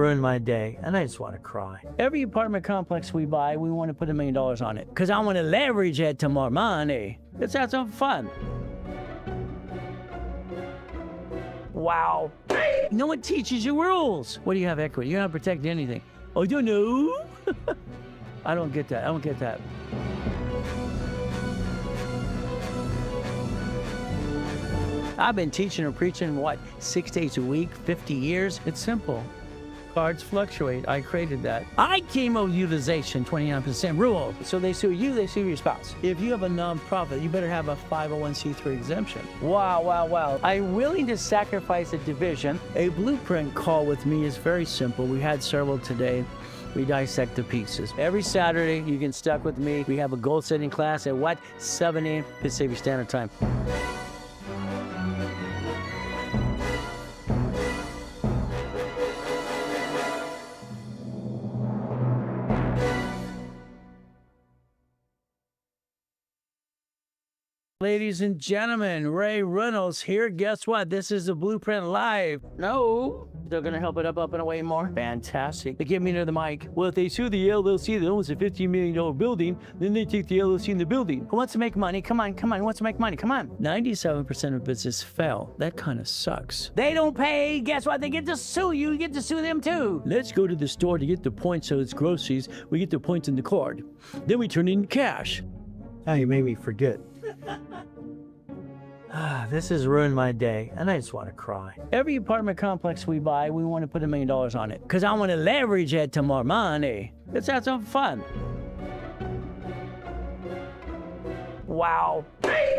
ruined my day, and I just want to cry. Every apartment complex we buy, we want to put $1 million on it, because I want to leverage it to more money. Let's have some fun. Wow. No one teaches you rules. What do you have equity? You're not protecting anything. Oh, you know? I don't get that. I don't get that. I've been teaching or preaching, what, 6 days a week, 50 years? It's simple. Cards fluctuate. I created that. I came up with utilization 29% rule. So they sue you, they sue your spouse. If you have a nonprofit, you better have a 501c3 exemption. Wow, wow, wow. I'm willing to sacrifice a division. A blueprint call with me is very simple. We had several today. We dissect the pieces. Every Saturday, you get stuck with me. We have a goal-setting class at what? 7 a.m. Pacific Standard Time. Ladies and gentlemen, Ray Reynolds here. Guess what? This is the Blueprint Live. No, they're going to help it up and away more. Fantastic. They get me near the mic. Well, if they sue the LLC that owns a $15 million building, then they take the LLC in the building. Who wants to make money? Come on, come on. Who wants to make money? Come on. 97% of business fell. That kind of sucks. They don't pay. Guess what? They get to sue you. You get to sue them too. Let's go to the store to get the points so it's groceries. We get the points in the card. Then we turn it into cash. Now you made me forget. This has ruined my day, and I just want to cry. Every apartment complex we buy, we want to put $1 million on it, because I want to leverage it to more money. Let's have some fun. Wow.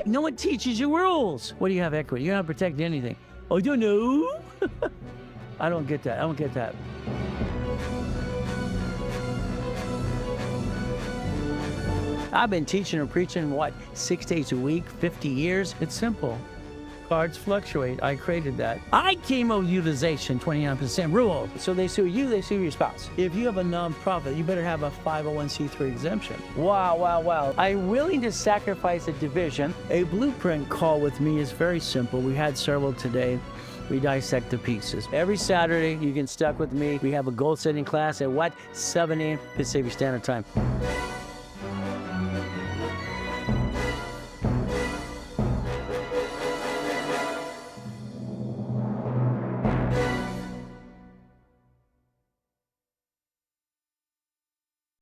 No one teaches you rules. What do you have equity? You're not protecting anything. Oh, you know? I don't get that. I don't get that. I've been teaching or preaching, what, 6 days a week, 50 years? It's simple. Cards fluctuate. I created that. I came up with utilization 29% rule. So they sue you, they sue your spouse. If you have a nonprofit, you better have a 501c3 exemption. Wow, wow, wow. I'm willing to sacrifice a division. A blueprint call with me is very simple. We had several today. We dissect the pieces. Every Saturday, you get stuck with me. We have a goal-setting class at what? 7 a.m. Pacific Standard Time.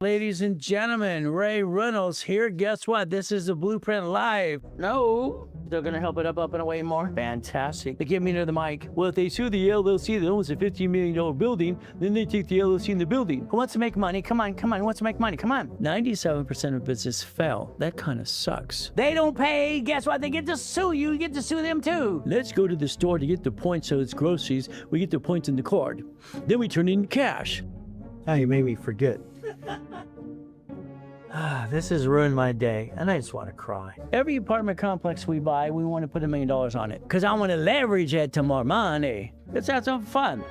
Ladies and gentlemen, Ray Reynolds here. Guess what? This is the Blueprint Live. No, they're going to help it up and away more. Fantastic. They get me near the mic. Well, if they sue the LLC that owns a $15 million building, then they take the LLC in the building. Who wants to make money? Come on, come on. Who wants to make money? Come on. 97% of business fell. That kind of sucks. They don't pay. Guess what? They get to sue you. You get to sue them too. Let's go to the store to get the points so it's groceries. We get the points in the card. Then we turn it into cash. Now you made me forget. This has ruined my day, and I just want to cry. Every apartment complex we buy, we want to put $1 million on it, because I want to leverage it to more money. Let's have some fun.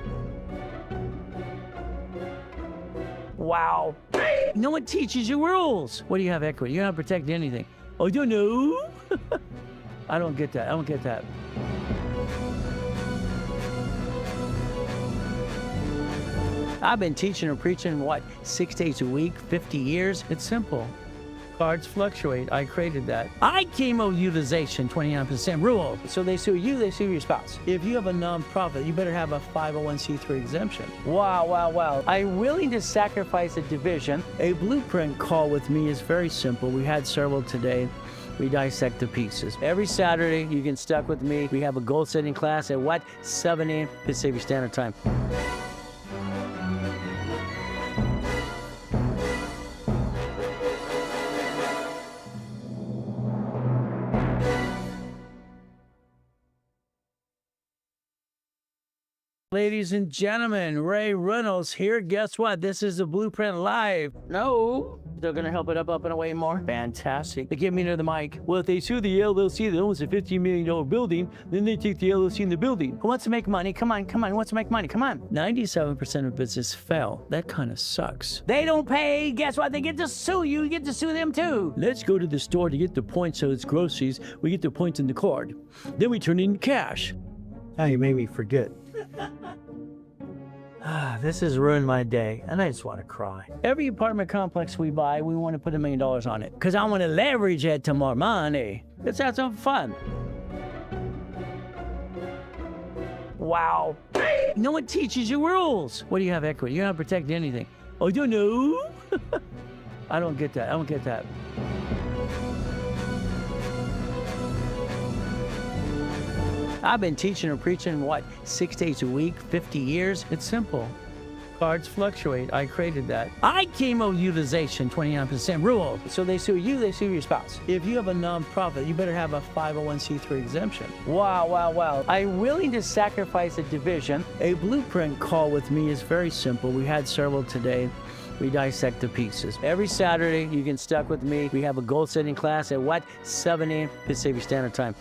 Wow. No one teaches you rules. What do you have equity? You're not protecting anything. Oh, you know? I don't get that. I don't get that. I've been teaching or preaching, what, 6 days a week, 50 years? It's simple. Cards fluctuate. I created that. I came up with utilization 29% rule. So they sue you, they sue your spouse. If you have a nonprofit, you better have a 501c3 exemption. Wow, wow, wow. I'm willing to sacrifice a division. A blueprint call with me is very simple. We had several today. We dissect the pieces. Every Saturday, you get stuck with me. We have a goal-setting class at what? 7 a.m. Pacific Standard Time. Ladies and gentlemen, Ray Reynolds here. Guess what? This is the Blueprint Live. No, they're going to help it up and away more. Fantastic. They get me near the mic. Well, if they sue the LLC that owns a $15 million building, then they take the LLC in the building. Who wants to make money? Come on, come on. Who wants to make money? Come on. 97% of business fell. That kind of sucks. They don't pay. Guess what? They get to sue you. You get to sue them too. Let's go to the store to get the points so it's groceries. We get the points in the card. Then we turn it into cash. Now you made me forget. This has ruined my day, and I just want to cry. Every apartment complex we buy, we want to put $1 million on it, because I want to leverage it to more money. Let's have some fun. Wow. No one teaches you rules. What do you have equity? You're not protecting anything. Oh, you know? I don't get that. I don't get that. I've been teaching or preaching, 6 days a week, 50 years? It's simple. Cards fluctuate. I created that. I came up with utilization 29% rule. So they sue you, they sue your spouse. If you have a nonprofit, you better have a 501c3 exemption. Wow. I'm willing to sacrifice a division. A blueprint call with me is very simple. We had several today. We dissect the pieces. Every Saturday, you can stuck with me. We have a goal-setting class at 7 a.m. Pacific Standard Time.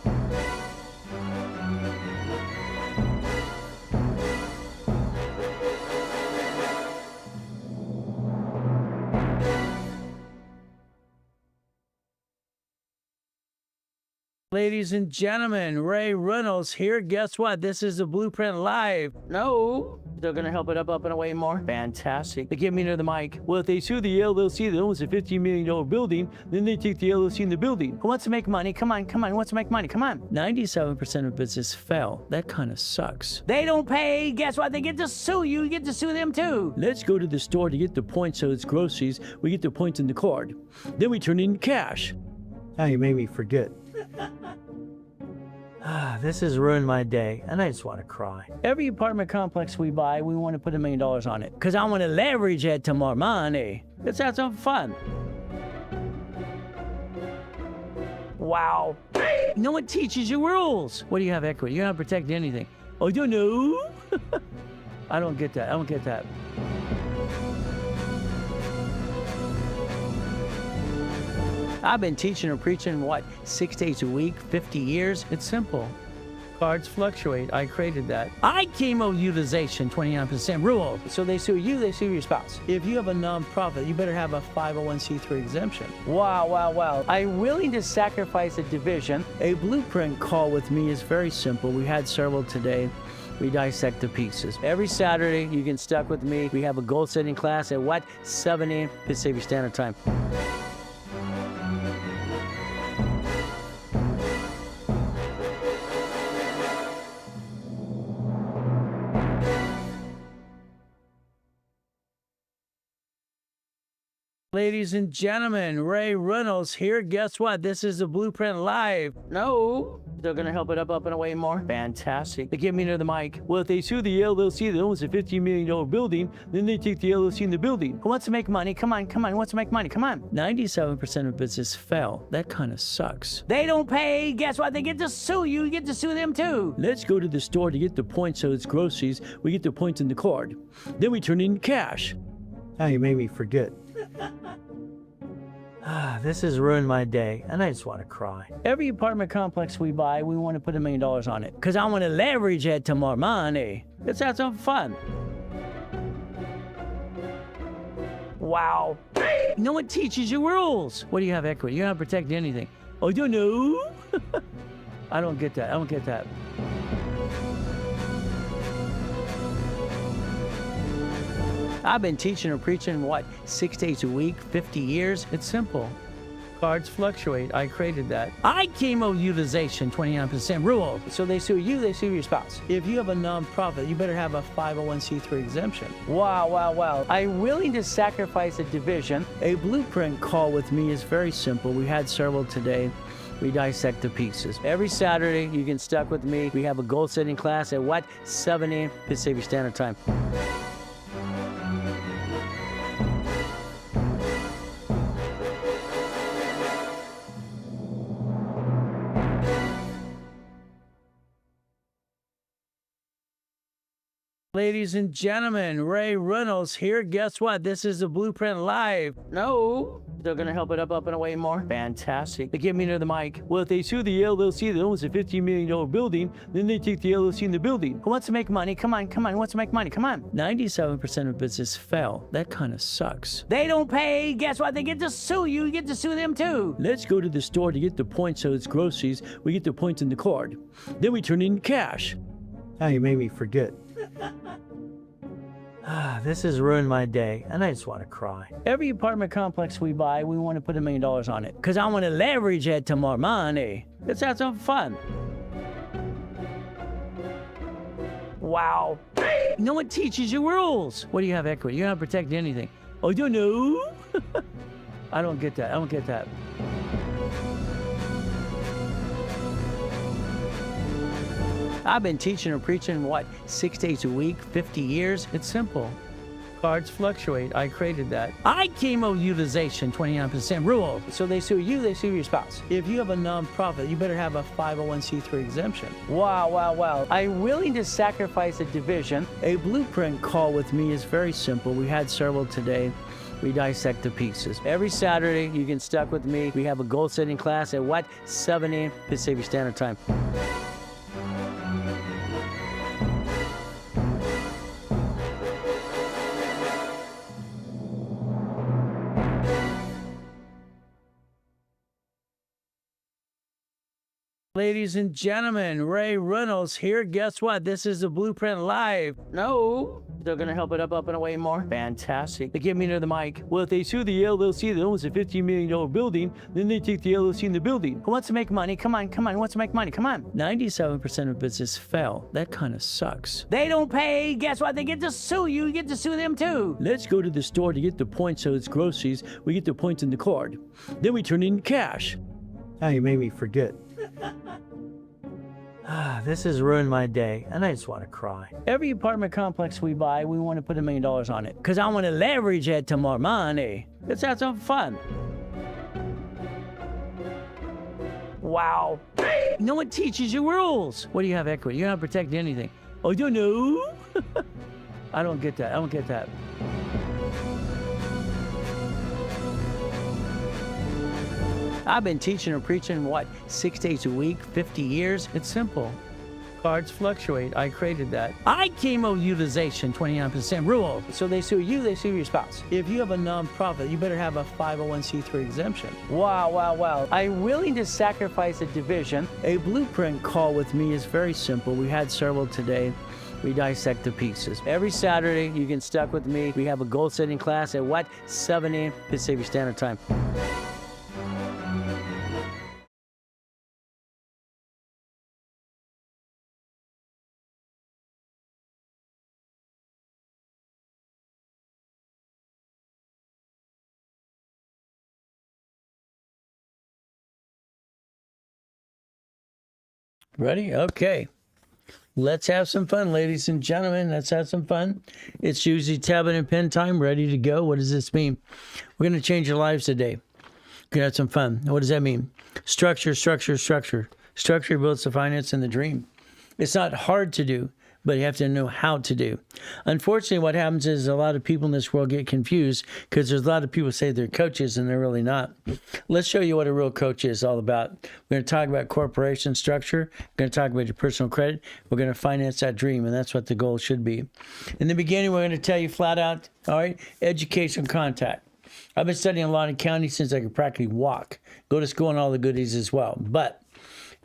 Ladies and gentlemen, Ray Reynolds here. Guess what? This is the Blueprint Live. No, they're going to help it up and away more. Fantastic. They get me near the mic. Well, if they sue the LLC that owns a $15 million building, then they take the LLC in the building. Who wants to make money? Come on. Who wants to make money? Come on. 97% of business fell. That kind of sucks. They don't pay. Guess what? They get to sue you. You get to sue them too. Let's go to the store to get the points so it's groceries. We get the points in the card. Then we turn it into cash. Now you made me forget. This has ruined my day, and I just want to cry. Every apartment complex we buy, we want to put $1 million on it, because I want to leverage it to more money. Let's have some fun. Wow. No one teaches you rules. What do you have equity? You're not protecting anything. Oh, you know? I don't get that. I don't get that. I've been teaching or preaching, 6 days a week, 50 years? It's simple. Cards fluctuate. I created that. I came up with utilization 29% rule. So they sue you, they sue your spouse. If you have a nonprofit, you better have a 501c3 exemption. Wow. I'm willing to sacrifice a division. A blueprint call with me is very simple. We had several today. We dissect the pieces. Every Saturday, you can stuck with me. We have a goal-setting class at 7 a.m. Pacific Standard Time. Ladies and gentlemen, Ray Reynolds here. Guess what? This is the Blueprint Live. No, they're going to help it up and away more. Fantastic. They get me near the mic. Well, if they sue the LLC that owns a $15 million building, then they take the LLC in the building. Who wants to make money? Come on. Who wants to make money? Come on. 97% of business fell. That kind of sucks. They don't pay. Guess what? They get to sue you. You get to sue them too. Let's go to the store to get the points so it's groceries. We get the points in the card. Then we turn it into cash. Now you made me forget. This has ruined my day, and I just want to cry. Every apartment complex we buy, we want to put $1 million on it, because I want to leverage it to more money. Let's have some fun. Wow. No one teaches you rules. What do you have equity? You're not protecting anything. Oh, you know? I don't get that. I don't get that. I've been teaching or preaching, 6 days a week, 50 years? It's simple. Cards fluctuate. I created that. I came up with utilization 29% rule. So they sue you, they sue your spouse. If you have a nonprofit, you better have a 501c3 exemption. Wow. I'm willing to sacrifice a division. A blueprint call with me is very simple. We had several today. We dissect the pieces. Every Saturday, you can stuck with me. We have a goal-setting class at 7 a.m. Pacific Standard Time. Ladies and gentlemen, Ray Reynolds here. Guess what? This is the Blueprint Live. No, they're going to help it up and away more. Fantastic. They get me near the mic. Well, if they sue the LLC that owns a $15 million building, then they take the LLC in the building. Who wants to make money? Come on. Who wants to make money? Come on. 97% of business fell. That kind of sucks. They don't pay. Guess what? They get to sue you. You get to sue them too. Let's go to the store to get the points so it's groceries. We get the points in the card. Then we turn it into cash. Now you made me forget. This has ruined my day, and I just want to cry. Every apartment complex we buy, we want to put $1 million on it, because I want to leverage it to more money. Let's have some fun. Wow. No one teaches you rules. What do you have equity? You don't have to protect anything. Oh, you know? I don't get that. I don't get that. I've been teaching or preaching, 6 days a week, 50 years? It's simple. Cards fluctuate. I created that. I came up with utilization, 29% rule. So they sue you, they sue your spouse. If you have a nonprofit, you better have a 501c3 exemption. Wow, wow, wow. I'm willing to sacrifice a division. A blueprint call with me is very simple. We had several today. We dissect the pieces. Every Saturday, you can stuck with me. We have a goal setting class at 7 a.m. Pacific Standard Time. Ladies and gentlemen, Ray Reynolds here. Guess what? This is the Blueprint Live. No, they're going to help it up and away more. Fantastic. They get me near the mic. Well, if they sue the LLC that owns a $15 million building, then they take the LLC in the building. Who wants to make money? Come on, come on. Who wants to make money? Come on. 97% of business fail. That kind of sucks. They don't pay. Guess what? They get to sue you. You get to sue them too. Let's go to the store to get the points so it's groceries. We get the points in the card. Then we turn in cash. Now you made me forget. This has ruined my day, and I just want to cry. Every apartment complex we buy, we want to put $1 million on it, because I want to leverage it to more money. Let's have some fun. Wow. No one teaches you rules. What do you have equity? You don't have to protect anything. Oh, you know? I don't get that. I don't get that. I've been teaching or preaching, 6 days a week, 50 years? It's simple. Cards fluctuate. I created that. I came up with utilization, 29% rule. So they sue you, they sue your spouse. If you have a nonprofit, you better have a 501c3 exemption. Wow, wow, wow. I'm willing to sacrifice a division. A blueprint call with me is very simple. We had several today. We dissect the pieces. Every Saturday, you can stuck with me. We have a goal setting class at 7 a.m. Pacific Standard Time. Ready? Okay. Let's have some fun, ladies and gentlemen. Let's have some fun. It's usually tablet and pen time, ready to go. What does this mean? We're going to change your lives today. We're going to have some fun. What does that mean? Structure, structure, structure. Structure builds the finance and the dream. It's not hard to do, but you have to know how to do. Unfortunately, what happens is a lot of people in this world get confused because there's a lot of people say they're coaches and they're really not. Let's show you what a real coach is all about. We're going to talk about corporation structure. We're going to talk about your personal credit. We're going to finance that dream, and that's what the goal should be. In the beginning, we're going to tell you flat out, all right, education contact. I've been studying law and accounting since I could practically walk. Go to school and all the goodies as well. But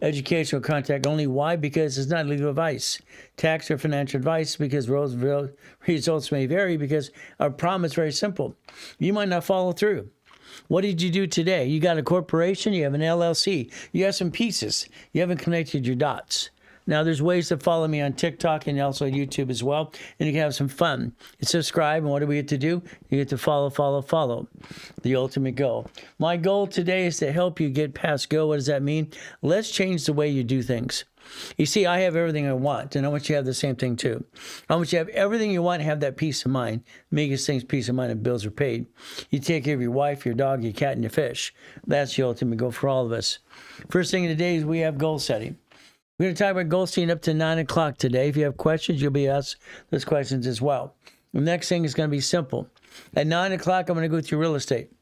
educational contact only. Why? Because it's not legal advice. Tax or financial advice, because results may vary, because our problem is very simple. You might not follow through. What did you do today? You got a corporation, you have an LLC, you have some pieces. You haven't connected your dots. Now, there's ways to follow me on TikTok and also YouTube as well, and you can have some fun. You subscribe, and what do we get to do? You get to follow, follow, follow. The ultimate goal. My goal today is to help you get past go. What does that mean? Let's change the way you do things. You see, I have everything I want, and I want you to have the same thing too. I want you to have everything you want and have that peace of mind. Biggest thing's peace of mind and bills are paid. You take care of your wife, your dog, your cat, and your fish. That's the ultimate goal for all of us. First thing today is we have goal setting. We're going to talk about goal setting up to 9 o'clock today. If you have questions, you'll be asked those questions as well. The next thing is going to be simple. At 9 o'clock, I'm going to go through real estate.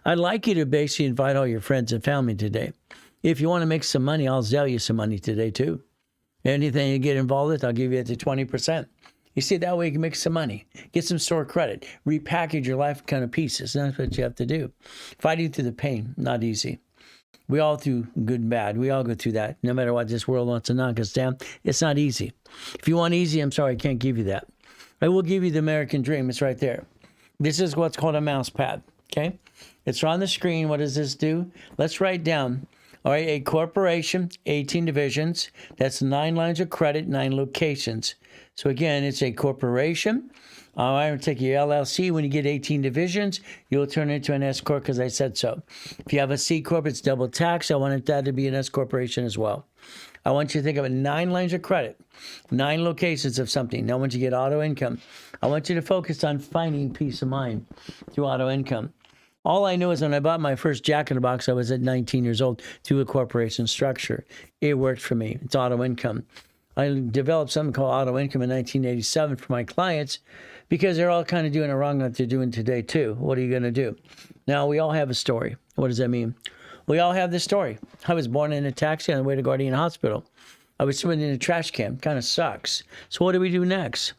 I'd like you to basically invite all your friends and family today. If you want to make some money, I'll sell you some money today too. Anything you get involved with, I'll give you up to 20%. You see, that way you can make some money, get some store credit, repackage your life kind of pieces. That's what you have to do. Fighting through the pain, not easy. We all do good and bad. We all go through that. No matter what this world wants to knock us down, it's not easy. If you want easy, I'm sorry, I can't give you that. I will give you the American dream. It's right there. This is what's called a mouse pad. Okay. It's on the screen. What does this do? Let's write down. All right. A corporation, 18 divisions. That's 9 lines of credit, 9 locations. So again, it's a corporation. I'm going to take your LLC. When you get 18 divisions, you'll turn it into an S Corp because I said so. If you have a C Corp, it's double tax. I wanted that to be an S Corporation as well. I want you to think of it 9 lines of credit, 9 locations of something. Now, once you get auto income, I want you to focus on finding peace of mind through auto income. All I know is when I bought my first Jack in the Box, I was at 19 years old through a corporation structure. It worked for me. It's auto income. I developed something called auto income in 1987 for my clients because they're all kind of doing it wrong like they're doing today too. What are you going to do? Now, we all have a story. What does that mean? We all have this story. I was born in a taxi on the way to Guardian Hospital. I was swimming in a trash can. Kind of sucks. So what do we do next?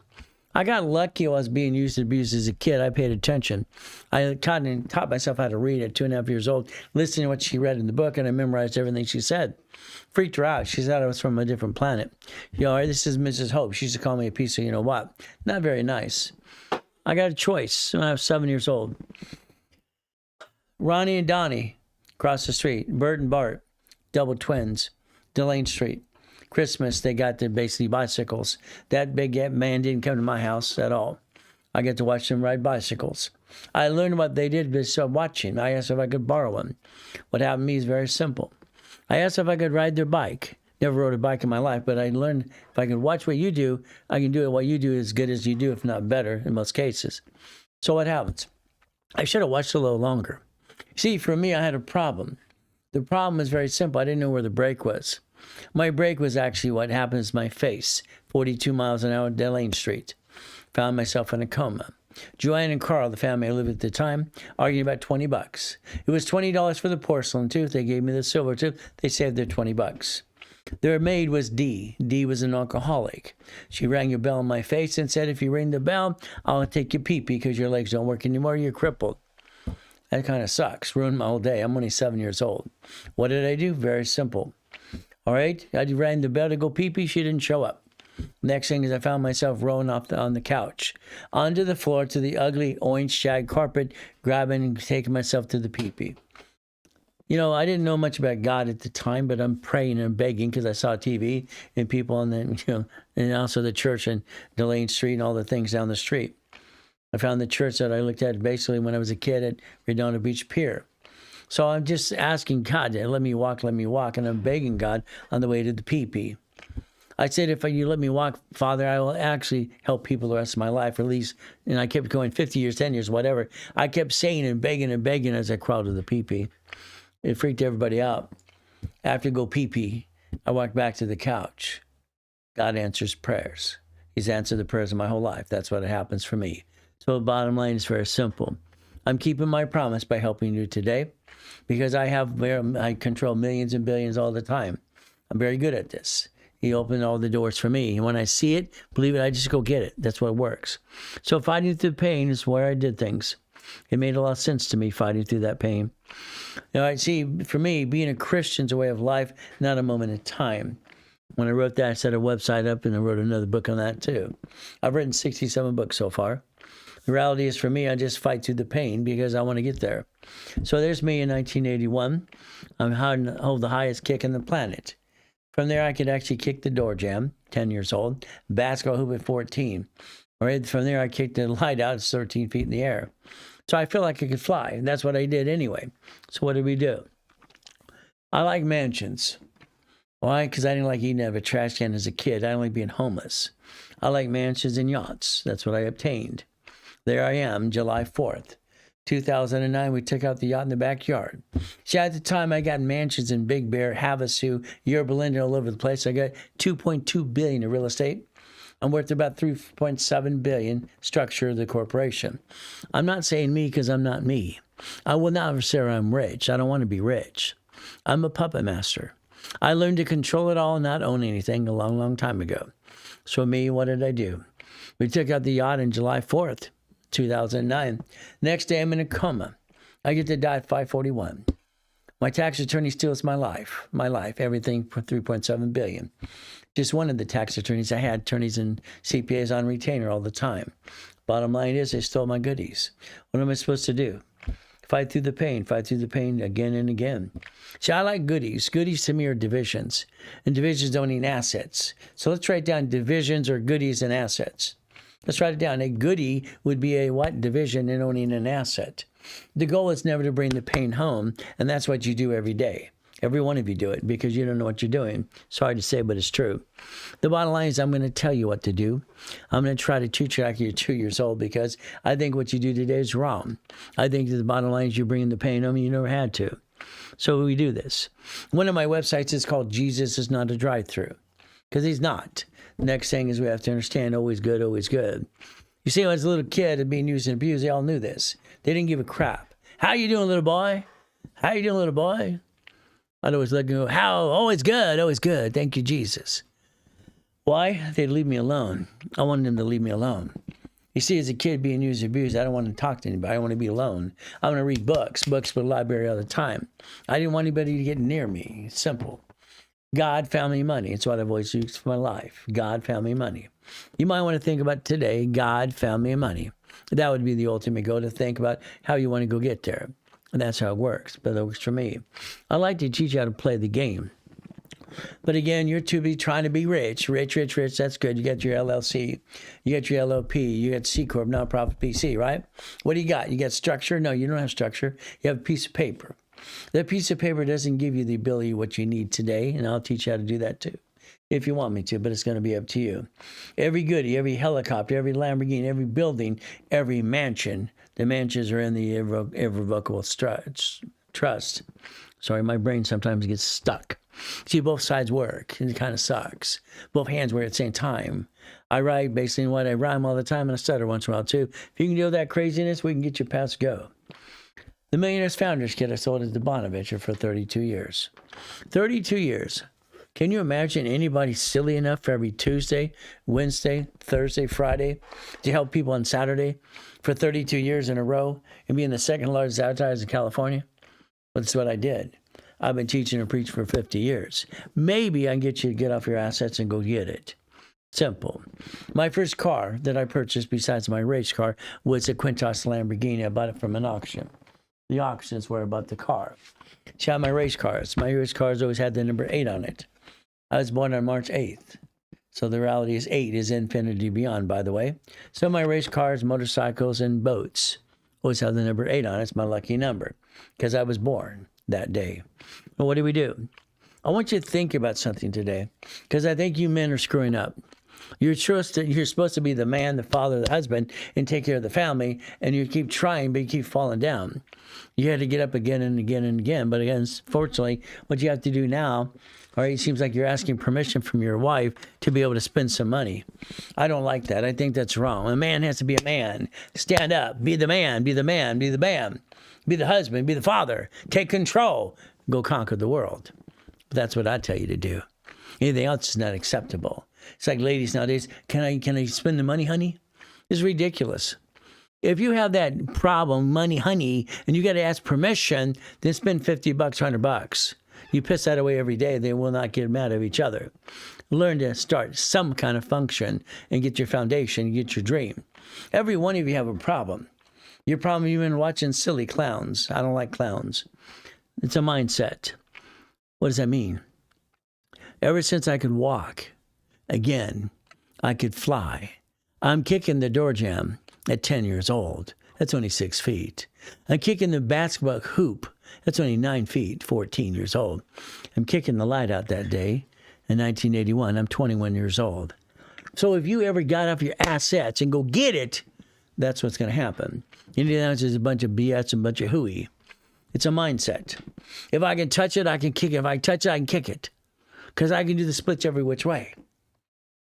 I got lucky while I was being used and abused as a kid. I paid attention. I taught myself how to read at 2.5 years old, listening to what she read in the book, and I memorized everything she said. Freaked her out. She said I was from a different planet. You know, this is Mrs. Hope. She used to call me a piece of you-know-what. Not very nice. I got a choice when I was 7 years old. Ronnie and Donnie across the street. Bert and Bart, double twins. Delane Street. Christmas, they got their basically bicycles. That big man didn't come to my house at all. I get to watch them ride bicycles. I learned what they did by watching. I asked if I could borrow one. What happened to me is very simple. I asked if I could ride their bike. Never rode a bike in my life, but I learned if I can watch what you do, I can do what you do as good as you do, if not better in most cases. So what happens? I should have watched a little longer. See, for me, I had a problem. The problem was very simple. I didn't know where the brake was. My brake was actually what happened to my face, 42 miles an hour on Delane Street. Found myself in a coma. Joanne and Carl, the family I lived with at the time, arguing about $20. It was $20 for the porcelain tooth. They gave me the silver tooth. They saved their $20. Their maid was Dee. Dee was an alcoholic. She rang a bell in my face and said, if you ring the bell, I'll take your pee-pee because your legs don't work anymore. You're crippled. That kind of sucks. Ruined my whole day. I'm only 7 years old. What did I do? Very simple. All right, I rang the bell to go pee-pee. She didn't show up. Next thing is I found myself rolling off on the couch, onto the floor to the ugly orange shag carpet, grabbing and taking myself to the pee-pee. You know, I didn't know much about God at the time, but I'm praying and begging because I saw TV and people on the, and also the church in Delane Street and all the things down the street. I found the church that I looked at basically when I was a kid at Redondo Beach Pier. So I'm just asking God to let me walk, and I'm begging God on the way to the pee-pee. I said, if you let me walk, Father, I will actually help people the rest of my life, or at least, and I kept going 50 years, 10 years, whatever. I kept saying and begging as I crawled to the pee-pee. It freaked everybody out. After go pee-pee, I walked back to the couch. God answers prayers. He's answered the prayers of my whole life. That's what happens for me. So the bottom line is very simple. I'm keeping my promise by helping you today because I control millions and billions all the time. I'm very good at this. He opened all the doors for me. And when I see it, believe it, I just go get it. That's what works. So fighting through pain is where I did things. It made a lot of sense to me fighting through that pain. Now, I see, for me, being a Christian's a way of life, not a moment in time. When I wrote that, I set a website up and I wrote another book on that too. I've written 67 books so far. The reality is, for me, I just fight through the pain because I want to get there. So there's me in 1981. I'm hold the highest kick on the planet. From there, I could actually kick the door jamb, 10 years old, basketball hoop at 14. Right? From there, I kicked the light out, it's 13 feet in the air. So I feel like I could fly, and that's what I did anyway. So what did we do? I like mansions. Why? Because I didn't like eating out of a trash can as a kid. I didn't like being homeless. I like mansions and yachts. That's what I obtained. There I am, July 4th, 2009. We took out the yacht in the backyard. See, at the time, I got mansions in Big Bear, Havasu, Yorba Linda, all over the place. I got $2.2 billion in real estate. I'm worth about $3.7 billion structure of the corporation. I'm not saying me because I'm not me. I will never say I'm rich. I don't want to be rich. I'm a puppet master. I learned to control it all and not own anything a long, long time ago. So me, what did I do? We took out the yacht on July 4th. 2009. Next day, I'm in a coma. I get to die at 5:41. My tax attorney steals my life, everything for $3.7 billion. Just one of the tax attorneys. I had attorneys and CPAs on retainer all the time. Bottom line is they stole my goodies. What am I supposed to do? Fight through the pain again and again. See, I like goodies. Goodies to me are divisions, and divisions don't need assets. So let's write down divisions or goodies and assets. Let's write it down. A goodie would be a what? Division and owning an asset. The goal is never to bring the pain home, and that's what you do every day. Every one of you do it because you don't know what you're doing. It's hard to say, but it's true. The bottom line is I'm going to tell you what to do. I'm going to try to teach you like you're 2 years old because I think what you do today is wrong. I think that the bottom line is you're bringing the pain home and you never had to. So we do this. One of my websites is called Jesus is Not a Drive-Thru because he's not. The next thing is we have to understand always good, always good. You see, when I was a little kid and being used and abused, they all knew this. They didn't give a crap. How you doing, little boy? How you doing, little boy? I'd always look and go, how? Always good, always good. Thank you, Jesus. Why? They'd leave me alone. I wanted them to leave me alone. You see, as a kid being used and abused, I don't want to talk to anybody. I want to be alone. I want to read books for the library all the time. I didn't want anybody to get near me. It's simple. God found me money. It's what I've always used for my life. God found me money. You might want to think about today, God found me money. That would be the ultimate goal, to think about how you want to go get there. And that's how it works, but it works for me. I like to teach you how to play the game. But again, you're too busy trying to be rich. Rich, that's good. You got your LLC, you got your LLP, you got C Corp, nonprofit PC, right? What do you got? You got structure? No, you don't have structure. You have a piece of paper. That piece of paper doesn't give you the ability what you need today, and I'll teach you how to do that too, if you want me to, but it's going to be up to you. Every goodie, every helicopter, every Lamborghini, every building, every mansion, the mansions are in the irrevocable trust. Sorry, my brain sometimes gets stuck. See, both sides work, and it kind of sucks. Both hands work at the same time. I write basically what I rhyme all the time, and I stutter once in a while too. If you can deal with that craziness, we can get you past go. The Millionaire's Founders Kit I sold at the Bonaventure for 32 years. 32 years. Can you imagine anybody silly enough for every Tuesday, Wednesday, Thursday, Friday to help people on Saturday for 32 years in a row and being the second largest advertiser in California? Well, that's what I did. I've been teaching and preaching for 50 years. Maybe I can get you to get off your assets and go get it. Simple. My first car that I purchased besides my race car was a Quintos Lamborghini. I bought it from an auction. The auctions were about the car. See how my race cars. My race cars always had the number 8 on it. I was born on March 8th. So the reality is 8 is infinity beyond, by the way. So my race cars, motorcycles, and boats always have the number 8 on it. It's my lucky number because I was born that day. Well, what do? I want you to think about something today because I think you men are screwing up. You're supposed to be the man, the father, the husband, and take care of the family, and you keep trying, but you keep falling down. You had to get up again and again and again. But again, fortunately, what you have to do now, all right, it seems like you're asking permission from your wife to be able to spend some money. I don't like that. I think that's wrong. A man has to be a man. Stand up. Be the man. Be the man. Be the man. Be the husband. Be the father. Take control. Go conquer the world. That's what I tell you to do. Anything else is not acceptable. It's like ladies nowadays, can I spend the money, honey? It's ridiculous. If you have that problem, money, honey, and you got to ask permission, then spend $50, $100. You piss that away every day, they will not get mad at each other. Learn to start some kind of function and get your foundation, get your dream. Every one of you have a problem. Your problem, you've been watching silly clowns. I don't like clowns. It's a mindset. What does that mean? Ever since I could walk, again, I could fly. I'm kicking the door jamb at 10 years old. That's only 6 feet. I'm kicking the basketball hoop. That's only 9 feet, 14 years old. I'm kicking the light out that day in 1981. I'm 21 years old. So if you ever got off your assets and go get it, that's what's going to happen. Anything else is a bunch of BS and a bunch of hooey. It's a mindset. If I can touch it, I can kick it. If I touch it, I can kick it. Because I can do the splits every which way.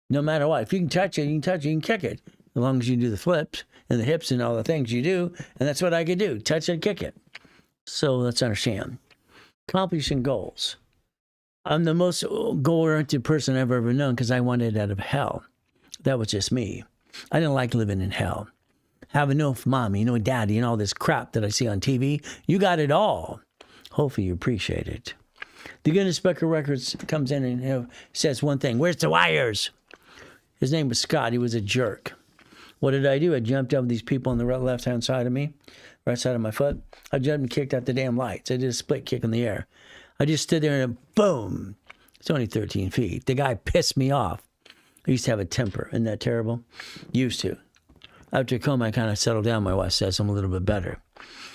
No matter what. If you can touch it, you can kick it. As long as you do the flips and the hips and all the things you do. And that's what I could do. Touch it, kick it. So let's understand. Accomplishing goals. I'm the most goal-oriented person I've ever known because I wanted out of hell. That was just me. I didn't like living in hell. Having no mommy, no daddy, and all this crap that I see on TV. You got it all. Hopefully you appreciate it. The Guinness Book of Records comes in and says one thing. Where's the wires? His name was Scott. He was a jerk. What did I do? I jumped over these people on the left-hand side of me, right side of my foot. I jumped and kicked out the damn lights. I did a split kick in the air. I just stood there and boom. It's only 13 feet. The guy pissed me off. I used to have a temper. Isn't that terrible? Used to. After Tacoma, I kind of settled down. My wife says I'm a little bit better.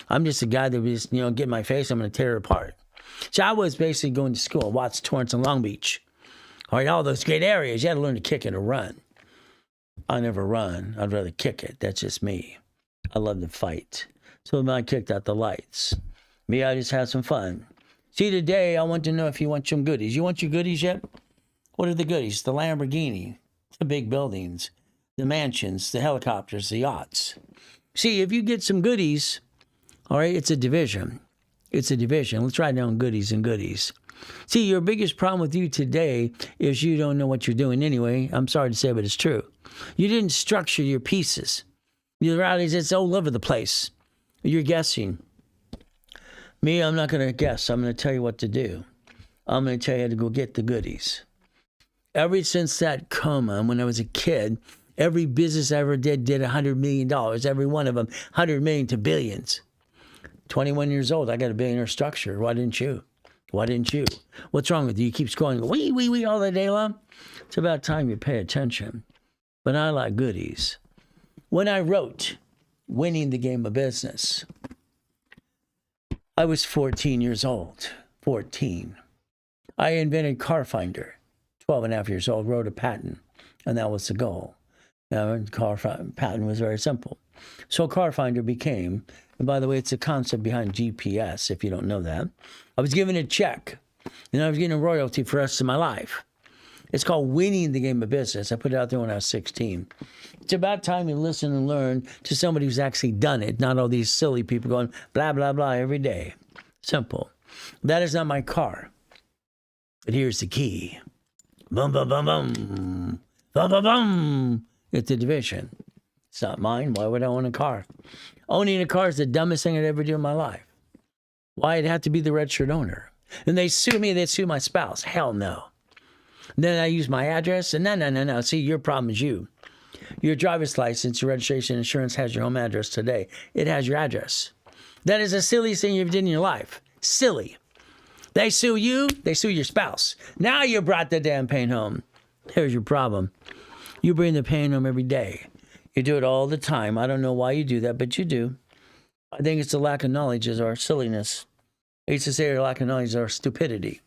I'm just a guy that was, get in my face, I'm going to tear it apart. So I was basically going to school, Watts, Torrance, and Long Beach. All right, all those great areas. You had to learn to kick it or run. I never run. I'd rather kick it. That's just me. I love to fight. So I kicked out the lights. Me, I just had some fun. See, today, I want to know if you want some goodies. You want your goodies yet? What are the goodies? The Lamborghini, the big buildings, the mansions, the helicopters, the yachts. See, if you get some goodies, all right, it's a division. It's a division. Let's write down goodies and goodies. See, your biggest problem with you today is you don't know what you're doing anyway. I'm sorry to say, but it's true. You didn't structure your pieces. The reality is it's all over the place. You're guessing. Me, I'm not going to guess. I'm going to tell you what to do. I'm going to tell you how to go get the goodies. Ever since that coma, when I was a kid, every business I ever did $100 million. Every one of them, 100 million to billions. 21 years old, I got a billionaire structure. Why didn't you? Why didn't you? What's wrong with you? You keep scrolling, wee, all the day long. It's about time you pay attention. But I like goodies. When I wrote Winning the Game of Business, I was 14 years old. 14. I invented Car Finder. 12 and a half years old, wrote a patent, and that was the goal. Now, patent was very simple. So Car Finder became, and by the way, it's the concept behind GPS, if you don't know that. I was given a check, and I was getting a royalty for the rest of my life. It's called Winning the Game of Business. I put it out there when I was 16. It's about time you listen and learn to somebody who's actually done it, not all these silly people going blah, blah, blah every day. Simple. That is not my car. But here's the key. Boom, boom, boom, boom. Boom, boom, boom. It's a division. It's not mine. Why would I own a car? Owning a car is the dumbest thing I'd ever do in my life. Why? It'd have to be the registered owner. And they sue me, they'd sue my spouse. Hell no. And then I use my address. And no. See, your problem is you. Your driver's license, your registration, insurance has your home address today. It has your address. That is the silliest thing you've done in your life. Silly. They sue you, they sue your spouse. Now you brought the damn pain home. Here's your problem. You bring the pain home every day. You do it all the time. I don't know why you do that, but you do. I think it's the lack of knowledge is our silliness. I used to say our lack of knowledge is our stupidity.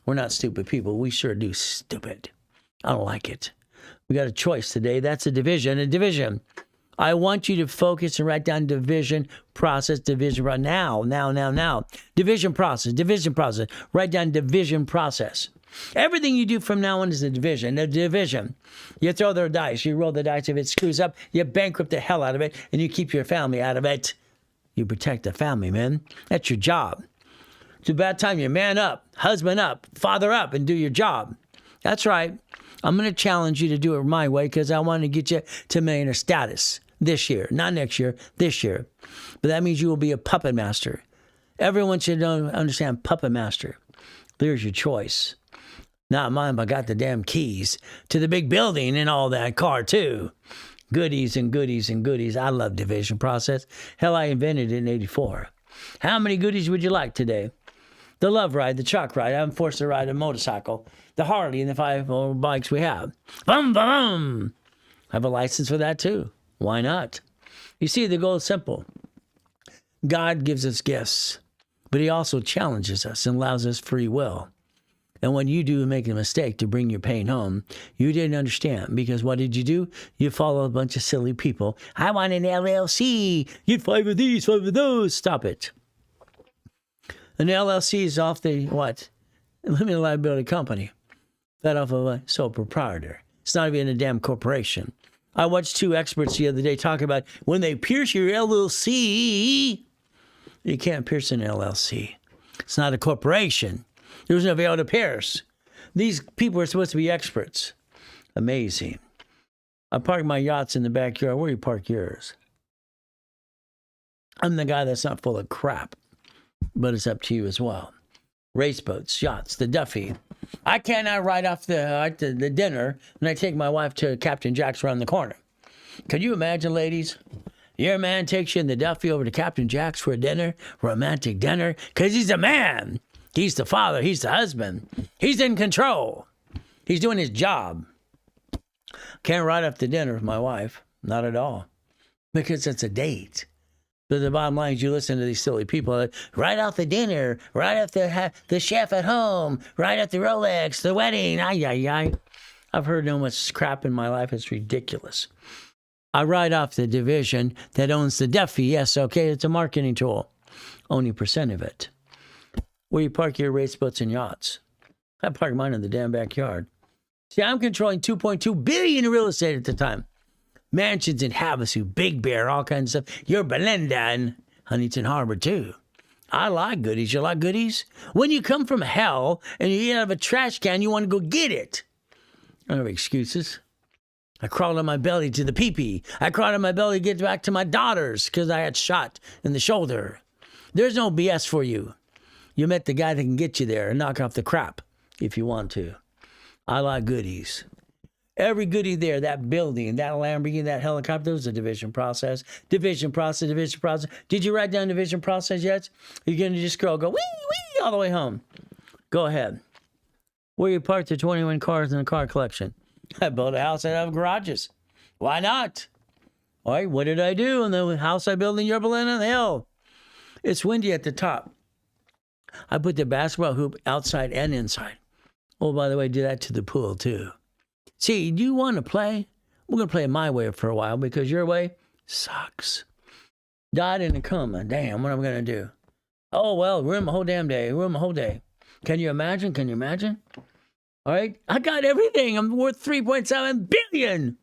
We're not stupid people. We sure do stupid. I don't like it. We got a choice today. That's a division. I want you to focus and write down division process, division right now. Division process. Write down division process. Everything you do from now on is a division. You throw the dice. You roll the dice. If it screws up, you bankrupt the hell out of it, and you keep your family out of it. You protect the family, man. That's your job. It's about time you man up, husband up, father up, and do your job. That's right. I'm going to challenge you to do it my way because I want to get you to millionaire status this year. Not next year, this year. But that means you will be a puppet master. Everyone should understand puppet master. There's your choice. Not mine, but I got the damn keys to the big building and all that car too. Goodies and goodies and goodies. I love division process. Hell, I invented it in 84. How many goodies would you like today? The love ride, the truck ride. I'm forced to ride a motorcycle. The Harley and the 5 bikes we have. Boom, boom, boom. I have a license for that too. Why not? You see, the goal is simple. God gives us gifts, but he also challenges us and allows us free will. And when you do make a mistake to bring your pain home, you didn't understand because what did you do? You follow a bunch of silly people. I want an LLC. Get 5 of these, 5 of those. Stop it. An LLC is off the what? Limited liability company. That off of a sole proprietor. It's not even a damn corporation. I watched 2 experts the other day talk about when they pierce your LLC, you can't pierce an LLC. It's not a corporation. There's no veil to pierce. These people are supposed to be experts. Amazing. I park my yachts in the backyard. Where do you park yours? I'm the guy that's not full of crap. but it's up to you as well. Race boats, yachts, the Duffy. I cannot ride off the dinner when I take my wife to Captain Jack's around the corner. Could you imagine, ladies? Your man takes you in the Duffy over to Captain Jack's for a dinner, romantic dinner, because he's a man. He's the father. He's the husband. He's in control. He's doing his job. Can't ride off the dinner with my wife. Not at all. Because it's a date. But the bottom line is you listen to these silly people. Right off the dinner. Right off the chef at home. Right off the Rolex. The wedding. Ay, ay, ay. I've heard so much crap in my life. It's ridiculous. I ride off the division that owns the Duffy. Yes, okay, it's a marketing tool. Only % of it. Where you park your race boats and yachts. I park mine in the damn backyard. See, I'm controlling $2.2 billion in real estate at the time. Mansions in Havasu, Big Bear, all kinds of stuff. You're Belinda and Huntington Harbor, too. I like goodies. You like goodies? When you come from hell and you eat out of a trash can, you want to go get it. I don't have excuses. I crawled on my belly to the pee-pee. I crawled on my belly to get back to my daughters because I had shot in the shoulder. There's no BS for you. You met the guy that can get you there and knock off the crap if you want to. I like goodies. Every goodie there, that building, that Lamborghini, that helicopter, was a division process. Division process, division process. Did you write down division process yet? You're going to just go wee, wee, all the way home. Go ahead. Where you parked the 21 cars in the car collection? I built a house out of garages. Why not? All right, what did I do in the house I built in Yorba Linda Hill? It's windy at the top. I put the basketball hoop outside and inside. Oh, by the way, do that to the pool, too. See, do you want to play? We're going to play my way for a while because your way sucks. Died in a coma. Damn, what am I going to do? Oh, well, room a whole damn day. Room a whole day. Can you imagine? Can you imagine? All right, I got everything. I'm worth $3.7 billion.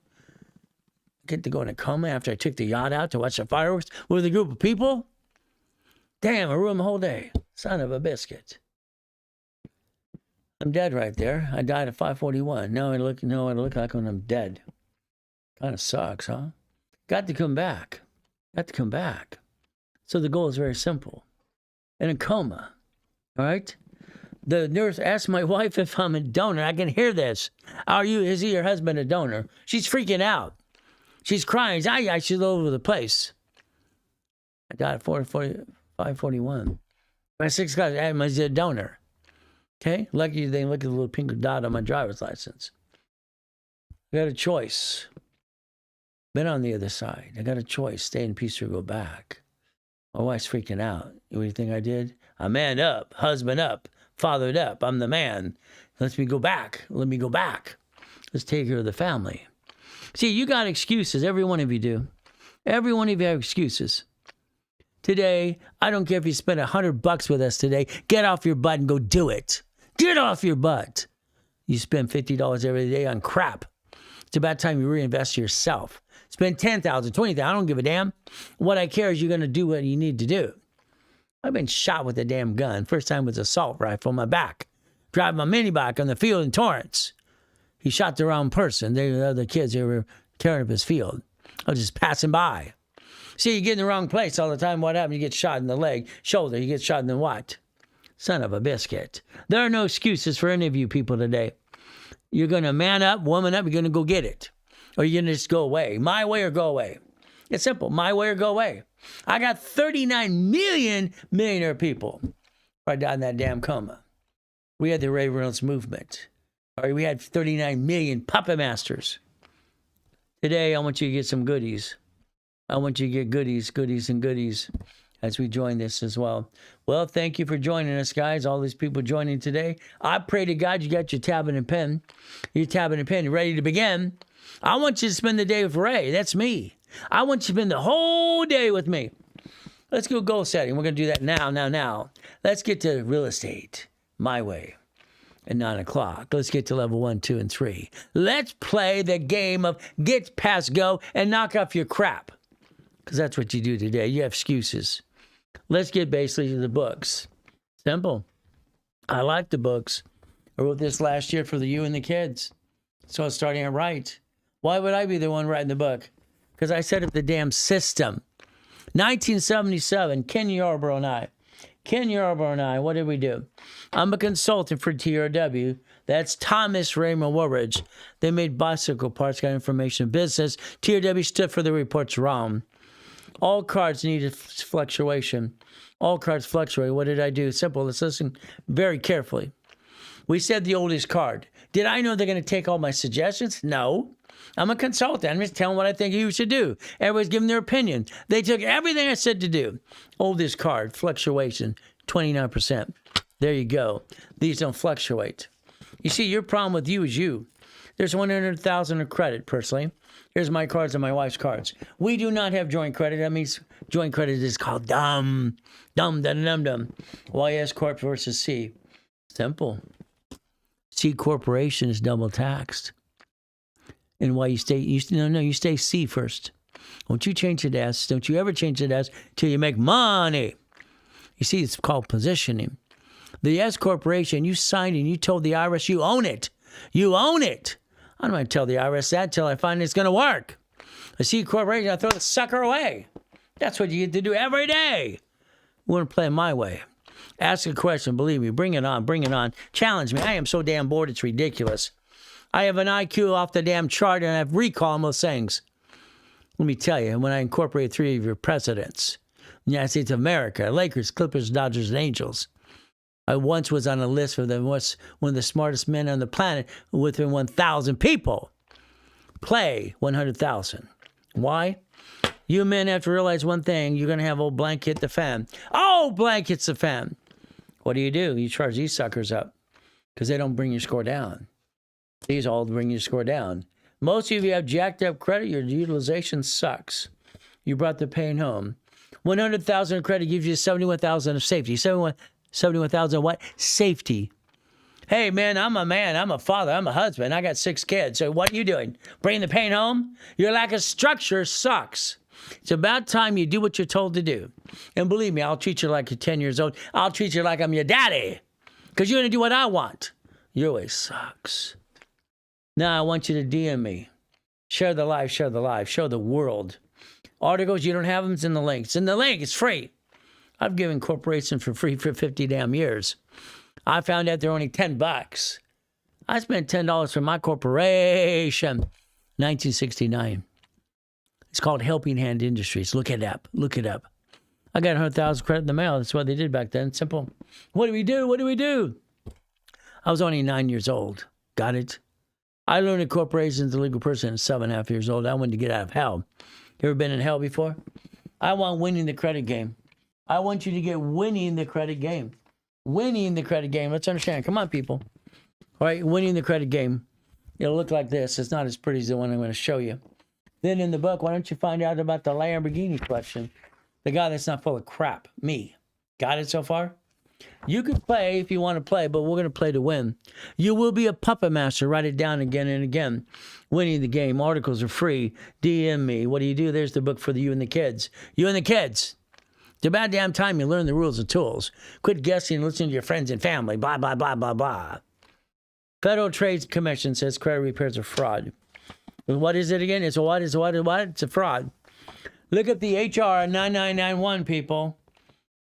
Get to go in a coma after I took the yacht out to watch the fireworks with a group of people? Damn, I ruined the whole day. Son of a biscuit. I'm dead right there. I died at 5:41. Now I look like when I'm dead. Kind of sucks, huh? Got to come back. Got to come back. So the goal is very simple. In a coma, all right? The nurse asked my wife if I'm a donor. I can hear this. Is he your husband a donor? She's freaking out. She's crying. She's all over the place. I died at 5:41. By 6 o'clock, I'm a donor. Okay? Lucky they look at the little pink dot on my driver's license. I got a choice. Been on the other side. I got a choice. Stay in peace or go back. My wife's freaking out. What do you think I did? I manned up, husband up, fathered up. I'm the man. Let me go back. Let me go back. Let's take care of the family. See, you got excuses. Every one of you do. Every one of you have excuses. Today, I don't care if you spend $100 with us today. Get off your butt and go do it. Get off your butt. You spend $50 every day on crap. It's about time you reinvest yourself. Spend $10,000, $20,000. I don't give a damn. What I care is you're going to do what you need to do. I've been shot with a damn gun. First time with an assault rifle on my back. Driving my mini bike on the field in Torrance. He shot the wrong person. They were the other kids who were tearing up his field. I was just passing by. See, you get in the wrong place all the time. What happens? You get shot in the leg, shoulder. You get shot in the what? Son of a biscuit. There are no excuses for any of you people today. You're going to man up, woman up. You're going to go get it. Or you're going to just go away. My way or go away. It's simple. My way or go away. I got 39 million millionaire people. I died in that damn coma. We had the Ray Reynolds movement. All right, we had 39 million puppet masters. Today, I want you to get some goodies. I want you to get goodies, goodies, and goodies as we join this as well. Well, thank you for joining us, guys. All these people joining today. I pray to God you got your tablet and pen. Your tablet and pen ready to begin. I want you to spend the day with Ray. That's me. I want you to spend the whole day with me. Let's go goal setting. We're going to do that now. Let's get to real estate my way at 9 o'clock. Let's get to level 1, 2, and 3. Let's play the game of get past go and knock off your crap. Because that's what you do today. You have excuses. Let's get basically to the books. Simple. I like the books. I wrote this last year for you and the kids. So I was starting to write. Why would I be the one writing the book? Because I set up the damn system. 1977, Ken Yarborough and I Ken Yarborough and I, what did we do? I'm a consultant for TRW. That's Thomas Raymond Woolridge. They made bicycle parts, got information business. TRW stood for the reports wrong. All cards needed fluctuation. All cards fluctuate. What did I do? Simple. Let's listen very carefully. We said the oldest card. Did I know they're going to take all my suggestions? No. I'm a consultant. I'm just telling what I think you should do. Everybody's giving their opinion. They took everything I said to do. Oldest card, fluctuation, 29%. There you go. These don't fluctuate. You see, your problem with you is you. There's 100,000 of credit, personally. Here's my cards and my wife's cards. We do not have joint credit. That means joint credit is called dumb. YS Corp versus C. Simple. C Corporation is double taxed. And why you stay C first. Don't you change it to S. Don't you ever change it to S till you make money. You see, it's called positioning. The S Corporation, you signed and you told the IRS you own it. You own it. I'm not going to tell the IRS that till I find it's going to work. A C Corporation, I throw the sucker away. That's what you get to do every day. We want to play my way. Ask a question. Believe me. Bring it on. Bring it on. Challenge me. I am so damn bored, it's ridiculous. I have an IQ off the damn chart and I have recall on those things. Let me tell you, when I incorporate 3 of your presidents, the United States of America, Lakers, Clippers, Dodgers, and Angels, I once was on a list for one of the smartest men on the planet within 1,000 people. Play 100,000. Why? You men have to realize one thing. You're going to have old blank hit the fan. Oh, blank hits the fan. What do? You charge these suckers up because they don't bring your score down. These all bring your score down. Most of you have jacked up credit. Your utilization sucks. You brought the pain home. 100,000 of credit gives you 71,000 of safety. 71,000 what? Safety. Hey, man, I'm a father, I'm a husband, I got 6 kids. So what are you doing? Bringing the pain home? Your lack of structure sucks. It's about time you do what you're told to do. And believe me, I'll treat you like you're 10 years old. I'll treat you like I'm your daddy. Because you're going to do what I want. Your way sucks. Now I want you to DM me. Share the live, show the world. Articles, you don't have them, it's in the link. It's in the link, it's free. I've given corporations for free for 50 damn years. I found out they're only $10. I spent $10 for my corporation. 1969. It's called Helping Hand Industries. Look it up. Look it up. I got 100,000 credit in the mail. That's what they did back then. Simple. What do we do? What do we do? I was only 9 years old. Got it? I learned a corporation as a legal person at 7.5 years old. I wanted to get out of hell. You ever been in hell before? I want winning the credit game. I want you to get winning the credit game. Winning the credit game. Let's understand. Come on, people. All right, winning the credit game. It'll look like this. It's not as pretty as the one I'm going to show you. Then in the book, why don't you find out about the Lamborghini question? The guy that's not full of crap. Me. Got it so far? You can play if you want to play, but we're going to play to win. You will be a puppet master. Write it down again and again. Winning the game. Articles are free. DM me. What do? There's the book for you and the kids. You and the kids. It's about damn time you learn the rules and tools. Quit guessing and listening to your friends and family. Blah, blah, blah, blah, blah. Federal Trade Commission says credit repairs are fraud. What is it again? It's a what? It's a what? It's a fraud. Look at the HR 9991, people.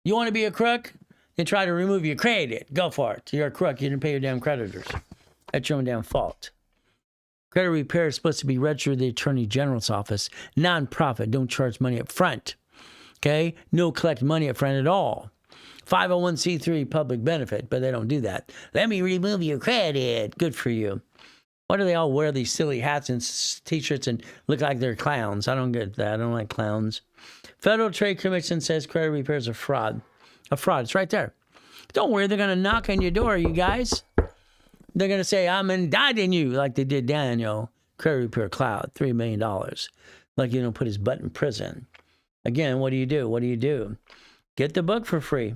You want to be a crook? Then try to remove your credit. Go for it. You're a crook. You didn't pay your damn creditors. That's your own damn fault. Credit repair is supposed to be registered with the Attorney General's office. Non-profit. Don't charge money up front. Okay? No collect money up front at all. 501c3 public benefit, but they don't do that. Let me remove your credit. Good for you. Why do they all wear these silly hats and t-shirts and look like they're clowns? I don't get that. I don't like clowns. Federal Trade Commission says credit repairs are fraud. A fraud. It's right there. Don't worry. They're going to knock on your door, you guys. They're going to say, I'm indicting you, like they did Daniel. Credit repair cloud, $3 million. Like you don't put his butt in prison. Again, what do you do? What do you do? Get the book for free.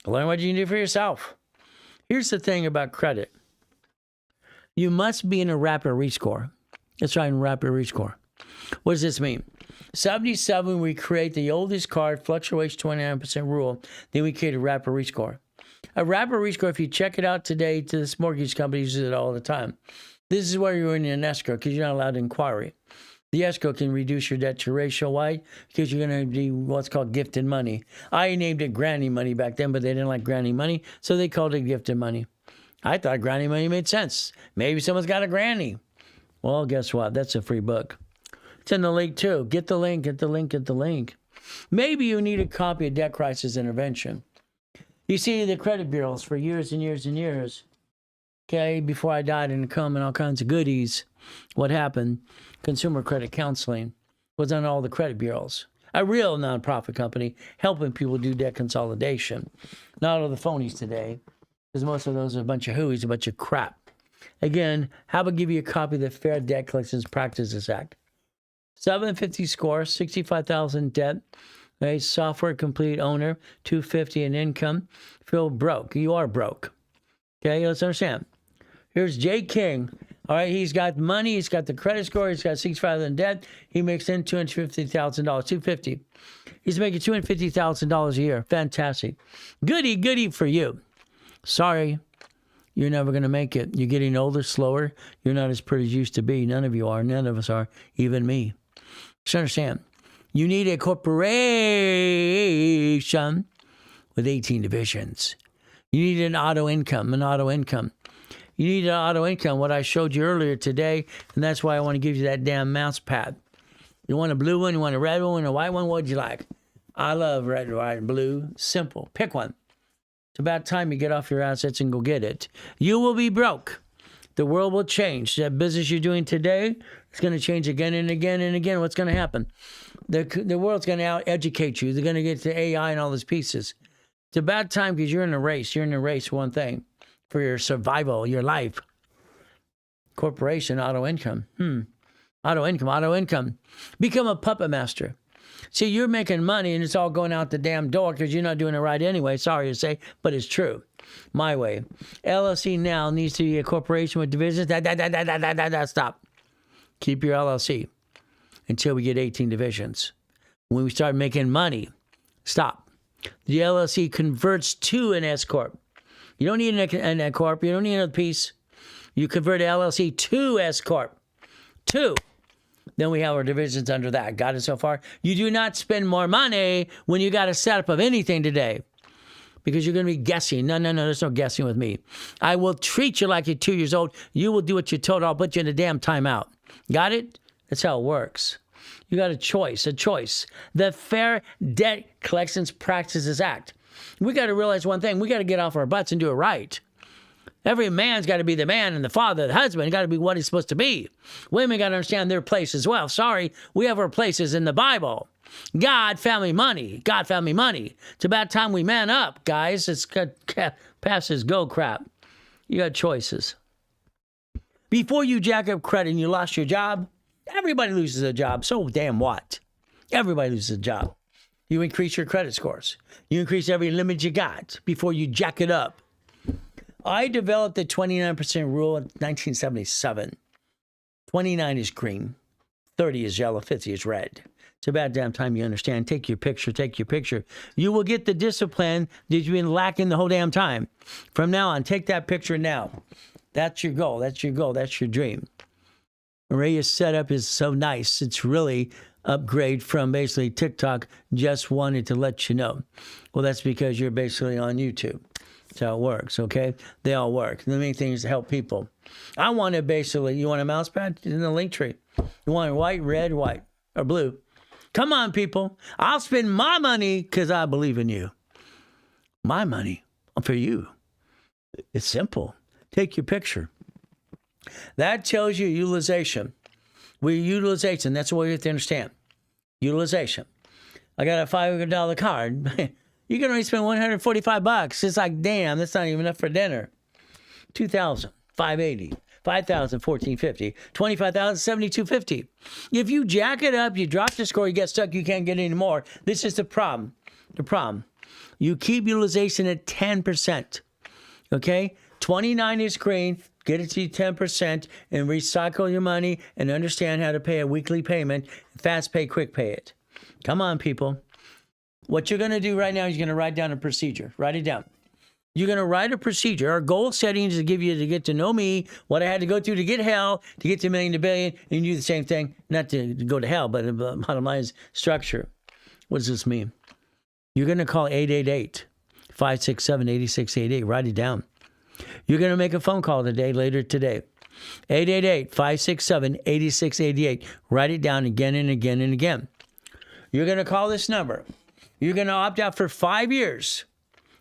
Learn what you can do for yourself. Here's the thing about credit. You must be in a rapid rescore. Let's try in rapid rescore. What does this mean? 77, we create the oldest card, fluctuates 29% rule. Then we create a rapid rescore. A rapid rescore, if you check it out today, to this mortgage company uses it all the time. This is where you're in an escrow because you're not allowed inquiry. The escrow can reduce your debt to ratio. Why? Because you're going to be what's called gifted money. I named it granny money back then, but they didn't like granny money, so they called it gifted money. I thought granny money made sense. Maybe someone's got a granny. Well, guess what? That's a free book. It's in the link too. Get the link, get the link, get the link. Maybe you need a copy of Debt Crisis Intervention. You see, the credit bureaus for years and years and years, okay, before I died and come and all kinds of goodies, what happened? Consumer Credit Counseling was on all the credit bureaus. A real nonprofit company helping people do debt consolidation. Not all the phonies today, because most of those are a bunch of hooeys, a bunch of crap. Again, how about give you a copy of the Fair Debt Collections Practices Act? 750 score, 65,000 debt, a software complete owner, 250 in income. Feel broke. You are broke. Okay, let's understand. Here's Jay King. All right, he's got money, he's got the credit score, he's got 65,000 in debt. He makes in $250,000, $250. He's making $250,000 a year. Fantastic. Goody for you. Sorry, you're never going to make it. You're getting older, slower. You're not as pretty as you used to be. None of you are. None of us are. Even me. Just understand. You need a corporation with 18 divisions. You need an auto income. You need an auto income, what I showed you earlier today, and that's why I want to give you that damn mouse pad. You want a blue one, you want a red one, a white one, what would you like? I love red, white, and blue. Simple. Pick one. It's about time you get off your assets and go get it. You will be broke. The world will change. That business you're doing today is going to change again and again and again. What's going to happen? The world's going to out-educate you. They're going to get to AI and all these pieces. It's about time because you're in a race. You're in a race for one thing. For your survival, your life. Corporation, auto income. Auto income. Become a puppet master. See, you're making money and it's all going out the damn door because you're not doing it right anyway. Sorry to say, but it's true. My way. LLC now needs to be a corporation with divisions. Stop. Keep your LLC until we get 18 divisions. When we start making money, stop. The LLC converts to an S Corp. You don't need an S Corp. You don't need another piece. You convert LLC to S Corp. 2. Then we have our divisions under that. Got it so far? You do not spend more money when you got a setup of anything today because you're going to be guessing. No, there's no guessing with me. I will treat you like you're 2 years old. You will do what you're told. I'll put you in a damn timeout. Got it? That's how it works. You got a choice. The Fair Debt Collections Practices Act. We got to realize one thing. We got to get off our butts and do it right. Every man's got to be the man and the father, the husband, got to be what he's supposed to be. Women got to understand their place as well. Sorry, we have our places in the Bible. God, family, money. It's about time we man up, guys. It's past this go crap. You got choices. Before you jack up credit and you lost your job, everybody loses a job. So damn what? Everybody loses a job. You increase your credit scores. You increase every limit you got before you jack it up. I developed the 29% rule in 1977. 29 is green, 30 is yellow, 50 is red. It's about damn time you understand. Take your picture. You will get the discipline that you've been lacking the whole damn time. From now on, take that picture now. That's your goal. That's your dream. Maria's setup is so nice. It's really upgrade from basically TikTok. Just wanted to let you know. Well, that's because you're basically on YouTube. That's how it works, okay? They all work. The main thing is to help people. I want to basically, you want a mouse pad in the link tree? You want white, red, white, or blue? Come on, people. I'll spend my money because I believe in you. My money for you. It's simple. Take your picture. That tells you utilization. Utilization, that's what you have to understand. Utilization. I got a $500 card. You're going to only spend $145. It's like, damn, that's not even enough for dinner. $2,000, $580, $5,000, $1,450, $25,000, $7,250. If you jack it up, you drop the score, you get stuck, you can't get any more. This is the problem. You keep utilization at 10%. Okay? 29 is green. Get it to 10% and recycle your money and understand how to pay a weekly payment. Fast pay, quick pay it. Come on, people. What you're going to do right now is you're going to write down a procedure. Write it down. You're going to write a procedure. Our goal setting is to give you to get to know me, what I had to go through to get hell, to get to million to billion, and you do the same thing, not to go to hell, but the bottom line is structure. What does this mean? You're going to call 888-567-8688. Write it down. You're going to make a phone call later today. 888-567-8688. Write it down again and again and again. You're going to call this number. You're going to opt out for 5 years.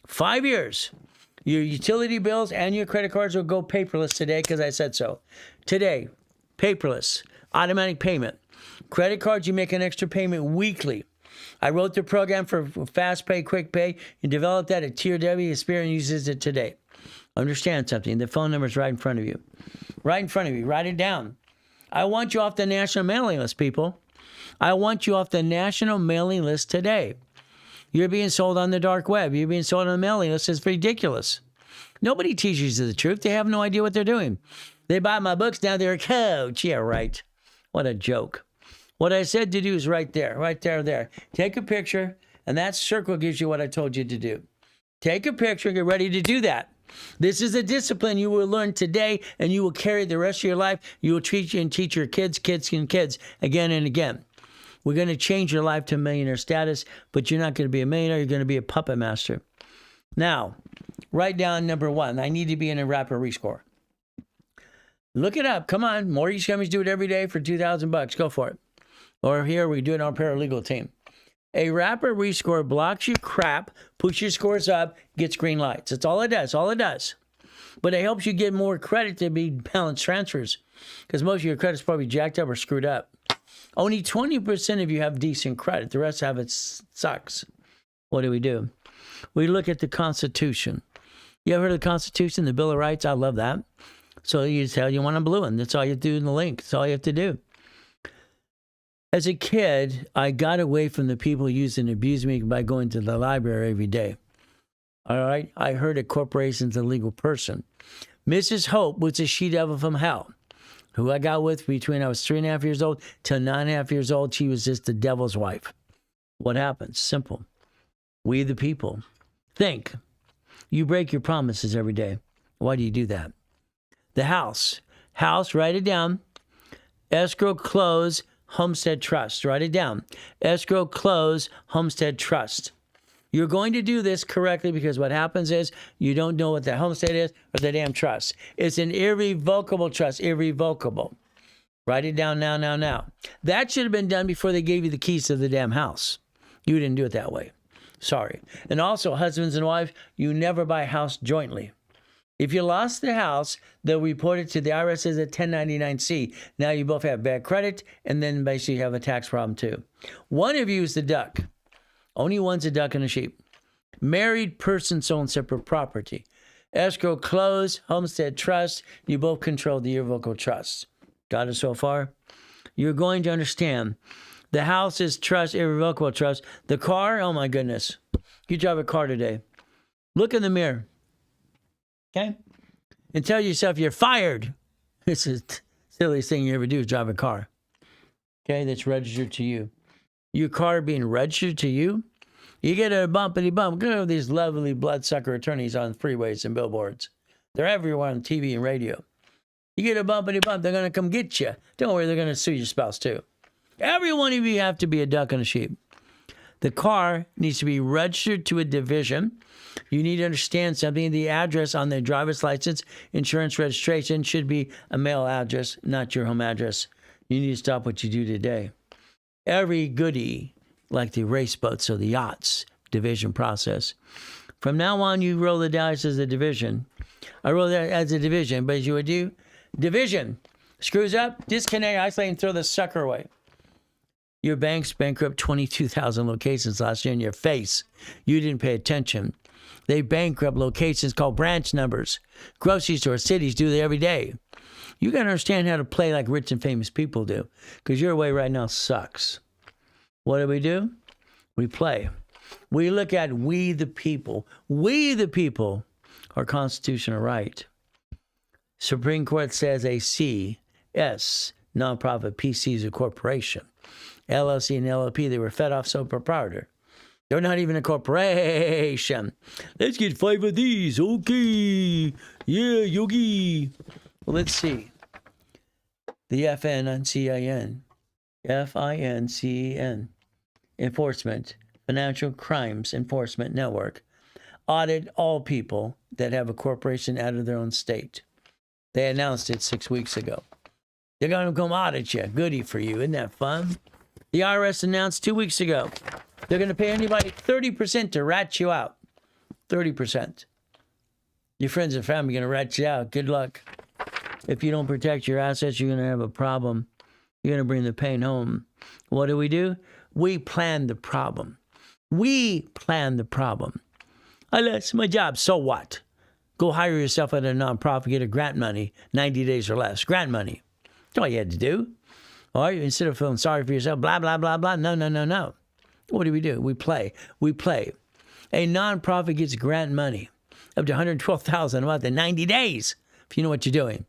5 years. Your utility bills and your credit cards will go paperless today because I said so. Today, paperless, automatic payment. Credit cards, you make an extra payment weekly. I wrote the program for fast pay, quick pay, and developed that at Tier W. Experian uses it today. Understand something. The phone number is right in front of you. Right in front of you. Write it down. I want you off the national mailing list, people. I want you off the national mailing list today. You're being sold on the dark web. You're being sold on the mailing list. It's ridiculous. Nobody teaches you the truth. They have no idea what they're doing. They buy my books, now they're a coach. Yeah, right. What a joke. What I said to do is right there, there. Take a picture, and that circle gives you what I told you to do. Take a picture, get ready to do that. This is a discipline you will learn today, and you will carry the rest of your life. You will teach your kids again and again. We're going to change your life to millionaire status, but you're not going to be a millionaire. You're going to be a puppet master. Now, write down number 1. I need to be in a rapid rescore. Look it up. Come on. Mortgage companies do it every day for $2,000. Go for it. Or here, we do it on our paralegal team. A rapid rescore blocks your crap, puts your scores up, gets green lights. That's all it does. All it does. But it helps you get more credit to be balance transfers because most of your credit's probably jacked up or screwed up. Only 20% of you have decent credit. The rest have it sucks. What do? We look at the Constitution. You ever heard of the Constitution, the Bill of Rights? I love that. So you tell you want a blue one. That's all you have to do in the link. That's all you have to do. As a kid, I got away from the people who used and abused me by going to the library every day. All right? I heard a corporation's a legal person. Mrs. Hope was a she-devil from hell, who I got with between I was 3.5 years old till 9.5 years old. She was just the devil's wife. What happens? Simple. We the people. Think. You break your promises every day. Why do you do that? The house. House, write it down. Escrow, close, homestead trust. Write it down. Escrow, close, homestead trust. You're going to do this correctly because what happens is you don't know what the homestead is or the damn trust. It's an irrevocable trust, irrevocable. Write it down now. That should have been done before they gave you the keys to the damn house. You didn't do it that way. Sorry. And also, husbands and wives, you never buy a house jointly. If you lost the house, they'll report it to the IRS as a 1099-C. Now you both have bad credit, and then basically you have a tax problem too. One of you is the duck. Only one's a duck and a sheep. Married persons own separate property. Escrow, close, homestead trust. You both control the irrevocable trust. Got it so far? You're going to understand. The house is trust, irrevocable trust. The car, oh my goodness. You drive a car today. Look in the mirror. Okay? And tell yourself you're fired. It's the silliest thing you ever do is drive a car. Okay? That's registered to you. Your car being registered to you, you get a bumpity bump. Look at these lovely bloodsucker attorneys on freeways and billboards. They're everywhere on TV and radio. You get a bumpity bump, they're going to come get you. Don't worry, they're going to sue your spouse too. Every one of you have to be a duck and a sheep. The car needs to be registered to a division. You need to understand something. The address on the driver's license, insurance registration should be a mail address, not your home address. You need to stop what you do today. Every goodie, like the race boats or the yachts, division process. From now on, you roll the dice as a division. I roll that as a division, but as you would do, division screws up, disconnect, isolate, and throw the sucker away. Your bank's bankrupt 22,000 locations last year in your face. You didn't pay attention. They bankrupt locations called branch numbers. Grocery stores, cities do that every day. You got to understand how to play like rich and famous people do, because your way right now sucks. What do? We play. We look at we the people. We the people are constitutional right. Supreme Court says a CS, nonprofit, PC is a corporation. LLC and LLP, they were fed off sole proprietor. They're not even a corporation. Let's get 5 of these. Okay. Yeah, Yogi. Well, let's see. The FINCEN. Enforcement. Financial Crimes Enforcement Network. Audit all people that have a corporation out of their own state. They announced it 6 weeks ago. They're going to come audit you. Goody for you. Isn't that fun? The IRS announced 2 weeks ago they're going to pay anybody 30% to rat you out. 30%. Your friends and family are going to rat you out. Good luck. If you don't protect your assets, you're going to have a problem. You're going to bring the pain home. What do? We plan the problem. We plan the problem. I lost my job. So what? Go hire yourself at a nonprofit, get a grant money, 90 days or less. Grant money. That's all you had to do. All right, instead of feeling sorry for yourself, blah, blah, blah, blah. No. What do? We play. A nonprofit gets grant money up to $112,000 a month in 90 days, if you know what you're doing.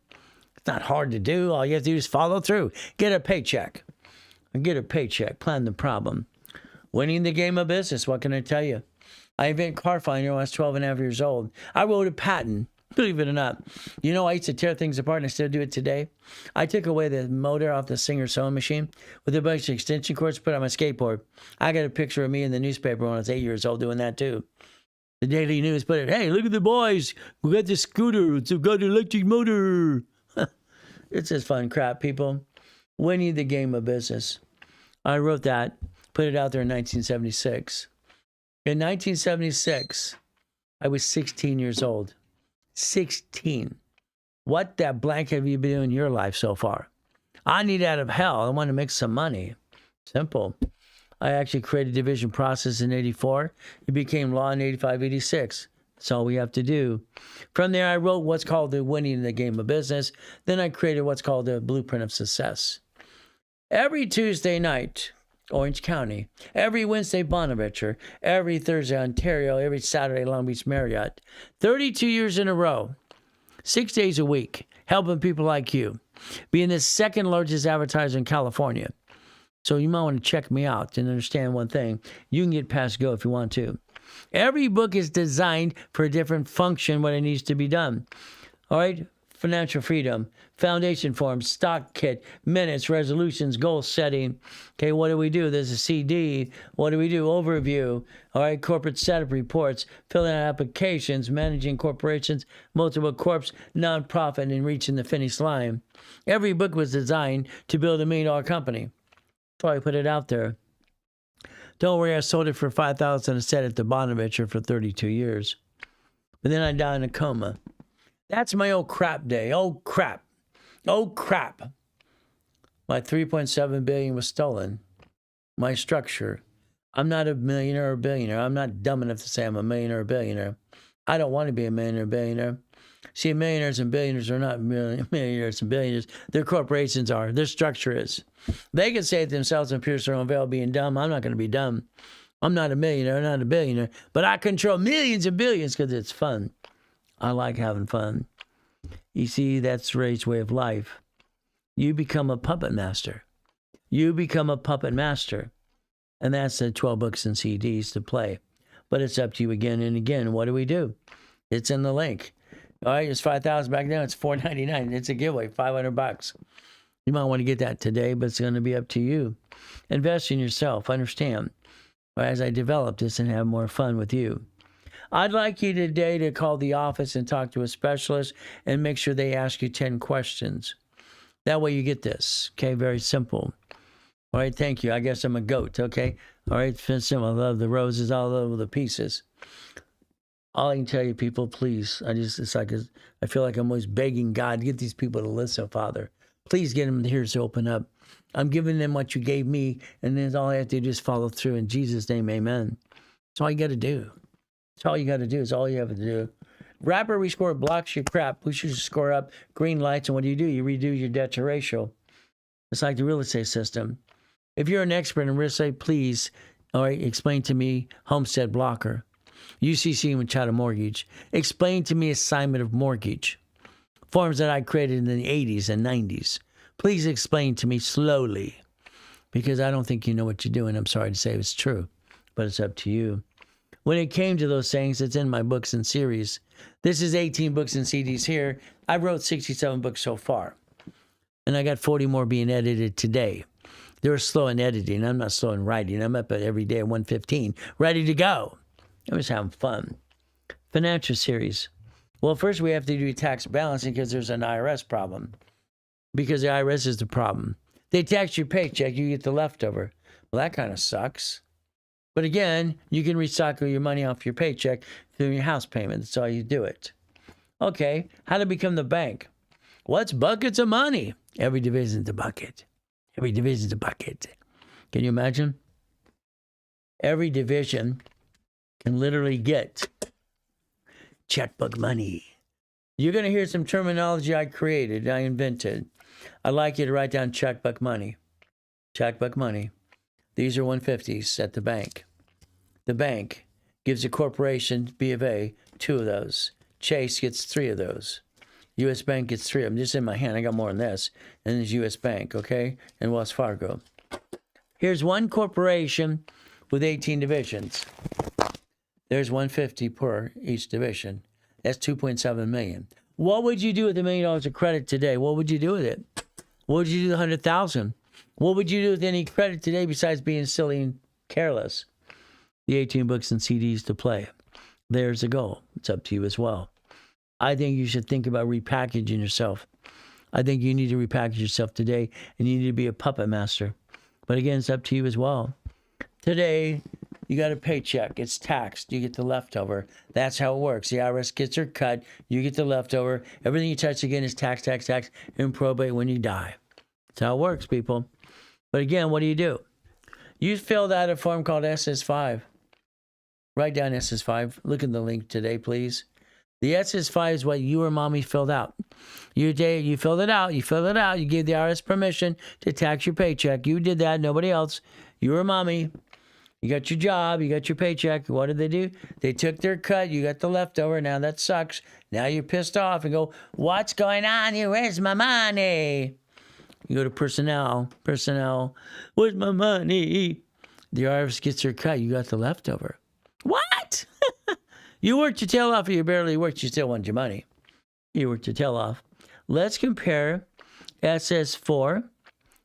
It's not hard to do. All you have to do is follow through. Get a paycheck. Plan the problem. Winning the game of business, what can I tell you? I invented car finder when I was 12 and a half years old. I wrote a patent. Believe it or not. You know, I used to tear things apart and I still do it today. I took away the motor off the Singer sewing machine with a bunch of extension cords, put it on my skateboard. I got a picture of me in the newspaper when I was 8 years old doing that too. The Daily News put it, hey, look at the boys. We got the scooter. It's got an electric motor. It's just fun crap, people. Winning the game of business. I wrote that, put it out there in 1976. In 1976, I was 16 years old. 16. What that blank have you been doing in your life so far? I need out of hell. I want to make some money. Simple. I actually created division process in 84. It became law in 85, 86. That's all we have to do. From there, I wrote what's called the winning the game of business. Then I created what's called the blueprint of success. Every Tuesday night, Orange County. Every Wednesday, Bonaventure. Every Thursday, Ontario. Every Saturday, Long Beach Marriott. 32 years in a row, 6 days a week, helping people like you. Being the second largest advertiser in California. So you might want to check me out and understand one thing. You can get past go if you want to. Every book is designed for a different function, what it needs to be done. All right? Financial freedom, foundation forms, stock kit, minutes, resolutions, goal setting. Okay, what do? There's a CD. What do? Overview. All right, corporate setup reports, filling out applications, managing corporations, multiple corps, nonprofit, and reaching the finish line. Every book was designed to build $1 million company. That's why I put it out there. Don't worry, I sold it for $5,000 a set at the Bonaventure for 32 years. But then I died in a coma. That's my old crap day. Oh, crap. My $3.7 billion was stolen. My structure. I'm not a millionaire or billionaire. I'm not dumb enough to say I'm a millionaire or billionaire. I don't want to be a millionaire or billionaire. See, millionaires and billionaires are not millionaires and billionaires. Their corporations are. Their structure is. They can say it themselves and pierce their own veil being dumb. I'm not going to be dumb. I'm not a millionaire, not a billionaire. But I control millions and billions because it's fun. I like having fun. You see, that's Ray's way of life. You become a puppet master. And that's the 12 books and CDs to play. But it's up to you again and again. What do? It's in the link. All right, it's $5,000 back now. It's $499. It's a giveaway, $500. You might want to get that today, but it's going to be up to you. Invest in yourself. Understand. As I develop this and have more fun with you. I'd like you today to call the office and talk to a specialist and make sure they ask you 10 questions. That way you get this. Okay, very simple. All right, thank you. I guess I'm a goat, okay? All right, simple. I love the roses all over the pieces. All I can tell you, people, please, I feel like I'm always begging God, get these people to listen, Father. Please get them ears to open up. I'm giving them what you gave me, and then all I have to do is follow through. In Jesus' name, amen. That's all you got to do. That's all you got to do. It's all you have to do. Rapper rescore blocks your crap, pushes your score up, green lights, and what do? You redo your debt to ratio. It's like the real estate system. If you're an expert in real estate, please, all right, explain to me homestead blocker, UCC and chattel mortgage. Explain to me assignment of mortgage, forms that I created in the 80s and 90s. Please explain to me slowly, because I don't think you know what you're doing. I'm sorry to say it's true. but it's up to you. When it came to those things, it's in my books and series. This is 18 books and CDs here. I wrote 67 books so far, and I got 40 more being edited today. They were slow in editing. I'm not slow in writing. I'm up every day at 1:15, ready to go. I'm just having fun. Financial series. Well, first we have to do tax balancing because there's an IRS problem. Because the IRS is the problem. They tax your paycheck, you get the leftover. Well, that kind of sucks. But again, you can recycle your money off your paycheck through your house payment. That's all you do it. Okay, how to become the bank? What's buckets of money? Every division's a bucket. Every division's a bucket. Can you imagine? Every division can literally get checkbook money. You're going to hear some terminology I created, I invented. I'd like you to write down checkbook money. Checkbook money. These are 150s at the bank. The bank gives a corporation, B of A, 2 of those. Chase gets 3 of those. U.S. Bank gets 3 of them. Just in my hand, I got more than this. And there's U.S. Bank, okay? And Wells Fargo. Here's one corporation with 18 divisions. There's 150 per each division. That's 2.7 million. What would you do with $1 million of credit today? What would you do with it? What would you do with 100,000? What would you do with any credit today besides being silly and careless? The 18 books and CDs to play. There's a goal. It's up to you as well. I think you should think about repackaging yourself. I think you need to repackage yourself today, and you need to be a puppet master. But again, it's up to you as well. Today, you got a paycheck. It's taxed. You get the leftover. That's how it works. The IRS gets their cut. You get the leftover. Everything you touch again is tax, and probate when you die. That's how it works, people. But again, what do? You filled out a form called SS5. Write down SS5. Look at the link today, please. The SS5 is what you or mommy filled out. You filled it out. You gave the IRS permission to tax your paycheck. You did that. Nobody else. You or mommy. You got your job. You got your paycheck. What did they do? They took their cut. You got the leftover. Now that sucks. Now you're pissed off and go, what's going on here? Where's my money? You go to personnel. Where's my money? The IRS gets their cut. You got the leftover. What? You worked your tail off, or you barely worked, you still want your money. You worked your tail off. Let's compare SS4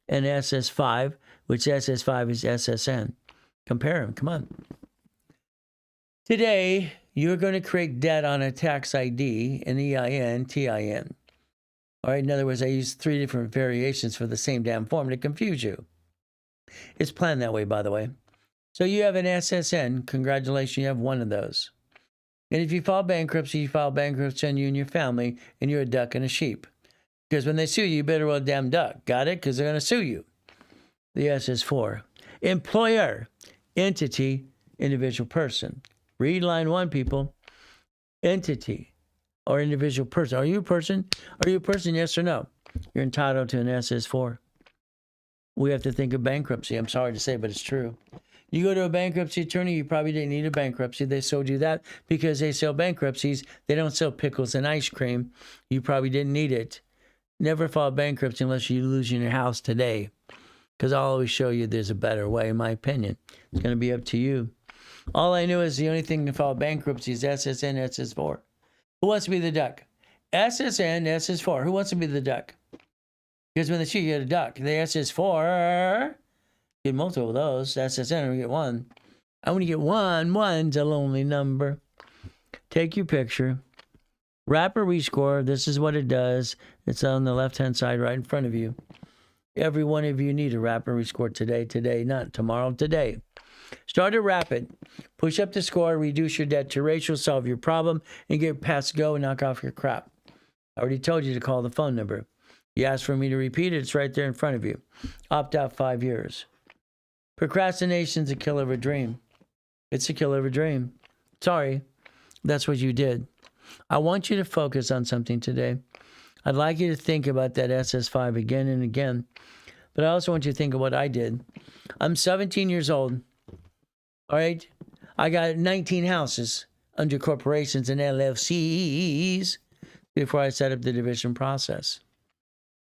and SS5, which SS5 is SSN. Compare them, come on. Today, you're going to create debt on a tax ID, an EIN, TIN. All right, in other words, I use 3 different variations for the same damn form to confuse you. It's planned that way, by the way. So you have an SSN. Congratulations, you have 1 of those. And if you file bankruptcy, you file bankruptcy on you and your family, and you're a duck and a sheep. Because when they sue you, you better well damn duck. Got it? Because they're going to sue you. The S is 4. Employer, entity, individual person. Read line 1, people. Entity or individual person. Are you a person? Are you a person, yes or no? You're entitled to an SS4. We have to think of bankruptcy. I'm sorry to say, but it's true. You go to a bankruptcy attorney, you probably didn't need a bankruptcy. They sold you that because they sell bankruptcies. They don't sell pickles and ice cream. You probably didn't need it. Never file bankruptcy unless you lose your house today. Because I'll always show you there's a better way, in my opinion. It's going to be up to you. All I know is the only thing to file bankruptcy is SSN, SS4. Who wants to be the duck? SSN, SS4. Who wants to be the duck? Because when they shoot, you get a duck. The SS4... Get multiple of those. SSN, we get 1. I want to get 1. 1's a lonely number. Take your picture. Rapper rescore. This is what it does. It's on the left-hand side right in front of you. Every one of you need a rapper rescore today, not tomorrow, today. Start a rapid. Push up the score, reduce your debt to ratio, solve your problem, and get past go and knock off your crap. I already told you to call the phone number. You asked for me to repeat it. It's right there in front of you. Opt out 5 years. Procrastination's a killer of a dream. It's a killer of a dream. Sorry, that's what you did. I want you to focus on something today. I'd like you to think about that SS5 again and again. But I also want you to think of what I did. I'm 17 years old. All right? I got 19 houses under corporations and LLCs before I set up the division process.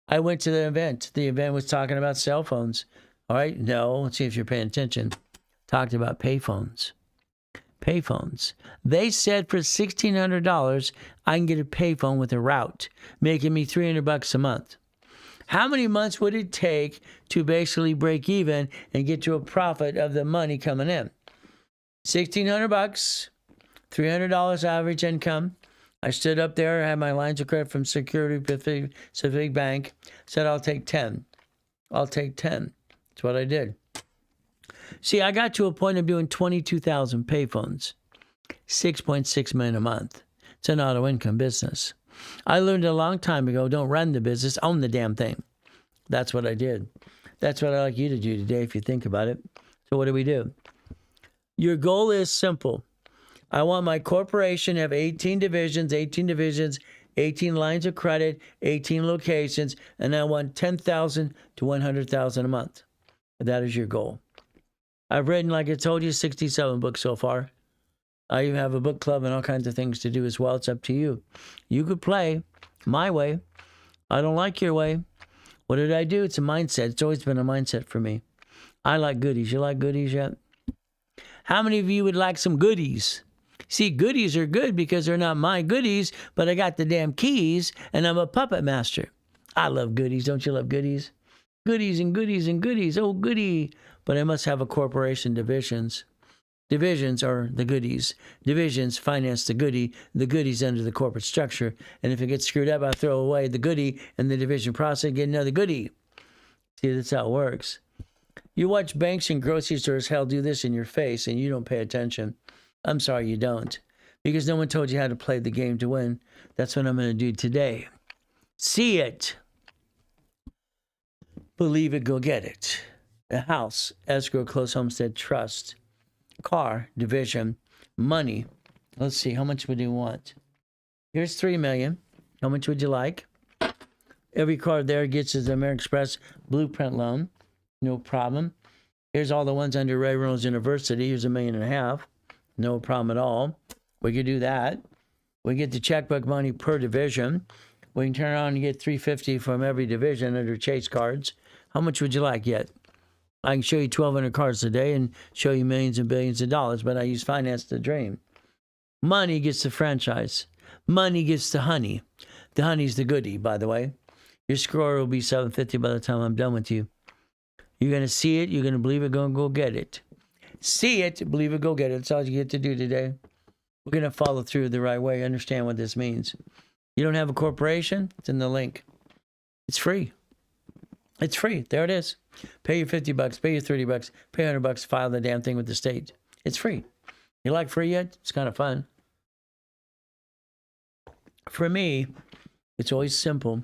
I went to the event. The event was talking about cell phones. All right, no, let's see if you're paying attention. talked about payphones. Payphones. They said for $1,600, I can get a payphone with a route, making me $300 a month. How many months would it take to basically break even and get to a profit of the money coming in? $1,600, $300 average income. I stood up there, had my lines of credit from Security Pacific Bank, said I'll take 10. I'll take 10. That's what I did. See, I got to a point of doing 22,000 payphones, 6.6 million a month. It's an auto income business. I learned a long time ago, don't run the business, own the damn thing. That's what I did. That's what I'd like you to do today if you think about it. So what do? Your goal is simple. I want my corporation to have 18 divisions, 18 lines of credit, 18 locations, and I want 10,000 to 100,000 a month. That is your goal. I've written, like I told you, 67 books so far. I even have a book club and all kinds of things to do as well. It's up to you. You could play my way. I don't like your way. What did I do? It's a mindset. It's always been a mindset for me. I like goodies. You like goodies yet? How many of you would like some goodies? See, goodies are good because they're not my goodies, but I got the damn keys and I'm a puppet master. I love goodies. Don't you love goodies? Goodies and goodies and goodies. Oh, goody. But I must have a corporation divisions. Divisions are the goodies. Divisions finance the goodie. The goodie's under the corporate structure. And if it gets screwed up, I throw away the goodie and the division process and get another goodie. See, that's how it works. You watch banks and grocery stores, hell, do this in your face and you don't pay attention. I'm sorry you don't. Because no one told you how to play the game to win. That's what I'm going to do today. See it. Believe it, go get it. A house, escrow, closed homestead, trust, car, division, money. Let's see, how much would you want? Here's $3 million. How much would you like? Every card there gets his American Express blueprint loan. No problem. Here's all the ones under Ray Reynolds University. Here's $1.5 million. No problem at all. We could do that. We get the checkbook money per division. We can turn around and get $350 from every division under Chase cards. How much would you like yet? I can show you 1,200 cards a day and show you millions and billions of dollars, but I use finance to dream. Money gets the franchise. Money gets the honey. The honey's the goodie, by the way. Your score will be $750 by the time I'm done with you. You're going to see it. You're going to believe it. Go get it. See it. Believe it. Go get it. That's all you get to do today. We're going to follow through the right way. Understand what this means. You don't have a corporation? It's in the link. It's free. It's free. There it is. Pay your $50, pay your $30, pay $100, file the damn thing with the state. It's free. You like free yet? It's kind of fun. For me, it's always simple.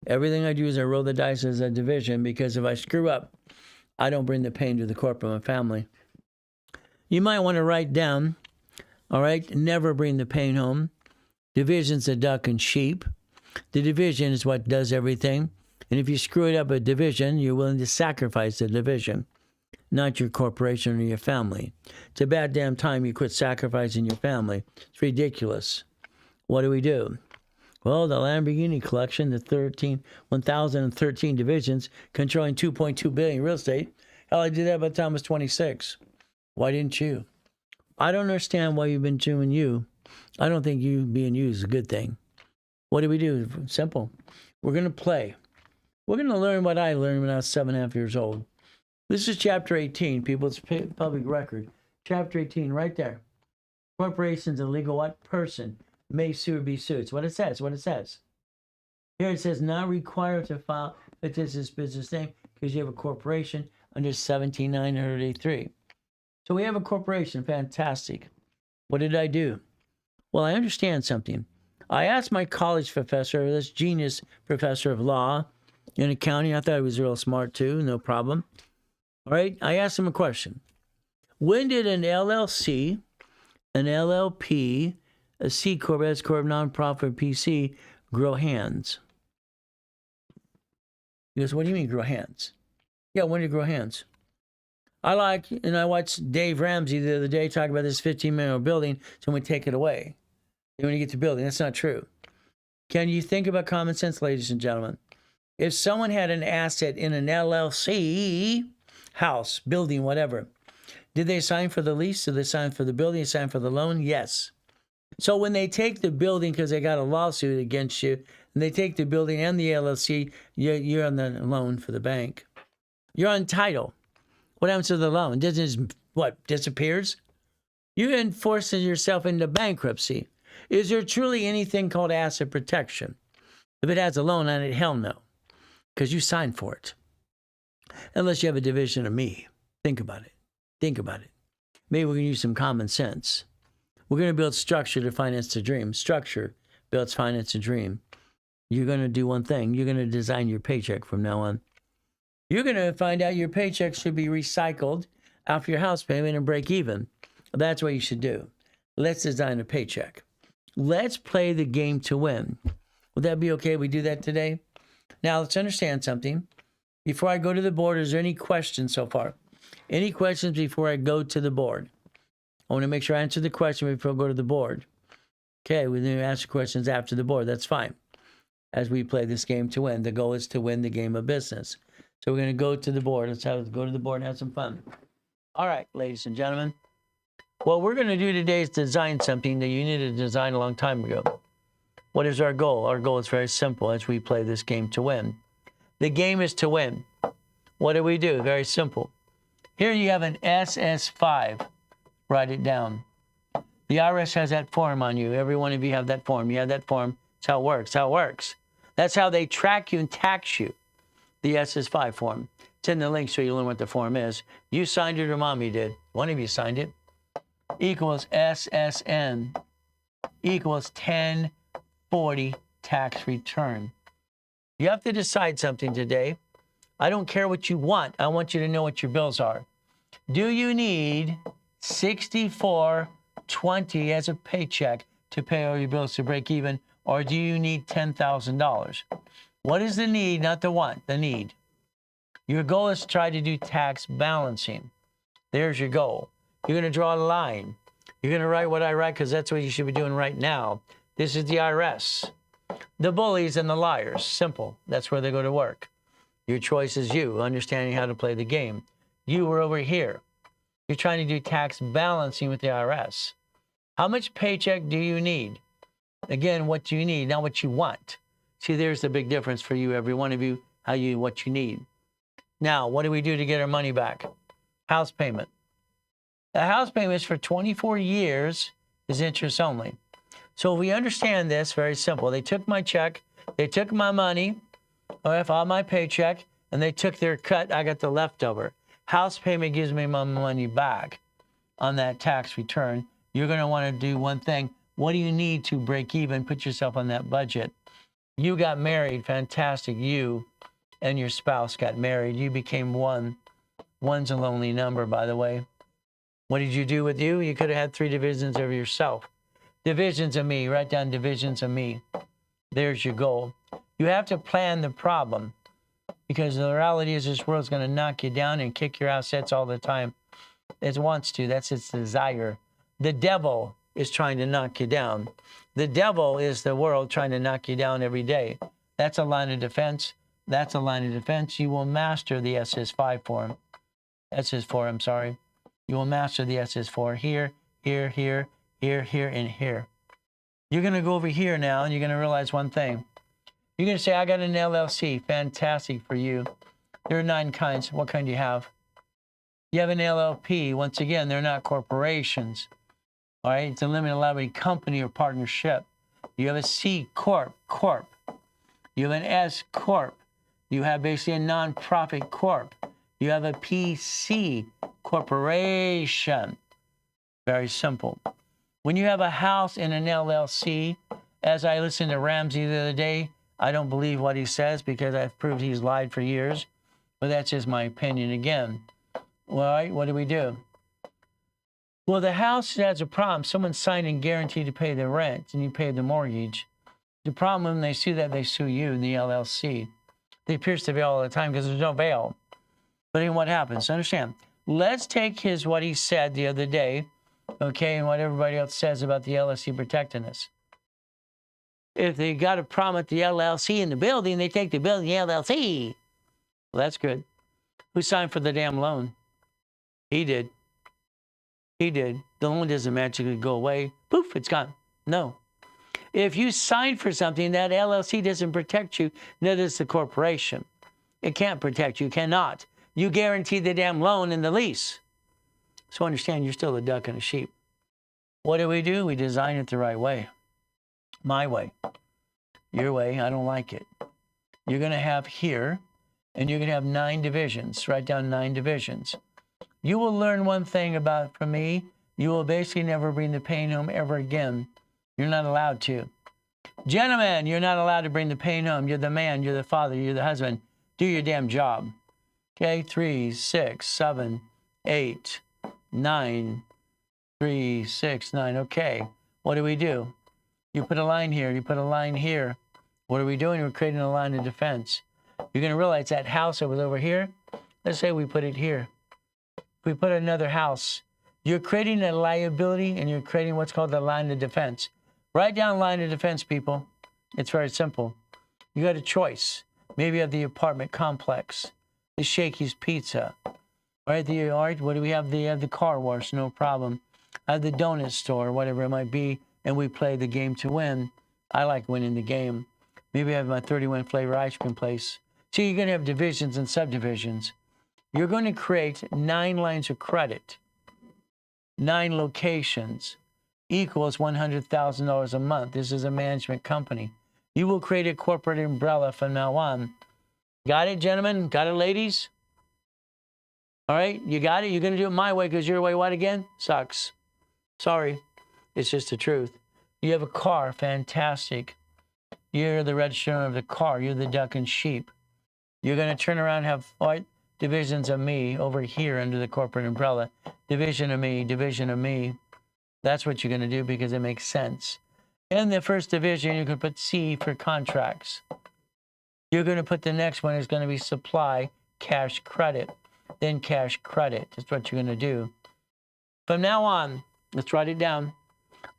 Everything I do is I roll the dice as a division because if I screw up, I don't bring the pain to the corporate and family. You might want to write down, all right, never bring the pain home. Division's a duck and sheep. The division is what does everything. And if you screw it up a division, you're willing to sacrifice the division, not your corporation or your family. It's a bad damn time you quit sacrificing your family. It's ridiculous. What do? Well, the Lamborghini collection, the 1,013 divisions, controlling $2.2 billion real estate. Hell, I did that by the time I was 26. Why didn't you? I don't understand why you've been doing you. I don't think you being you is a good thing. What do? Simple. We're going to play. We're going to learn what I learned when I was 7.5 years old. This is chapter 18, people. It's public record. Chapter 18, right there. Corporations and legal what? Person may sue or be sued. It's what it says. Here it says not required to file fictitious business name because you have a corporation under 17,983. So we have a corporation. Fantastic. What did I do? Well, I understand something. I asked my college professor, this genius professor of law, in accounting. I thought he was real smart too, no problem. All right, I asked him a question. When did an LLC, an LLP, a C Corp, S Corp, nonprofit, PC, grow hands? He goes, what do you mean grow hands? Yeah, when did it grow hands? I watched Dave Ramsey the other day talk about this $15 million building, so we take it away. And when you get to building, that's not true. Can you think about common sense, ladies and gentlemen? If someone had an asset in an LLC, house, building, whatever, Did they sign for the lease? Did they sign for the building? Did they sign for the loan? Yes. So when they take the building because they got a lawsuit against you, and they take the building and the LLC, you're on the loan for the bank. You're on title. What happens to the loan? Disappears? You enforce yourself into bankruptcy. Is there truly anything called asset protection? If it has a loan on it, hell no, because you signed for it. Unless you have a division of me. Think about it. Think about it. Maybe we can use some common sense. We're going to build structure to finance the dream. Structure builds finance the dream. You're going to do one thing. You're going to design your paycheck from now on. You're going to find out your paycheck should be recycled after your house payment and break even. That's what you should do. Let's design a paycheck. Let's play the game to win. Would that be okay? We do that today? Now, let's understand something. Before I go to the board, is there any questions so far? Any questions before I go to the board? I want to make sure I answer the question before I go to the board. Okay, we then answer questions after the board. That's fine. As we play this game to win. The goal is to win the game of business. So we're going to go to the board. Let's go to the board and have some fun. All right, ladies and gentlemen. What we're going to do today is design something that you needed to design a long time ago. What is our goal? Our goal is very simple as we play this game to win. The game is to win. What do we do? Very simple. Here you have an SS5. Write it down. The IRS has that form on you. Every one of you have that form. You have that form. That's how it works. That's how it works. That's how they track you and tax you. The SS5 form. It's in the link so you learn what the form is. You signed it or mommy did. One of you signed it. Equals SSN equals 1040 tax return. You have to decide something today. I don't care what you want. I want you to know what your bills are. Do you need $64.20 as a paycheck to pay all your bills to break even, or do you need $10,000? What is the need, not the want, the need? Your goal is to try to do tax balancing. There's your goal. You're going to draw a line. You're going to write what I write because that's what you should be doing right now. This is the IRS. The bullies and the liars. Simple. That's where they go to work. Your choice is you, understanding how to play the game. You were over here. You're trying to do tax balancing with the IRS. How much paycheck do you need? Again, what do you need, not what you want. See, there's the big difference for you, every one of you, what you need. Now, what do we do to get our money back? House payment. The house payment is for 24 years, is interest only. So if we understand this, very simple. They took my check, they took my money, or if all my paycheck, and they took their cut, I got the leftover. House payment gives me my money back on that tax return. You're going to want to do one thing. What do you need to break even? Put yourself on that budget. You got married. Fantastic. You and your spouse got married. You became one. One's a lonely number, by the way. What did you do with you? You could have had 3 divisions of yourself. Divisions of me. Write down divisions of me. There's your goal. You have to plan the problem, because the reality is this world's going to knock you down and kick your assets all the time. It wants to. That's its desire. The devil is trying to knock you down. The devil is the world trying to knock you down every day. That's a line of defense. That's a line of defense. You will master the SS5 form. SS4, I'm sorry. You will master the SS4 here, here, here, here, here, and here. You're going to go over here now, and you're going to realize one thing. You're going to say, I got an LLC. Fantastic for you. There are 9 kinds. What kind do you have? You have an LLP. Once again, they're not corporations. All right? It's a limited liability company or partnership. You have a C Corp, Corp. You have an S Corp. You have basically a nonprofit corp. You have a PC, corporation. Very simple. When you have a house in an LLC, as I listened to Ramsey the other day, I don't believe what he says because I've proved he's lied for years, but that's just my opinion again. Well, all right, what do we do? Well, the house has a problem. Someone signed and guaranteed to pay the rent, and you pay the mortgage. The problem when they sue that, they sue you, the LLC. They pierce the veil all the time because there's no veil. But then what happens? Understand. Let's take what he said the other day, okay, and what everybody else says about the LLC protecting us. If they got a problem with the LLC in the building, they take the building, the LLC. Well, that's good. Who signed for the damn loan? He did. He did. The loan doesn't magically go away. Poof, it's gone. No. If you sign for something, that LLC doesn't protect you, neither does the corporation. It can't protect you, cannot. You guarantee the damn loan and the lease. So understand, you're still a duck and a sheep. What do? We design it the right way. My way. Your way, I don't like it. You're going to have here, and you're going to have 9 divisions. Write down 9 divisions. You will learn one thing from me. You will basically never bring the pain home ever again. You're not allowed to. Gentlemen, you're not allowed to bring the pain home. You're the man, you're the father, you're the husband. Do your damn job. Okay, 3, 6, 7, 8, 9, 3, 6, 9. Okay, what do? You put a line here, you put a line here. What are we doing? We're creating a line of defense. You're going to realize that house that was over here, let's say we put it here. If we put another house, you're creating a liability and you're creating what's called the line of defense. Write down line of defense, people. It's very simple. You got a choice. Maybe you have the apartment complex, the Shakey's Pizza. All right, what do we have? The car wash, no problem. I have the donut store, whatever it might be, and we play the game to win. I like winning the game. Maybe I have my 31 flavor ice cream place. So you're going to have divisions and subdivisions. You're going to create 9 lines of credit, 9 locations, equals $100,000 a month. This is a management company. You will create a corporate umbrella from now on. Got it, gentlemen? Got it, ladies? All right, you got it? You're going to do it my way because your way, what again? Sucks. Sorry. It's just the truth. You have a car, fantastic. You're the registered owner of the car. You're the duck and sheep. You're going to turn around and have divisions of me over here under the corporate umbrella. Division of me, division of me. That's what you're going to do because it makes sense. In the first division, you can put C for contracts. You're going to put the next one is going to be supply, cash, credit. Then cash, credit. That's what you're going to do. From now on, let's write it down.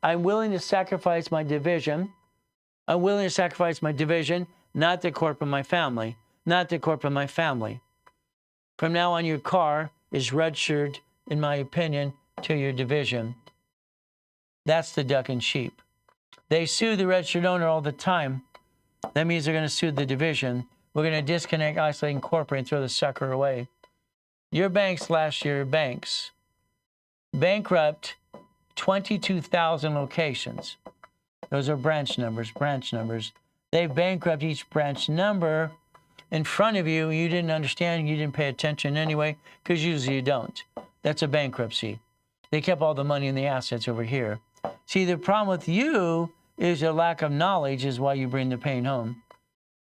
I'm willing to sacrifice my division. I'm willing to sacrifice my division, not the corporate, my family. Not the corporate, my family. From now on, your car is registered, in my opinion, to your division. That's the duck and sheep. They sue the registered owner all the time. That means they're going to sue the division. We're going to disconnect, isolate, incorporate, and throw the sucker away. Your banks last year, bankrupt 22,000 locations. Those are branch numbers. They bankrupt each branch number in front of you. You didn't understand. You didn't pay attention anyway, because usually you don't. That's a bankruptcy. They kept all the money and the assets over here. See, the problem with you is a lack of knowledge is why you bring the pain home.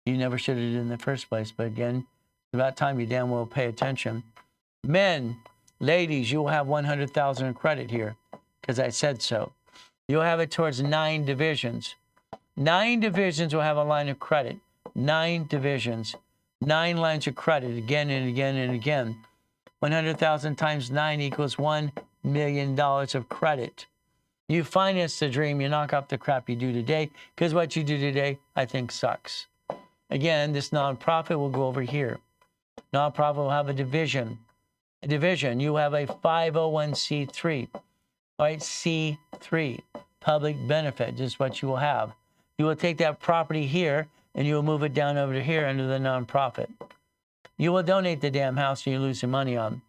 You never should have did it in the first place. But again, it's about time you damn well pay attention. Men, ladies, you will have 100,000 in credit here because I said so. You'll have it towards 9 divisions. 9 divisions will have a line of credit. 9 divisions. 9 lines of credit again and again and again. 100,000 times 9 equals $1 million of credit. You finance the dream, you knock off the crap you do today, because what you do today, I think, sucks. Again, this nonprofit will go over here. Nonprofit will have a division. A division, you have a 501c3. All right, C3, public benefit, just what you will have. You will take that property here, and you will move it down over to here under the nonprofit. You will donate the damn house you lose your money on.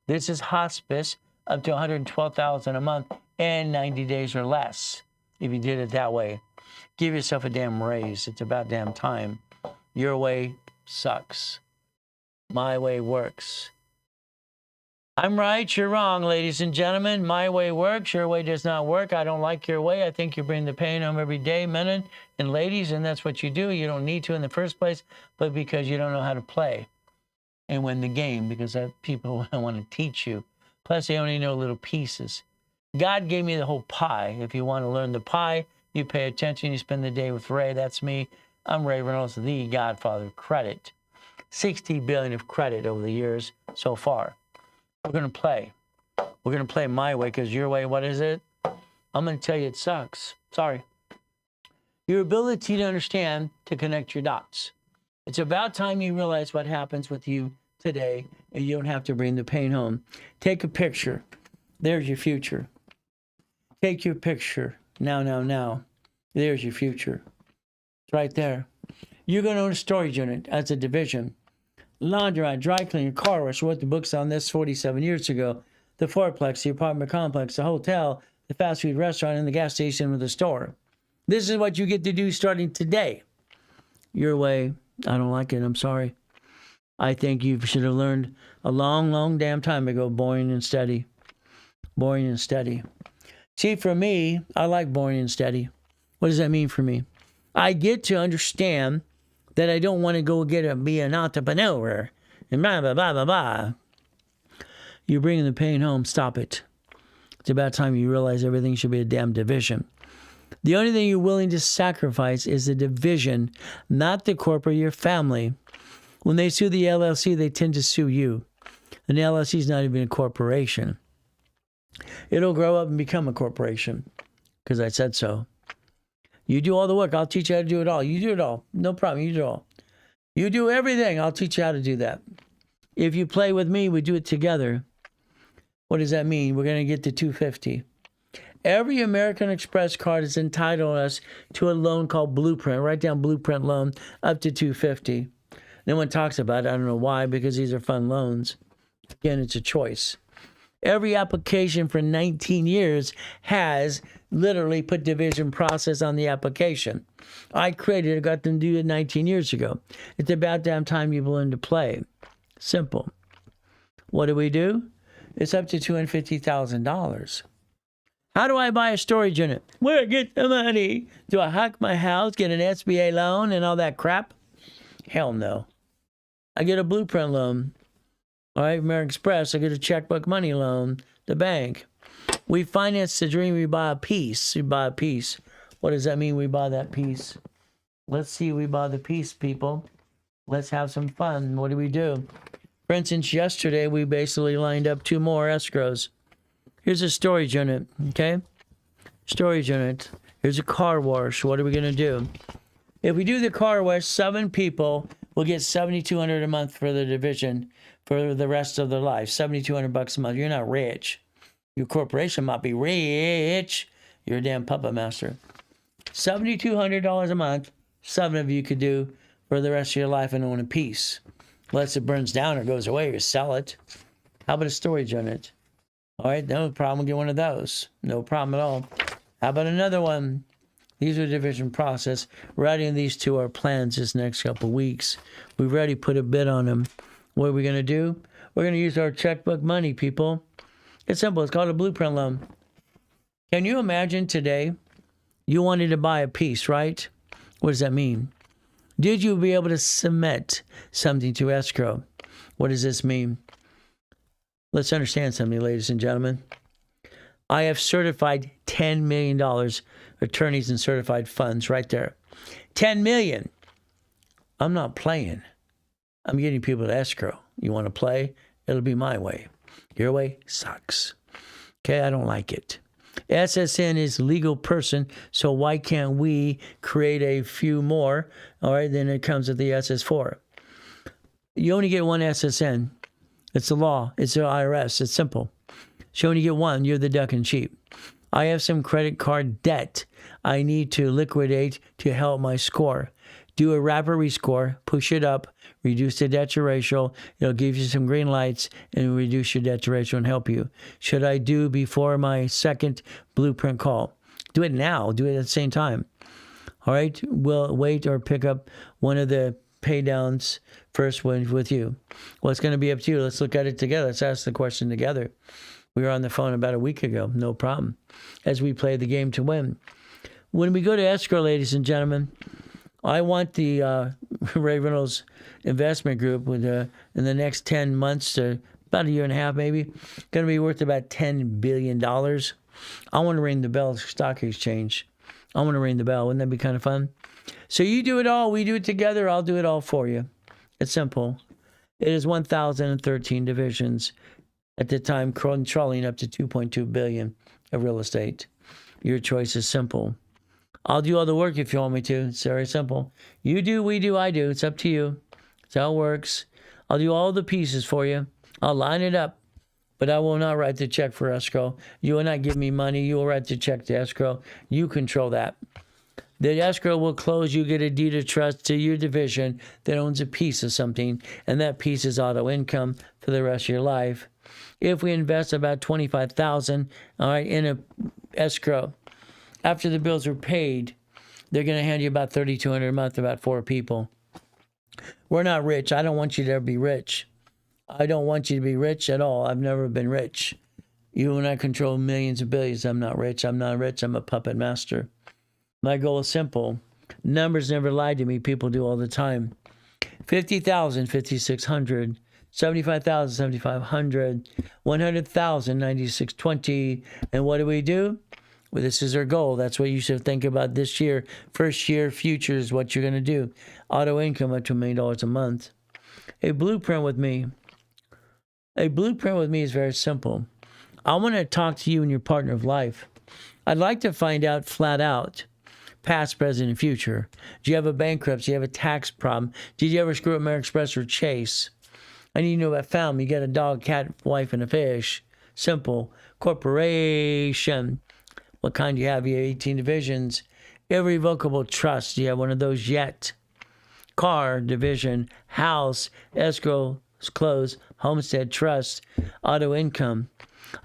This is hospice, up to $112,000 a month and 90 days or less. If you did it that way, give yourself a damn raise. It's about damn time. Your way sucks. My way works. I'm right, you're wrong, ladies and gentlemen. My way works, your way does not work. I don't like your way. I think you bring the pain home every day, men and ladies, and that's what you do. You don't need to in the first place, but because you don't know how to play and win the game, because people want to teach you. Plus, they only know little pieces. God gave me the whole pie. If you want to learn the pie, you pay attention, you spend the day with Ray. That's me. I'm Ray Reynolds, the Godfather of credit. $60 billion of credit over the years so far. We're going to play. We're going to play my way, because your way, what is it? I'm going to tell you it sucks. Sorry. Your ability to understand, to connect your dots. It's about time you realize what happens with you today, and you don't have to bring the pain home. Take a picture. There's your future. Take your picture. Now. There's your future. It's right there. You're going to own a storage unit as a division. Laundromat, dry cleaning, car wash. I wrote the books on this 47 years ago. The fourplex, the apartment complex, the hotel, the fast food restaurant, and the gas station with the store. This is what you get to do starting today. Your way. I don't like it. I'm sorry. I think you should have learned a long damn time ago, boring and steady. Boring and steady. See, for me, I like boring and steady. What does that mean for me? I get to understand that I don't want to go be an entrepreneur and blah, blah, blah, blah, blah. You're bringing the pain home. Stop it. It's about time you realize everything should be a damn division. The only thing you're willing to sacrifice is the division, not the corporate, your family. When they sue the LLC, they tend to sue you. An LLC is not even a corporation. It'll grow up and become a corporation because I said so. You do all the work. I'll teach you how to do it all. You do it all. No problem. You do it all. You do everything. I'll teach you how to do that. If you play with me, we do it together. What does that mean? We're going to get to $250. Every American Express card is entitled us to a loan called Blueprint. Write down Blueprint loan up to $250. No one talks about it. I don't know why, because these are fun loans. Again, it's a choice. Every application for 19 years has literally put division process on the application. I created it, got them to do it 19 years ago. It's about damn time you learn to play. Simple. What do? It's up to $250,000. How do I buy a storage unit? Where get the money? Do I hack my house, get an SBA loan and all that crap? Hell no. I get a Blueprint loan. All right, American Express, I get a checkbook money loan, the bank. We finance the dream, we buy a piece. We buy a piece. What does that mean, we buy that piece? Let's see, we buy the piece, people. Let's have some fun. What do? For instance, yesterday, we basically lined up 2 more escrows. Here's a storage unit, okay? Storage unit. Here's a car wash. What are we going to do? If we do the car wash, 7 people will get $7,200 a month for the division for the rest of their life. $7,200 a month. You're not rich. Your corporation might be rich. You're a damn puppet master. $7,200 a month, 7 of you could do for the rest of your life and own a piece. Unless it burns down or goes away, you sell it. How about a storage unit? All right, no problem. Get one of those. No problem at all. How about another one? These are division process. We're adding these to our plans this next couple of weeks. We've already put a bid on them. What are we going to do? We're going to use our checkbook money, people. It's simple. It's called a Blueprint loan. Can you imagine today you wanted to buy a piece, right? What does that mean? Did you be able to submit something to escrow? What does this mean? Let's understand something, ladies and gentlemen. I have certified $10 million attorneys and certified funds right there. $10 million. I'm not playing. I'm getting people to escrow. You want to play? It'll be my way. Your way sucks. Okay, I don't like it. SSN is legal person, so why can't we create a few more? All right, then it comes with the SS4. You only get one SSN. It's the law. It's the IRS. It's simple. So when you get one, you're the duck and sheep. I have some credit card debt I need to liquidate to help my score. Do a rapid rescore, push it up, reduce the debt to ratio. It'll give you some green lights and reduce your debt to ratio and help you. Should I do before my second Blueprint call? Do it now. Do it at the same time. All right? We'll wait or pick up one of the pay downs first one with you. Well, it's going to be up to you. Let's look at it together. Let's ask the question together. We were on the phone about a week ago. No problem. As we play the game to win. When we go to escrow, ladies and gentlemen, I want the Ray Reynolds investment group with in the next 10 months to about a year and a half maybe, going to be worth about $10 billion. I want to ring the bell stock exchange. I want to ring the bell. Wouldn't that be kind of fun? So you do it all. We do it together. I'll do it all for you. It's simple. It is 1,013 divisions at the time, controlling up to $2.2 billion of real estate. Your choice is simple. I'll do all the work if you want me to. It's very simple. You do, we do, I do. It's up to you. That's how it works. I'll do all the pieces for you. I'll line it up. but I will not write the check for escrow. You will not give me money. You will write the check to escrow. You control that. The escrow will close. You get a deed of trust to your division that owns a piece of something, and that piece is auto income for the rest of your life. If we invest about $25,000, all right, in a escrow, after the bills are paid, they're going to hand you about $3,200 a month, about 4 people. We're not rich. I don't want you to ever be rich. I don't want you to be rich at all. I've never been rich. You and I control millions of billions. I'm not rich. I'm not rich. I'm a puppet master. My goal is simple. Numbers never lie to me. People do all the time. 50,000, 5,600. 75,000, 7,500. 100,000, 9,620. And what do? Well, this is our goal. That's what you should think about this year. First year future is what you're going to do. Auto income up to $1 million a month. A blueprint with me. A blueprint with me is very simple. I want to talk to you and your partner of life. I'd like to find out flat out, past, present, and future. Do you have a bankruptcy? Do you have a tax problem? Did you ever screw up American Express or Chase? I need to know about family. You got a dog, cat, wife, and a fish. Simple. Corporation. What kind do you have? You have 18 divisions. Irrevocable trust. Do you have one of those yet? Car, division, house, escrow, close, homestead, trust, auto income.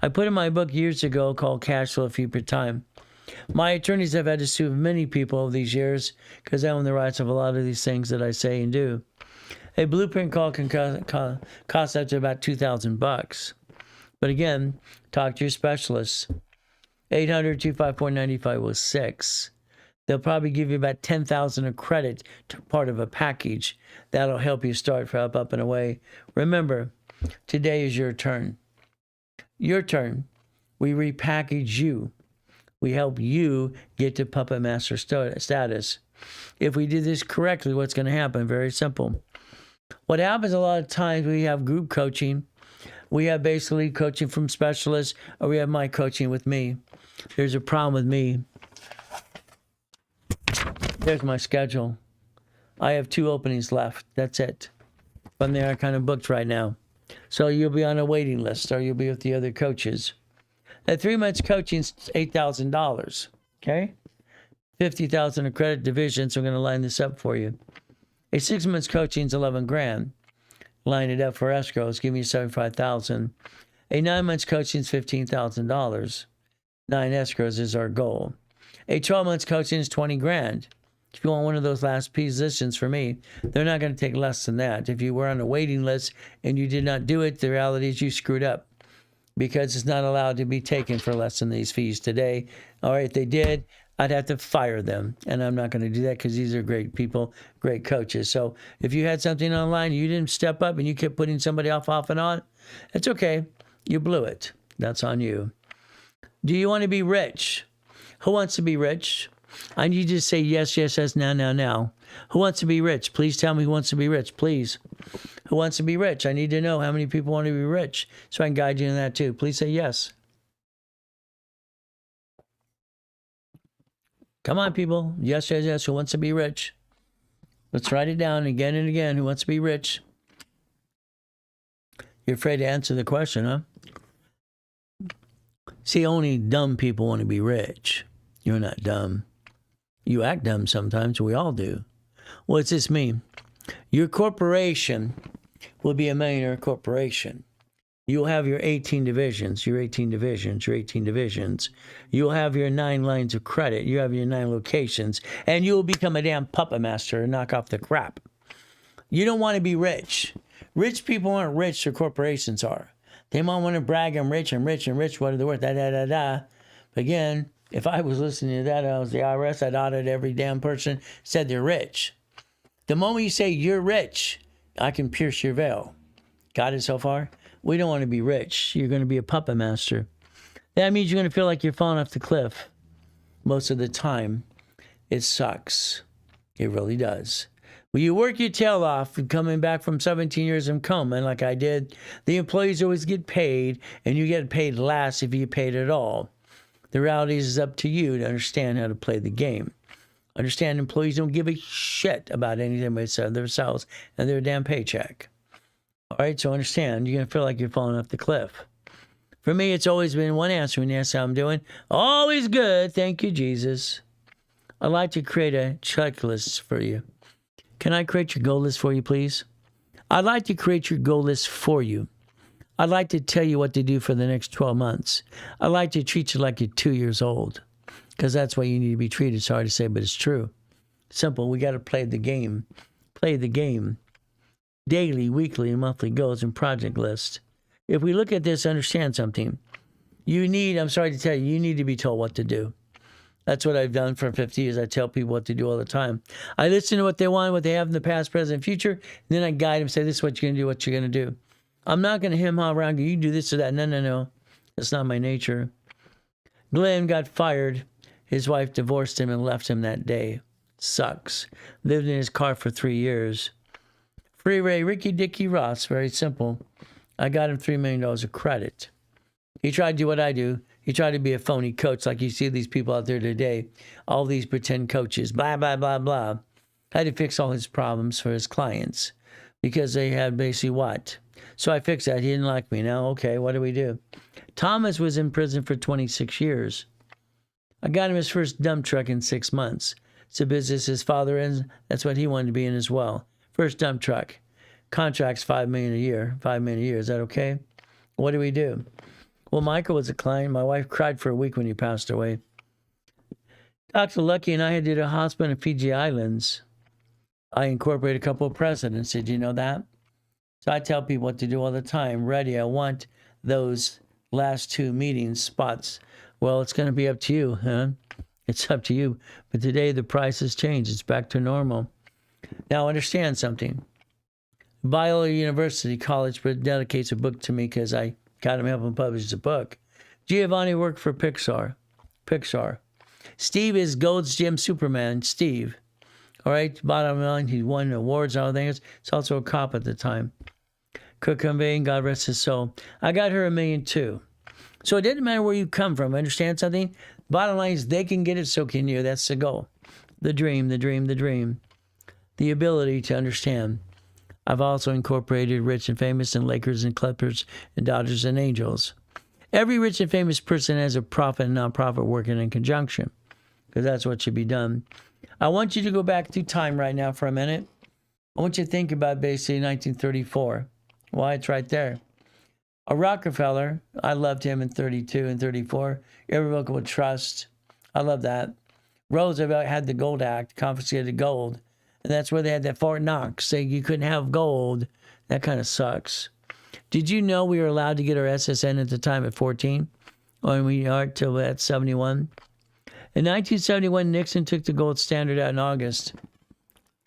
I put in my book years ago called Cash Flow Fee Per Time. My attorneys have had to sue many people over these years because I own the rights of a lot of these things that I say and do. A blueprint call can cost up to about $2,000. But again, talk to your specialists. 800-254-9506. They'll probably give you about $10,000 of credit to part of a package. That'll help you start for up and away. Remember, today is your turn. Your turn. We repackage you. We help you get to puppet master status. If we do this correctly, what's going to happen? Very simple. What happens a lot of times, we have group coaching. We have basically coaching from specialists, or we have my coaching with me. There's a problem with me. There's my schedule. I have 2 openings left. That's it. From there, I kind of booked right now. So you'll be on a waiting list, or you'll be with the other coaches. That 3 months coaching is $8,000. Okay? 50,000 of credit division, so I'm going to line this up for you. A 6 months coaching is $11,000. Line it up for escrows, give me 75,000. A 9 months coaching is $15,000. 9 escrows is our goal. A 12 months coaching is $20,000. If you want one of those last positions for me, they're not going to take less than that. If you were on a waiting list and you did not do it, the reality is you screwed up, because it's not allowed to be taken for less than these fees today. All right, if they did, I'd have to fire them, and I'm not going to do that because these are great people, great coaches. So if you had something online, you didn't step up and you kept putting somebody off and on, it's okay. You blew it. That's on you. Do you want to be rich? Who wants to be rich? I need you to say yes, yes, yes, now. Who wants to be rich? Please tell me who wants to be rich, please. Who wants to be rich? I need to know how many people want to be rich so I can guide you in that too. Please say yes. Come on, people. Yes, yes, yes. Who wants to be rich? Let's write it down again and again. Who wants to be rich? You're afraid to answer the question, huh? See, only dumb people want to be rich. You're not dumb. You act dumb sometimes. We all do. What's this mean? Your corporation will be a millionaire corporation. You'll have your 18 divisions, your 18 divisions, your 18 divisions. You'll have your 9 lines of credit. You have your 9 locations. And you'll become a damn puppet master and knock off the crap. You don't want to be rich. Rich people aren't rich, their corporations are. They might want to brag, I'm rich, I'm rich, I'm rich, what are they worth, But again, if I was listening to that, I was the IRS, I'd audit every damn person said they're rich. The moment you say you're rich, I can pierce your veil. Got it so far? We don't want to be rich. You're going to be a puppet master. That means you're going to feel like you're falling off the cliff. Most of the time, it sucks. It really does. When you work your tail off and coming back from 17 years of coma, like I did, the employees always get paid, and you get paid less if you get paid at all. The reality is up to you to understand how to play the game. Understand employees don't give a shit about anything but themselves and their damn paycheck. All right, so understand, you're going to feel like you're falling off the cliff. For me, it's always been one answer when you ask how I'm doing. Always good. Thank you, Jesus. I'd like to create a checklist for you. Can I create your goal list for you, please? I'd like to create your goal list for you. I'd like to tell you what to do for the next 12 months. I'd like to treat you like you're 2 years old, because that's why you need to be treated. Sorry to say, but it's true. Simple. We got to play the game. Play the game. Daily, weekly, and monthly goals and project list. If we look at this, understand something. I'm sorry to tell you, you need to be told what to do. That's what I've done for 50 years. I tell people what to do all the time. I listen to what they want, what they have in the past, present, future, and then I guide them, say, this is what you're going to do, what you're going to do. I'm not going to hem-haw around, you do this or that. No. That's not my nature. Glenn got fired. His wife divorced him and left him that day. Sucks. Lived in his car for 3 years. Freeway Ricky Dicky Ross, very simple. I got him $3 million of credit. He tried to do what I do. He tried to be a phony coach like you see these people out there today. All these pretend coaches, blah, blah, blah, blah. Had to fix all his problems for his clients because they had basically what? So I fixed that. He didn't like me. Now, okay, what do we do? Thomas was in prison for 26 years. I got him his first dump truck in 6 months. It's a business his father in. That's what he wanted to be in as well. First dump truck. Contracts $5 million a year. $5 million a year. Is that okay? What do we do? Well, Michael was a client. My wife cried for a week when he passed away. Dr. Lucky and I did a hospital in Fiji Islands. I incorporated a couple of presidents. Did you know that? So I tell people what to do all the time. Ready, I want those last 2 meeting spots. Well, it's going to be up to you, huh? It's up to you. But today the price has changed. It's back to normal. Now understand something. Biola University College dedicates a book to me because I got him help him publish a book. Giovanni worked for Pixar. Steve is Gold's Gym Superman. Steve. All right, bottom line, he won awards and all things. He's also a cop at the time. Cook Cobain, God rest his soul. I got her $1 million too. So it didn't matter where you come from. Understand something? Bottom line is they can get it, so can you. That's the goal. The dream. The ability to understand. I've also incorporated rich and famous and Lakers and Clippers and Dodgers and Angels. Every rich and famous person has a profit and nonprofit working in conjunction, because that's what should be done. I want you to go back through time right now for a minute. I want you to think about basically 1934. Why, it's right there. A Rockefeller, I loved him in 32 and 34. Irrevocable trust. I love that. Roosevelt had the Gold Act, confiscated gold. And that's where they had that Fort Knox saying you couldn't have gold. That kind of sucks. Did you know we were allowed to get our SSN at the time at 14? Or we are till at 71? In 1971, Nixon took the gold standard out in August.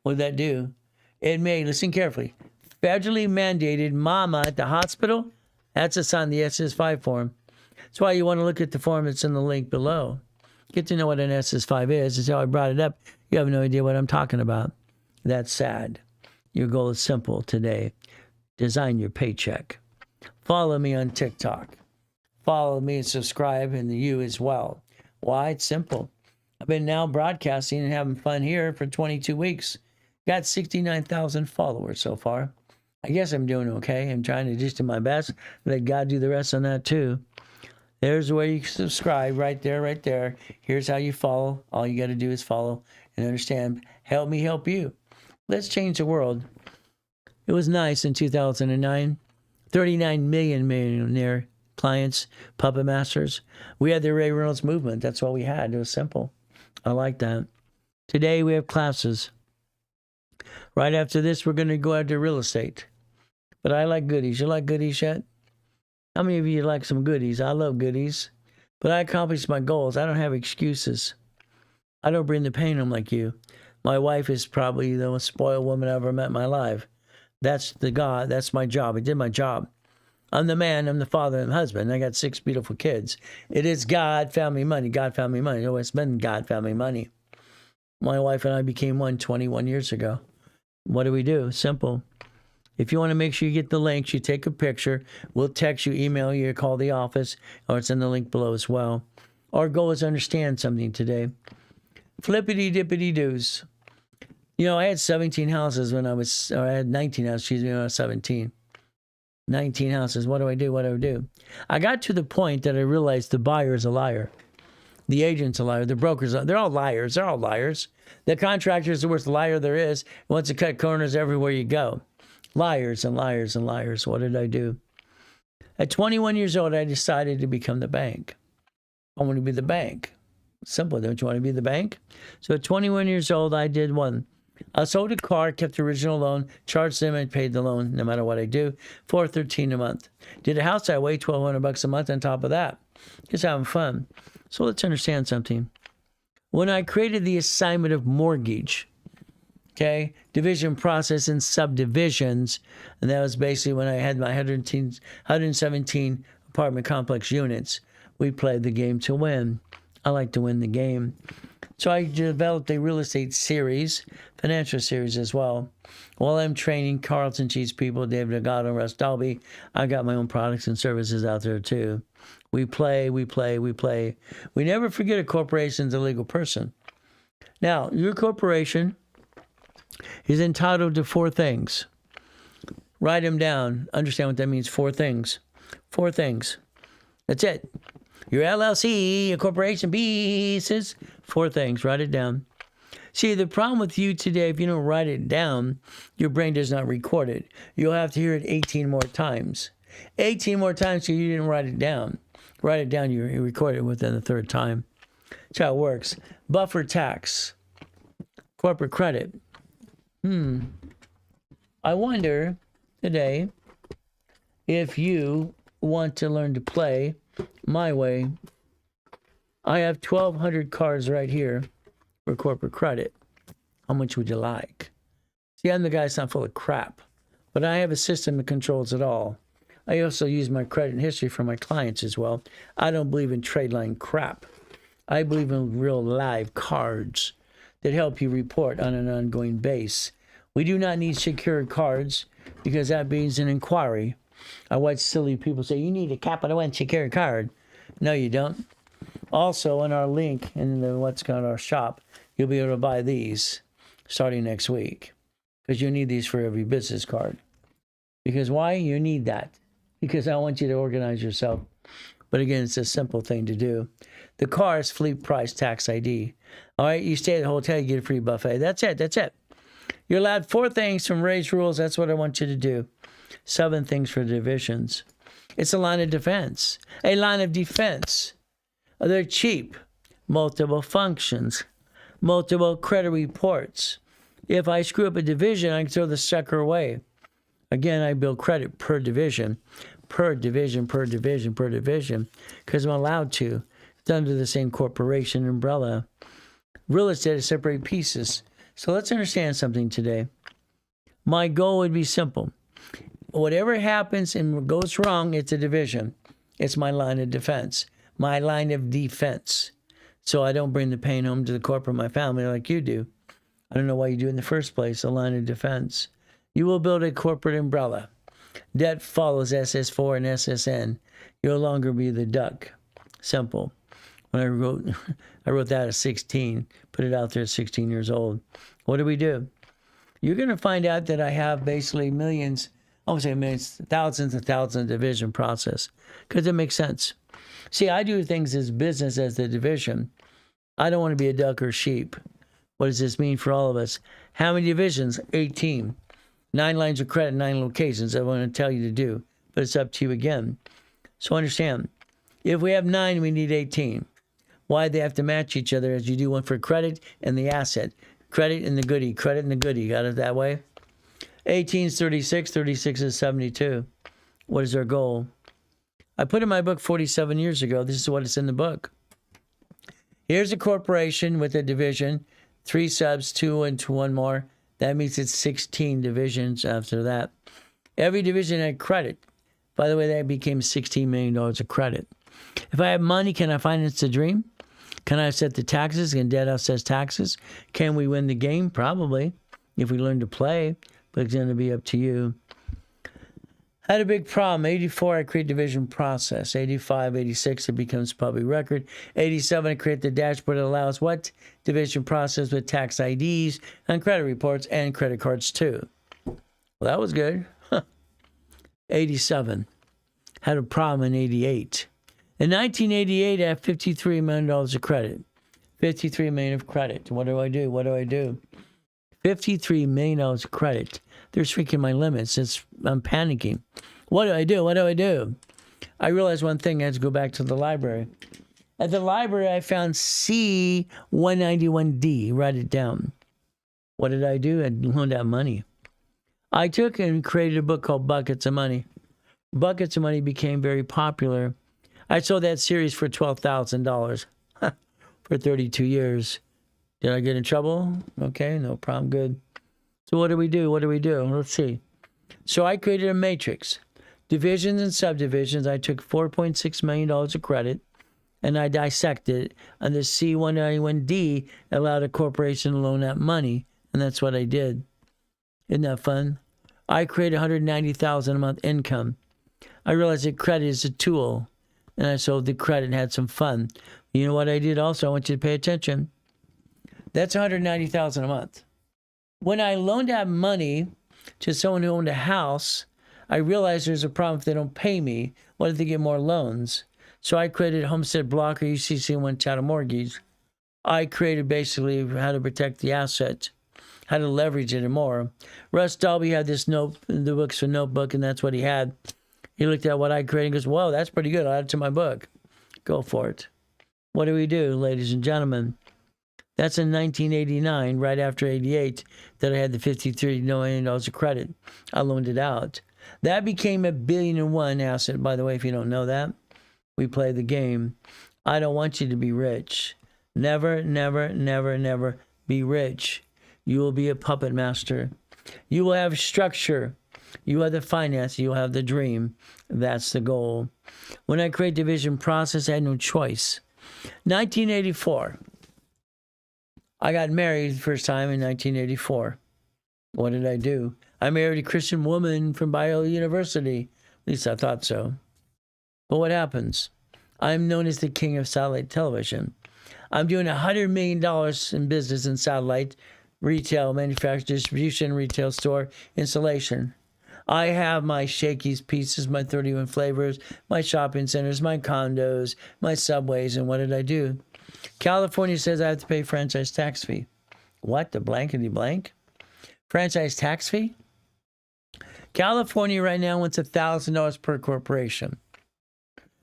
What did that do? It made, listen carefully, federally mandated mama at the hospital. That's a sign the SS5 form. That's why you want to look at the form that's in the link below. Get to know what an SS5 is. That's how I brought it up. You have no idea what I'm talking about. That's sad. Your goal is simple today. Design your paycheck. Follow me on TikTok. Follow me and subscribe, and you as well. Why? It's simple. I've been now broadcasting and having fun here for 22 weeks. Got 69,000 followers so far. I guess I'm doing okay. I'm trying to just do my best. Let God do the rest on that too. There's where you subscribe, right there. Here's how you follow. All you got to do is follow and understand. Help me help you. Let's change the world. It was nice in 2009. 39 million millionaire clients, puppet masters. We had the Ray Reynolds movement. That's what we had. It was simple. I like that. Today we have classes. Right after this, we're going to go out to real estate. But I like goodies. You like goodies yet? How many of you like some goodies? I love goodies. But I accomplished my goals. I don't have excuses. I don't bring the pain home like you. My wife is probably the most spoiled woman I've ever met in my life. That's my job. I did my job. I'm the man, I'm the father, and the husband. I got 6 beautiful kids. It is God, family, money. God, family, money. It's always been God, family, money. My wife and I became one 21 years ago. What do we do? Simple. If you want to make sure you get the links, you take a picture. We'll text you, email you, call the office, or it's in the link below as well. Our goal is to understand something today. Flippity-dippity-doos. You know, I had 17 houses when I had 19 houses, when I was 17. 19 houses. What do I do? What do I do? I got to the point that I realized the buyer is a liar. The agent's a liar. The brokers, they're all liars. They're all liars. The contractor is the worst liar there is. Wants to cut corners everywhere you go. Liars and liars and liars. What did I do? At 21 years old, I decided to become the bank. I want to be the bank. Simple. Don't you want to be the bank? So at 21 years old, I did one. I sold a car, kept the original loan, charged them, and paid the loan no matter what I do. $413 a month. Did a house that way, $1,200 a month on top of that. Just having fun. So let's understand something. When I created the assignment of mortgage, okay, division process and subdivisions, and that was basically when I had my 117 apartment complex units, we played the game to win. I like to win the game. So I developed a real estate series, financial series as well. While I'm training Carlton Cheese people, David Agato, Russ Dalby, I got my own products and services out there too. We play, we play, we play. We never forget a corporation's a legal person. Now, your corporation is entitled to 4 things. Write them down. Understand what that means. 4 things. 4 things. That's it. Your LLC, your corporation pieces. 4 things. Write it down. See, the problem with you today, if you don't write it down, your brain does not record it. You'll have to hear it 18 more times. 18 more times because you didn't write it down. Write it down, you record it within the 3rd time. That's how it works. Buffer tax. Corporate credit. I wonder today if you want to learn to play my way. I have 1,200 cards right here for corporate credit. How much would you like? See, I'm the guy that's not full of crap, but I have a system that controls it all. I also use my credit and history for my clients as well. I don't believe in trade line crap. I believe in real live cards that help you report on an ongoing base. We do not need secured cards because that means an inquiry. I watch silly people say, you need a Capital One secured card. No, you don't. Also, on our link in the what's called our shop, you'll be able to buy these starting next week because you need these for every business card. Because why? You need that. Because I want you to organize yourself. But again, it's a simple thing to do. The car is fleet price tax ID. All right, you stay at the hotel, you get a free buffet. That's it. That's it. You're allowed 4 things from Ray's rules. That's what I want you to do. 7 things for divisions. It's a line of defense. A line of defense. They're cheap. Multiple functions. Multiple credit reports. If I screw up a division, I can throw the sucker away. Again, I build credit per division, because I'm allowed to. It's under the same corporation umbrella. Real estate is separate pieces. So let's understand something today. My goal would be simple. Whatever happens and goes wrong, it's a division. It's my line of defense. My line of defense. So I don't bring the pain home to the corporate, my family, like you do. I don't know why you do it in the first place, a line of defense. You will build a corporate umbrella. Debt follows SS4 and SSN. You'll no longer be the duck. Simple. When I wrote that at 16, put it out there at 16 years old. What do? You're going to find out that I have basically millions, I won't say millions, thousands and thousands of division process, because it makes sense. See, I do things as business as the division. I don't want to be a duck or sheep. What does this mean for all of us? How many divisions? 18. 9 lines of credit, 9 locations. I want to tell you to do, but it's up to you again. So understand, if we have 9, we need 18. Why they have to match each other as you do one for credit and the asset. Credit and the goodie, credit and the goodie. Got it that way? 18 is 36, 36 is 72. What is our goal? I put in my book 47 years ago. This is what is in the book. Here's a corporation with a division, 3 subs, 2 and 1 more. That means it's 16 divisions after that. Every division had credit. By the way, that became $16 million of credit. If I have money, can I finance the dream? Can I set the taxes? Can debt offset taxes? Can we win the game? Probably, if we learn to play. But it's going to be up to you. I had a big problem. 84, I create division process. 85, 86, it becomes public record. 87, I create the dashboard that allows what? Division process with tax IDs and credit reports and credit cards too. Well, that was good. 87. Had a problem in 88. In 1988, I have $53 million of credit. $53 million of credit. What do I do? What do I do? $53 million of credit. They're shrinking my limits. I'm panicking. What do I do? What do I do? I realized one thing. I had to go back to the library. At the library, I found C191D. Write it down. What did I do? I loaned out money. I took and created a book called Buckets of Money. Buckets of Money became very popular. I sold that series for $12,000 for 32 years. Did I get in trouble? Okay, no problem. Good. So what do we do? What do we do? Let's see. So I created a matrix. Divisions and subdivisions. I took $4.6 million of credit and I dissected it. And the C191D allowed a corporation to loan out money. And that's what I did. Isn't that fun? I created $190,000 a month income. I realized that credit is a tool. And I sold the credit and had some fun. You know what I did also? I want you to pay attention. That's $190,000 a month. When I loaned out money to someone who owned a house, I realized there's a problem if they don't pay me. What if they get more loans? So I created Homestead Block or UCC One Chattel Mortgage. I created basically how to protect the asset, how to leverage it and more. Russ Dalby had this the books for notebook, and that's what he had. He looked at what I created and goes, whoa, that's pretty good. I'll add it to my book. Go for it. What do we do, ladies and gentlemen? That's in 1989, right after 88, that I had the $53 million of credit. I loaned it out. That became $1 billion asset, by the way, if you don't know that. We play the game. I don't want you to be rich. Never, never, never, never be rich. You will be a puppet master. You will have structure. You have the finance. You will have the dream. That's the goal. When I create division process, I had no choice. 1984. I got married the first time in 1984. What did I do? I married a Christian woman from Biola University. At least I thought so. But what happens? I'm known as the king of satellite television. I'm doing $100 million in business in satellite, retail, manufacturing, distribution, retail store, installation. I have my Shakey's pieces, my 31 flavors, my shopping centers, my condos, my subways, and what did I do? California says I have to pay franchise tax fee. What, the blankety blank? Franchise tax fee? California right now wants $1,000 per corporation.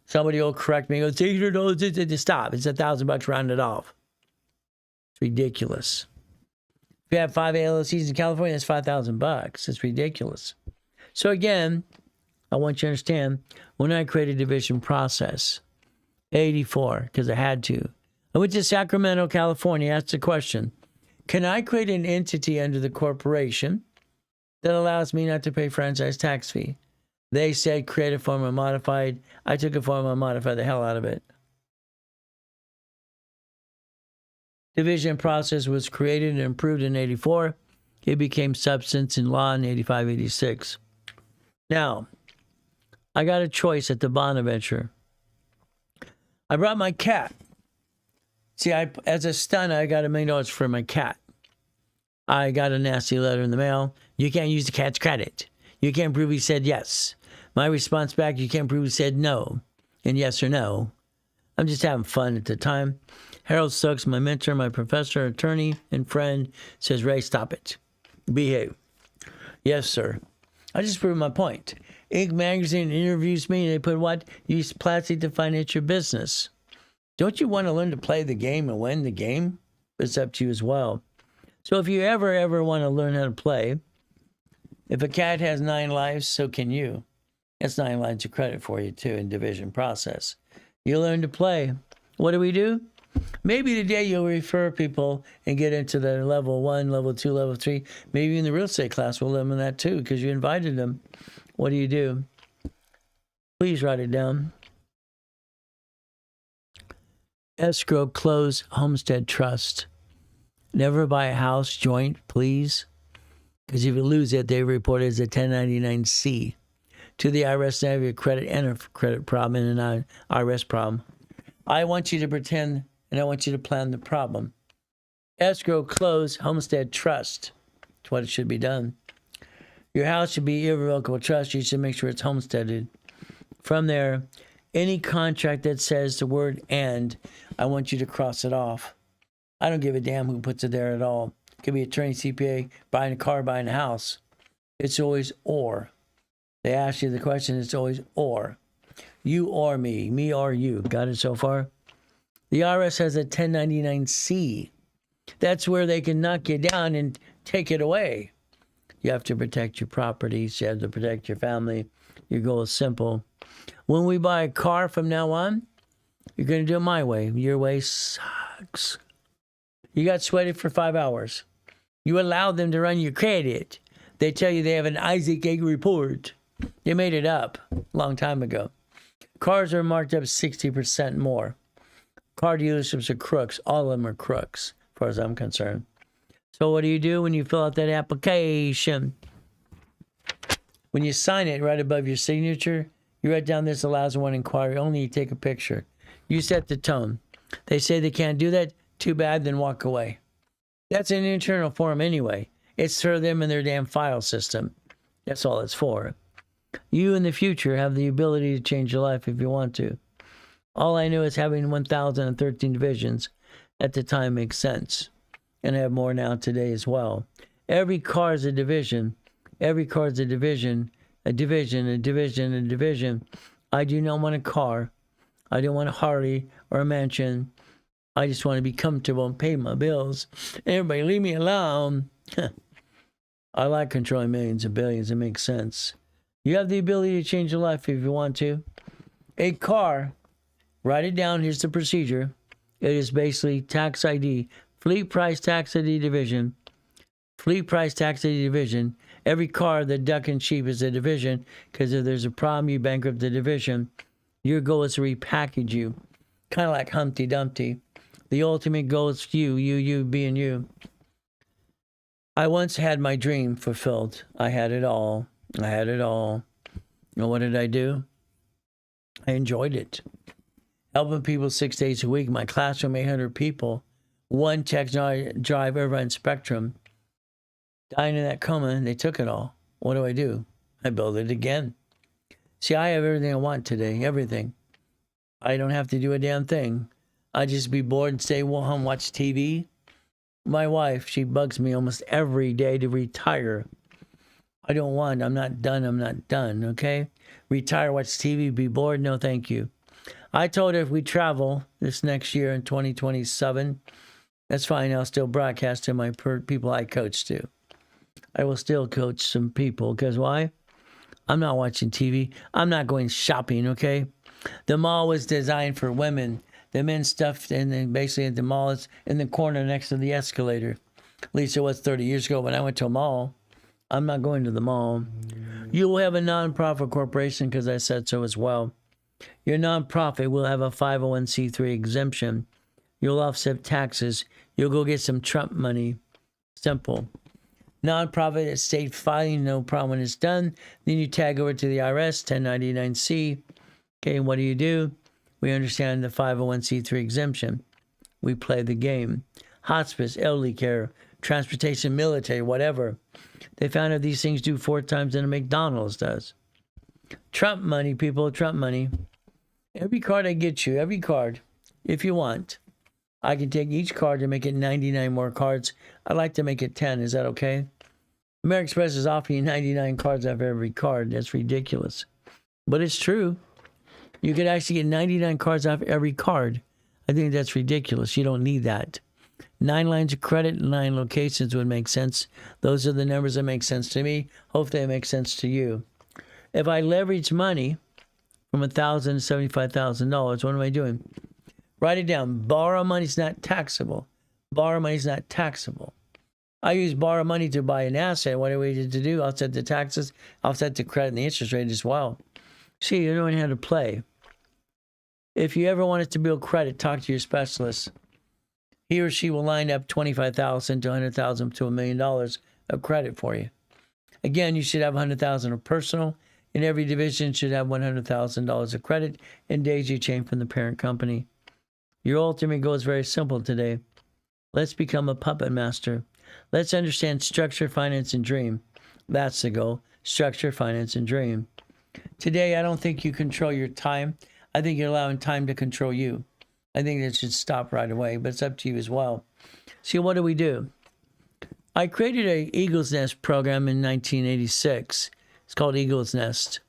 Somebody will correct me. Goes, $800. Stop. It's $1,000 rounded off. It's ridiculous. If you have 5 LLCs in California, that's $5,000. It's ridiculous. So again, I want you to understand, when I created division process, 84, because I had to. I went to Sacramento, California, asked the question, can I create an entity under the corporation that allows me not to pay franchise tax fee? They said create a form of modified. I took a form of modified the hell out of it. Division process was created and improved in 84. It became substance in law in 85, 86. Now, I got a choice at the Bonaventure. I brought my cat. See, as a stunt, I got $1 million for my cat. I got a nasty letter in the mail. You can't use the cat's credit. You can't prove he said yes. My response back, you can't prove he said no. And yes or no. I'm just having fun at the time. Harold Stokes, my mentor, my professor, attorney, and friend, says, Ray, stop it. Behave. Yes, sir. I just proved my point. Inc. magazine interviews me, and they put what? Use plastic to finance your business. Don't you want to learn to play the game and win the game? It's up to you as well. So if you ever want to learn how to play, if a cat has 9 lives, so can you. That's 9 lines of credit for you, too, in division process. You learn to play. What do we do? Maybe today you'll refer people and get into the level 1, level 2, level 3. Maybe in the real estate class we'll learn that too because you invited them. What do? Please write it down. Escrow, close, homestead trust. Never buy a house joint, please. Because if you lose it, they report it as a 1099-C. To the IRS, now you have a credit and a credit problem and an IRS problem. I want you to pretend and I want you to plan the problem. Escrow, close, homestead trust. That's what it should be done. Your house should be irrevocable trust. You should make sure it's homesteaded. From there, any contract that says the word "and," I want you to cross it off. I don't give a damn who puts it there at all. It could be attorney, CPA, buying a car, buying a house. It's always or. They ask you the question, it's always or. You or me or you. Got it so far? The IRS has a 1099-C. That's where they can knock you down and take it away. You have to protect your properties. You have to protect your family. Your goal is simple. When we buy a car from now on, you're going to do it my way. Your way sucks. You got sweated for 5 hours. You allowed them to run your credit. They tell you they have an Isaac Egg report. They made it up a long time ago. Cars are marked up 60% more. Car dealerships are crooks. All of them are crooks, as far as I'm concerned. So what do you do when you fill out that application? When you sign it, right above your signature, you write down "this allows one inquiry only." You take a picture. You set the tone. They say they can't do that. Too bad, then walk away. That's an internal form anyway. It's for them and their damn file system. That's all it's for. You in the future have the ability to change your life if you want to. All I know is having 1,013 divisions at the time makes sense. And I have more now today as well. Every car is a division. Every car is a division. A division, a division, a division. I do not want a car. I don't want a Harley or a mansion. I just want to be comfortable and pay my bills. Everybody leave me alone. I like controlling millions and billions. It makes sense. You have the ability to change your life if you want to. A car, write it down. Here's the procedure. It is basically tax ID, fleet price tax ID division. Fleet price tax ID division. Every car, the duck and sheep is a division, because if there's a problem, you bankrupt the division. Your goal is to repackage you. Kind of like Humpty Dumpty. The ultimate goal is you being you. I once had my dream fulfilled. I had it all. I had it all. And what did I do? I enjoyed it. Helping people 6 days a week. My classroom, 800 people. One tech drive over on Spectrum. Dying in that coma, and they took it all. What do? I build it again. See, I have everything I want today. Everything. I don't have to do a damn thing. I just be bored and stay home, watch TV. My wife, she bugs me almost every day to retire. I'm not done, okay? Retire, watch TV, be bored, no thank you. I told her if we travel this next year in 2027, that's fine, I'll still broadcast to my people I coach to. I will still coach some people, because why? I'm not watching TV. I'm not going shopping, okay? The mall was designed for women. The men's stuff, and then basically at the mall is in the corner next to the escalator. At least it was 30 years ago when I went to a mall. I'm not going to the mall. You will have a nonprofit corporation because I said so as well. Your nonprofit will have a 501c3 exemption. You'll offset taxes. You'll go get some Trump money. Simple. Nonprofit estate filing, no problem when it's done. Then you tag over to the IRS, 1099-C. Okay, what do? We understand the 501c3 exemption. We play the game. Hospice, elderly care, transportation, military, whatever. They found out these things do 4 times than a McDonald's does. Trump money, people, Trump money. Every card I get you, every card, if you want, I can take each card and make it 99 more cards. I'd like to make it 10. Is that okay? American Express is offering you 99 cards off every card. That's ridiculous. But it's true. You could actually get 99 cards off every card. I think that's ridiculous. You don't need that. 9 lines of credit, 9 locations would make sense. Those are the numbers that make sense to me. Hopefully they make sense to you. If I leverage money from $1,000 to $75,000, what am I doing? Write it down. Borrow money is not taxable. Borrow money is not taxable. I use borrow money to buy an asset. What do we need to do? Offset the taxes, offset the credit and the interest rate as well. See, you're knowing how to play. If you ever wanted to build credit, talk to your specialist. He or she will line up $25,000 to $100,000 to $1 million of credit for you. Again, you should have $100,000 of personal, and every division should have $100,000 of credit in daisy chain from the parent company. Your ultimate goal is very simple today. Let's become a puppet master. Let's understand structure, finance, and dream. That's the goal. Structure, finance, and dream. Today, I don't think you control your time. I think you're allowing time to control you. I think that should stop right away, but it's up to you as well. See, what do? I created a Eagle's Nest program in 1986. It's called Eagle's Nest.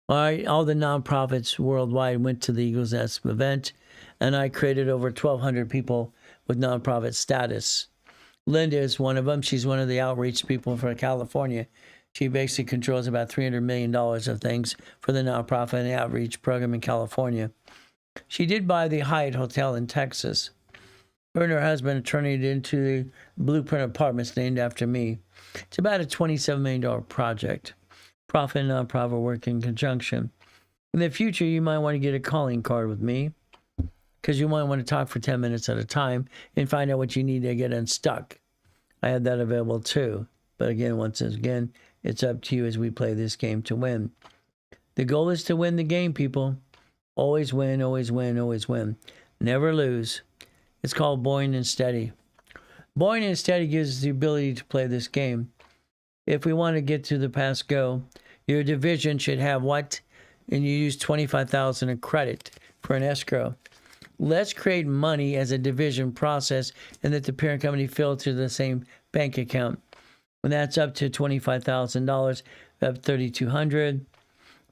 All right, all the nonprofits worldwide went to the Eagle's Nest event, and I created over 1,200 people with nonprofit status. Linda is one of them. She's one of the outreach people for California. She basically controls about $300 million of things for the nonprofit and the outreach program in California. She did buy the Hyatt Hotel in Texas. Her and her husband turned it into the Blueprint Apartments named after me. It's about a $27 million project. Profit and nonprofit work in conjunction. In the future, you might want to get a calling card with me because you might want to talk for 10 minutes at a time and find out what you need to get unstuck. I have that available too. But again, once again, it's up to you as we play this game to win. The goal is to win the game, people. Always win, always win, always win. Never lose. It's called boring and steady. Boring and steady gives us the ability to play this game. If we want to get to the pass go, your division should have what? And you use $25,000 in credit for an escrow. Let's create money as a division process and that the parent company fill to the same bank account. When that's up to $25,000, up $3,200,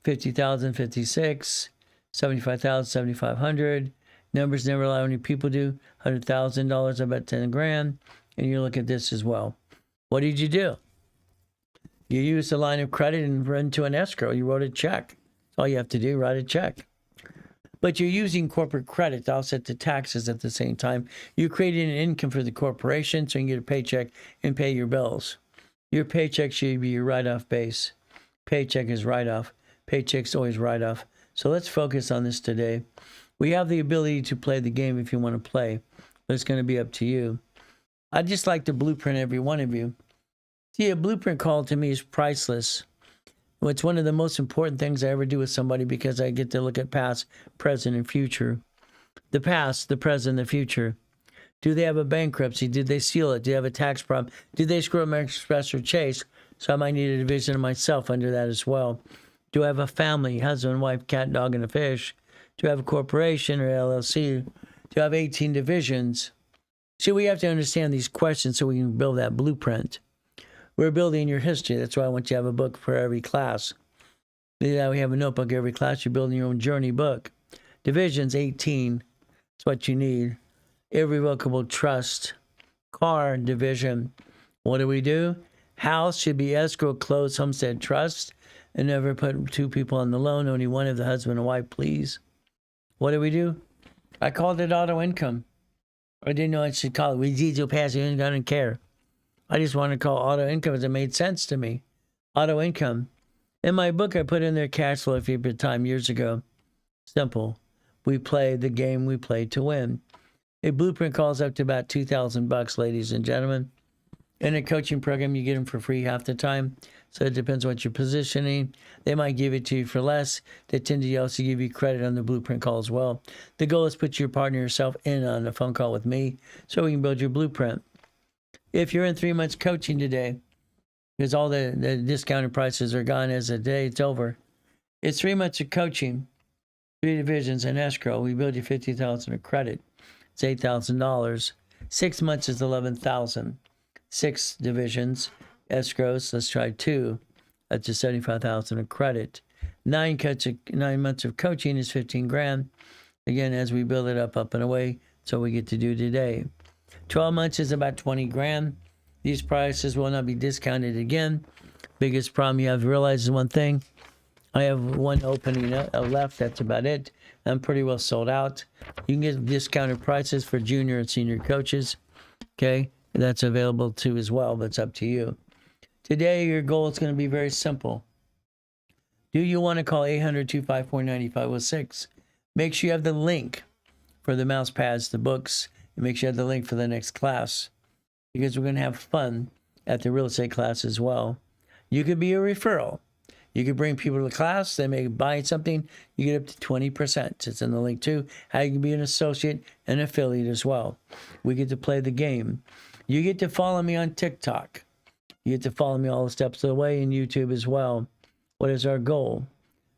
$50,000, $56,000, $75,000, $7,500. Numbers never allow any people do. $100,000, about $10,000. And you look at this as well. What did you do? You used a line of credit and run to an escrow. You wrote a check. That's all you have to do, write a check. But you're using corporate credit to offset the taxes at the same time. You created an income for the corporation so you can get a paycheck and pay your bills. Your paycheck should be your write-off base. Paycheck is write-off. Paycheck's always write-off. So let's focus on this today. We have the ability to play the game if you want to play, but it's going to be up to you. I'd just like to blueprint every one of you. See, a blueprint call to me is priceless. It's one of the most important things I ever do with somebody because I get to look at past, present, and future. The past, the present, the future. Do they have a bankruptcy? Did they seal it? Do they have a tax problem? Did they screw up American Express or Chase? So I might need a division of myself under that as well. Do I have a family, husband, wife, cat, dog, and a fish? Do I have a corporation or LLC? Do I have 18 divisions? See, we have to understand these questions so we can build that blueprint. We're building your history. That's why I want you to have a book for every class. Yeah, we have a notebook every class. You're building your own journey book. Divisions, 18. That's what you need. Irrevocable trust. Car division. What do? House should be escrow, closed, homestead, trust. And never put two people on the loan. Only one of the husband and wife, please. What do? I called it auto income. I didn't know I should call it. We did passive income. I didn't care. I just wanted to call auto income because it made sense to me. Auto income. In my book, I put in there cash flow for time years ago. Simple. We play the game we play to win. A blueprint calls up to about $2,000, ladies and gentlemen. In a coaching program, you get them for free half the time. So it depends what you're positioning. They might give it to you for less. They tend to also give you credit on the blueprint call as well. The goal is to put your partner yourself in on a phone call with me so we can build your blueprint. If you're in 3 months coaching today, because all the discounted prices are gone as of today, it's over. It's 3 months of coaching, 3 divisions and escrow. We build you $50,000 of credit. It's $8,000. 6 months is $11,000. 6 divisions, escrows. Let's try 2. That's just $75,000 of credit. 9 months of coaching is $15,000. Again, as we build it up and away, that's what we get to do today. 12 months is about $20,000. These prices will not be discounted again. Biggest problem you have to realize is one thing. I have one opening left. That's about it. I'm pretty well sold out. You can get discounted prices for junior and senior coaches. Okay, that's available too as well, but it's up to you. Today, your goal is going to be very simple. Do you want to call 800-254-9506? Make sure you have the link for the mouse pads, the books, and make sure you have the link for the next class because we're going to have fun at the real estate class as well. You could be a referral. You could bring people to the class. They may buy something. You get up to 20%. It's in the link too. How you can be an associate and affiliate as well. We get to play the game. You get to follow me on TikTok. You get to follow me all the steps of the way in YouTube as well. What is our goal?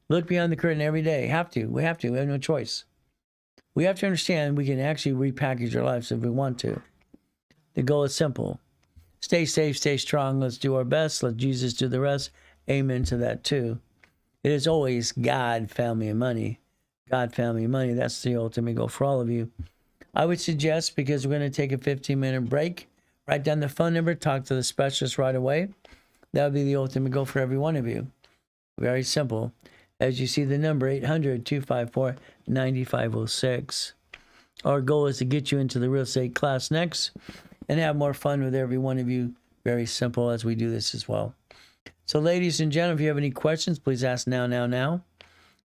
Look beyond the curtain every day. We have to. We have no choice. We have to understand we can actually repackage our lives if we want to. The goal is simple. Stay safe, stay strong. Let's do our best. Let Jesus do the rest. Amen to that too. It is always God, family, and money. God, family, and money. That's the ultimate goal for all of you. I would suggest, because we're going to take a 15-minute break, write down the phone number, talk to the specialist right away. That would be the ultimate goal for every one of you. Very simple. As you see the number, 800-254-9506. Our goal is to get you into the real estate class next and have more fun with every one of you. Very simple as we do this as well. So ladies and gentlemen, if you have any questions, please ask now.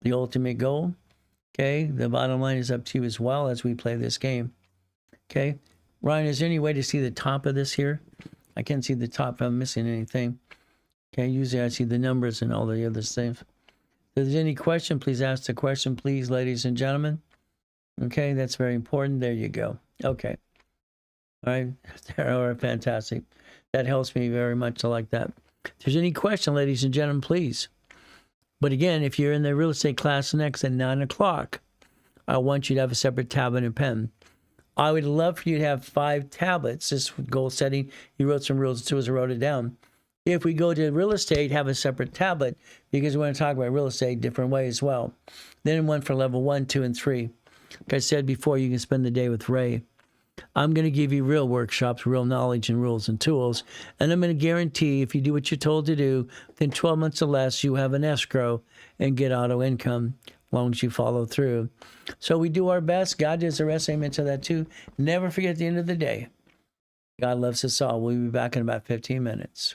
The ultimate goal. Okay, the bottom line is up to you as well as we play this game. Okay, Ryan, is there any way to see the top of this here? I can't see the top if I'm missing anything. Okay, usually I see the numbers and all the other stuff. If there's any question, please ask the question, please, ladies and gentlemen. Okay, that's very important. There you go. Okay. All right, all right, fantastic. That helps me very much. I like that. If there's any question, ladies and gentlemen, please. But again, if you're in the real estate class next at 9 o'clock, I want you to have a separate tablet and pen. I would love for you to have 5 tablets. This goal setting, you wrote some rules too as I wrote it down. If we go to real estate, have a separate tablet because we want to talk about real estate different ways as well. Then one for level 1, 2, and 3. Like I said before, you can spend the day with Ray. I'm going to give you real workshops, real knowledge and rules and tools. And I'm going to guarantee if you do what you're told to do, within 12 months or less, you have an escrow and get auto income as long as you follow through. So we do our best. God does the rest. Amen to that too. Never forget at the end of the day, God loves us all. We'll be back in about 15 minutes.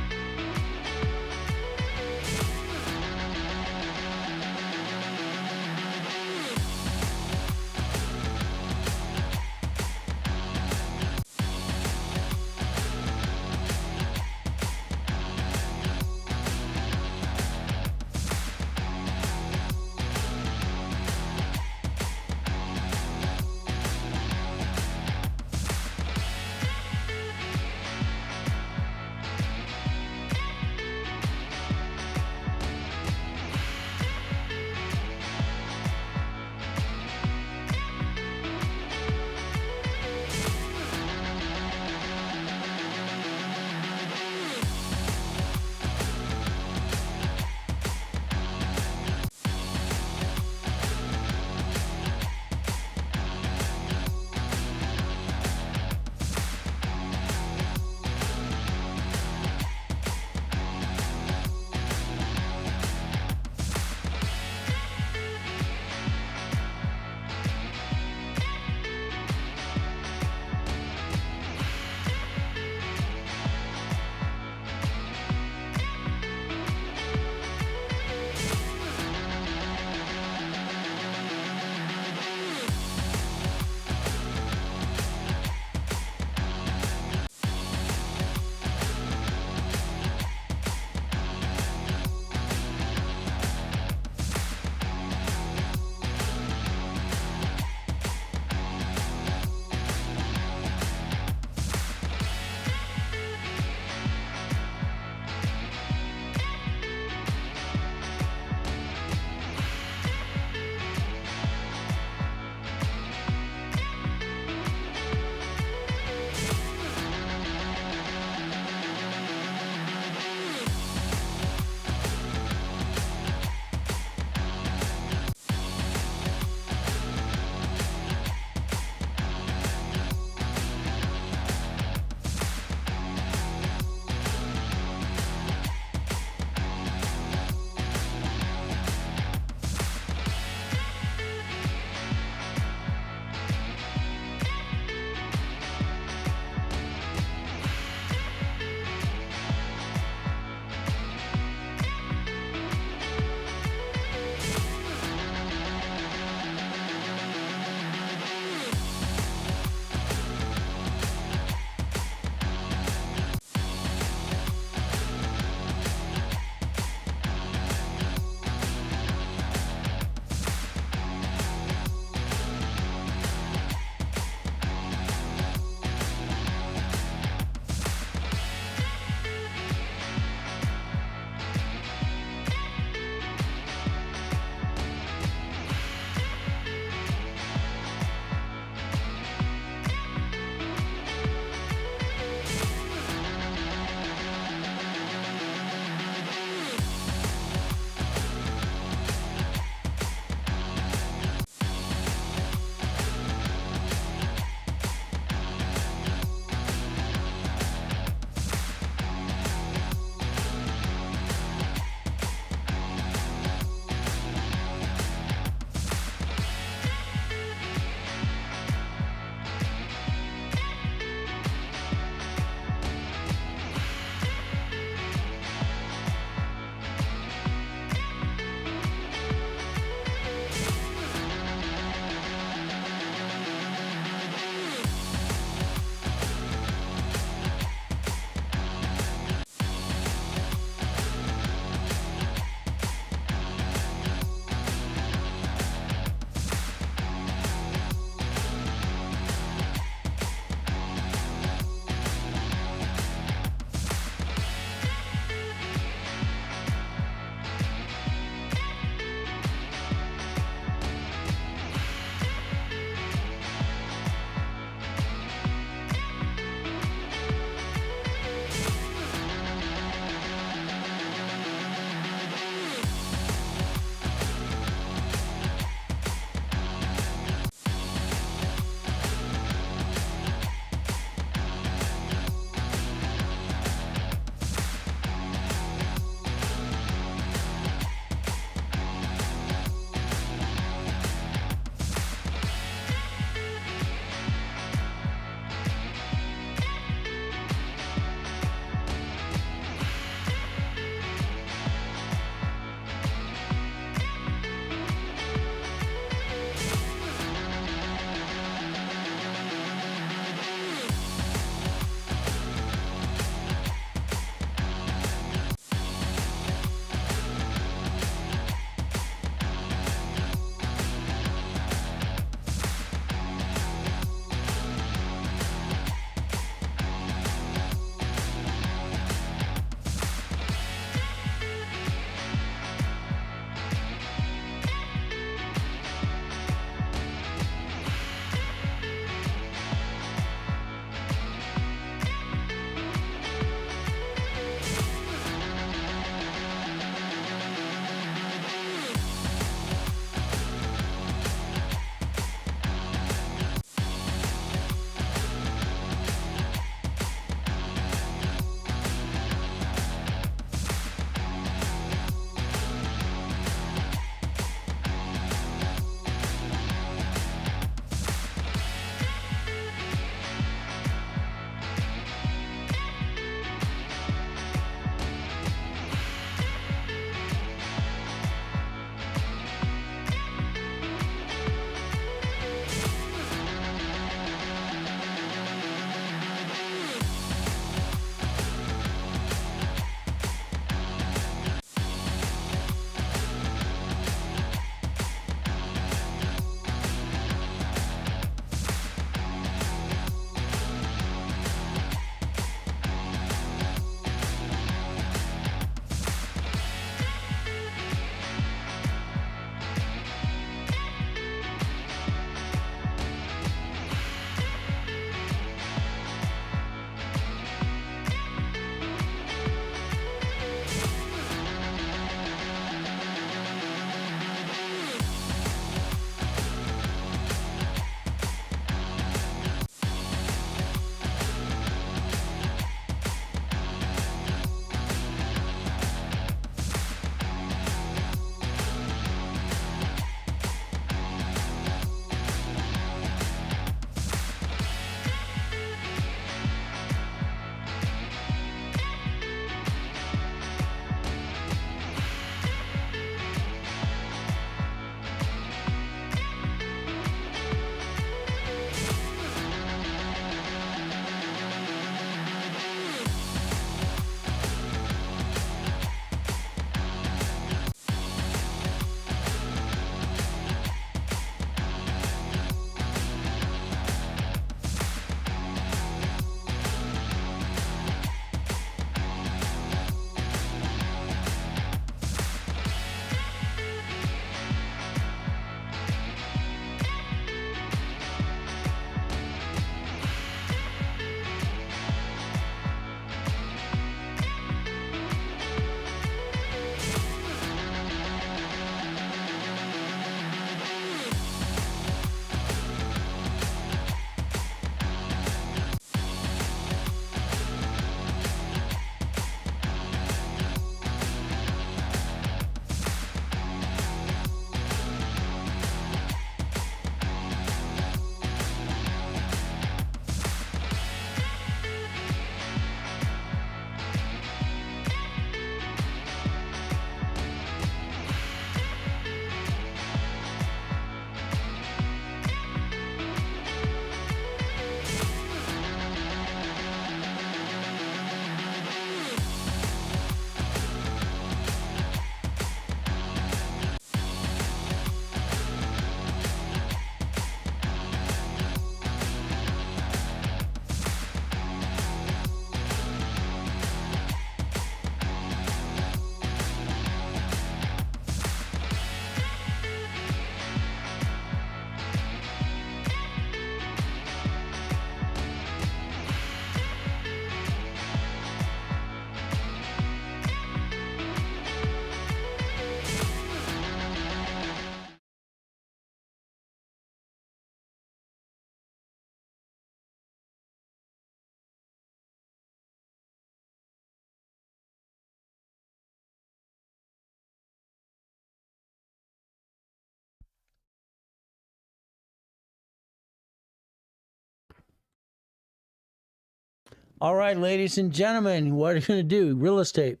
All right, ladies and gentlemen, what are you going to do? Real estate.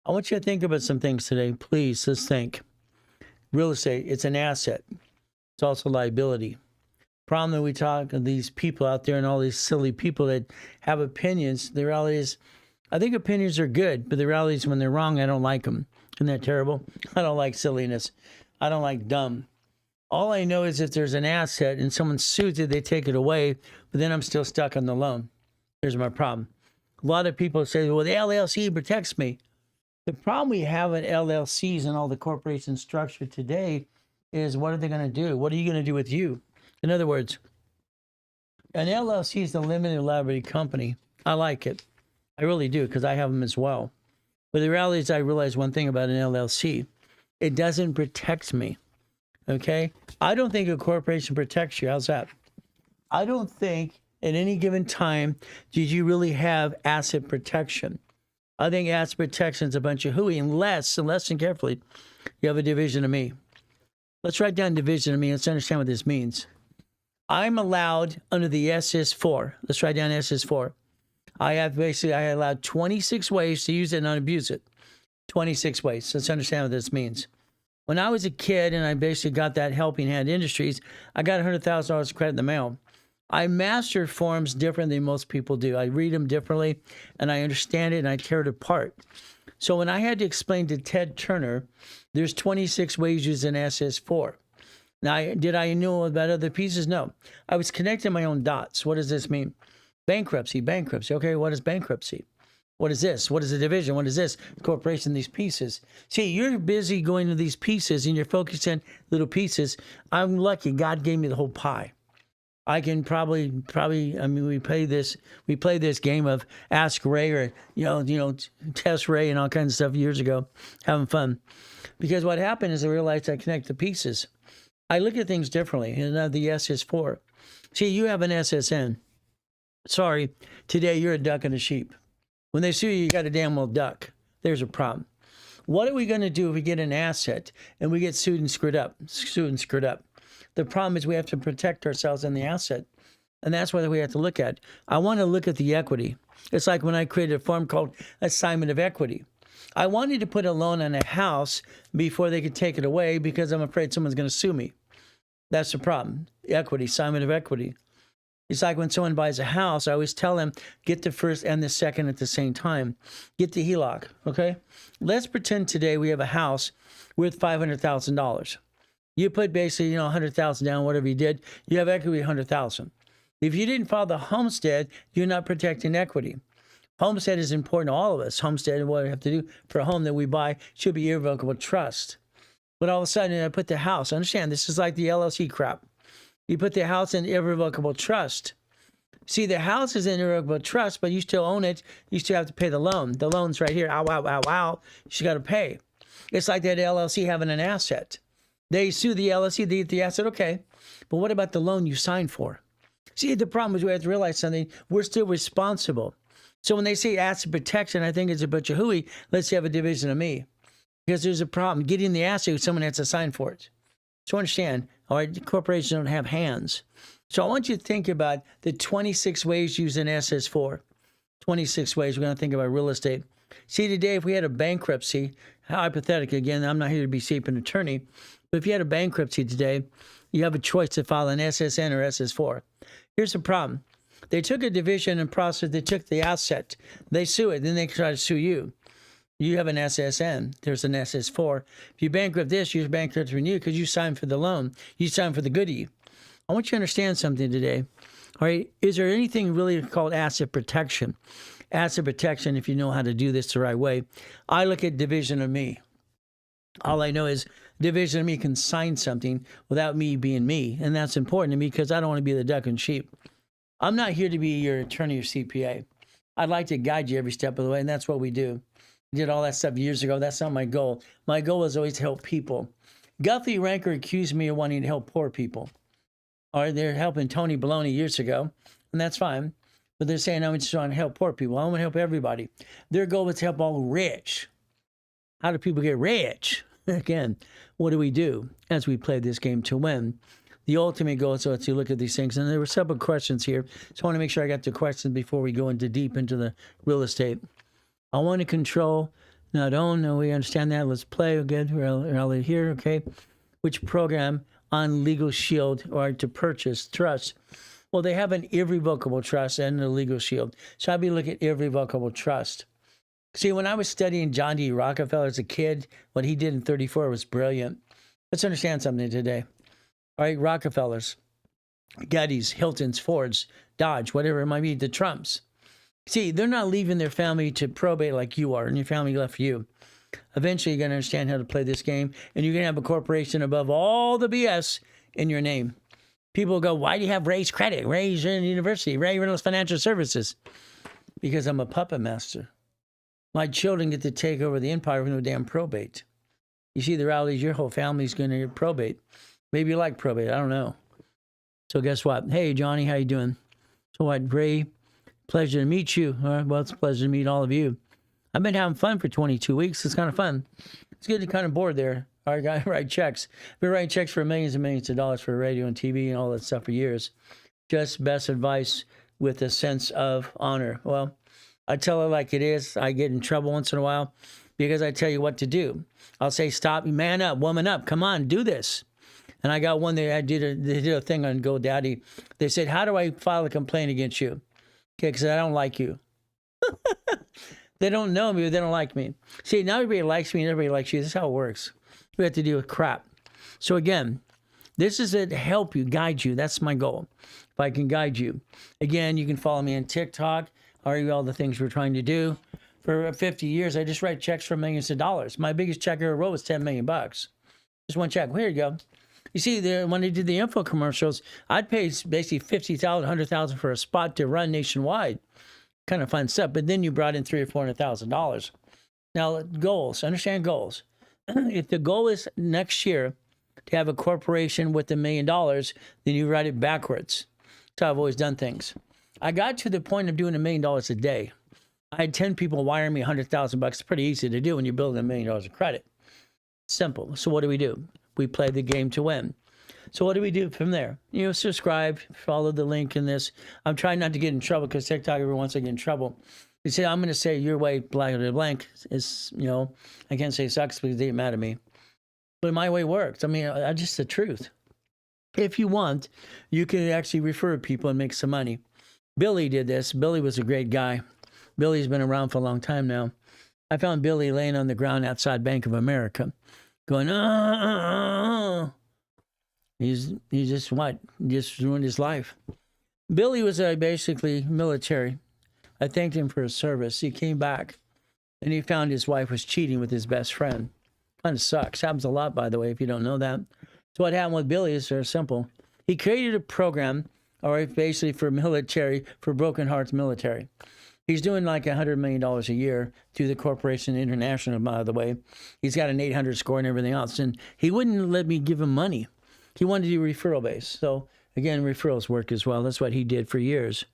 I want you to think about some things today. Please, let's think. Real estate, it's an asset. It's also liability. Problem that we talk of these people out there and all these silly people that have opinions. The reality is, I think opinions are good, but the reality is when they're wrong, I don't like them. Isn't that terrible? I don't like silliness. I don't like dumb. All I know is if there's an asset and someone sues it, they take it away, but then I'm still stuck on the loan. Here's my problem. A lot of people say, well, the LLC protects me. The problem we have at LLCs and all the corporation structure today is what are they going to do? What are you going to do with you? In other words, an LLC is a limited liability company. I like it. I really do because I have them as well. But the reality is I realize one thing about an LLC. It doesn't protect me. Okay? I don't think a corporation protects you. How's that? I don't think at any given time did you really have asset protection. I think asset protection is a bunch of hooey unless, and listen carefully, you have a division of me. Let's write down division of me. Let's understand what this means. I'm allowed under the SS4. Let's write down SS4. I allowed 26 ways to use it and not abuse it. 26 ways. Let's understand what this means. When I was a kid and I basically got that Helping Hand Industries, I got $100,000 of credit in the mail. I master forms different than most people do. I read them differently and I understand it and I tear it apart. So when I had to explain to Ted Turner, there's 26 ways to use an SS4. Now, did I know about other pieces? No. I was connecting my own dots. What does this mean? Bankruptcy. Okay, what is bankruptcy? What is this? What is a division? What is this? Corporation, these pieces. See, you're busy going to these pieces and you're focused on little pieces. I'm lucky. God gave me the whole pie. I can probably, I mean, we play this game of Ask Ray or, Test Ray and all kinds of stuff years ago, having fun. Because what happened is I realized I connect the pieces. I look at things differently, and the S is for. See, you have an SSN. Sorry, today you're a duck and a sheep. When they sue you, you got a damn well duck. There's a problem. What are we going to do if we get an asset and we get sued and screwed up? The problem is we have to protect ourselves in the asset. And that's what we have to look at. I want to look at the equity. It's like when I created a form called assignment of equity. I wanted to put a loan on a house before they could take it away because I'm afraid someone's going to sue me. That's the problem. Equity, assignment of equity. It's like when someone buys a house, I always tell them, get the first and the second at the same time. Get the HELOC, okay? Let's pretend today we have a house worth $500,000. You put basically, $100,000 down, whatever you did, you have equity $100,000. If you didn't file the homestead, you're not protecting equity. Homestead is important to all of us. Homestead, what we have to do for a home that we buy should be irrevocable trust. But all of a sudden, I put the house. Understand, this is like the LLC crap. You put the house in irrevocable trust. See, the house is in irrevocable trust, but you still own it. You still have to pay the loan. The loan's right here. Ow, ow, ow, ow. You got to pay. It's like that LLC having an asset. They sue the LLC, they get the asset, okay. But what about the loan you signed for? See, the problem is we have to realize something. We're still responsible. So when they say asset protection, I think it's a bunch of hooey. Let's have a division of me. Because there's a problem. Getting the asset, someone has to sign for it. So understand, all right, corporations don't have hands. So I want you to think about the 26 ways used in SS4. 26 ways. We're going to think about real estate. See, today, if we had a bankruptcy, hypothetically, again, I'm not here to be an attorney, but if you had a bankruptcy today, you have a choice to file an SSN or SS4. Here's the problem. They took a division and process, they took the asset, they sue it, then they try to sue you. You have an SSN, there's an SS4. If you bankrupt this, you're bankrupt for you because you signed for the loan. You signed for the goodie. I want you to understand something today. All right, is there anything really called asset protection? Asset protection, if you know how to do this the right way. I look at division of me. All I know is division of me can sign something without me being me. And that's important to me because I don't want to be the duck and sheep. I'm not here to be your attorney or CPA. I'd like to guide you every step of the way, and that's what we do. I did all that stuff years ago. That's not my goal. My goal is always to help people. Guthrie Ranker accused me of wanting to help poor people. All right, they're helping Tony Baloney years ago, and that's fine. But they're saying, I just want to help poor people. I want to help everybody. Their goal was to help all rich. How do people get rich? Again, what do we do as we play this game to win? the ultimate goal is to look at these things. And there were several questions here. So I want to make sure I got the questions before we go into deep into the real estate. I want to control, not own. No, we understand that. Let's play. Good. We're here. Okay. Which program on Legal Shield or to purchase trust? Well, they have an irrevocable trust and a Legal Shield. So I'd be looking at irrevocable trust. See, when I was studying John D. Rockefeller as a kid, what he did in 34 was brilliant. Let's understand something today. All right, Rockefellers, Gettys, Hiltons, Fords, Dodge, whatever it might be, the Trumps. See, they're not leaving their family to probate like you are, and your family left you. Eventually, you're going to understand how to play this game, and you're going to have a corporation above all the BS in your name. People go, why do you have Ray's Credit, Ray's University, Ray Reynolds Financial Services? Because I'm a puppet master. My children get to take over the empire with no damn probate. You see, the reality is your whole family's going to get probate. Maybe you like probate. I don't know. So guess what? Hey, Johnny, how you doing? So what, Ray? Pleasure to meet you. All right, well, it's a pleasure to meet all of you. I've been having fun for 22 weeks. It's kind of fun. It's getting kind of bored there. All right, I write checks. I've been writing checks for millions and millions of dollars for radio and TV and all that stuff for years. Just best advice with a sense of honor. Well, I tell it like it is. I get in trouble once in a while because I tell you what to do. I'll say, stop, man up, woman up. Come on, do this. And I got one they did a thing on GoDaddy. They said, how do I file a complaint against you? Okay, because I don't like you. They don't know me, but they don't like me. See, now everybody likes me and everybody likes you. This is how it works. We have to deal with crap. So again, this is to help you, guide you. That's my goal. If I can guide you. Again, you can follow me on TikTok. All the things we're trying to do. For 50 years, I just write checks for millions of dollars. My biggest check I ever wrote was $10 million. Just one check. Well, here you go. You see, when they did the info commercials, I'd pay basically $50,000, $100,000 for a spot to run nationwide. Kind of fun stuff. But then you brought in $300,000 or $400,000. Now, goals. Understand goals. If the goal is next year to have a corporation with $1 million, then you write it backwards. That's how I've always done things. I got to the point of doing $1 million a day. I had 10 people wire me $100,000. It's pretty easy to do when you're building $1 million of credit. Simple. So what do? We play the game to win. So what do we do from there? Subscribe, follow the link in this. I'm trying not to get in trouble because TikTok every once I get in trouble. You say, I'm going to say your way, blank is, I can't say sucks because they get mad at me. But my way works. I mean, I just the truth. If you want, you can actually refer people and make some money. Billy did this. Billy was a great guy. Billy's been around for a long time now. I found Billy laying on the ground outside Bank of America, going, He's just what? Just ruined his life. Billy was basically military. I thanked him for his service. He came back, and he found his wife was cheating with his best friend. Kind of sucks. Happens a lot, by the way, if you don't know that. So what happened with Billy is very simple. He created a program, all right, basically for military, for broken hearts military. He's doing like $100 million a year through the Corporation International, by the way. He's got an 800 score and everything else. And he wouldn't let me give him money. He wanted to do referral base. So again, referrals work as well. That's what he did for years.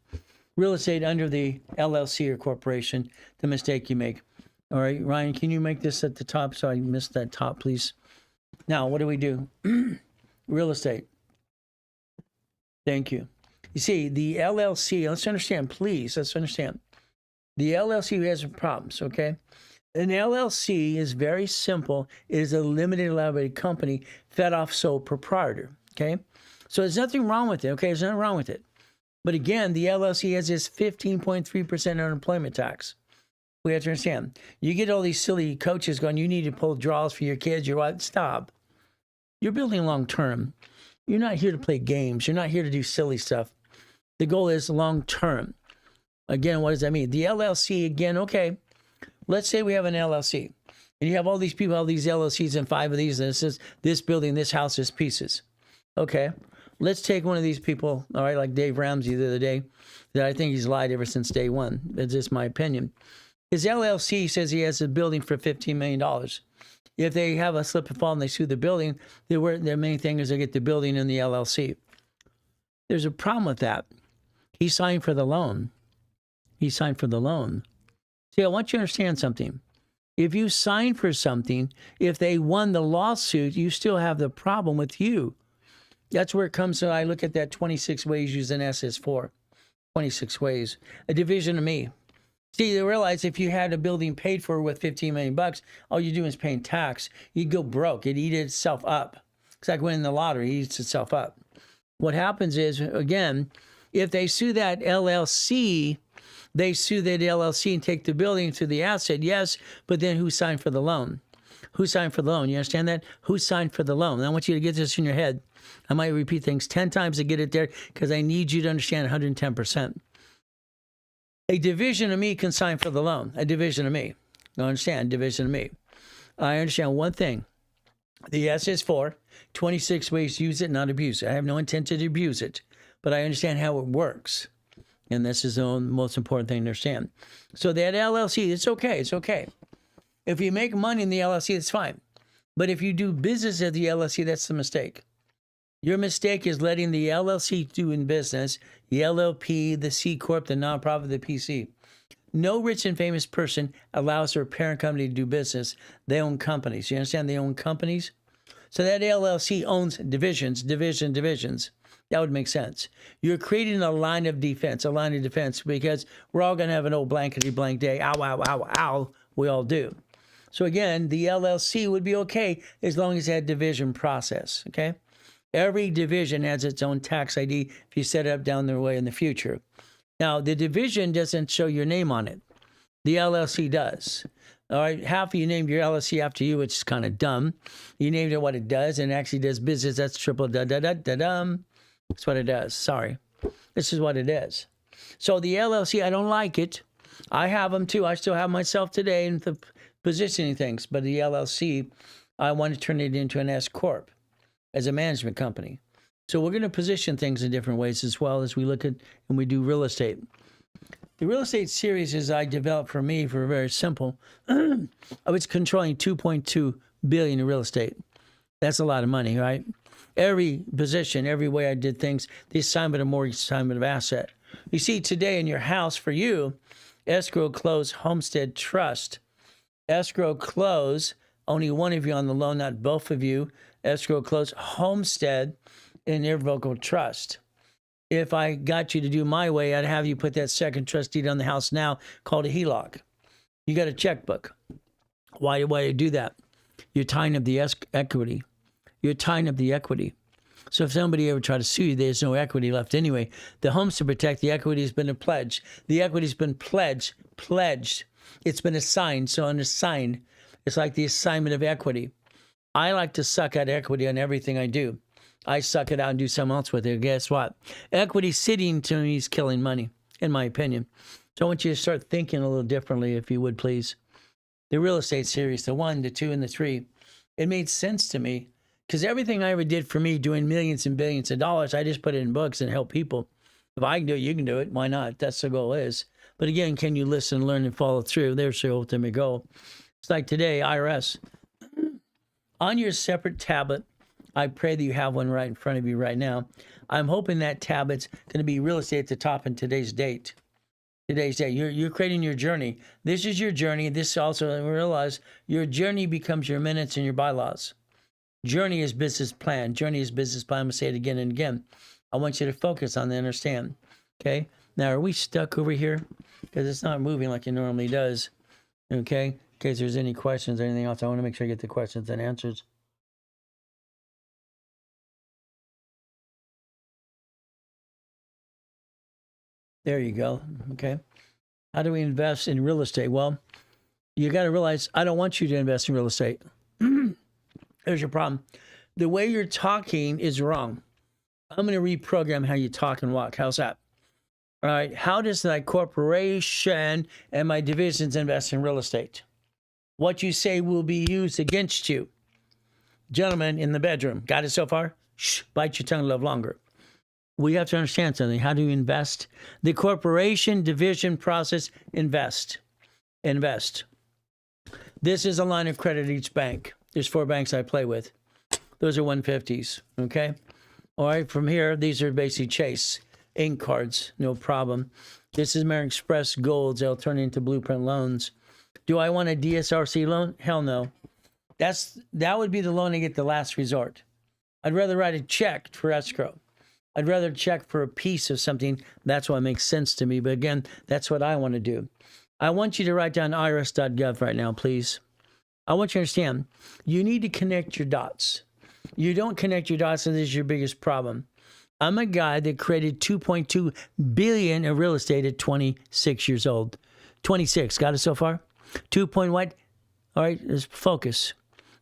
Real estate under the LLC or corporation, the mistake you make. All right, Ryan, can you make this at the top so I missed that top, please? Now, what do? Real estate. Thank you. You see, the LLC, let's understand, please, let's understand. The LLC has problems, okay? An LLC is very simple. It is a limited liability company fed off sole proprietor, okay? So there's nothing wrong with it, okay? There's nothing wrong with it. But again, the LLC has this 15.3% unemployment tax. We have to understand. You get all these silly coaches going, you need to pull draws for your kids, your wife. Stop. You're building long term. You're not here to play games. You're not here to do silly stuff. The goal is long term. Again, what does that mean? The LLC, again, okay, let's say we have an LLC. And you have all these people, all these LLCs, and 5 of these, and it says this building, this house, this pieces. Okay, let's take one of these people, all right, like Dave Ramsey the other day, that I think he's lied ever since day one. That's just my opinion. His LLC says he has a building for $15 million. If they have a slip and fall and they sue the building, their main thing is they get the building in the LLC. There's a problem with that. He signed for the loan. He signed for the loan. See, I want you to understand something. If you sign for something, if they won the lawsuit, you still have the problem with you. That's where it comes to. I look at that 26 ways using SS4. 26 ways. A division of me. See, you realize if you had a building paid for with 15 million bucks, all you're doing is paying tax. You'd go broke. It'd eat itself up. It's like winning the lottery. It eats itself up. What happens is, again, if they sue that LLC, they sue that LLC and take the building to the asset, yes, but then who signed for the loan? Who signed for the loan? You understand that? Who signed for the loan? I want you to get this in your head. I might repeat things 10 times to get it there because I need you to understand 110%. A division of me can sign for the loan. A division of me. You understand? Division of me. I understand one thing. The S is for 26 ways to use it, not abuse it. I have no intent to abuse it, but I understand how it works. And this is the most important thing to understand. So that LLC, it's okay. It's okay. If you make money in the LLC, it's fine. But if you do business at the LLC, that's the mistake. Your mistake is letting the LLC do in business, the LLP, the C Corp, the nonprofit, the PC. No rich and famous person allows their parent company to do business. They own companies. You understand? They own companies. So that LLC owns divisions. That would make sense. You're creating a line of defense, because we're all going to have an old blankety blank day. Ow, ow, ow, ow. We all do. So again, the LLC would be okay as long as it had division process, okay? Every division has its own tax ID if you set it up down the way in the future. Now, the division doesn't show your name on it. The LLC does. All right, half of you named your LLC after you, which is kind of dumb. You named it what it does, and it actually does business. That's triple da-da-da-da-dum. That's what it does. Sorry. This is what it is. So the LLC, I don't like it. I have them too. I still have myself today in the positioning things. But the LLC, I want to turn it into an S Corp as a management company. So we're going to position things in different ways as well as we look at and we do real estate. The real estate series is I developed for me for very simple. I was controlling $2.2 billion in real estate. That's a lot of money, right? Every position, every way I did things, the assignment of mortgage, assignment of asset. You see today in your house for you, escrow, close, homestead, trust. Escrow, close, only one of you on the loan, not both of you. Escrow, close, homestead, and irrevocable trust. If I got you to do my way, I'd have you put that second trust deed on the house now called a HELOC. You got a checkbook. Why do you do that? You're tying up the equity. You're tying up the equity. So if somebody ever tried to sue you, there's no equity left anyway. The home's to protect. The equity has been a pledge. The equity's been pledged. It's been assigned. So unassigned, it's like the assignment of equity. I like to suck out equity on everything I do. I suck it out and do something else with it. Guess what? Equity sitting to me is killing money, in my opinion. So I want you to start thinking a little differently, if you would, please. The real estate series, the 1, the 2, and the 3, it made sense to me because everything I ever did for me, doing millions and billions of dollars, I just put it in books and help people. If I can do it, you can do it. Why not? That's the goal is. But again, can you listen, learn, and follow through? There's the ultimate goal. It's like today, IRS. On your separate tablet, I pray that you have one right in front of you right now. I'm hoping that tablet's going to be real estate at the top in today's date. You're creating your journey. This is your journey. This also, realize your journey becomes your minutes and your bylaws. Journey is business plan. I'm going to say it again and again. I want you to focus on that, understand. Okay? Now, are we stuck over here? Because it's not moving like it normally does. Okay? In case there's any questions or anything else, I want to make sure I get the questions and answers. There you go. Okay. How do we invest in real estate? Well, you got to realize I don't want you to invest in real estate. There's your problem. The way you're talking is wrong. I'm going to reprogram how you talk and walk. How's that? All right. How does my corporation and my divisions invest in real estate? What you say will be used against you. Gentlemen in the bedroom, got it so far? Shh, bite your tongue a little longer. We have to understand something. How do you invest? The corporation division process, invest. This is a line of credit at each bank. There's 4 banks I play with. Those are 150s, okay? All right, from here, these are basically Chase, Inc. cards, no problem. This is American Express Golds. They'll turn into Blueprint loans. Do I want a DSRC loan? Hell no. That would be the loan I get the last resort. I'd rather write a check for escrow. I'd rather check for a piece of something. That's what makes sense to me. But again, that's what I want to do. I want you to write down irs.gov right now, please. I want you to understand, you need to connect your dots. You don't connect your dots, and this is your biggest problem. I'm a guy that created $2.2 billion in real estate at 26 years old. 26, got it so far? 2 point what? All right, let's focus.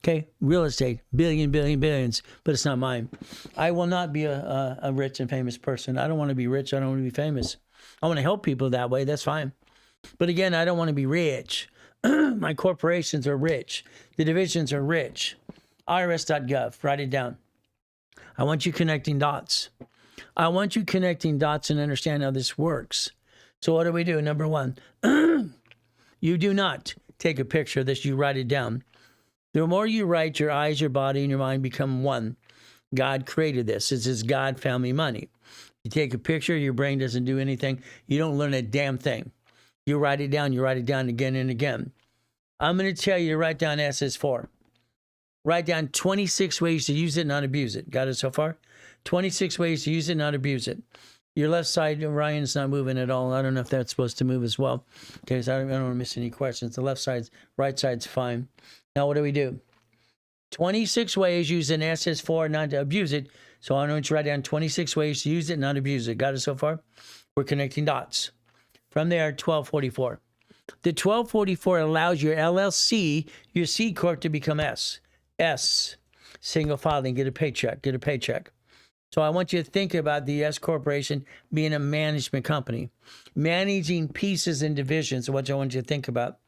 Okay, real estate, billions, but it's not mine. I will not be a rich and famous person. I don't want to be rich. I don't want to be famous. I want to help people that way. That's fine. But again, I don't want to be rich. My corporations are rich. The divisions are rich. IRS.gov, write it down. I want you connecting dots. I want you connecting dots and understand how this works. So what do we do? Number one, you do not take a picture of this. You write it down. The more you write, your eyes, your body, and your mind become one. God created this. This is God family money. You take a picture, your brain doesn't do anything. You don't learn a damn thing. You write it down. You write it down again and again. I'm going to tell you to write down SS4. Write down 26 ways to use it, not abuse it. Got it so far? 26 ways to use it, not abuse it. Your left side, Ryan's not moving at all. I don't know if that's supposed to move as well. Okay, so I don't want to miss any questions. The left side's, right side's fine. Now, what do we do? 26 ways using SS4 not to abuse it. So I want you to write down 26 ways to use it, not abuse it. Got it so far? We're connecting dots. From there, 1244. The 1244 allows your LLC, your C Corp, to become S. S, single filing, get a paycheck, get a paycheck. So I want you to think about the S Corporation being a management company, managing pieces and divisions, what I want you to think about.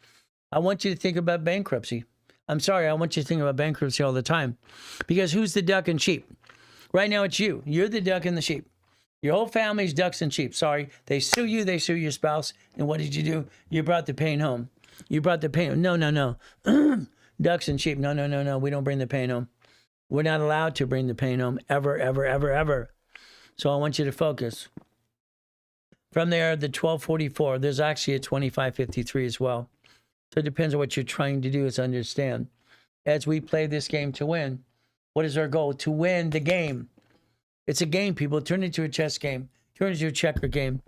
I want you to think about bankruptcy. I'm sorry, I want you to think about bankruptcy all the time. Because who's the duck and sheep? Right now it's you. You're the duck and the sheep. Your whole family's ducks and sheep. Sorry, they sue you, they sue your spouse. And what did you do? You brought the pain home. You brought the pain. No. Ducks and sheep. No. We don't bring the pain home. We're not allowed to bring the pain home ever. So I want you to focus. From there, the 1244, there's actually a 2553 as well. So it depends on what you're trying to do is understand. As we play this game to win, what is our goal? To win the game. It's a game, people. Turn it into a chess game. Turn it into a checker game.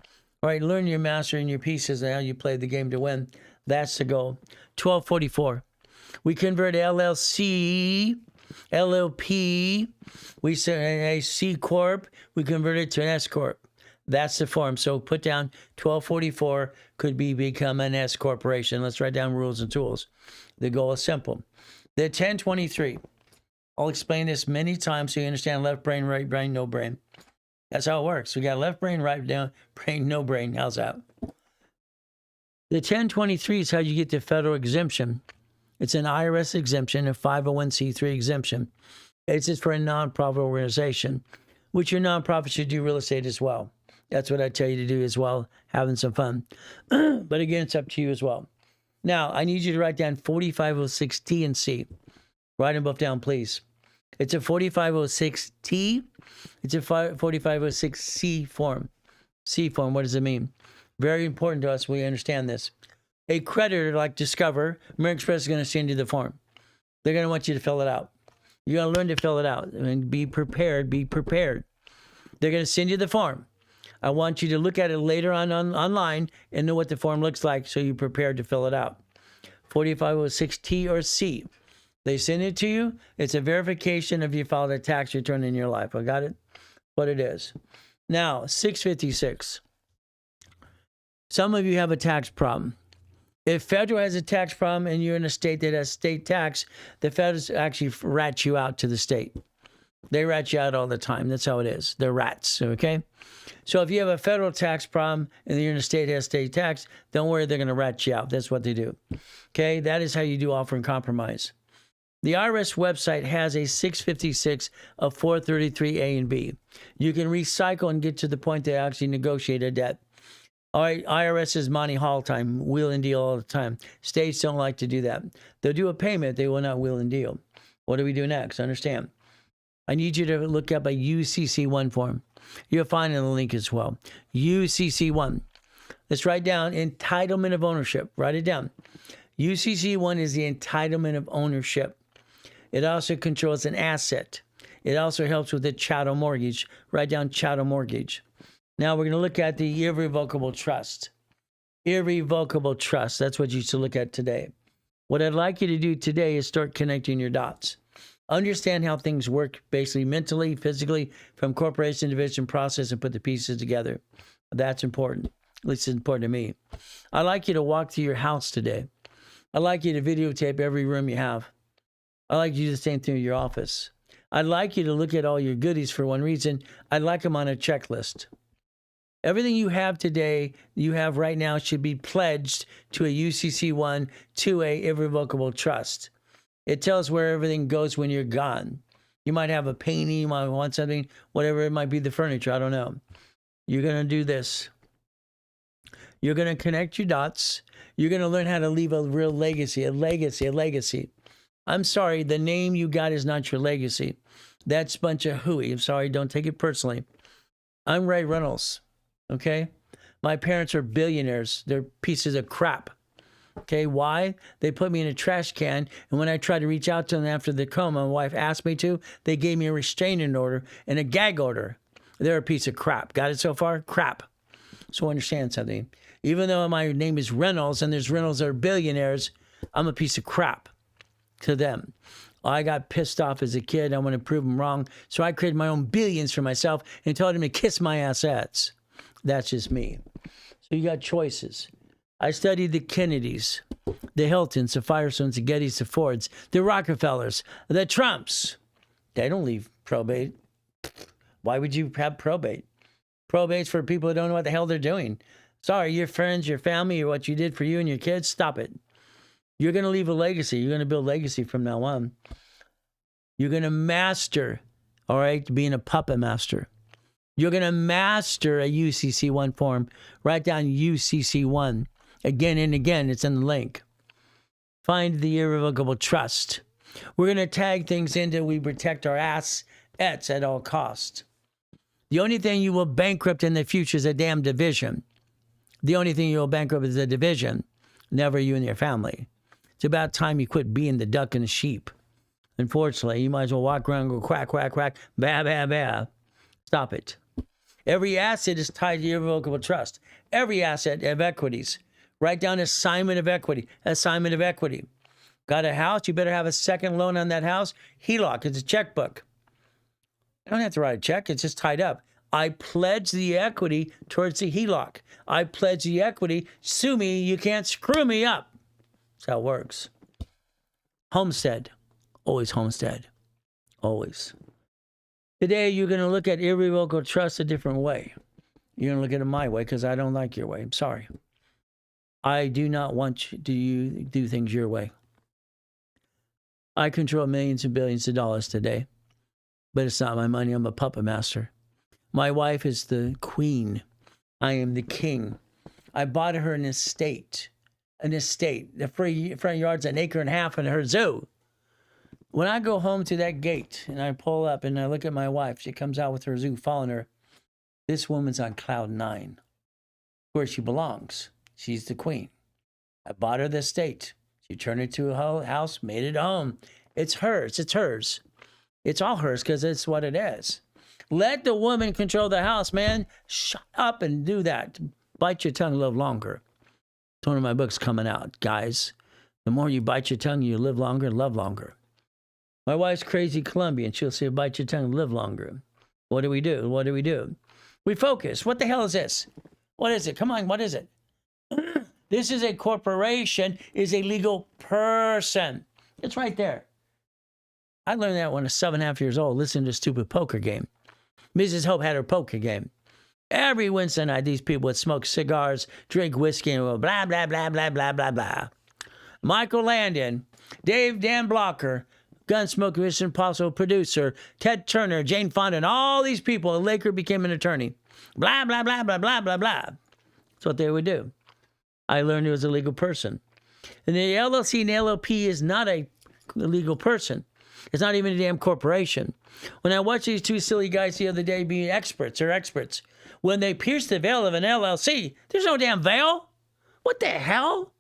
All right, learn your master and your pieces and how you play the game to win. That's the goal. 1244. We convert LLC, LLP, we say a C Corp, we convert it to an S Corp. That's the form. So put down 1244 could become an S Corporation. Let's write down rules and tools. The goal is simple. The 1023. I'll explain this many times so you understand left brain, right brain, no brain. That's how it works. We got left brain, right down, brain, no brain. How's that? The 1023 is how you get the federal exemption. It's an IRS exemption, a 501c3 exemption. It's just for a nonprofit organization, which your nonprofit should do real estate as well. That's what I tell you to do as well, having some fun. But again, it's up to you as well. Now, I need you to write down 4506T and C. Write them both down, please. It's a 4506T. It's a 4506C form. C form, what does it mean? Very important to us. We understand this. A creditor like Discover, American Express is going to send you the form. They're going to want you to fill it out. You're going to learn to fill it out. I mean, be prepared. Be prepared. They're going to send you the form. I want you to look at it later on online and know what the form looks like so you're prepared to fill it out. 4506T or C. They send it to you. It's a verification if you filed a tax return in your life. I got it? What it is. Now, 656. Some of you have a tax problem. If federal has a tax problem and you're in a state that has state tax, the feds actually rat you out to the state. They rat you out all the time. That's how it is. They're rats, okay? So if you have a federal tax problem and you're in a state that has state tax, don't worry, they're going to rat you out. That's what they do, okay? That is how you do offer and compromise. The IRS website has a 656 of 433A and B. You can recycle and get to the point they actually negotiate a debt. All right, IRS is Monty Hall time, wheel and deal all the time. States don't like to do that. They'll do a payment, they will not wheel and deal. What do we do next? Understand. I need you to look up a UCC1 form. You'll find it in the link as well. UCC1. Let's write down entitlement of ownership. Write it down. UCC1 is the entitlement of ownership. It also controls an asset. It also helps with the chattel mortgage. Write down chattel mortgage. Now we're going to look at the irrevocable trust. Irrevocable trust. That's what you should look at today. What I'd like you to do today is start connecting your dots. Understand how things work, basically mentally, physically, from corporation, division, process, and put the pieces together. That's important. At least it's important to me. I'd like you to walk through your house today. I'd like you to videotape every room you have. I'd like you to do the same thing with your office. I'd like you to look at all your goodies for one reason. I'd like them on a checklist. Everything you have today, you have right now, should be pledged to a UCC1, to a irrevocable trust. It tells where everything goes when you're gone. You might have a painting, you might want something, whatever it might be, the furniture, I don't know. You're going to do this. You're going to connect your dots. You're going to learn how to leave a real legacy, a legacy. I'm sorry, the name you got is not your legacy. That's a bunch of hooey. I'm sorry, don't take it personally. I'm Ray Reynolds. Okay? My parents are billionaires. They're pieces of crap. Okay, why? They put me in a trash can, and when I tried to reach out to them after the coma, my wife asked me to, they gave me a restraining order and a gag order. They're a piece of crap. Got it so far? Crap. So understand something. Even though my name is Reynolds, and there's Reynolds that are billionaires, I'm a piece of crap to them. I got pissed off as a kid. I want to prove them wrong. So I created my own billions for myself and told them to kiss my assets. That's just me. So you got choices. I studied the Kennedys, the Hiltons, the Firestones, the Gettys, the Fords, the Rockefellers, the Trumps. They don't leave probate. Why would you have probate? Probate's for people who don't know what the hell they're doing. Sorry, your friends, your family, or what you did for you and your kids, stop it. You're going to leave a legacy. You're going to build legacy from now on. You're going to master, all right, being a puppet master. You're going to master a UCC1 form. Write down UCC1 again and again. It's in the link. Find the irrevocable trust. We're going to tag things into we protect our assets at all costs. The only thing you will bankrupt in the future is a damn division. The only thing you will bankrupt is a division, never you and your family. It's about time you quit being the duck and the sheep. Unfortunately, you might as well walk around and go quack, quack, quack, bah, bah, bah. Stop it. Every asset is tied to irrevocable trust. Every asset of equities. Write down assignment of equity. Assignment of equity. Got a house? You better have a second loan on that house. HELOC. It's a checkbook. I don't have to write a check. It's just tied up. I pledge the equity towards the HELOC. I pledge the equity. Sue me. You can't screw me up. That's how it works. Homestead. Always homestead. Always. Today, you're going to look at irrevocable trust a different way. You're going to look at it my way because I don't like your way. I'm sorry. I do not want you to do things your way. I control millions and billions of dollars today, but it's not my money. I'm a puppet master. My wife is the queen. I am the king. I bought her an estate. The front yard's an acre and a half in her zoo. When I go home to that gate and I pull up and I look at my wife, she comes out with her zoo following her. This woman's on cloud 9, where she belongs. She's the queen. I bought her the estate. She turned it to a house, made it a home. It's hers. It's hers. It's all hers because it's what it is. Let the woman control the house, man. Shut up and do that. Bite your tongue, live longer. It's one of my books coming out, guys. The more you bite your tongue, you live longer and love longer. My wife's crazy Colombian. She'll say, bite your tongue and live longer. What do we do? What do we do? We focus. What the hell is this? What is it? Come on, what is it? This is a corporation, is a legal person. It's right there. I learned that when I was 7.5 years old, listening to a stupid poker game. Mrs. Hope had her poker game. Every Wednesday night, these people would smoke cigars, drink whiskey, and go blah, blah, blah, blah, blah, blah, blah. Michael Landon, Dave Dan Blocker, Gunsmoke, Mission Impossible producer, Ted Turner, Jane Fonda, and all these people, Laker became an attorney. Blah, blah, blah, blah, blah, blah, blah. That's what they would do. I learned he was a legal person. And the LLC and LLP is not a legal person. It's not even a damn corporation. When I watched these two silly guys the other day being experts, when they pierce the veil of an LLC, there's no damn veil. What the hell?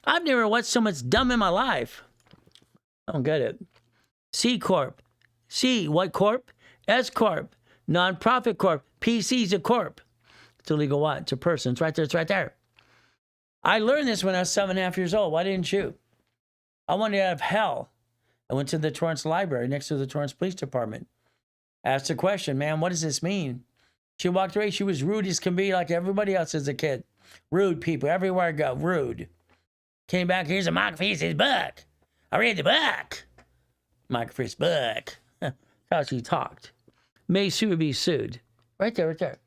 I've never watched so much dumb in my life. I don't get it. C Corp, C, what corp? S corp. Nonprofit corp. PC is a corp. It's a legal what? It's a person. It's right there. It's right there. I learned this when I was 7.5 years old. Why didn't you? I wanted out of hell. I went to the Torrance Library next to the Torrance Police Department. Asked a question, man, what does this mean? She walked away. She was rude as can be, like everybody else as a kid. Rude people. Everywhere I go, rude. Came back, here's a Microfiche's book. I read the book. Microfiche's book. That's how she talked. May sue or be sued. Right there, right there.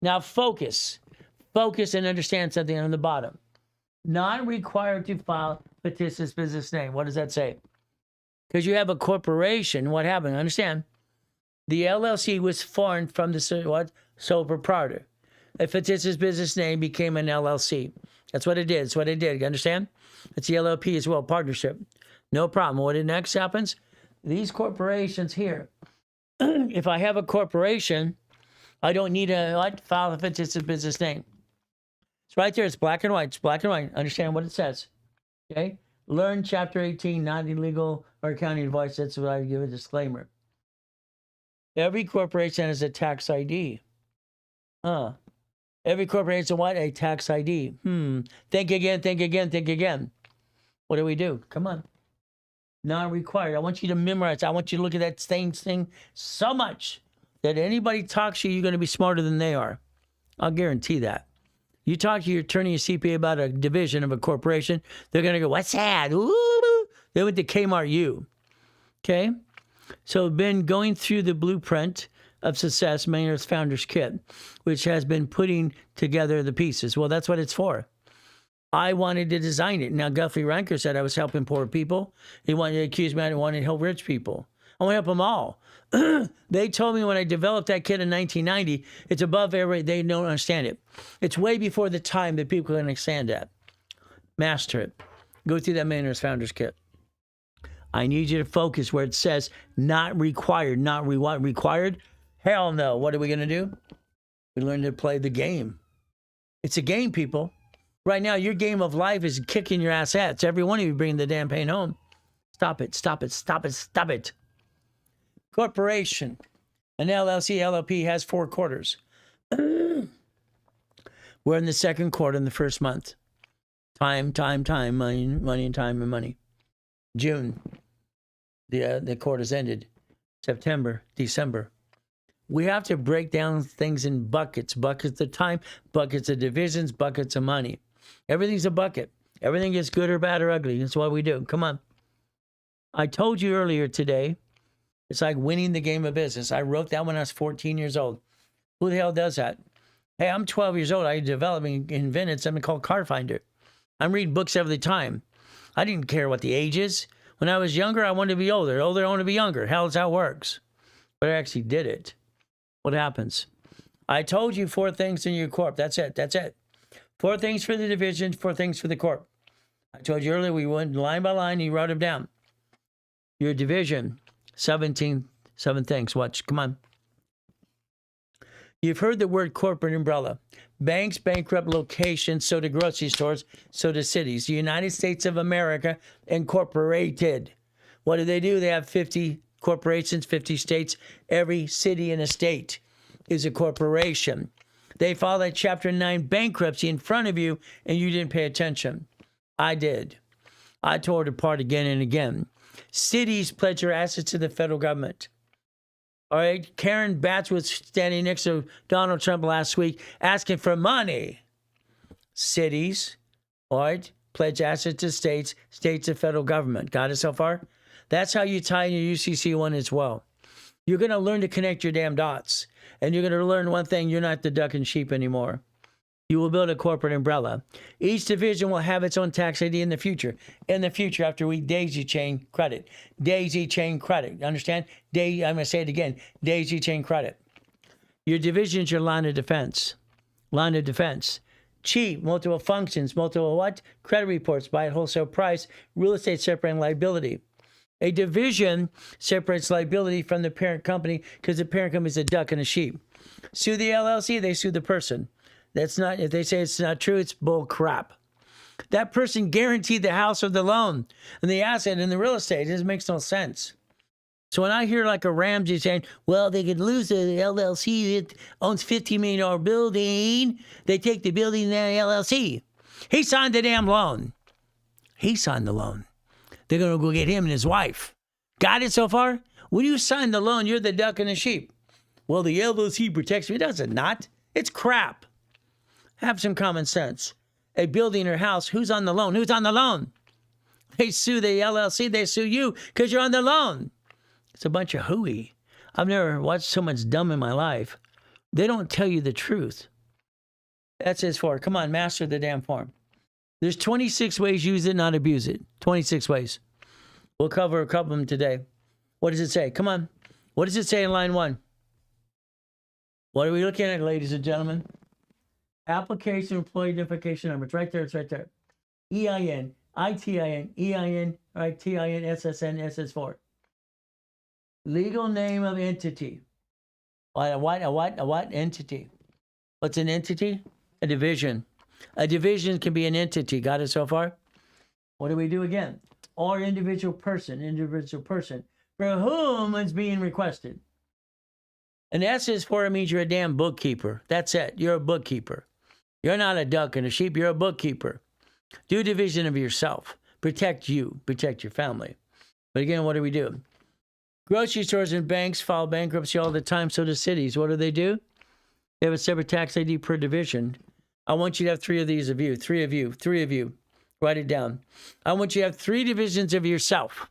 Now focus. Focus and understand something on the bottom. Not required to file fictitious business name. What does that say? Because you have a corporation. What happened? Understand? The LLC was formed from the what? Sole proprietor. A fictitious business name became an LLC. That's what it did. That's what it did. You understand? It's the LLP as well, partnership. No problem. What next happens? These corporations here. If I have a corporation, I don't need to file a fictitious business name. It's right there. It's black and white. It's black and white. Understand what it says. Okay? Learn Chapter 18, not illegal or accounting advice. That's what I give a disclaimer. Every corporation has a tax ID. Every corporation what? A tax ID. Think again, think again, think again. What do we do? Come on. Not required. I want you to memorize. I want you to look at that same thing so much that anybody talks to you, you're going to be smarter than they are. I'll guarantee that. You talk to your attorney or CPA about a division of a corporation, they're going to go, what's that? Ooh. They went to Kmart U. Okay? So been going through the blueprint of success, Millionaire's Founders Kit, which has been putting together the pieces. Well, that's what it's for. I wanted to design it. Now, Guthrie Ranker said I was helping poor people. He wanted to accuse me I wanted to help rich people. I want to help them all. They told me when I developed that kit in 1990, it's above every, they don't understand it. It's way before the time that people can understand that. Master it. Go through that Millionaire's Founders Kit. I need you to focus where it says not required, not required. Hell no. What are we going to do? We learn to play the game. It's a game, people. Right now, your game of life is kicking your ass. Every one of you bringing the damn pain home. Stop it, stop it, stop it, stop it. Corporation. An LLC, LLP has 4 quarters. We're in the second quarter in the first month. Time, money, and time and money. June. The quarter's ended. September, December. We have to break down things in buckets. Buckets of time, buckets of divisions, buckets of money. Everything's a bucket. Everything is good or bad or ugly. That's what we do. Come on. I told you earlier today, it's like winning the game of business. I wrote that when I was 14 years old. Who the hell does that? Hey, I'm 12 years old. I invented something called Car Finder. I'm reading books every time. I didn't care what the age is. When I was younger, I wanted to be older. Older, I want to be younger. Hell, that's how it works. But I actually did it. What happens? I told you 4 things in your corp. That's it. That's it. 4 things for the division, 4 things for the corp. I told you earlier we went line by line and you wrote them down. Your division, 7 things. Watch. Come on. You've heard the word corporate umbrella. Banks bankrupt locations, so do grocery stores, so do cities. The United States of America incorporated. What do? They have 50 corporations, 50 states. Every city and a state is a corporation. They filed a Chapter 9 bankruptcy in front of you, and you didn't pay attention. I did. I tore it apart again and again. Cities pledge their assets to the federal government. All right, Karen Batts was standing next to Donald Trump last week asking for money. Cities, all right, pledge assets to states, states to federal government. Got it so far? That's how you tie in your UCC one as well. You're going to learn to connect your damn dots. And you're going to learn one thing, you're not the duck and sheep anymore. You will build a corporate umbrella. Each division will have its own tax ID in the future. In the future, after we daisy chain credit. Daisy chain credit. Understand? I'm going to say it again. Daisy chain credit. Your division is your line of defense. Line of defense. Cheap, multiple functions, multiple what? Credit reports, buy at wholesale price, real estate separating liability. A division separates liability from the parent company because the parent company is a duck and a sheep. Sue the LLC, they sue the person. That's not, if they say it's not true, it's bull crap. That person guaranteed the house or the loan and the asset and the real estate. It just makes no sense. So when I hear like a Ramsey saying, well, they could lose the LLC that owns $50 million building, they take the building and the LLC. He signed the damn loan. He signed the loan. They're going to go get him and his wife. Got it so far? When you sign the loan, you're the duck and the sheep. Well, the LLC protects me. It does it not. It's crap. Have some common sense. A building or house, who's on the loan? Who's on the loan? They sue the LLC. They sue you because you're on the loan. It's a bunch of hooey. I've never watched so much dumb in my life. They don't tell you the truth. That's his for. Come on, master the damn form. There's 26 ways use it, not abuse it. 26 ways. We'll cover a couple of them today. What does it say? Come on. What does it say in line 1? What are we looking at, ladies and gentlemen? Application employee identification number. It's right there. It's right there. EIN, ITIN, EIN, right, TIN, SSN, SS4. Legal name of entity. What entity? What's an entity? A division. A division can be an entity. Got it so far? What do we do again? Or individual person for whom it's being requested. An S is for it means you're a damn bookkeeper. That's it. You're a bookkeeper. You're not a duck and a sheep. You're a bookkeeper. Do a division of yourself. Protect you. Protect your family. But again, what do we do? Grocery stores and banks file bankruptcy all the time. So do cities. What do? They have a separate tax ID per division. I want you to have 3 of these of you. 3 of you. Write it down. I want you to have 3 divisions of yourself.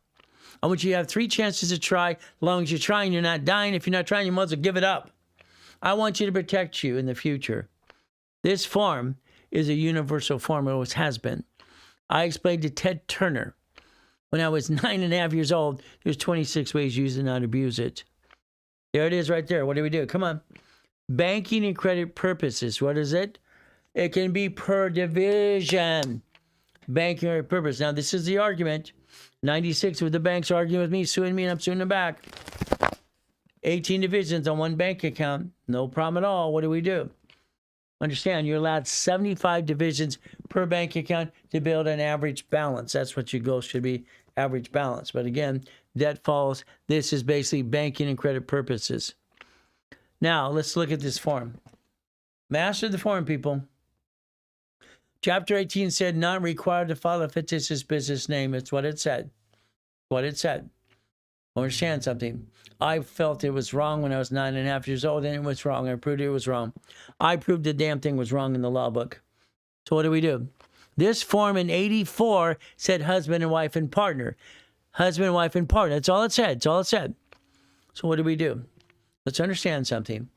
I want you to have 3 chances to try. As long as you're trying, you're not dying. If you're not trying, you might as well give it up. I want you to protect you in the future. This form is a universal form. It always has been. I explained to Ted Turner when I was 9.5 years old, there's 26 ways to use it, not abuse it. There it is right there. What do we do? Come on. Banking and credit purposes. What is it? It can be per division. Banking or purpose. Now, this is the argument. 96 with the banks arguing with me, suing me, and I'm suing them back. 18 divisions on one bank account. No problem at all. What do we do? Understand, you're allowed 75 divisions per bank account to build an average balance. That's what your goal should be, average balance. But again, debt falls. This is basically banking and credit purposes. Now, let's look at this form. Master the form, people. Chapter 18 said, not required to file a fictitious business name. It's what it said. What it said. Understand something. I felt it was wrong when I was 9.5 years old, and it was wrong. I proved it was wrong. I proved the damn thing was wrong in the law book. So what do? This form in 84 said husband and wife and partner. Husband, wife, and partner. That's all it said. That's all it said. So what do? Let's understand something.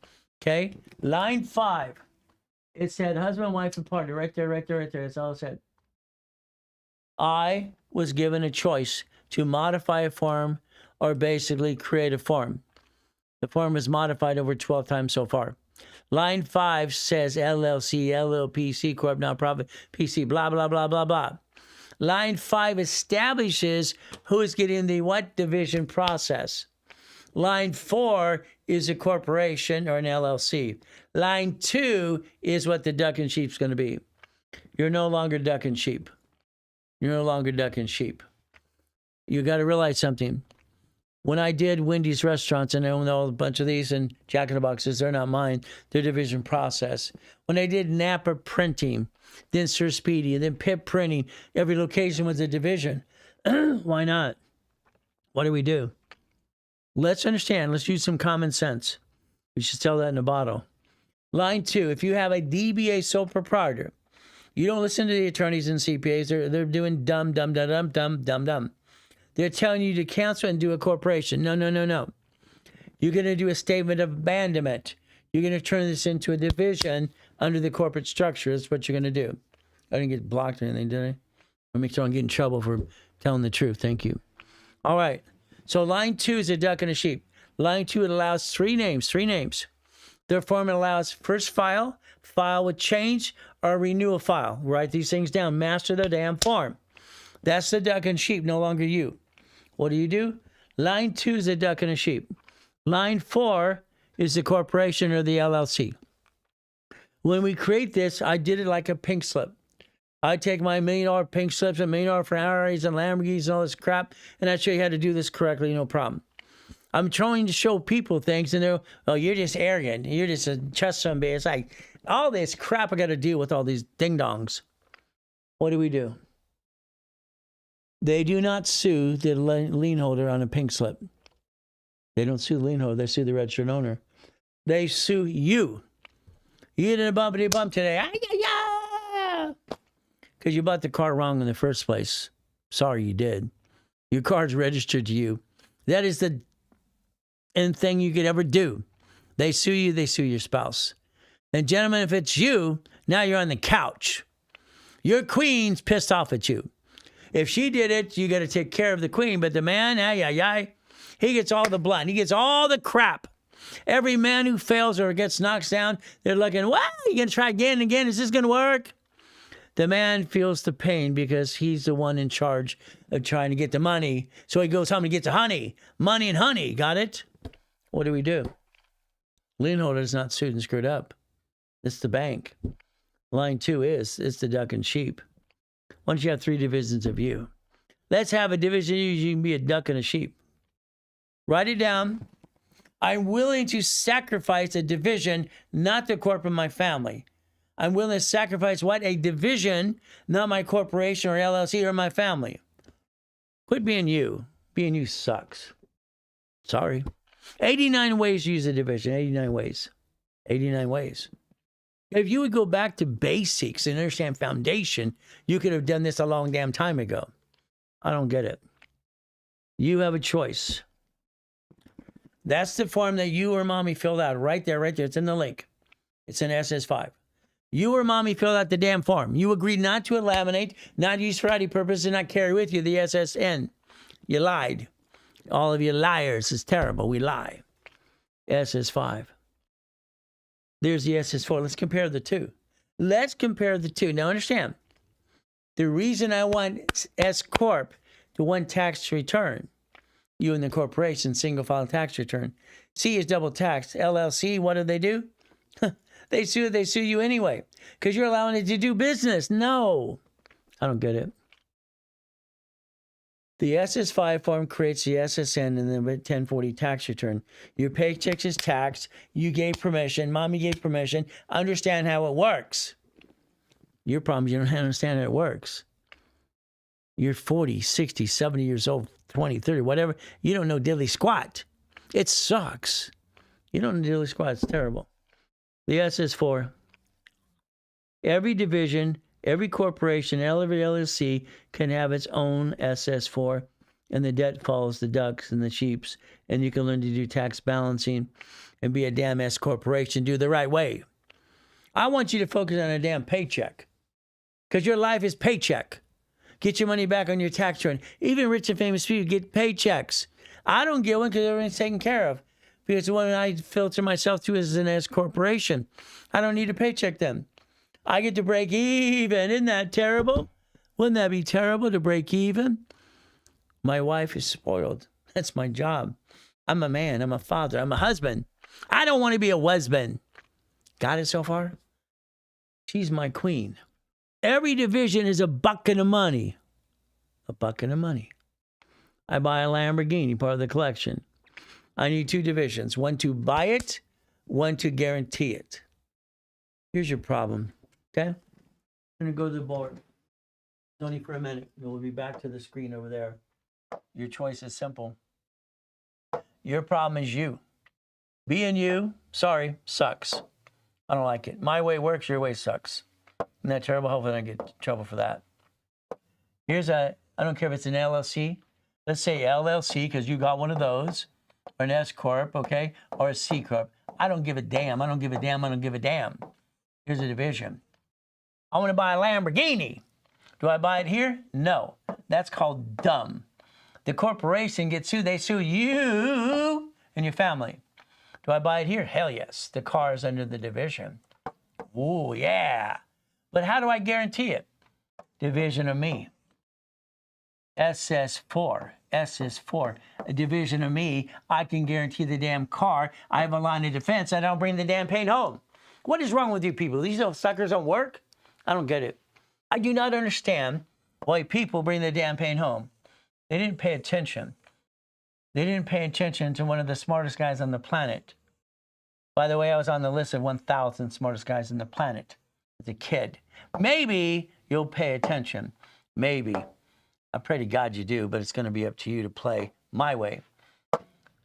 Okay? Line 5. It said husband, wife, and partner. Right there, right there, right there. That's all it said. I was given a choice to modify a form or basically create a form. The form was modified over 12 times so far. Line 5 says LLC, LLP, C Corp, nonprofit, PC, blah, blah, blah, blah, blah. Line 5 establishes who is getting the what division process. Line 4 is a corporation or an LLC. Line 2 is what the duck and sheep's going to be. You're no longer duck and sheep. You're no longer duck and sheep. You got to realize something. When I did Wendy's restaurants, and I own a bunch of these, and Jack in the Boxes, they're not mine. They're division process. When I did Napa Printing, then Sir Speedy, and then Pip Printing, every location was a division. Why not? What do? Let's understand. Let's use some common sense. We should sell that in a bottle. Line 2, if you have a DBA sole proprietor, you don't listen to the attorneys and CPAs. They're doing dumb. They're telling you to cancel and do a corporation. No. You're going to do a statement of abandonment. You're going to turn this into a division under the corporate structure. That's what you're going to do. I didn't get blocked or anything, did I? Let me try and get in trouble for telling the truth. Thank you. All right. So line 2 is a duck and a sheep. Line 2, it allows 3 names. Their form allows first file with change, or renewal file. Write these things down. Master the damn form. That's the duck and sheep, no longer you. What do? Line 2 is a duck and a sheep. Line 4 is the corporation or the LLC. When we create this, I did it like a pink slip. I take my $1 million pink slips and $1 million Ferraris and Lamborghinis and all this crap, and I show you how to do this correctly, no problem. I'm trying to show people things, and they're, oh, you're just arrogant. You're just a chest zombie. It's like all this crap I got to deal with all these ding-dongs. What do? They do not sue the lien holder on a pink slip. They don't sue the lien holder. They sue the registered owner. They sue you. You did a bumpity bump today. Because you bought the car wrong in the first place. Sorry you did. Your car's registered to you. That is the end thing you could ever do. They sue you, they sue your spouse. And gentlemen, if it's you, now you're on the couch. Your queen's pissed off at you. If she did it, you got to take care of the queen. But the man, he gets all the blood. He gets all the crap. Every man who fails or gets knocked down, they're looking, well, you going to try again and again? Is this going to work? The man feels the pain because he's the one in charge of trying to get the money. So he goes home and gets the honey. Money and honey. Got it? What do? Lien holder is not sued and screwed up. It's the bank. Line 2 is, it's the duck and sheep. Why don't you have 3 divisions of you? Let's have a division. You can be a duck and a sheep. Write it down. I'm willing to sacrifice a division, not the corp of my family. I'm willing to sacrifice what? A division, not my corporation or LLC or my family. Quit being you. Being you sucks. Sorry. 89 ways to use a division. 89 ways. 89 ways. If you would go back to basics and understand foundation, you could have done this a long damn time ago. I don't get it. You have a choice. That's the form that you or mommy filled out right there. It's in the link. It's in SS5. You or mommy filled out the damn form. You agreed not to laminate, not use for ID purposes, and not carry with you the SSN. You lied. All of you liars. It's terrible. We lie. SS5. There's the SS4. Let's compare the two. Now understand, the reason I want S Corp to one tax return, you and the corporation, single file tax return. C is double taxed. LLC, what do? They sue you anyway because you're allowing it to do business. No, I don't get it. The SS5 form creates the SSN and the 1040 tax return. Your paycheck is taxed. You gave permission. Mommy gave permission. Understand how it works. Your problem is you don't understand how it works. You're 40, 60, 70 years old, 20, 30, whatever. You don't know diddly squat. It sucks. You don't know diddly squat. It's terrible. The SS4. Every division, every corporation, every LLC can have its own SS4, and the debt follows the ducks and the sheeps, and you can learn to do tax balancing and be a damn S corporation, do the right way. I want you to focus on a damn paycheck because your life is paycheck. Get your money back on your tax return. Even rich and famous people get paychecks. I don't get one because everything's taken care of. Because the one I filter myself to is an S corporation. I don't need a paycheck then. I get to break even. Isn't that terrible? Wouldn't that be terrible to break even? My wife is spoiled. That's my job. I'm a man. I'm a father. I'm a husband. I don't want to be a husband. Got it so far? She's my queen. Every division is a bucket of money. A bucket of money. I buy a Lamborghini, part of the collection. I need 2 divisions. One to buy it, one to guarantee it. Here's your problem, okay? I'm going to go to the board. It's only for a minute. We'll be back to the screen over there. Your choice is simple. Your problem is you. Being you, sorry, sucks. I don't like it. My way works, your way sucks. Isn't that terrible? Hopefully I don't get in trouble for that. Here's I don't care if it's an LLC. Let's say LLC, because you got one of those. Or an S Corp, okay? Or a C Corp. I don't give a damn. I don't give a damn. I don't give a damn. Here's a division. I want to buy a Lamborghini. Do I buy it here? No. That's called dumb. The corporation gets sued. They sue you and your family. Do I buy it here? Hell yes. The car is under the division. Ooh, yeah. But how do I guarantee it? Division of me. SS4. S is 4. A division of me. I can guarantee the damn car. I have a line of defense. I don't bring the damn pain home. What is wrong with you people? These little suckers don't work? I don't get it. I do not understand why people bring the damn pain home. They didn't pay attention. They didn't pay attention to one of the smartest guys on the planet. By the way, I was on the list of 1,000 smartest guys on the planet as a kid. Maybe you'll pay attention. Maybe. I pray to God you do, but it's going to be up to you to play my way.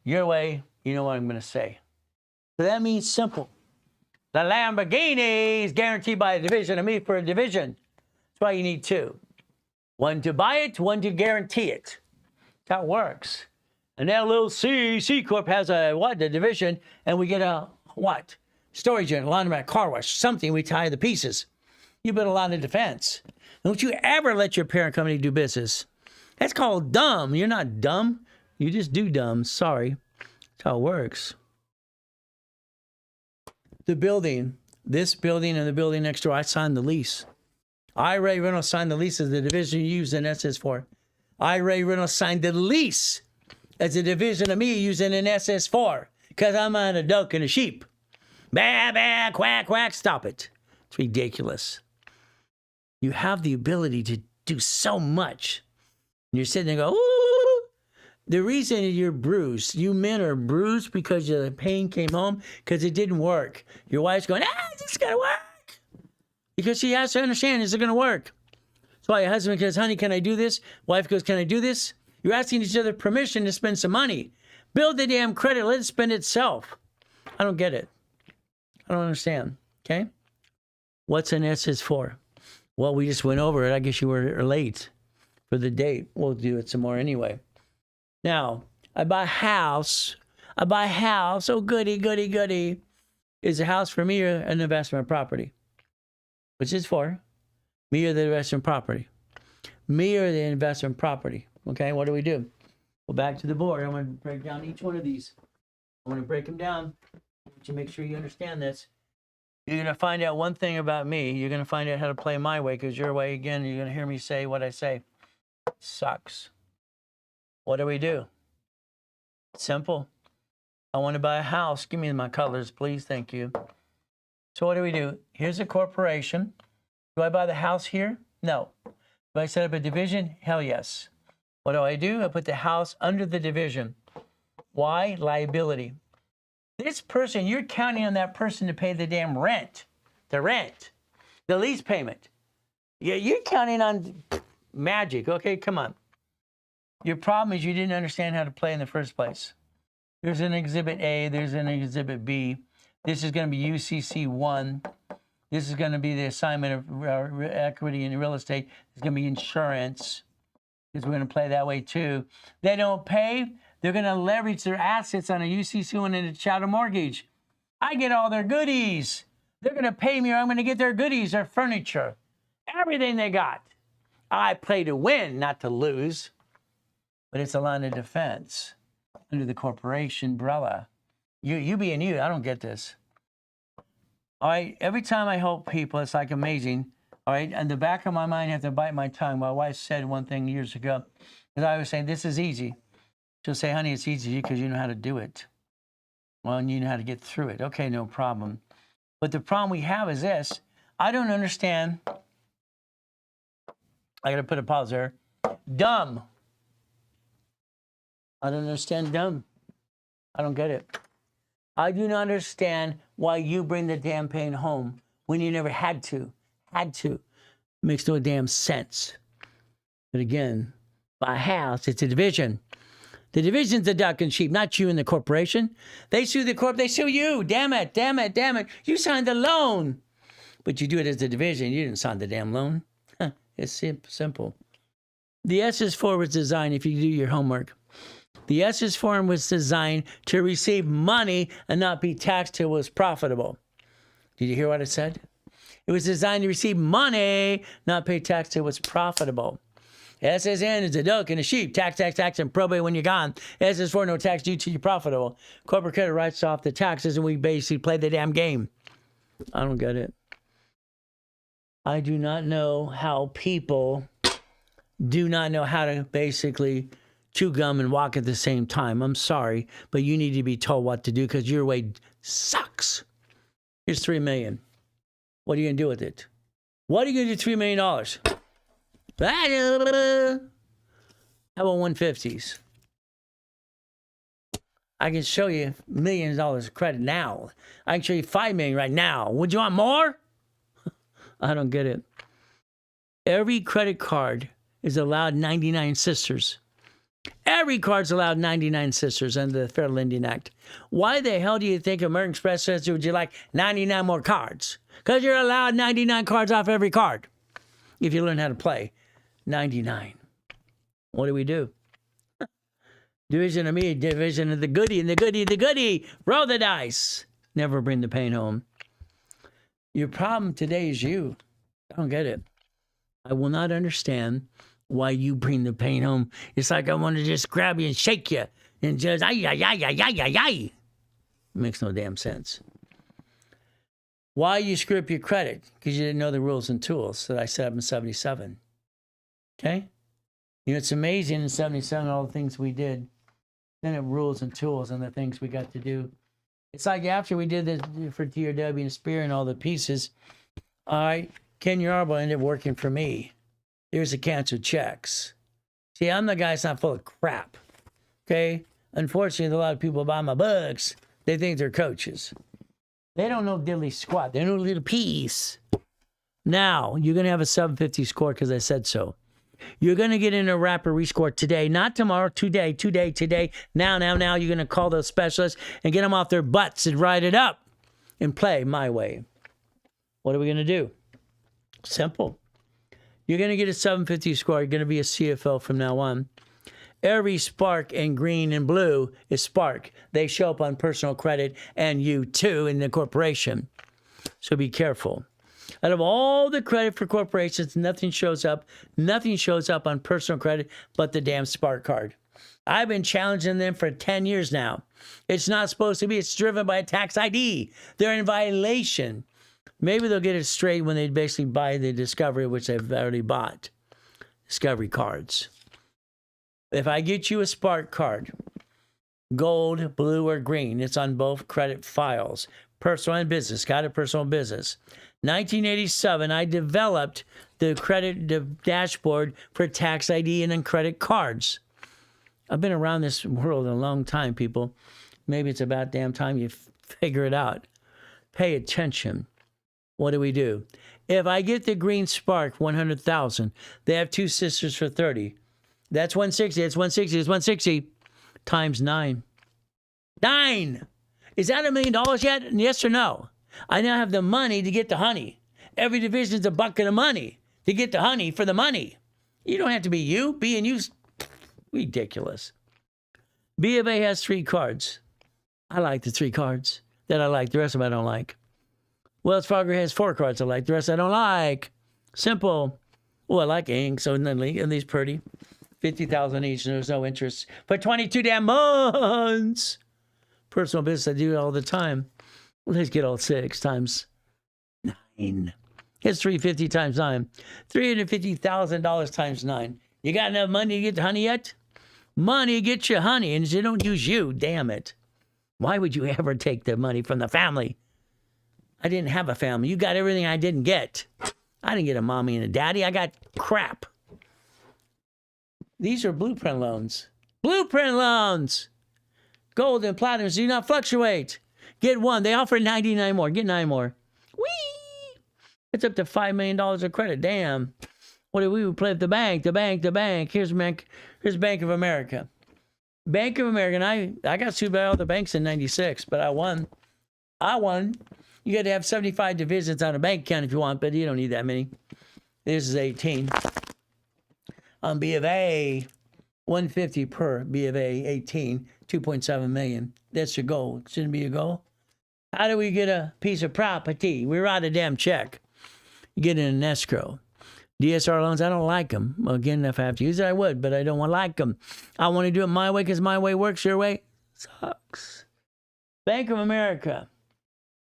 Your way, you know what I'm going to say. So that means simple. The Lamborghini is guaranteed by a division of me for a division. That's why you need two. One to buy it, one to guarantee it. That's how it works. An LLC, C Corp has a what? A division, and we get a what? Storage unit, laundromat, car wash, something. We tie the pieces. You build a lot of defense. Don't you ever let your parent company do business. That's called dumb. You're not dumb. You just do dumb. Sorry. That's how it works. The building, this building and the building next door, I signed the lease. Ray Reynolds signed the lease as the division you use an SS4. Ray Reynolds signed the lease as a division of me using an SS4 because I'm on a duck and a sheep. Bah, bah, quack, quack. Stop it. It's ridiculous. You have the ability to do so much. And you're sitting there and go, ooh. The reason you're bruised, you men are bruised because the pain came home because it didn't work. Your wife's going, it's going to work. Because she has to understand, is it going to work? That's why your husband goes, honey, can I do this? Wife goes, can I do this? You're asking each other permission to spend some money. Build the damn credit. Let it spend itself. I don't get it. I don't understand. Okay? What's an SS4? Well, we just went over it. I guess you were late for the date. We'll do it some more anyway. Now, I buy a house. Oh, goody, goody, goody. Is a house for me or an investment property? Which is for me or the investment property? Me or the investment property? Okay, what do we do? Go back to the board. I'm going to break down each one of these. I'm going to break them down. I want you to make sure you understand this. You're going to find out one thing about me. You're going to find out how to play my way because your way, again, you're going to hear me say what I say. Sucks. What do we do? Simple. I want to buy a house. Give me my colors, please. Thank you. So what do we do? Here's a corporation. Do I buy the house here? No. Do I set up a division? Hell yes. What do? I put the house under the division. Why? Liability. This person, you're counting on that person to pay the damn rent. The rent. The lease payment. Yeah, you're counting on magic. Okay, come on. Your problem is you didn't understand how to play in the first place. There's an Exhibit A. There's an Exhibit B. This is going to be UCC 1. This is going to be the assignment of equity in real estate. It's going to be insurance. Because we're going to play that way too. They don't pay. They're going to leverage their assets on a UCC 1 and a chattel mortgage. I get all their goodies. They're going to pay me or I'm going to get their goodies, their furniture, everything they got. I play to win, not to lose. But it's a line of defense under the corporation umbrella. You being you, I don't get this. All right, every time I help people, it's like amazing. All right, in the back of my mind, I have to bite my tongue. My wife said one thing years ago, because I was saying, this is easy. She'll say, honey, it's easy because you know how to do it. Well, and you know how to get through it. Okay, no problem. But the problem we have is this. I don't understand. I got to put a pause there. Dumb. I don't understand dumb. I don't get it. I do not understand why you bring the damn pain home when you never had to. Makes no damn sense. But again, by house, it's a division. The division's the duck and sheep, not you and the corporation. They sue the corp, they sue you. Damn it. You signed the loan. But you do it as a division. You didn't sign the damn loan. It's simple. The SS4 was designed, if you do your homework, the SS4 was designed to receive money and not be taxed till it was profitable. Did you hear what I said? It was designed to receive money, not pay tax till it was profitable. SSN is a duck and a sheep. Tax, and probate when you're gone. SS4, no tax due till you're profitable. Corporate credit writes off the taxes, and we basically play the damn game. I don't get it. I do not know how people do not know how to basically chew gum and walk at the same time. I'm sorry, but you need to be told what to do because your way sucks. Here's $3 million. What are you going to do with it? What are you going to do $3 million? How about 150s? I can show you millions of dollars of credit now. I can show you $5 million right now. Would you want more? I don't get it. Every credit card is allowed 99 sisters. Every card's allowed 99 sisters under the Federal Lending Act. Why the hell do you think American Express says, would you like 99 more cards? Because you're allowed 99 cards off every card. If you learn how to play. 99. What do? Division of me, division of the goodie, and the goodie, the goodie. Roll the dice. Never bring the pain home. Your problem today is you. I don't get it. I will not understand why you bring the pain home. It's like I want to just grab you and shake you and just, ay, ay, ay, ay, ay, ay, ay. It makes no damn sense. Why you screw up your credit? Because you didn't know the rules and tools that I set up in 77. Okay? You know, it's amazing in 77, all the things we did. Then it rules and tools and the things we got to do. It's like after we did this for TRW and Spear and all the pieces, all right, Ken Yarbo ended up working for me. There's the canceled checks. See, I'm the guy that's not full of crap. Okay? Unfortunately, a lot of people buy my books. They think they're coaches. They don't know diddly squat. They know a little piece. Now, you're going to have a 750 score because I said so. You're going to get in a rapper rescore today, not tomorrow, today. Now. You're going to call those specialists and get them off their butts and ride it up and play my way. What are we going to do? Simple. You're going to get a 750 score. You're going to be a CFO from now on. Every spark in green and blue is spark. They show up on personal credit and you too in the corporation. So be careful. Out of all the credit for corporations, nothing shows up. Nothing shows up on personal credit but the damn Spark card. I've been challenging them for 10 years now. It's not supposed to be. It's driven by a tax ID. They're in violation. Maybe they'll get it straight when they basically buy the Discovery, which they've already bought. Discovery cards. If I get you a Spark card, gold, blue, or green, it's on both credit files. Personal and business. Got it, personal and business. 1987, I developed the credit dashboard for tax ID and then credit cards. I've been around this world a long time, people. Maybe it's about damn time you figure it out. Pay attention. What do? If I get the green Spark, 100,000, they have two sisters for 30. That's 160. It's 160. It's 160 times 9. 9! Is that $1 million yet? Yes or no? I now have the money to get the honey. Every division is a bucket of money to get the honey for the money. You don't have to be you. Being you's ridiculous. B of A has 3 cards. I like the 3 cards that I like. The rest of them I don't like. Wells Fargo has 4 cards I like. The rest I don't like. Simple. Oh, I like ink. So at least pretty. 50,000 each, and there's no interest for 22 damn months. Personal business, I do it all the time. Let's get all 6 times 9. It's $350 times 9. $350,000 times 9. You got enough money to get the honey yet? Money gets you honey, and they don't use you. Damn it. Why would you ever take the money from the family? I didn't have a family. You got everything I didn't get. I didn't get a mommy and a daddy. I got crap. These are blueprint loans. Blueprint loans. Gold and platinum do not fluctuate. Get 1. They offer 99 more. Get 9 more. Whee! It's up to $5 million of credit. Damn. What do we would play at the bank? The bank. Here's Bank of America. Bank of America. And I got sued by all the banks in 96, but I won. You got to have 75 divisions on a bank account if you want, but you don't need that many. This is 18. On B of A, 150 per B of A, 18, 2.7 million. That's your goal. Shouldn't be your goal. How do we get a piece of property? We write a damn check. You get it in an escrow. DSR loans, I don't like them. Well, again, if I have to use it, I would, but I don't want to like them. I want to do it my way because my way works. Your way sucks. Bank of America.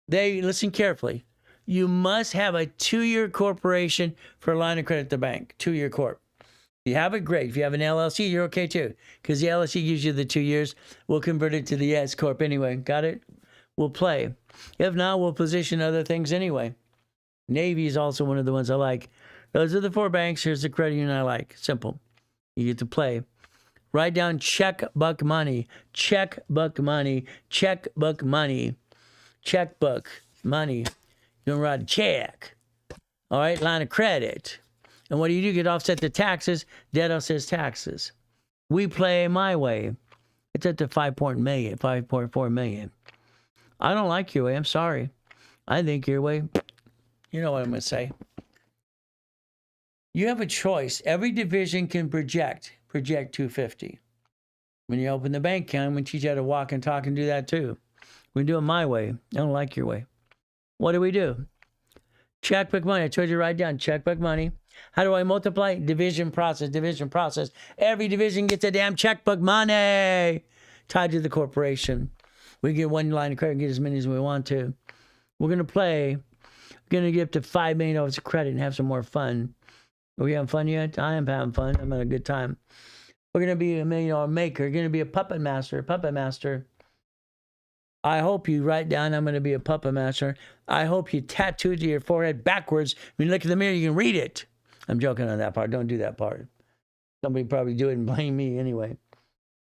They listen carefully. You must have a 2-year corporation for a line of credit at the bank. 2-year corp. If you have it, great. If you have an LLC, you're okay too. Because the LLC gives you the 2 years. We'll convert it to the S Corp anyway. Got it? We'll play. If not, we'll position other things anyway. Navy is also one of the ones I like. Those are the 4 banks. Here's the credit union I like. Simple. You get to play. Write down checkbook money, checkbook money, checkbook money, checkbook money. You're going to write a check. All right, line of credit. And what do? You get offset the taxes, debt offsets taxes. We play my way. It's at the 5.4 million. I don't like your way. I'm sorry. I think your way, you know what I'm going to say. You have a choice. Every division can project 250. When you open the bank account, I'm going to teach you how to walk and talk and do that too. We do it my way. I don't like your way. What do we do? Checkbook money. I told you to write down checkbook money. How do I multiply? Division process, division process. Every division gets a damn checkbook money tied to the corporation. We get one line of credit and get as many as we want to. We're going to play. We're going to get up to $5 million of credit and have some more fun. Are we having fun yet? I am having fun. I'm having a good time. We're going to be a $1 million maker. You're going to be a puppet master, puppet master. I hope you write down, I'm going to be a puppet master. I hope you tattoo to your forehead backwards. When you look in the mirror, you can read it. I'm joking on that part. Don't do that part. Somebody probably do it and blame me anyway.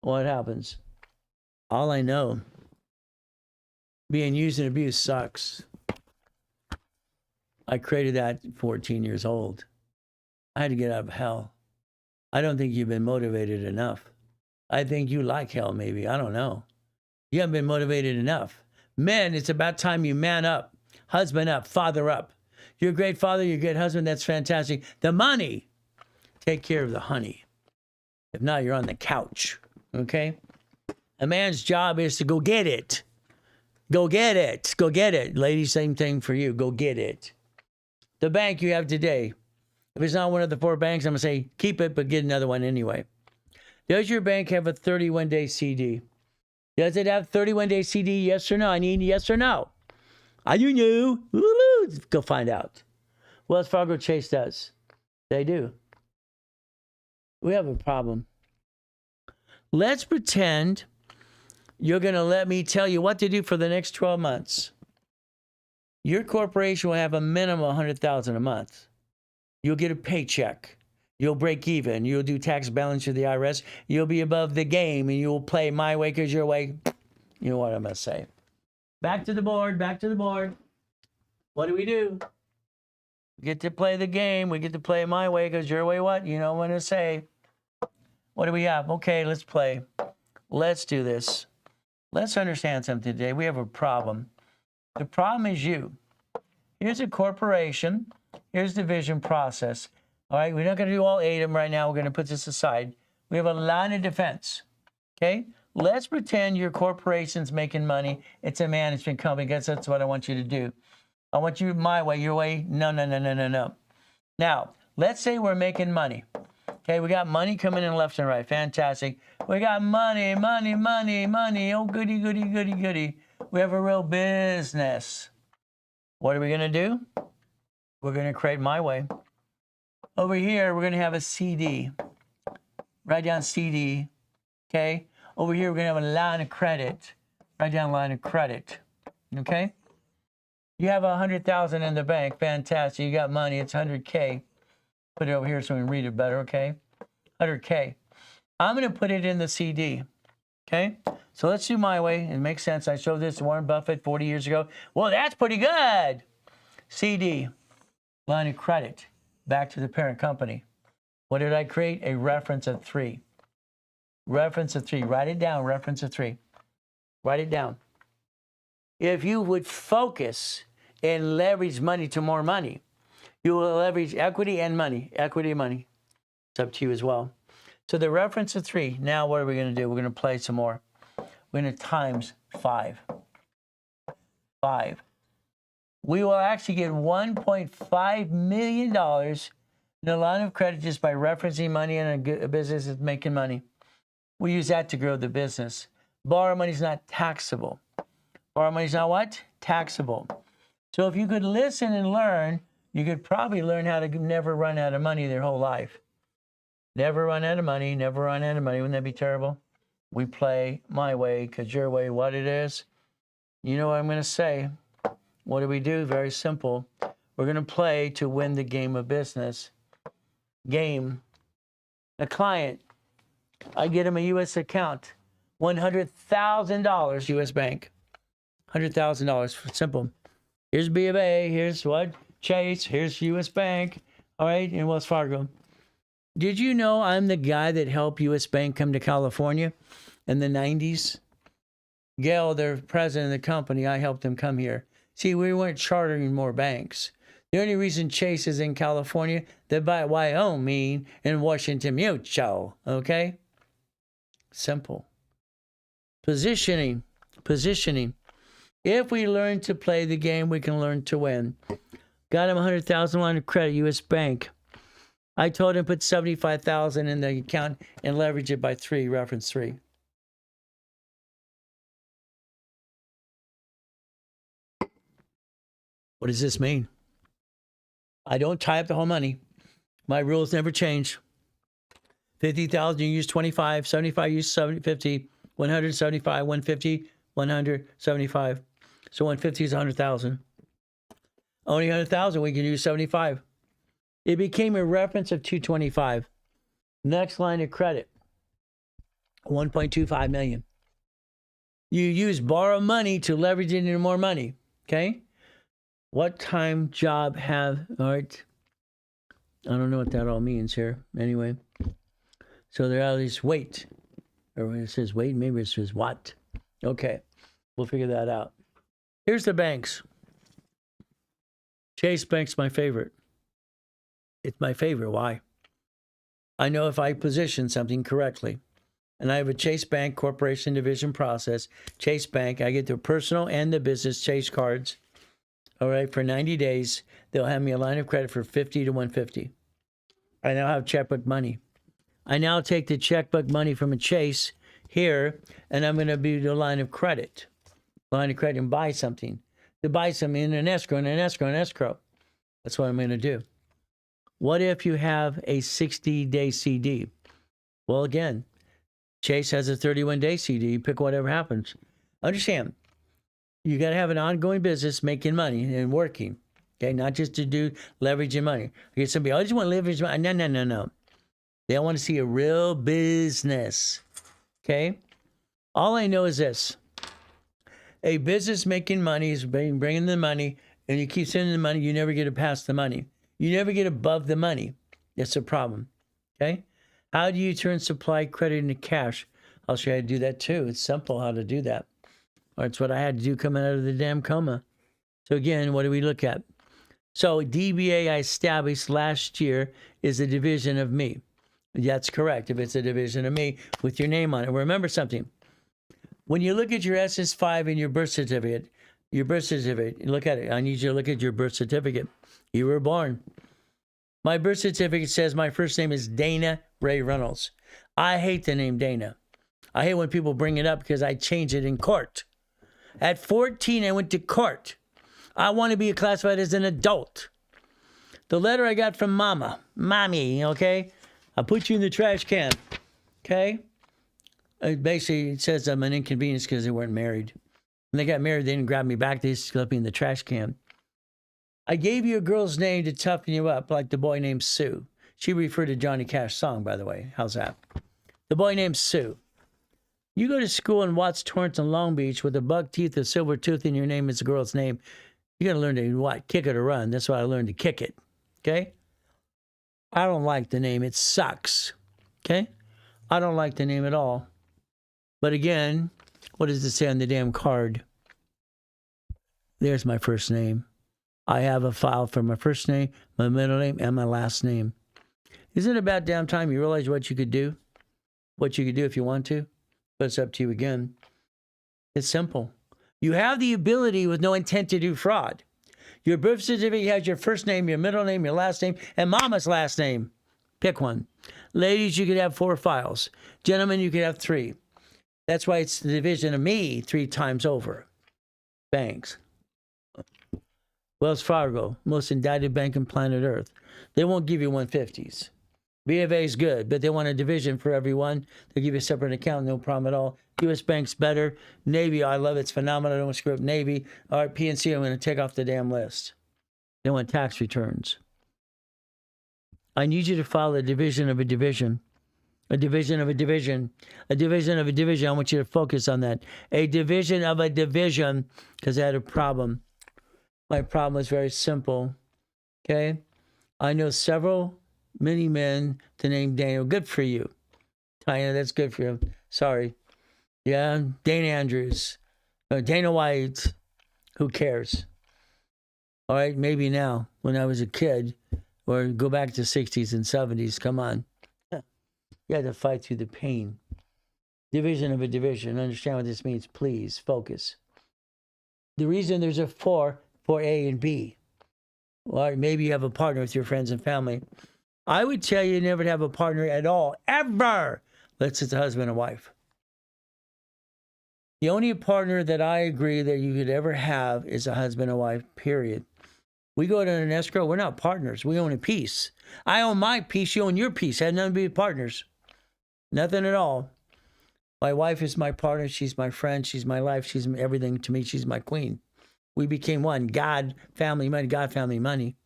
What happens? All I know, being used and abused sucks. I created that at 14 years old. I had to get out of hell. I don't think you've been motivated enough. I think you like hell, maybe. I don't know. You haven't been motivated enough. Men, it's about time you man up, husband up, father up. You're a great father, you're a great husband, that's fantastic. The money, take care of the honey. If not, you're on the couch, okay? A man's job is to go get it. Go get it. Go get it. Ladies, same thing for you. Go get it. The bank you have today, if it's not one of the 4 banks, I'm going to say keep it, but get another one anyway. Does your bank have a 31-day CD? Does it have 31-day CD? Yes or no? I need yes or no. I do know. Go find out. Wells Fargo Chase does. They do. We have a problem. Let's pretend you're going to let me tell you what to do for the next 12 months. Your corporation will have a minimum of $100,000 a month. You'll get a paycheck. You'll break even. You'll do tax balance to the IRS. You'll be above the game, and you'll play my way because your way. You know what I'm going to say. Back to the board. Back to the board. What do? We get to play the game. We get to play my way because your way what? You know what I'm going to say. What do we have? Okay, let's play. Let's do this. Let's understand something today. We have a problem. The problem is you. Here's a corporation. Here's division process. All right, we're not going to do all 8 of them right now. We're going to put this aside. We have a line of defense. Okay? Let's pretend your corporation's making money. It's a management company. Guess that's what I want you to do. I want you my way, your way. No. Now, let's say we're making money. Okay, we got money coming in left and right. Fantastic. We got money. Oh, goody. We have a real business. What are we going to do? We're going to create my way. Over here, we're going to have a CD. Write down CD. Okay? Over here, we're going to have a line of credit. Write down line of credit. Okay? You have $100,000 in the bank. Fantastic. You got money. It's $100K. Put it over here so we can read it better, okay? $100K. I'm going to put it in the CD. Okay? So let's do my way. It makes sense. I showed this to Warren Buffett 40 years ago. Well, that's pretty good. CD. Line of credit. Back to the parent company. What did I create? A reference of 3. Reference of 3. Write it down. Reference of 3. Write it down. If you would focus and leverage money to more money, you will leverage equity and money. Equity and money. It's up to you as well. So the reference of 3. Now what are we going to do? We're going to play some more. We're going to times 5. 5. We will actually get $1.5 million in a line of credit just by referencing money in a business that's making money. We use that to grow the business. Borrow money is not taxable. Borrow money is not what? Taxable. So if you could listen and learn, you could probably learn how to never run out of money their whole life. Never run out of money, never run out of money. Wouldn't that be terrible? We play my way because your way, what it is. You know what I'm going to say. What do we do? Very simple. We're going to play to win the game of business. Game. A client I get them a U.S. account, $100,000 U.S. bank, $100,000. Simple. Here's B of A. Here's what? Chase. Here's U.S. Bank. All right, in Wells Fargo. Did you know I'm the guy that helped U.S. Bank come to California in the 90s? Gail, their president of the company, I helped them come here. See, we weren't chartering more banks. The only reason Chase is in California, they're by Wyoming and Washington Mutual, okay? Simple. Positioning. If we learn to play the game, we can learn to win. Got him $100,000 line of credit, U.S. Bank. I told him put $75,000 in the account and leverage it by 3, reference 3. What does this mean? I don't tie up the whole money. My rules never change. 50,000, you use 25, 75, use 70, 50, 175, 150, 175. So 150 is 100,000. Only 100,000, we can use 75. It became a reference of 225. Next line of credit, 1.25 million. You use borrow money to leverage it into more money, okay? What time job have, all right. I don't know what that all means here. Anyway, so there are these wait. Or it says wait, maybe it says what. Okay, we'll figure that out. Here's the banks. Chase Bank's my favorite. It's my favorite. Why? I know if I position something correctly, and I have a Chase Bank Corporation Division process, Chase Bank, I get the personal and the business Chase cards. All right, for 90 days, they'll have me a line of credit for 50 to 150. I now have checkbook money. I now take the checkbook money from a Chase here, and I'm going to be the line of credit and buy something. To buy something in an escrow, That's what I'm going to do. What if you have a 60-day CD? Well, again, Chase has a 31-day CD. You pick whatever happens. Understand, you got to have an ongoing business making money and working, okay? Not just to do leveraging money. You get somebody, I just want to leverage money. No. They want to see a real business, okay? All I know is this. A business making money is bringing the money, and you keep sending the money, you never get past the money. You never get above the money. That's a problem, okay? How do you turn supply credit into cash? I'll show you how to do that too. It's simple how to do that. Or it's what I had to do coming out of the damn coma. So again, what do we look at? So DBA I established last year is a division of me. That's correct. If it's a division of me with your name on it. Remember something. When you look at your SS5 and your birth certificate, look at it. I need you to look at your birth certificate. You were born. My birth certificate says my first name is Dana Ray Reynolds. I hate the name Dana. I hate when people bring it up because I changed it in court. At 14, I went to court. I want to be classified as an adult. The letter I got from mommy, okay? I'll put you in the trash can, okay? Basically, it says I'm an inconvenience because they weren't married. When they got married, they didn't grab me back. They just left me in the trash can. I gave you a girl's name to toughen you up, like the boy named Sue. She referred to Johnny Cash's song, by the way. How's that? The boy named Sue. You go to school in Watts, Torrance, and Long Beach with a buck teeth, a silver tooth, and your name is the girl's name. You got to learn to what? Kick it or run. That's why I learned to kick it. Okay? I don't like the name. It sucks. Okay? I don't like the name at all. But again, what does it say on the damn card? There's my first name. I have a file for my first name, my middle name, and my last name. Isn't it about damn time you realize what you could do? What you could do if you want to? But it's up to you again. It's simple. You have the ability with no intent to do fraud. Your birth certificate has your first name, your middle name, your last name, and mama's last name. Pick one. Ladies, you could have 4 files. Gentlemen, you could have 3. That's why it's the division of me 3 times over. Banks. Wells Fargo, most indicted bank on planet Earth. They won't give you 150s. B of A is good, but they want a division for everyone. They'll give you a separate account, no problem at all. U.S. Bank's better. Navy, I love it. It's phenomenal. I don't want to screw up Navy. All right, PNC, I'm going to take off the damn list. They want tax returns. I need you to file a division of a division. A division of a division. A division of a division. I want you to focus on that. A division of a division, because I had a problem. My problem was very simple. Okay? I know many men to name Daniel. Good for you. Tanya, that's good for you. Sorry. Yeah, Dana Andrews. Dana White. Who cares? All right, maybe now, when I was a kid, or go back to 60s and 70s, come on. You had to fight through the pain. Division of a division. Understand what this means, please. Focus. The reason there's a for A and B. Or maybe you have a partner with your friends and family. I would tell you never to have a partner at all, ever, unless it's a husband and wife. The only partner that I agree that you could ever have is a husband and wife, period. We go to an escrow, we're not partners. We own a piece. I own my piece, you own your piece. Had nothing to do with partners. Nothing at all. My wife is my partner. She's my friend. She's my life. She's everything to me. She's my queen. We became one. God, family, money. God, family, money.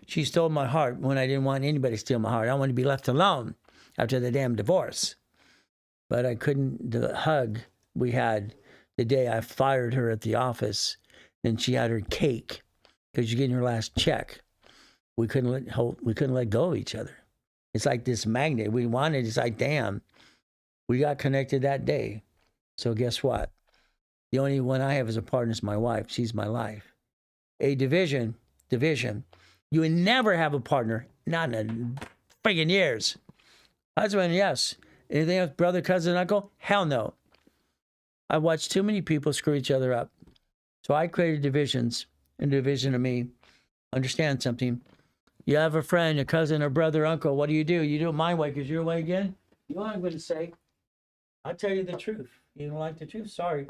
She stole my heart when I didn't want anybody to steal my heart. I wanted to be left alone after the damn divorce. But I couldn't, the hug we had the day I fired her at the office and she had her cake because you're getting her last check. We couldn't let go of each other. It's like this magnet. We wanted, it's like, damn, we got connected that day. So guess what? The only one I have as a partner is my wife. She's my life. A division. You would never have a partner, not in a friggin' years. Husband, yes. Anything else, brother, cousin, uncle? Hell no. I've watched too many people screw each other up. So I created divisions, and division of me. Understand something. You have a friend, a cousin, a brother, uncle. What do? You do it my way because your way again? You know what I'm going to say? I'll tell you the truth. You don't like the truth? Sorry.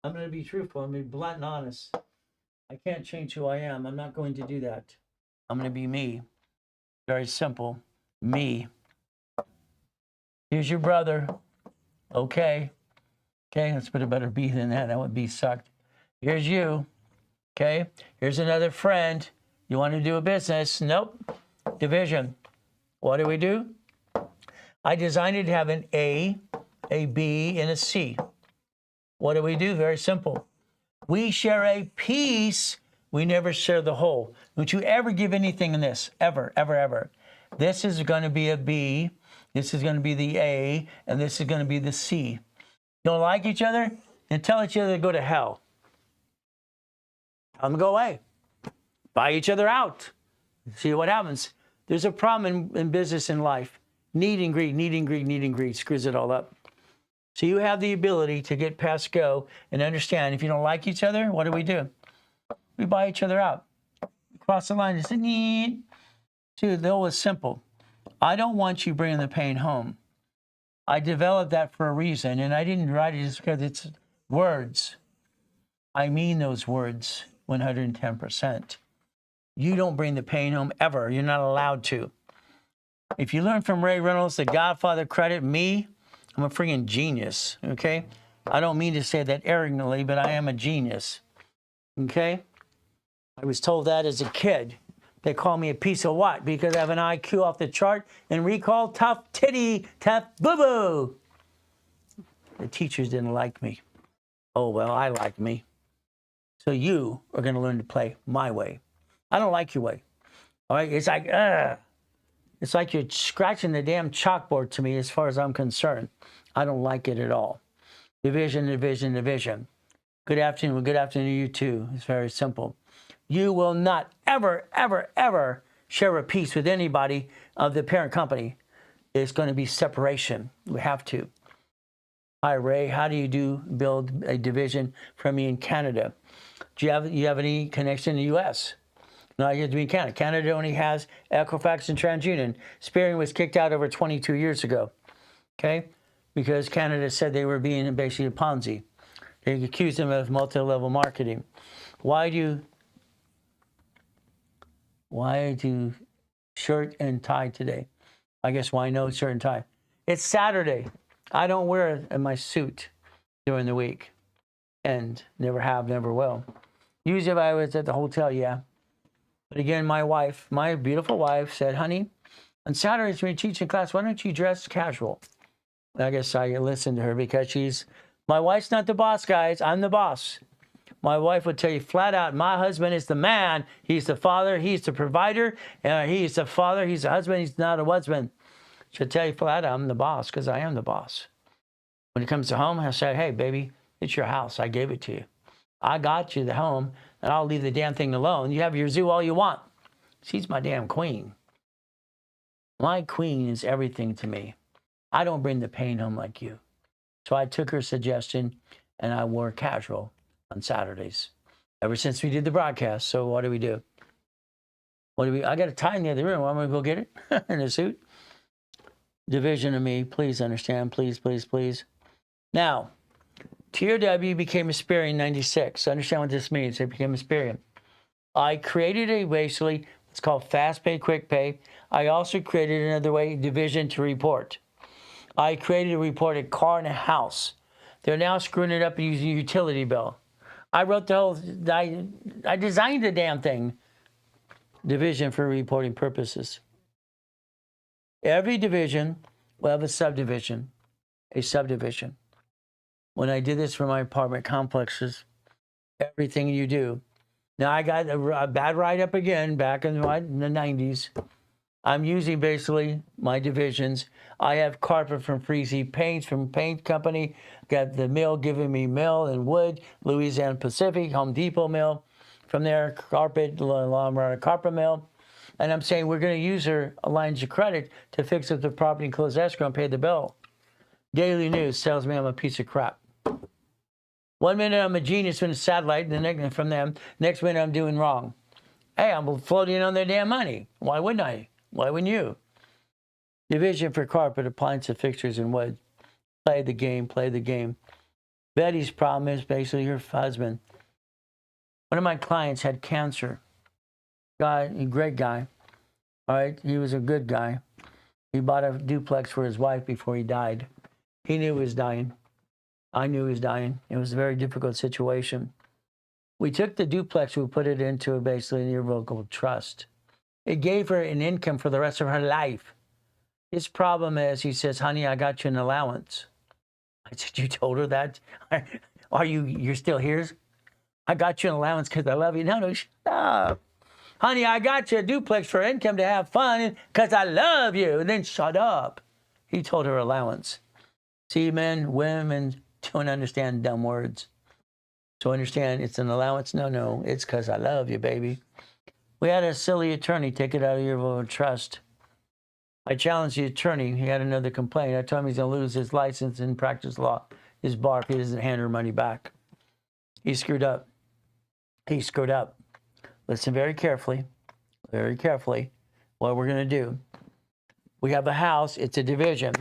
I'm going to be truthful. I'm going to be blunt and honest. I can't change who I am. I'm not going to do that. I'm going to be me. Very simple. Me. Here's your brother. Okay. Let's put a better B than that. That would be sucked. Here's you. Okay. Here's another friend. You want to do a business? Nope. Division. What do? I designed it to have an A B, and a C. What do? Very simple. We share a piece. We never share the whole. Don't you ever give anything in this. Ever, ever, ever. This is going to be a B. This is going to be the A. And this is going to be the C. Don't like each other? Then tell each other to go to hell. Tell them to go away. Buy each other out. See what happens. There's a problem in business and life. Need and greed screws it all up. So you have the ability to get past go and understand if you don't like each other, what do? We buy each other out. Cross the line. It's a need. Dude, that was simple. I don't want you bringing the pain home. I developed that for a reason, and I didn't write it just because it's words. I mean those words 110%. You don't bring the pain home ever. You're not allowed to. If you learn from Ray Reynolds, the Godfather, credit me, I'm a freaking genius, okay? I don't mean to say that arrogantly, but I am a genius, okay? I was told that as a kid. They call me a piece of what? Because I have an IQ off the chart and recall tough titty, tough boo-boo. The teachers didn't like me. Oh, well, I like me. So you are going to learn to play my way. I don't like your way. All right? It's like, it's like you're scratching the damn chalkboard to me as far as I'm concerned. I don't like it at all. Division. Good afternoon. Good afternoon to you too. It's very simple. You will not ever, ever, ever share a piece with anybody of the parent company. It's going to be separation. We have to. Hi, Ray. How do you build a division from me in Canada? Do you have any connection in the U.S.? No, you have to be in Canada. Canada only has Equifax and TransUnion. Spearing was kicked out over 22 years ago, okay? Because Canada said they were being basically a Ponzi. They accused them of multi-level marketing. Why do shirt and tie today? I guess why no shirt and tie? It's Saturday. I don't wear my suit during the week. And never have, never will. Usually if I was at the hotel, yeah. But again, my wife, my beautiful wife said, honey, On Saturdays when you teach in class, why don't you dress casual? I guess I listened to her because my wife's not the boss, guys. I'm the boss. My wife would tell you flat out, my husband is the man. He's the father. He's the provider. He's the father. He's the husband. He's not a husband. She'll tell you flat out, I'm the boss because I am the boss. When it comes to home, I'll say, hey, baby, it's your house. I gave it to you. I got you the home, and I'll leave the damn thing alone. You have your zoo all you want. She's my damn queen. My queen is everything to me. I don't bring the pain home like you. So I took her suggestion, and I wore casual on Saturdays ever since we did the broadcast. So what do we do? I got a tie in the other room. Want me to go get it in a suit? Division of me. Please understand. Please, please, please. Now, TRW became Aspirian in 96. Understand what this means. It became Aspirian. I created basically, it's called fast pay, quick pay. I also created another way, division to report. I created a report, a car and a house. They're now screwing it up using a utility bill. I wrote the whole, I designed the damn thing. Division for reporting purposes. Every division will have a subdivision. When I did this for my apartment complexes, everything you do. Now I got a bad write-up again back in the 90s. I'm using basically my divisions. I have carpet from Freezy Paints from Paint Company. Got the mill giving me mill and wood, Louisiana Pacific, Home Depot mill. From there, carpet, carpet mill. And I'm saying we're going to use her lines of credit to fix up the property and close escrow and pay the bill. Daily News tells me I'm a piece of crap. 1 minute I'm a genius from a satellite, from them. Next minute I'm doing wrong. Hey, I'm floating on their damn money. Why wouldn't I? Why wouldn't you? Division for carpet, appliances, fixtures, and wood. Play the game, play the game. Betty's problem is basically her husband. One of my clients had cancer. A great guy. All right, he was a good guy. He bought a duplex for his wife before he died. He knew he was dying. I knew he was dying. It was a very difficult situation. We took the duplex, we put it into basically an irrevocable trust. It gave her an income for the rest of her life. His problem is, he says, honey, I got you an allowance. I said, you told her that? You're still here? I got you an allowance because I love you. No, shut up. Honey, I got you a duplex for income to have fun because I love you. And then shut up. He told her allowance. See, men, women don't understand dumb words. So understand, it's an allowance. No, it's because I love you, baby. We had a silly attorney take it out of your trust. I challenged the attorney. He had another complaint. I told him he's going to lose his license and practice law, his bar, if he doesn't hand her money back. He screwed up. He screwed up. Listen very carefully what we're going to do. We have a house, it's a division.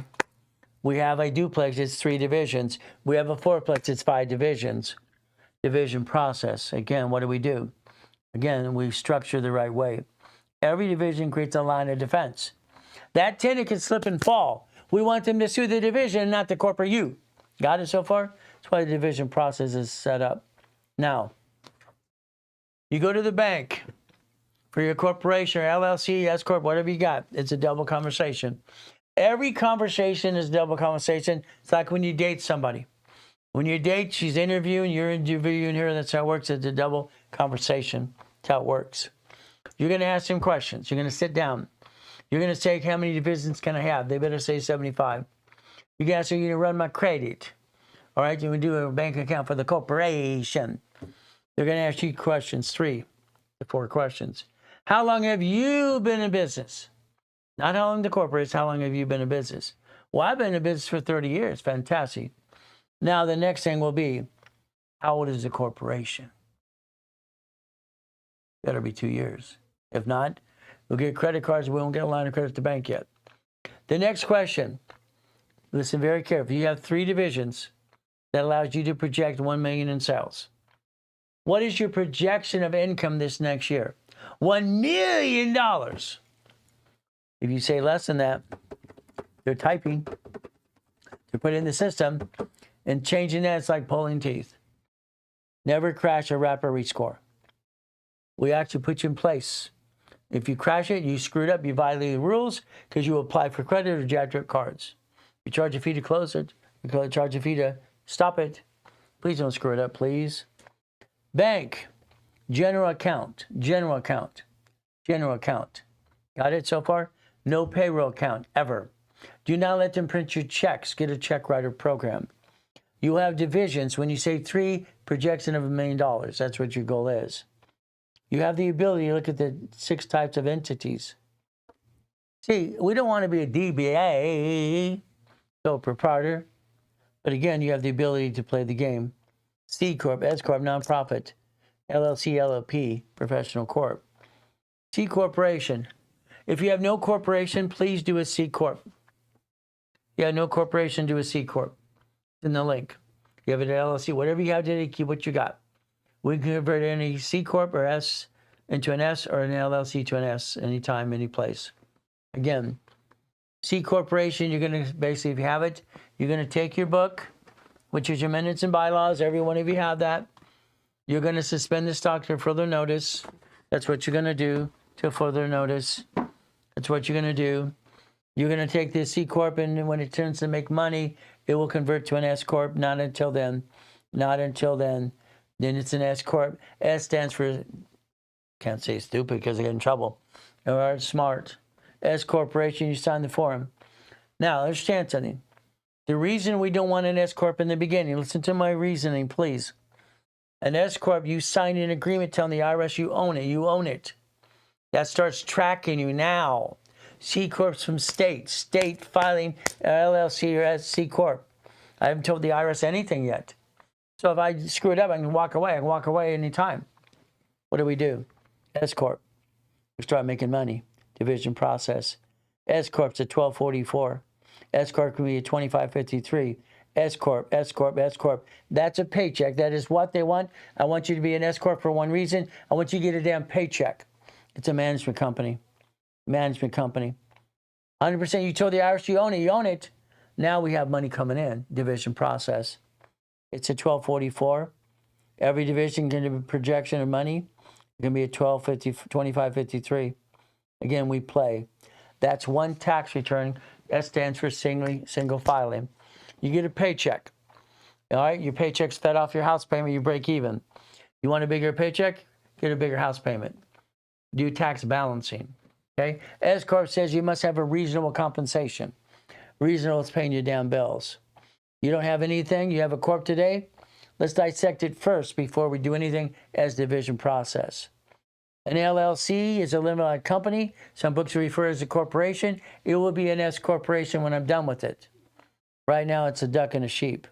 We have a duplex, it's 3 divisions. We have a fourplex, it's 5 divisions. Division process. Again, what do? Again, we structure the right way. Every division creates a line of defense. That tenant can slip and fall. We want them to sue the division, not the corporate you. Got it so far? That's why the division process is set up. Now, you go to the bank for your corporation or LLC, S Corp, whatever you got. It's a double conversation. Every conversation is a double conversation. It's like when you date somebody. When you date, she's interviewing, you're interviewing her. That's how it works. It's a double conversation. That's how it works. You're going to ask them questions. You're going to sit down. You're going to say, how many divisions can I have? They better say 75. You're going to ask her, you're going to run my credit. All right, you're going to do a bank account for the corporation. They're going to ask you questions, 3 to 4 questions. How long have you been in business? Not how long the corporate is, how long have you been in business? Well, I've been in business for 30 years. Fantastic. Now, the next thing will be, how old is the corporation? Better be 2 years. If not, we'll get credit cards. We won't get a line of credit at the bank yet. The next question, listen very carefully. You have 3 divisions that allows you to project $1 million in sales. What is your projection of income this next year? $1 million. If you say less than that, they're typing. They're putting it in the system. And changing that, it's like pulling teeth. Never crash a rapper rescore. We actually put you in place. If you crash it, you screwed up, you violated the rules because you applied for credit or jacked up cards. You charge a fee to close it. You charge a fee to stop it. Please don't screw it up, please. Bank, general account, general account, general account. Got it so far? No payroll account, ever. Do not let them print your checks. Get a check writer program. You have divisions. When you say 3, projection of $1 million. That's what your goal is. You have the ability to look at the 6 types of entities. See, we don't want to be a DBA, sole proprietor. But again, you have the ability to play the game. C Corp, S Corp, nonprofit, LLC, LLP, professional corp. C Corporation. If you have no corporation, please do a C Corp. You have no corporation, do a C Corp. It's in the link. You have an LLC, whatever you have today, keep what you got. We can convert any C Corp or S into an S or an LLC to an S anytime, any place. Again, C Corporation, you're going to basically, if you have it, you're going to take your book, which is your minutes and bylaws. Every one of you have that. You're going to suspend the stock to further notice. That's what you're going to do till further notice. That's what you're going to do. You're going to take this C Corp, and when it turns to make money, it will convert to an S Corp. Not until then. Not until then. Then it's an S Corp. S stands for, can't say stupid because I get in trouble. Or smart. S Corporation, you sign the form. Now, understand something. The reason we don't want an S Corp in the beginning, listen to my reasoning, please. An S Corp, you sign an agreement telling the IRS you own it. You own it. That starts tracking you now. C Corps from state filing LLC or C Corp. I haven't told the IRS anything yet. So if I screw it up, I can walk away. I can walk away anytime. What do? S Corp. We start making money. Division process. S Corp's at 1244. S Corp can be at 2553. S Corp, S Corp, S Corp. That's a paycheck. That is what they want. I want you to be an S Corp for one reason. I want you to get a damn paycheck. It's a management company. Management company. 100% you told the IRS you own it. You own it. Now we have money coming in. Division process. It's at 1244. Every division can have a projection of money. It can be at 2553. Again, we play. That's one tax return. S stands for single filing. You get a paycheck. All right, your paycheck's fed off your house payment, you break even. You want a bigger paycheck? Get a bigger house payment. Do tax balancing. Okay? S Corp says you must have a reasonable compensation. Reasonable is paying your damn bills. You don't have anything, you have a corp today? Let's dissect it first before we do anything as division process. An LLC is a limited company. Some books refer as a corporation. It will be an S corporation when I'm done with it. Right now, it's a duck and a sheep.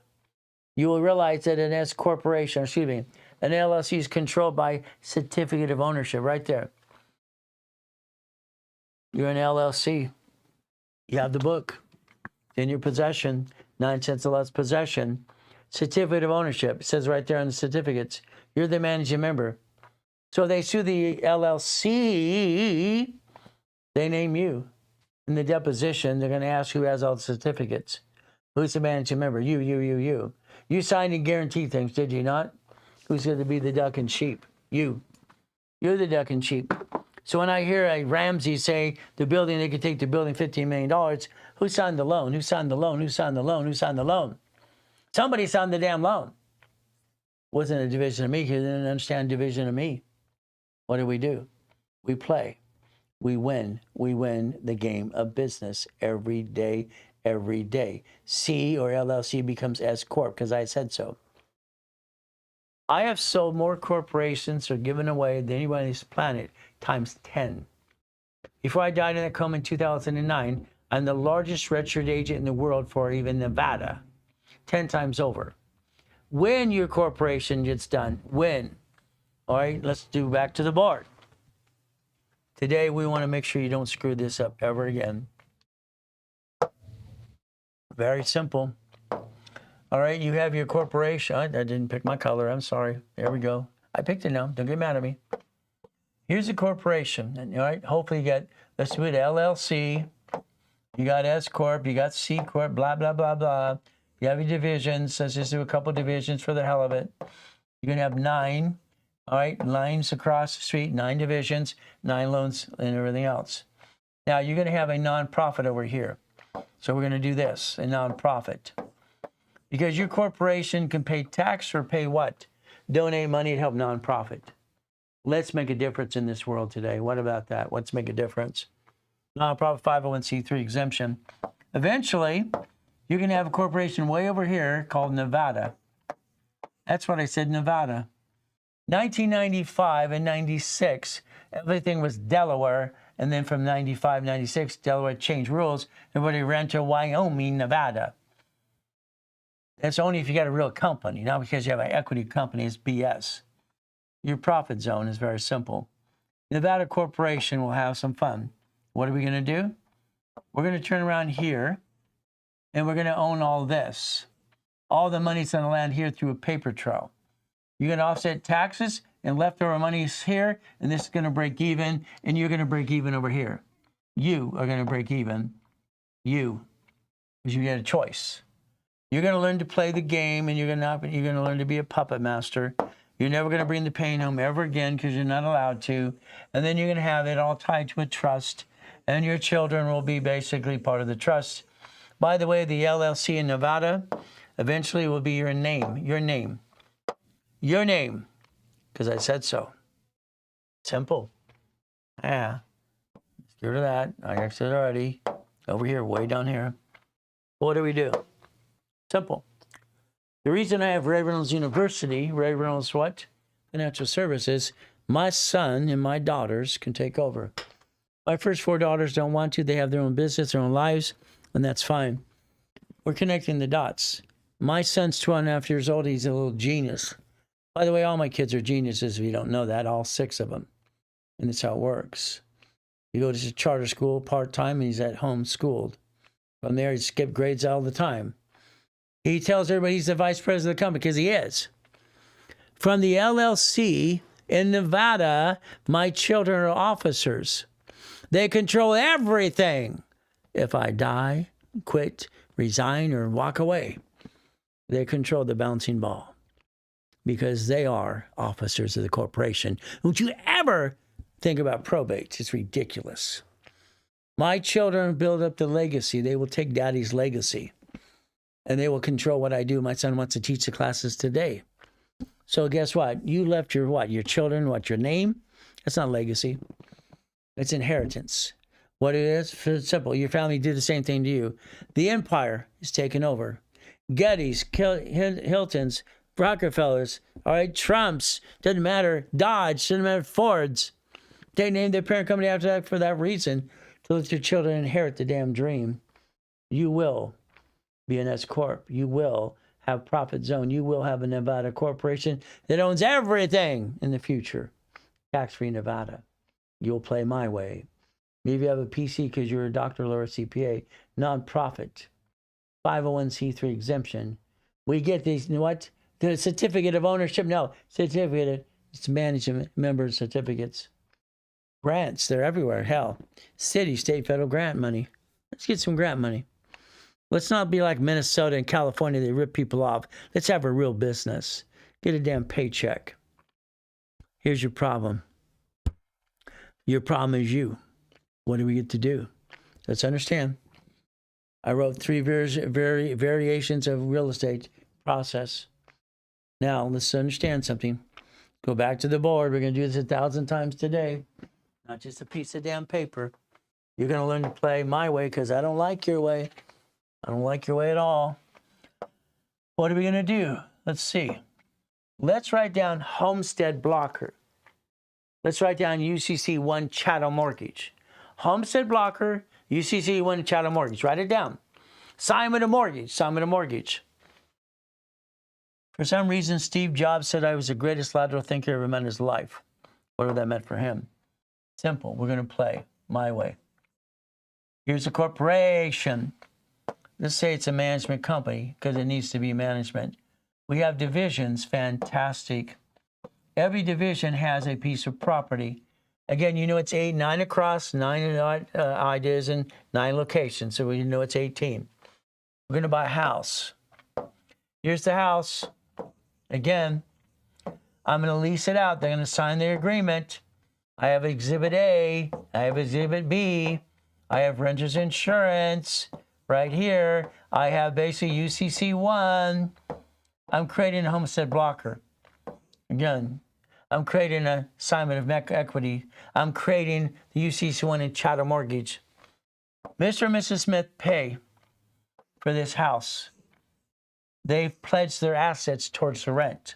You will realize that an S corporation, an LLC is controlled by certificate of ownership right there. You're an LLC. You have the book in your possession, 9 cents or less possession. Certificate of ownership. It says right there on the certificates. You're the managing member. So they sue the LLC, they name you. In the deposition, they're going to ask who has all the certificates. Who's the managing member? You. You signed and guaranteed things, did you not? Who's going to be the duck and sheep? You. You're the duck and sheep. So when I hear a Ramsey say they could take the building $15 million, who signed the loan? Who signed the loan? Who signed the loan? Who signed the loan? Somebody signed the damn loan. Wasn't a division of me. He didn't understand division of me. What do? We play. We win. We win the game of business every day, every day. C or LLC becomes S Corp because I said so. I have sold more corporations or given away than anybody on this planet times 10. Before I died in a coma in 2009, I'm the largest registered agent in the world for even Nevada. 10 times over. When your corporation gets done, when. All right, let's do back to the board. Today, we want to make sure you don't screw this up ever again. Very simple. All right, you have your corporation. I didn't pick my color. I'm sorry. There we go. I picked it now. Don't get mad at me. Here's a corporation. All right, hopefully you got, let's do it, LLC. You got S Corp. You got C Corp, blah, blah, blah, blah. You have your divisions. Let's just do a couple divisions for the hell of it. You're going to have 9. All right, lines across the street, 9 divisions, 9 loans, and everything else. Now, you're going to have a nonprofit over here. So we're going to do this, a nonprofit. Because your corporation can pay tax or pay what? Donate money to help nonprofit. Let's make a difference in this world today. What about that? Let's make a difference. Nonprofit 501c3 exemption. Eventually, you're going to have a corporation way over here called Nevada. That's what I said, Nevada. 1995 and 96, everything was Delaware. And then from 95, 96, Delaware changed rules. Everybody ran to Wyoming, Nevada. That's only if you got a real company, not because you have an equity company. It's BS. Your profit zone is very simple. Nevada Corporation will have some fun. What are we going to do? We're going to turn around here, and we're going to own all this. All the money's on the land here through a paper trail. You're going to offset taxes, and leftover money is here, and this is going to break even, and you're going to break even over here. You are going to break even. You, because you get a choice. You're going to learn to play the game, and you're going to learn to be a puppet master. You're never going to bring the pain home ever again because you're not allowed to. And then you're going to have it all tied to a trust, and your children will be basically part of the trust. By the way, the LLC in Nevada eventually will be your name, because I said so. Simple. Yeah. Let's get rid of that. I said already. Over here, way down here. What do we do? Simple. The reason I have Ray Reynolds University, Ray Reynolds what? Financial Services, my son and my daughters can take over. My first 4 daughters don't want to. They have their own business, their own lives, and that's fine. We're connecting the dots. My son's 12.5 years old. He's a little genius. By the way, all my kids are geniuses, if you don't know that, all 6 of them. And that's how it works. You go to charter school part-time, and he's at home schooled. From there, he skipped grades all the time. He tells everybody he's the vice president of the company because he is. From the LLC in Nevada, my children are officers. They control everything. If I die, quit, resign, or walk away, they control the bouncing ball because they are officers of the corporation. Don't you ever think about probate. It's ridiculous. My children build up the legacy. They will take daddy's legacy. And they will control what I do. My son wants to teach the classes today. So guess what? You left your what? Your children, what? Your name? That's not legacy. It's inheritance. What it is? It's simple. Your family did the same thing to you. The empire is taken over. Gettys, Hiltons, Rockefellers, all right, Trumps, doesn't matter. Dodge, doesn't matter. Fords. They named their parent company after that for that reason, to let your children inherit the damn dream. You will be an S Corp. You will have profit zone. You will have a Nevada corporation that owns everything in the future. Tax-free Nevada. You'll play my way. Maybe you have a PC because you're a doctor or a CPA. Nonprofit. 501c3 exemption. We get these, you know what? The certificate of ownership. No, certificate. It's management member certificates. Grants. They're everywhere. Hell. City, state, federal grant money. Let's get some grant money. Let's not be like Minnesota and California. They rip people off. Let's have a real business. Get a damn paycheck. Here's your problem. Your problem is you. What do we get to do? Let's understand. I wrote 3 variations of real estate process. Now, let's understand something. Go back to the board. We're going to do this 1,000 times today. Not just a piece of damn paper. You're going to learn to play my way because I don't like your way. I don't like your way at all. What are we going to do? Let's see. Let's write down Homestead Blocker. Let's write down UCC1 chattel mortgage. Homestead Blocker, UCC1 chattel mortgage. Write it down. Sign with a mortgage. Sign with a mortgage. For some reason, Steve Jobs said I was the greatest lateral thinker ever met in his life. Whatever that meant for him. Simple. We're going to play my way. Here's a corporation. Let's say it's a management company because it needs to be management. We have divisions, fantastic. Every division has a piece of property. Again, you know it's 9 across, 9 ideas, and 9 locations, so we know it's 18. We're going to buy a house. Here's the house. Again, I'm going to lease it out. They're going to sign their agreement. I have Exhibit A. I have Exhibit B. I have renter's insurance right here. I have basically UCC1. I'm creating a homestead blocker. Again, I'm creating an assignment of equity. I'm creating the UCC1 and chattel mortgage. Mr. and Mrs. Smith pay for this house. They've pledged their assets towards the rent.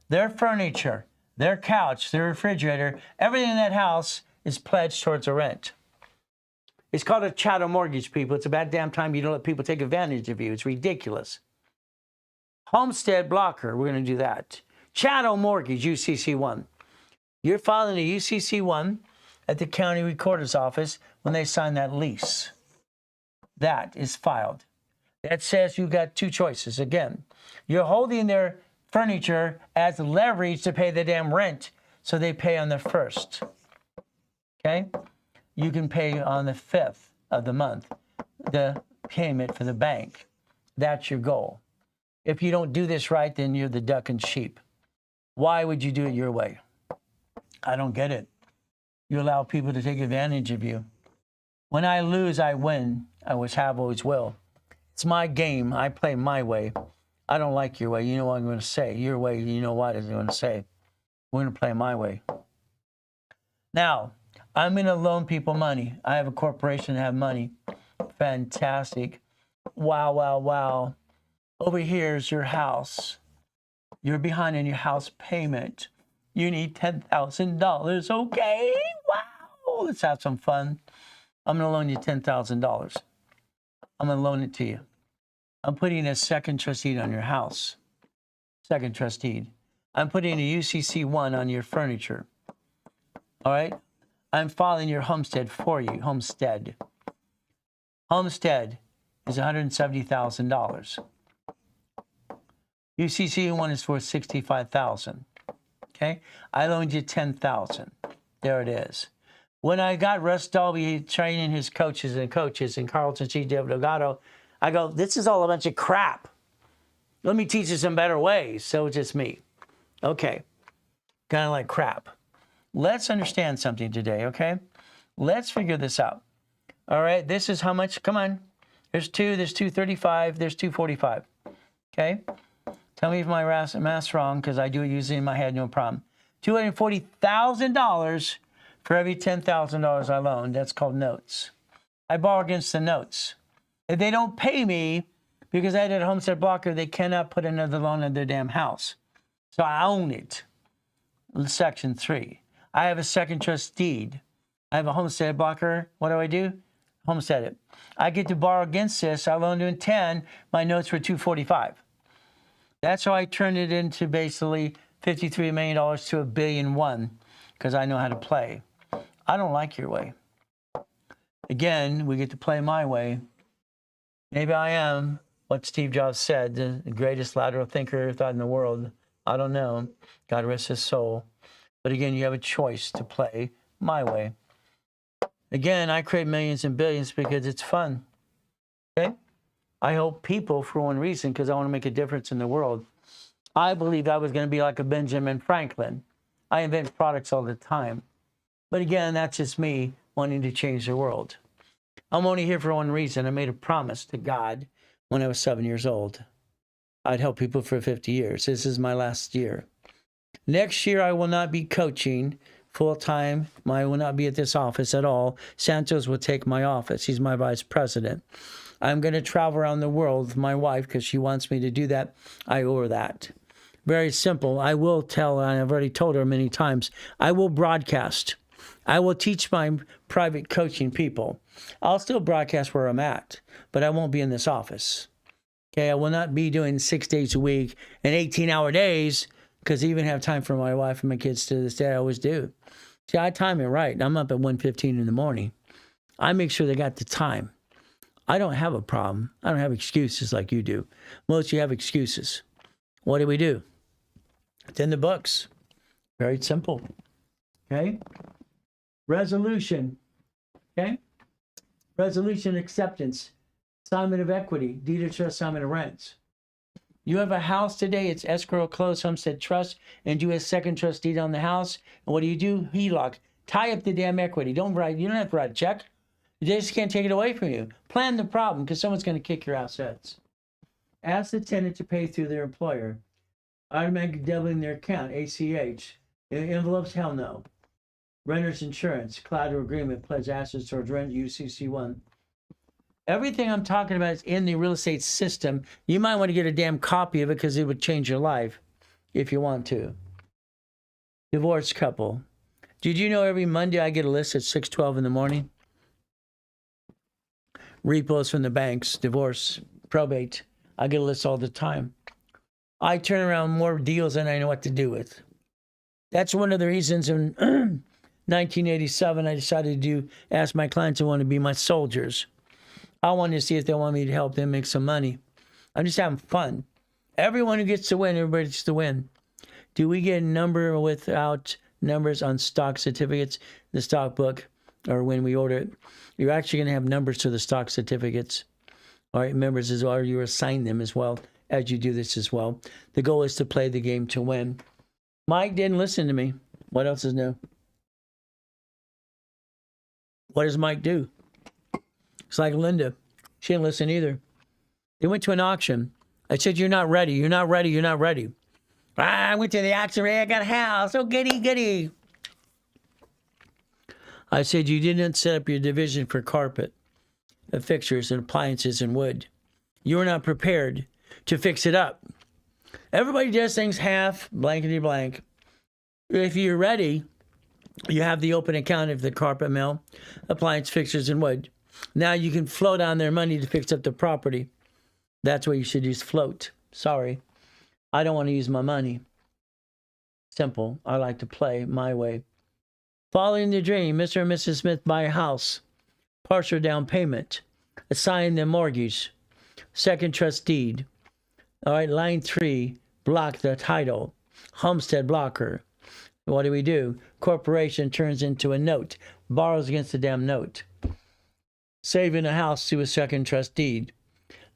Their furniture, their couch, their refrigerator, everything in that house is pledged towards the rent. It's called a chattel mortgage, people. It's about damn time you don't let people take advantage of you. It's ridiculous. Homestead blocker, we're going to do that. Chattel mortgage, UCC1. You're filing a UCC1 at the county recorder's office when they sign that lease. That is filed. That says you've got two choices. Again, you're holding their furniture as leverage to pay the damn rent, so they pay on the 1st. Okay? You can pay on the 5th of the month, the payment for the bank. That's your goal. If you don't do this right, then you're the duck and sheep. Why would you do it your way? I don't get it. You allow people to take advantage of you. When I lose, I win. I always have, always will. It's my game. I play my way. I don't like your way. You know what I'm going to say. Your way, you know what I'm going to say. We're going to play my way. Now, I'm going to loan people money. I have a corporation that have money. Fantastic. Wow, wow, wow. Over here is your house. You're behind in your house payment. You need $10,000. Okay, wow. Let's have some fun. I'm going to loan you $10,000. I'm going to loan it to you. I'm putting a second trust deed on your house. Second trust deed. I'm putting a UCC1 on your furniture. All right? I'm filing your homestead for you. Homestead. Homestead is $170,000. UCC1 is for $65,000. Okay? I loaned you $10,000. There it is. When I got Russ Dalby training his coaches and Carlton C. Delgado, I go, this is all a bunch of crap. Let me teach you some better ways. So it's just me. Okay. Kind of like crap. Let's understand something today, okay? Let's figure this out. All right, this is how much? Come on. There's 2, there's 235, there's 245. Okay? Tell me if my math's wrong, because I do it usually in my head, no problem. $240,000 for every $10,000 I loan. That's called notes. I borrow against the notes. If they don't pay me, because I did a homestead blocker, they cannot put another loan on their damn house. So I own it. Section 3. I have a second trust deed. I have a homestead blocker. What do? Homestead it. I get to borrow against this. I loaned in 10. My notes were $245. That's how I turned it into basically $53 million to $1.1 billion, because I know how to play. I don't like your way. Again, we get to play my way. Maybe I am what Steve Jobs said, the greatest lateral thinker thought in the world. I don't know. God rest his soul. But again, you have a choice to play my way. Again, I create millions and billions because it's fun. Okay? I help people for one reason, because I want to make a difference in the world. I believed I was going to be like a Benjamin Franklin. I invent products all the time. But again, that's just me wanting to change the world. I'm only here for one reason. I made a promise to God when I was 7 years old. I'd help people for 50 years. This is my last year. Next year, I will not be coaching full-time. I will not be at this office at all. Santos will take my office. He's my vice president. I'm going to travel around the world with my wife because she wants me to do that. I owe her that. Very simple. I will tell, and I've already told her many times, I will broadcast. I will teach my private coaching people. I'll still broadcast where I'm at, but I won't be in this office. Okay, I will not be doing 6 days a week and 18-hour days, because I even have time for my wife and my kids to this day. I always do. See, I time it right. I'm up at 1:15 in the morning. I make sure they got the time. I don't have a problem. I don't have excuses like you do. Most of you have excuses. What do? It's in the books. Very simple. Okay? Resolution. Okay? Resolution acceptance. Assignment of equity. Deed of trust, assignment of rents. You have a house today, it's escrow, closed, homestead trust, and you have second trust deed on the house. And what do? HELOC. Tie up the damn equity. You don't have to write a check. They just can't take it away from you. Plan the problem because someone's going to kick your assets. Ask the tenant to pay through their employer. Automatically doubling their account, ACH. Envelopes, hell no. Renter's insurance, collateral agreement, pledge assets towards rent, UCC1. Everything I'm talking about is in the real estate system. You might want to get a damn copy of it because it would change your life if you want to. Divorced couple. Did you know every Monday I get a list at 6:12 in the morning? Repos from the banks, divorce, probate. I get a list all the time. I turn around more deals than I know what to do with. That's one of the reasons in 1987 I decided to ask my clients who want to be my soldiers. I wanted to see if they want me to help them make some money. I'm just having fun. Everyone who gets to win, everybody gets to win. Do we get a number without numbers on stock certificates, the stock book, or when we order it? You're actually going to have numbers to the stock certificates. All right, members as well, you assign them as well as you do this as well. The goal is to play the game to win. Mike didn't listen to me. What else is new? What does Mike do? It's like Linda. She didn't listen either. They went to an auction. I said, you're not ready. You're not ready. You're not ready. I went to the auction. I got a house. Oh, goody, goody. I said, you didn't set up your division for carpet, fixtures, and appliances and wood. You were not prepared to fix it up. Everybody does things half, blankety blank. If you're ready, you have the open account of the carpet mill, appliance, fixtures, and wood. Now you can float on their money to fix up the property. That's what you should use, float. Sorry, I don't want to use my money. Simple. I like to play my way. Following the dream, Mr. and Mrs. Smith buy a house, partial down payment, assign the mortgage, second trust deed. All right, line 3, block the title, homestead blocker. What do? Corporation turns into a note, borrows against the damn note. Saving a house to a second trust deed.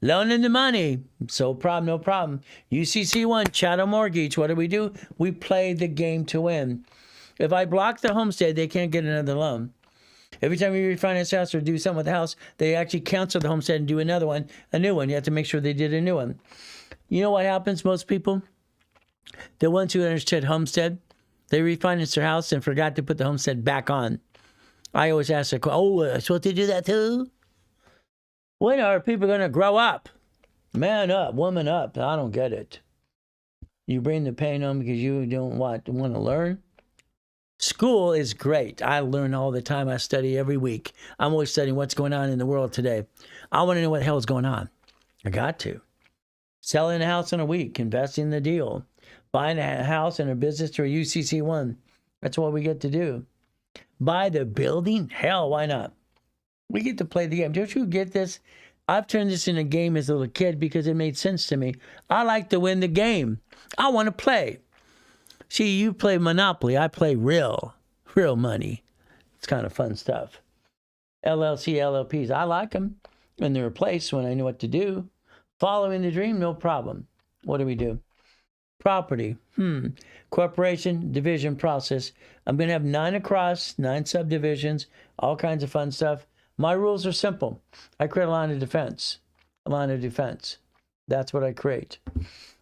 Loaning the money, no problem. UCC1, chattel mortgage. What do? We play the game to win. If I block the homestead, they can't get another loan. Every time you refinance a house or do something with the house, they actually cancel the homestead and do another one, a new one. You have to make sure they did a new one. You know what happens, most people? The ones who understood homestead, they refinanced their house and forgot to put the homestead back on. I always ask the question, am I supposed to do that too? When are people going to grow up? Man up, woman up. I don't get it. You bring the pain on because you don't want to learn? School is great. I learn all the time. I study every week. I'm always studying what's going on in the world today. I want to know what the hell is going on. I got to. Selling a house in a week, investing in the deal, buying a house and a business through a UCC1. That's what we get to do. Buy the building? Hell, why not? We get to play the game. Don't you get this? I've turned this into a game as a little kid because it made sense to me. I like to win the game. I want to play. See, you play Monopoly. I play real money. It's kind of fun stuff. LLC, LLPs. I like them. And they're a place when I know what to do. Following the dream, no problem. What do? Property. Corporation, division process. I'm going to have 9 across, 9 subdivisions, all kinds of fun stuff. My rules are simple. I create a line of defense. A line of defense. That's what I create.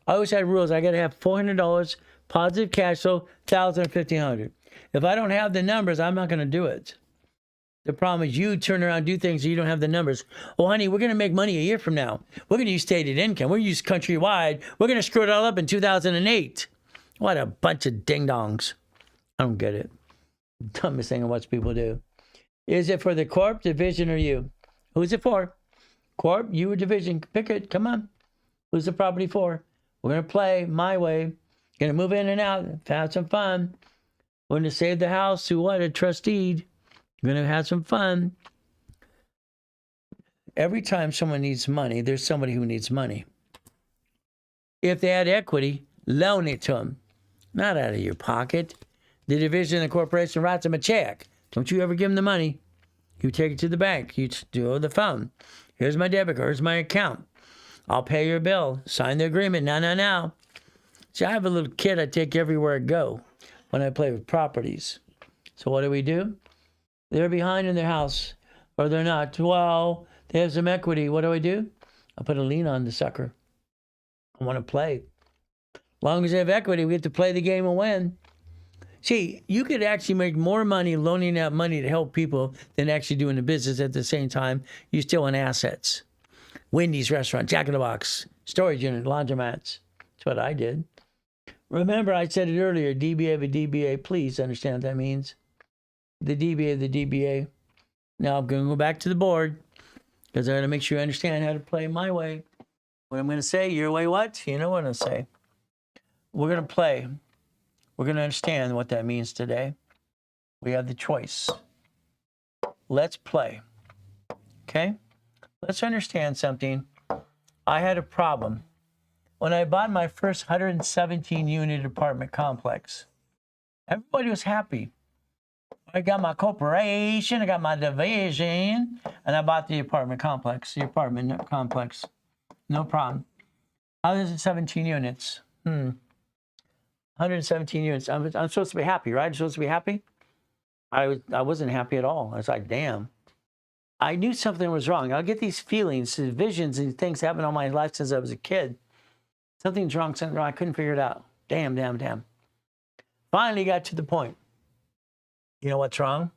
I always had rules. I got to have $400 positive cash flow, $1,000 or $1,500. If I don't have the numbers, I'm not going to do it. The problem is you turn around and do things and you don't have the numbers. Oh, honey, we're going to make money a year from now. We're going to use stated income. We're going to use countrywide. We're going to screw it all up in 2008. What a bunch of ding-dongs. I don't get it. Dumbest thing on what people do. Is it for the corp, division, or you? Who's it for? Corp, you, or division? Pick it. Come on. Who's the property for? We're going to play my way. Going to move in and out. Have some fun. We're going to save the house to what? A trust deed. We're going to have some fun. Every time someone needs money, there's somebody who needs money. If they had equity, loan it to them. Not out of your pocket. The division of the corporation writes them a check. Don't you ever give them the money. You take it to the bank. You do the phone. Here's my debit card. Here's my account. I'll pay your bill. Sign the agreement. No. See, I have a little kid I take everywhere I go when I play with properties. So what do? They're behind in their house, or they're not. Well, they have some equity. What do? I put a lien on the sucker. I want to play. As long as they have equity, we get to play the game and win. See, you could actually make more money loaning out money to help people than actually doing the business at the same time. You still own assets. Wendy's restaurant, Jack in the Box, storage unit, laundromats. That's what I did. Remember, I said it earlier, DBA of a DBA. Please understand what that means. The DBA of the DBA. Now I'm going to go back to the board because I got to make sure you understand how to play my way. What I'm going to say, your way what? You know what I'm going to say. We're going to play. We're going to understand what that means today. We have the choice. Let's play. Okay? Let's understand something. I had a problem. When I bought my first 117 unit apartment complex, everybody was happy. I got my corporation, I got my division, and I bought the apartment complex. No problem. 117 units. 117 units. I'm supposed to be happy, right? I'm supposed to be happy? I wasn't happy at all. I was like, damn. I knew something was wrong. I'll get these feelings, these visions, and things happen all my life since I was a kid. Something's wrong, something wrong. I couldn't figure it out. Damn. Finally got to the point. You know what's wrong?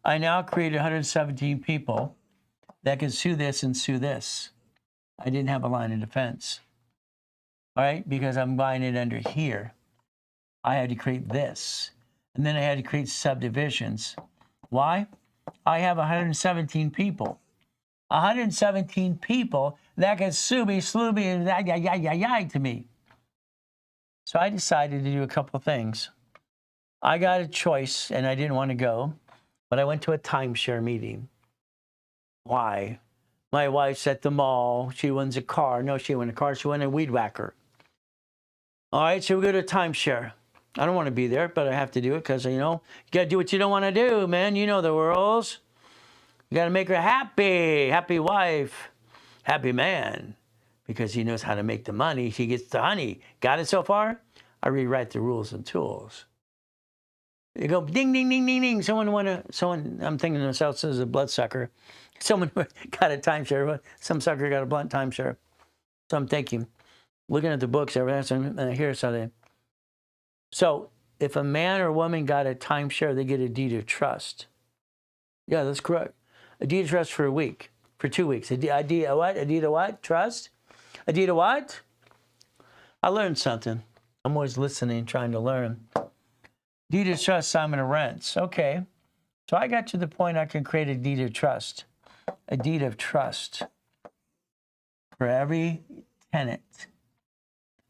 I now created 117 people that can sue this and sue this. I didn't have a line of defense. All right, because I'm buying it under here. I had to create this. And then I had to create subdivisions. Why? I have 117 people. 117 people that can sue me, slew me, and to me. So I decided to do a couple of things. I got a choice, and I didn't want to go, but I went to a timeshare meeting. Why? My wife's at the mall. She wins a car. No, she won a car. She won a weed whacker. All right, so we go to a timeshare. I don't want to be there, but I have to do it because, you got to do what you don't want to do, man. You know the rules. You got to make her happy. Happy wife. Happy man. Because he knows how to make the money. He gets the honey. Got it so far? I rewrite the rules and tools. You go ding, ding, ding, ding, ding. Someone, I'm thinking to myself, this is a bloodsucker. Someone got a timeshare. Some sucker got a blunt timeshare. So I'm thinking, looking at the books, everything, and here's something. So if a man or woman got a timeshare, they get a deed of trust. Yeah, that's correct. A deed of trust for a week, for 2 weeks. A deed of what? A deed of what? Trust? A deed of what? I learned something. I'm always listening, trying to learn. Deed of trust, assignment of rents. Okay. So I got to the point I can create a deed of trust. A deed of trust for every tenant.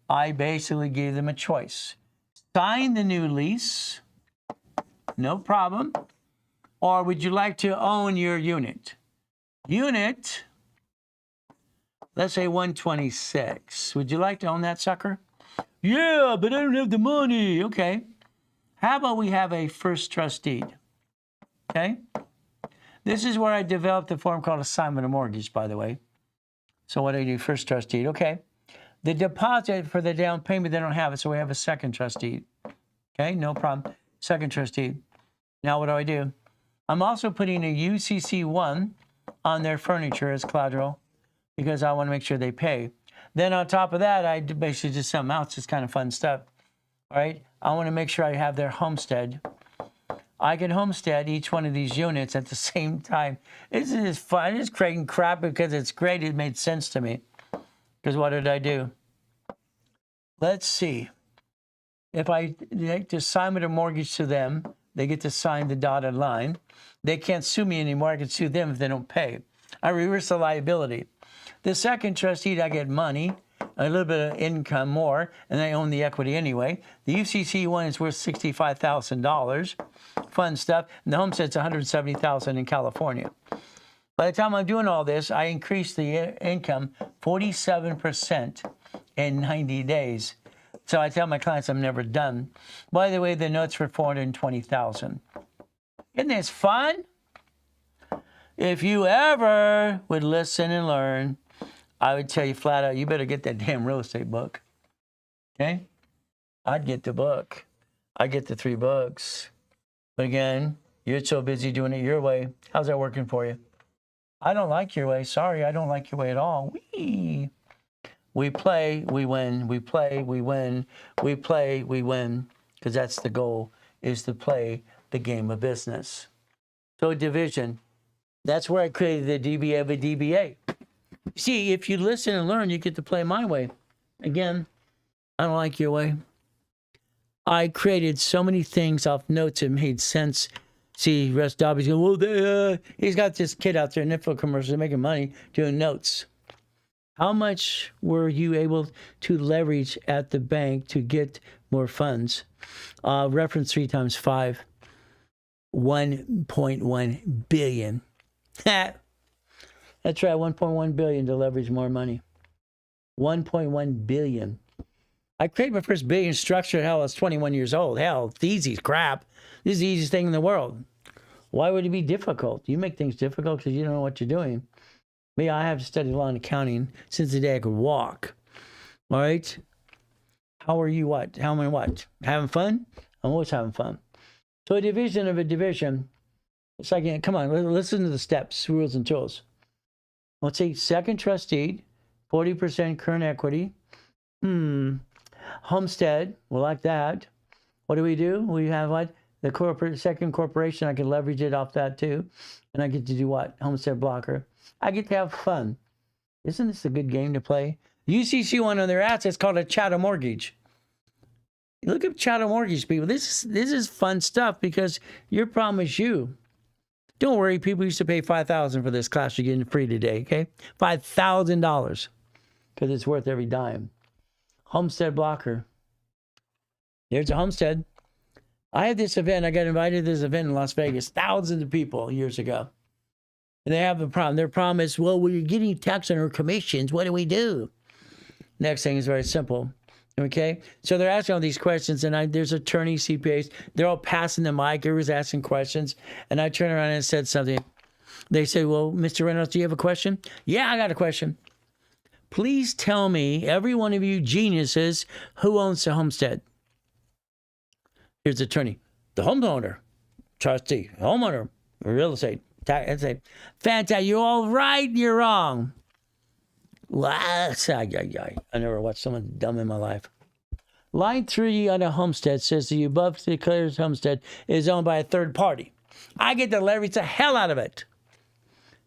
I basically gave them a choice. Sign the new lease, no problem. Or would you like to own your unit? Unit, let's say 126. Would you like to own that sucker? Yeah, but I don't have the money. Okay. How about we have a first trust deed? Okay. This is where I developed a form called assignment of mortgage, by the way. So what do I do? First trust deed. Okay. The deposit for the down payment, they don't have it, so we have a second trust deed. Okay, no problem. Second trust deed. Now what do? I'm also putting a UCC1 on their furniture as collateral because I want to make sure they pay. Then on top of that, I basically just something else, just kind of fun stuff. All right, I want to make sure I have their homestead. I can homestead each one of these units at the same time. This is fun. It's creating crap because it's great. It made sense to me. Because what did I do? Let's see. If I make the assignment of mortgage to them, they get to sign the dotted line. They can't sue me anymore. I can sue them if they don't pay. I reverse the liability. The second trust deed, I get money, a little bit of income more, and I own the equity anyway. The UCC one is worth $65,000. Fun stuff. And the homestead's $170,000 in California. By the time I'm doing all this, I increased the income 47% in 90 days. So I tell my clients I'm never done. By the way, the notes for $420,000. Isn't this fun? If you ever would listen and learn, I would tell you flat out, you better get that damn real estate book. Okay? I'd get the book. I'd get the 3 books. But again, you're so busy doing it your way. How's that working for you? I don't like your way. Sorry, I don't like your way at all. We play, we win. We play, we win. We play, we win. Because that's the goal, is to play the game of business. So division, that's where I created the DBA of a DBA. See, if you listen and learn, you get to play my way. Again, I don't like your way. I created so many things off notes that made sense. See, Russ Dobby's going, well, he's got this kid out there in info commercials making money doing notes. How much were you able to leverage at the bank to get more funds? Reference 3 times 5, 1.1 billion. That's right, 1.1 billion to leverage more money. 1.1 billion. I created my first billion structure. Hell, I was 21 years old. Hell, it's easy crap. This is the easiest thing in the world. Why would it be difficult? You make things difficult because you don't know what you're doing. Me, I have studied law and accounting since the day I could walk. All right? How are you what? How am I what? Having fun? I'm always having fun. So a division of a division, it's like, come on, listen to the steps, rules, and tools. Let's say second trust deed, 40% current equity. Homestead, we like that. What do? We have what? The second corporation, I can leverage it off that too. And I get to do what? Homestead blocker. I get to have fun. Isn't this a good game to play? UCC one on their assets called a chattel mortgage. Look up chattel mortgage, people. This is fun stuff because your problem is you. Don't worry, people used to pay $5,000 for this class you're getting free today, okay? $5,000 because it's worth every dime. Homestead blocker. There's a homestead. I had this event. I got invited to this event in Las Vegas. Thousands of people years ago. And they have a problem. Their problem is, well, we're getting taxed on our commissions. What do we do? Next thing is very simple. Okay? So they're asking all these questions, and there's attorneys, CPAs. They're all passing the mic. Everyone's asking questions. And I turned around and said something. They said, well, Mr. Reynolds, do you have a question? Yeah, I got a question. Please tell me, every one of you geniuses, who owns the homestead? Here's the attorney. The homeowner, trustee, homeowner, real estate. Fantastic. You're all right, you're wrong. I never watched someone dumb in my life. Line 3 on a homestead says the above declared homestead is owned by a third party. I get to leverage the hell out of it.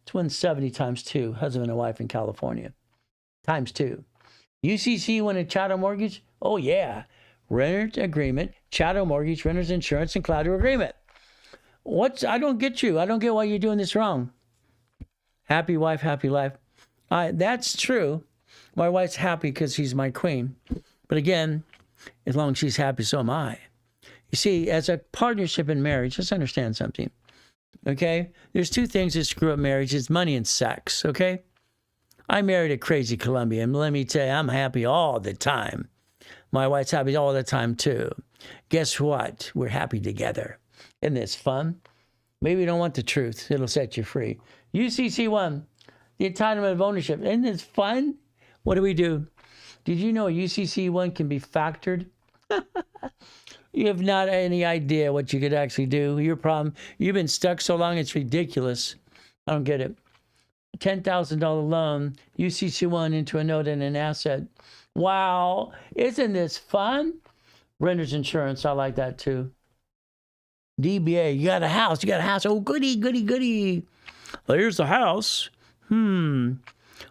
It's 170 times 2, husband and wife in California. Times 2. UCC when a chattel mortgage? Oh, yeah. Renter's agreement, chattel mortgage, renter's insurance, and collateral agreement. I don't get you. I don't get why you're doing this wrong. Happy wife, happy life. That's true. My wife's happy because she's my queen. But again, as long as she's happy, so am I. You see, as a partnership in marriage, let's understand something. Okay? There's 2 things that screw up marriage. It's money and sex. Okay? I married a crazy Colombian. Let me tell you, I'm happy all the time. My wife's happy all the time, too. Guess what? We're happy together. Isn't this fun? Maybe you don't want the truth. It'll set you free. UCC1, the entitlement of ownership. Isn't this fun? What do? Did you know UCC1 can be factored? You have not any idea what you could actually do. Your problem, you've been stuck so long, it's ridiculous. I don't get it. $10,000 loan, UCC1 into a note and an asset. Wow, isn't this fun? Renter's insurance, I like that too. DBA, you got a house. Oh, goody. Well, here's the house.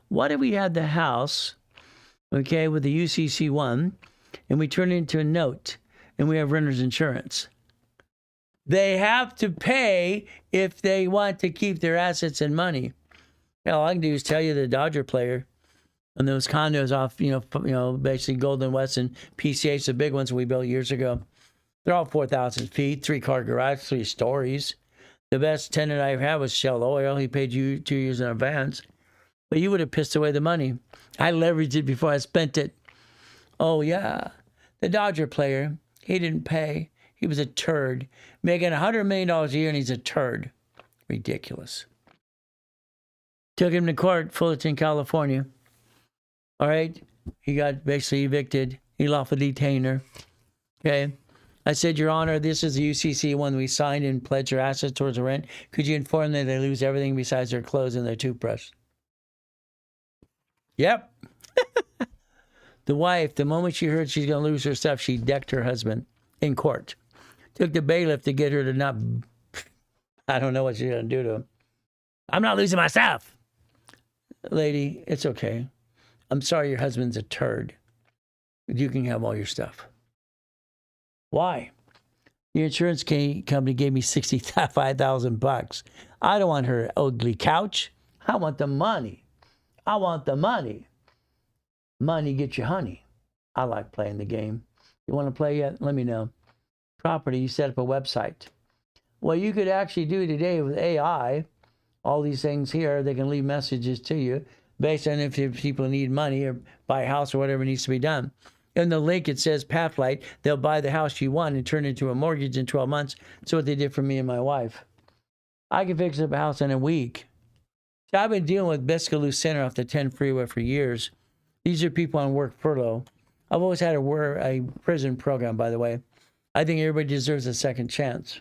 What if we had the house, okay, with the UCC1, and we turn it into a note, and we have renter's insurance? They have to pay if they want to keep their assets and money. All I can do is tell you the Dodger player and those condos off, basically Golden West and PCH, the big ones we built years ago. They're all 4,000 feet, 3-car garage, 3 stories. The best tenant I ever had was Shell Oil. He paid you 2 years in advance. But you would have pissed away the money. I leveraged it before I spent it. Oh, yeah. The Dodger player, he didn't pay. He was a turd. Making $100 million a year, and he's a turd. Ridiculous. Took him to court, Fullerton, California. All right. He got basically evicted. He lawful detainer. Okay. I said, Your Honor, this is the UCC one we signed and pledged their assets towards the rent. Could you inform them they lose everything besides their clothes and their toothbrush? Yep. The wife, the moment she heard she's going to lose her stuff, she decked her husband in court. Took the bailiff to get her to not, I don't know what she's going to do to him. I'm not losing my stuff. Lady, it's okay. I'm sorry your husband's a turd. But you can have all your stuff. Why? The insurance company gave me $65,000. I don't want her ugly couch. I want the money. I want the money. Money gets you honey. I like playing the game. You want to play yet? Let me know. Property, you set up a website. Well, you could actually do today with AI, all these things here, they can leave messages to you based on if people need money or buy a house or whatever needs to be done. In the link, it says Pathlight. They'll buy the house you want and turn it into a mortgage in 12 months. That's what they did for me and my wife. I can fix up a house in a week. So I've been dealing with Bescaloo Center off the 10 freeway for years. These are people on work furlough. I've always had a prison program, by the way. I think everybody deserves a second chance.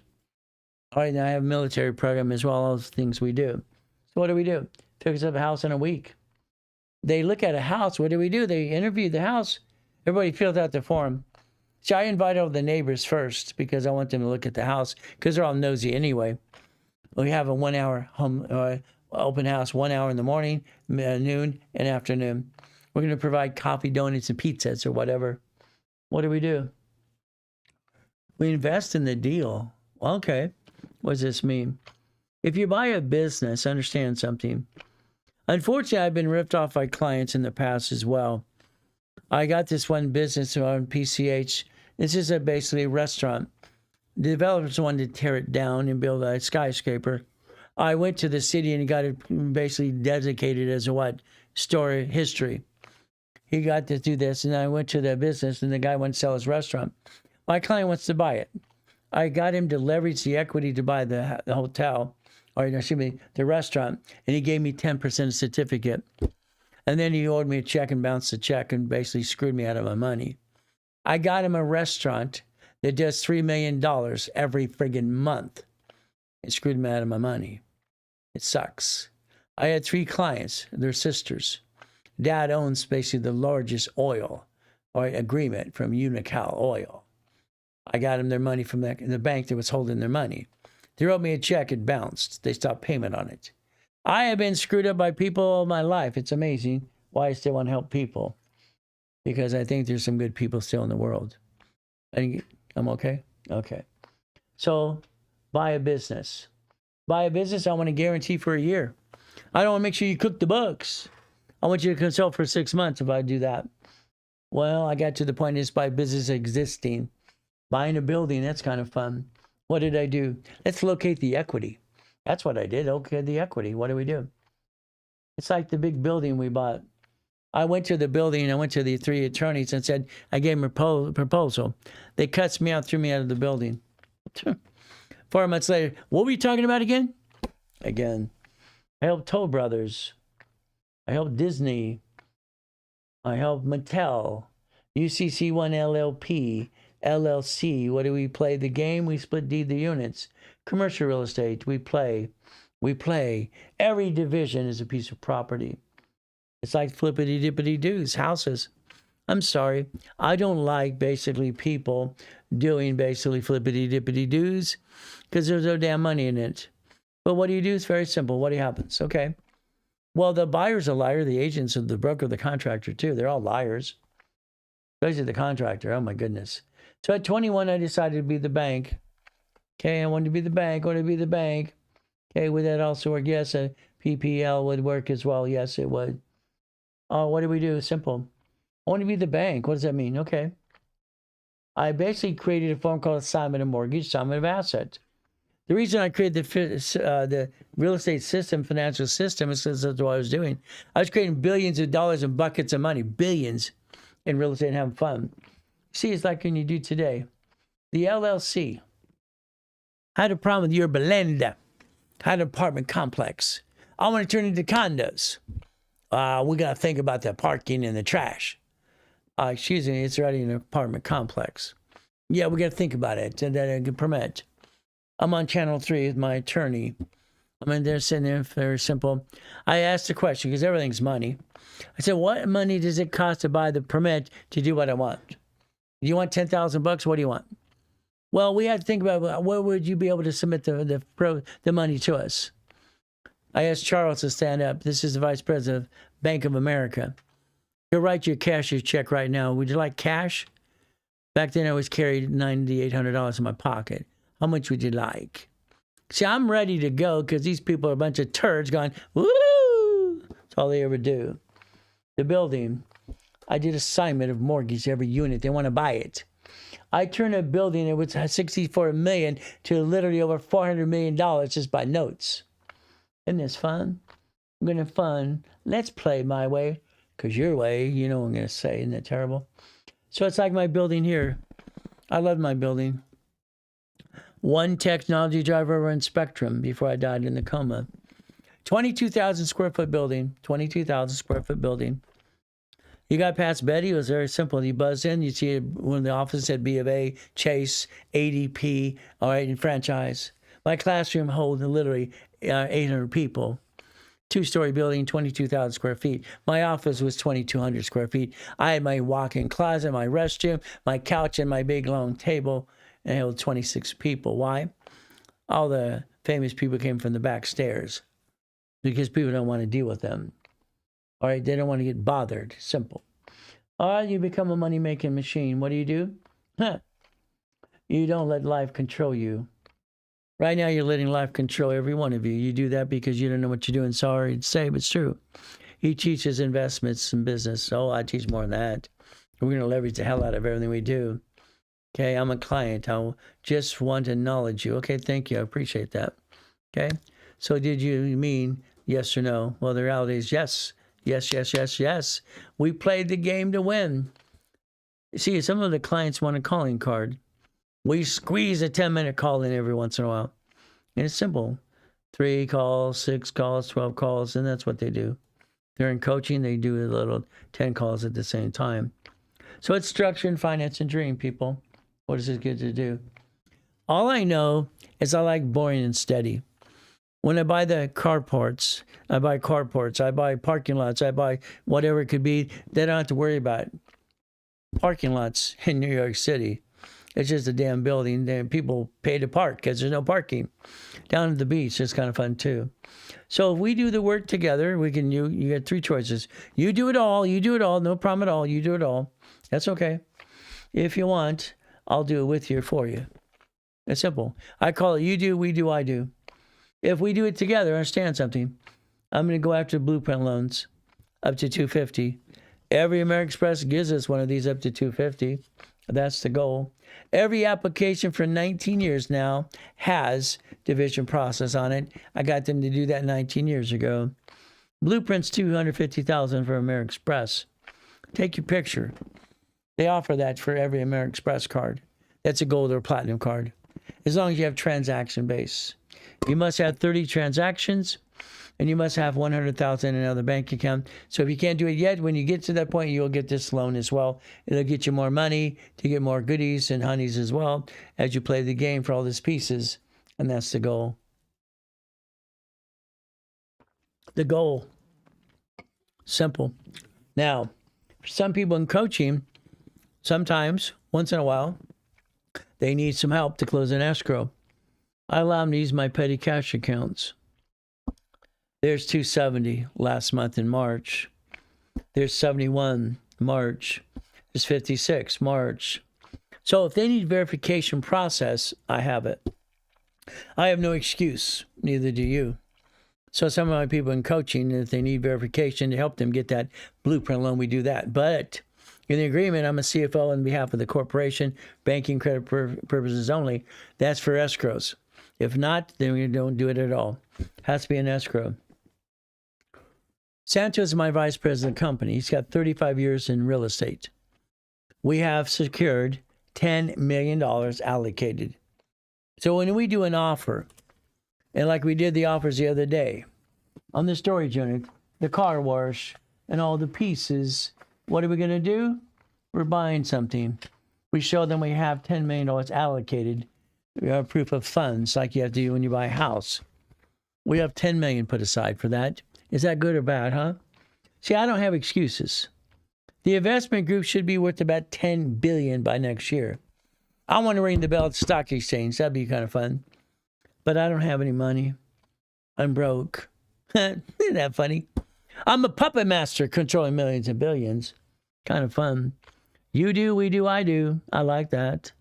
All right, now I have a military program as well, all those things we do. So what do? Fix up a house in a week. They look at a house. What do? They interview the house. Everybody fills out the form. So I invite all the neighbors first because I want them to look at the house because they're all nosy anyway. We have a 1 hour home open house, 1 hour in the morning, noon, and afternoon. We're going to provide coffee, donuts, and pizzas or whatever. What do? We invest in the deal. Okay. What does this mean? If you buy a business, understand something. Unfortunately, I've been ripped off by clients in the past as well. I got this one business on PCH. This is basically a restaurant. The developers wanted to tear it down and build a skyscraper. I went to the city and got it basically designated as a what? Story history. He got to do this, and I went to the business, and the guy wanted to sell his restaurant. My client wants to buy it. I got him to leverage the equity to buy the hotel, or excuse me, the restaurant, and he gave me 10% certificate. And then he owed me a check and bounced the check and basically screwed me out of my money. I got him a restaurant that does $3 million every friggin' month. It screwed me out of my money. It sucks. I had 3 clients. They're sisters. Dad owns basically the largest oil or agreement from Unocal Oil. I got them their money from the bank that was holding their money. They wrote me a check, it bounced. They stopped payment on it. I have been screwed up by people all my life. It's amazing why I still want to help people. Because I think there's some good people still in the world. I'm okay? Okay. So, buy a business. Buy a business I want to guarantee for a year. I don't want to make sure you cook the books. I want you to consult for 6 months if I do that. Well, I got to the point is buy business existing. Buying a building, that's kind of fun. What did I do? Let's locate the equity. That's what I did. Okay, the equity. What do? It's like the big building we bought. I went to the building. I went to the 3 attorneys and said, I gave them a proposal. They cussed me out, threw me out of the building. 4 months later, what were you talking about again? Again. I helped Toll Brothers. I helped Disney. I helped Mattel. UCC1 LLP. LLC. What do we play? The game. We split deed the units. Commercial real estate. We play. Every division is a piece of property. It's like flippity-dippity-doos, houses. I'm sorry. I don't like basically people doing basically flippity-dippity-doos because there's no damn money in it. But what do? It's very simple. What happens? Okay. Well, the buyer's a liar. The agents, the broker, the contractor too. They're all liars. Especially the contractor. Oh my goodness. So at 21, I decided to be the bank. Okay, I wanted to be the bank. Okay, would that also work? Yes, a PPL would work as well. Yes, it would. Oh, what do? Simple. I want to be the bank. What does that mean? Okay. I basically created a form called assignment of mortgage, assignment of asset. The reason I created the real estate system, financial system, is because that's what I was doing. I was creating billions of dollars and buckets of money, billions in real estate and having fun. See, it's like when you do today. The LLC had a problem with your Belenda, had an apartment complex. I want to turn it into condos. We got to think about the parking and the trash. Excuse me, it's already an apartment complex. Yeah, we got to think about it and then I can permit. I'm on channel 3 with my attorney. I'm in there sitting there, very simple. I asked the question because everything's money. I said, what money does it cost to buy the permit to do what I want? You want $10,000? What do you want? Well, we had to think about where would you be able to submit the money to us. I asked Charles to stand up. This is the Vice President of Bank of America. He'll write you a cashier's check right now. Would you like cash? Back then, I always carried $9,800 in my pocket. How much would you like? See, I'm ready to go because these people are a bunch of turds going, woo! That's all they ever do. The building, I did assignment of mortgage every unit. They want to buy it. I turned a building that was $64 million to literally over $400 million just by notes. Isn't this fun? I'm going to fun. Let's play my way, because your way, you know what I'm going to say. Isn't that terrible? So it's like my building here. I love my building. One technology driver over in Spectrum before I died in the coma. 22,000 square foot building. 22,000 square foot building. You got past Betty, it was very simple. You buzz in, you see one of the offices at B of A, Chase, ADP, all right, and franchise. My classroom holds literally 800 people. 2-story building, 22,000 square feet. My office was 2,200 square feet. I had my walk-in closet, my restroom, my couch, and my big long table, and it held 26 people. Why? All the famous people came from the back stairs because people don't want to deal with them. All right, they don't want to get bothered. Simple. All right, you become a money-making machine. What do? You don't let life control you. Right now, you're letting life control every one of you. You do that because you don't know what you're doing. Sorry to say, but it's true. He teaches investments and business. Oh, I teach more than that. We're going to leverage the hell out of everything we do. Okay, I'm a client. I just want to acknowledge you. Okay, thank you. I appreciate that. Okay, so did you mean yes or no? Well, the reality is yes. Yes, yes, yes, yes. We played the game to win. See, some of the clients want a calling card. We squeeze a 10-minute call in every once in a while. And it's simple. 3 calls, 6 calls, 12 calls, and that's what they do. They're in coaching, they do a little 10 calls at the same time. So it's structure and finance and dream, people. What is it good to do? All I know is I like boring and steady. When I buy the carports, I buy parking lots, I buy whatever it could be. They don't have to worry about parking lots in New York City. It's just a damn building. Then people pay to park because there's no parking. Down at the beach, it's kind of fun too. So if we do the work together, we can. You get 3 choices. You do it all. No problem at all. You do it all. That's okay. If you want, I'll do it with you or for you. It's simple. I call it you do, we do, I do. If we do it together, understand something. I'm going to go after blueprint loans up to $250. Every American Express gives us one of these up to $250. That's the goal. Every application for 19 years now has division process on it. I got them to do that 19 years ago. Blueprint's $250,000 for American Express. Take your picture. They offer that for every American Express card. That's a gold or platinum card. As long as you have transaction base. You must have 30 transactions, and you must have $100,000 in another bank account. So if you can't do it yet, when you get to that point, you'll get this loan as well. It'll get you more money to get more goodies and honeys as well as you play the game for all these pieces. And that's the goal. The goal. Simple. Now, for some people in coaching, sometimes, once in a while, they need some help to close an escrow. I allow them to use my petty cash accounts. There's 270 last month in March. There's 71 March. There's 56 March. So if they need verification process, I have it. I have no excuse. Neither do you. So some of my people in coaching, if they need verification to help them get that blueprint loan, we do that. But in the agreement, I'm a CFO on behalf of the corporation, banking credit purposes only. That's for escrows. If not, then we don't do it at all. Has to be an escrow. Santos is my vice president of the company. He's got 35 years in real estate. We have secured $10 million allocated. So when we do an offer, and like we did the offers the other day, on the storage unit, the car wash, and all the pieces. What are we going to do? We're buying something. We show them we have $10 million allocated. We have proof of funds like you have to do when you buy a house. We have $10 million put aside for that. Is that good or bad, huh? See, I don't have excuses. The investment group should be worth about $10 billion by next year. I want to ring the bell at the stock exchange. That'd be kind of fun. But I don't have any money. I'm broke. Isn't that funny? I'm a puppet master controlling millions and billions. Kind of fun. You do, we do, I do. I like that.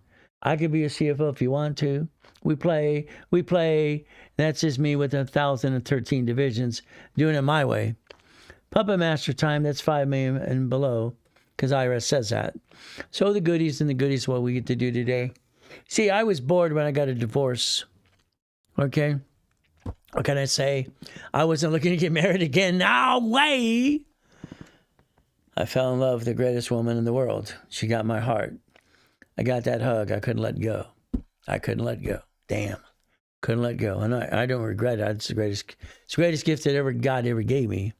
I could be a CFO if you want to. We play. That's just me with 1,013 divisions doing it my way. Puppet master time, that's 5 million and below, because IRS says that. So the goodies and the goodies, what we get to do today. See, I was bored when I got a divorce. Okay? What can I say? I wasn't looking to get married again. No way! I fell in love with the greatest woman in the world. She got my heart. I got that hug. I couldn't let go. Damn. Couldn't let go. And I don't regret it. It's the greatest gift that God ever gave me.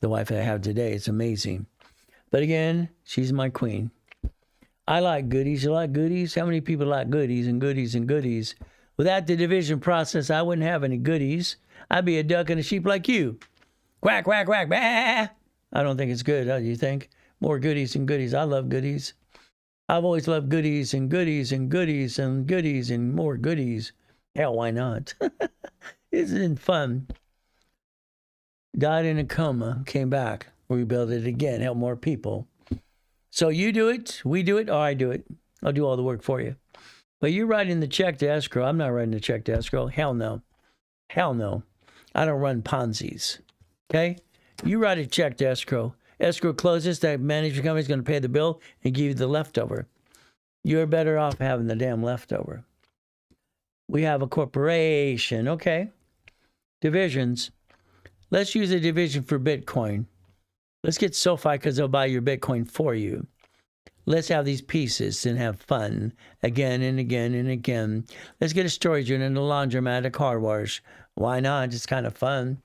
The wife that I have today. It's amazing. But again, she's my queen. I like goodies. You like goodies? How many people like goodies and goodies and goodies? Without the division process, I wouldn't have any goodies. I'd be a duck and a sheep like you. Quack, quack, quack, bah! I don't think it's good, do you think? More goodies and goodies. I love goodies. I've always loved goodies and goodies and goodies and goodies and more goodies. Hell, why not? Isn't it fun? Died in a coma, came back, rebuilt it again, help more people. So you do it, we do it, or I do it. I'll do all the work for you. But you're writing the check to escrow. I'm not writing the check to escrow. Hell no. Hell no. I don't run Ponzi's. Okay? You write a check to escrow. Escrow closes, that management company is going to pay the bill and give you the leftover. You're better off having the damn leftover. We have a corporation. Okay. Divisions. Let's use a division for Bitcoin. Let's get SoFi because they'll buy your Bitcoin for you. Let's have these pieces and have fun again and again and again. Let's get a storage unit and a laundromat, a car wash. Why not? It's kind of fun.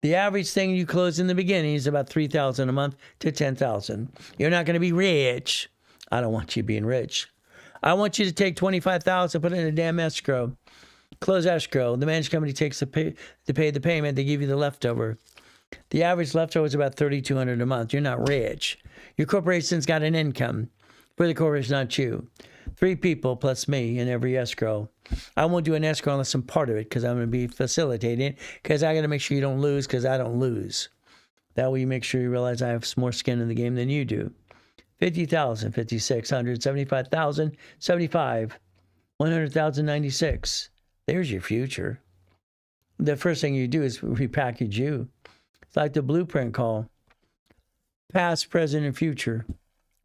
The average thing you close in the beginning is about $3,000 a month to $10,000. You're not going to be rich. I don't want you being rich. I want you to take $25,000, put it in a damn escrow. Close escrow. The management company takes to pay the payment. They give you the leftover. The average leftover is about $3,200 a month. You're not rich. Your corporation's got an income for the corporation, not you. 3 people plus me in every escrow. I won't do an escrow unless I'm part of it because I'm going to be facilitating because I got to make sure you don't lose because I don't lose. That way you make sure you realize I have more skin in the game than you do. 50,000, 5,600, 75,000, 75, 100,000, 96. There's your future. The first thing you do is repackage you. It's like the blueprint call. Past, present, and future.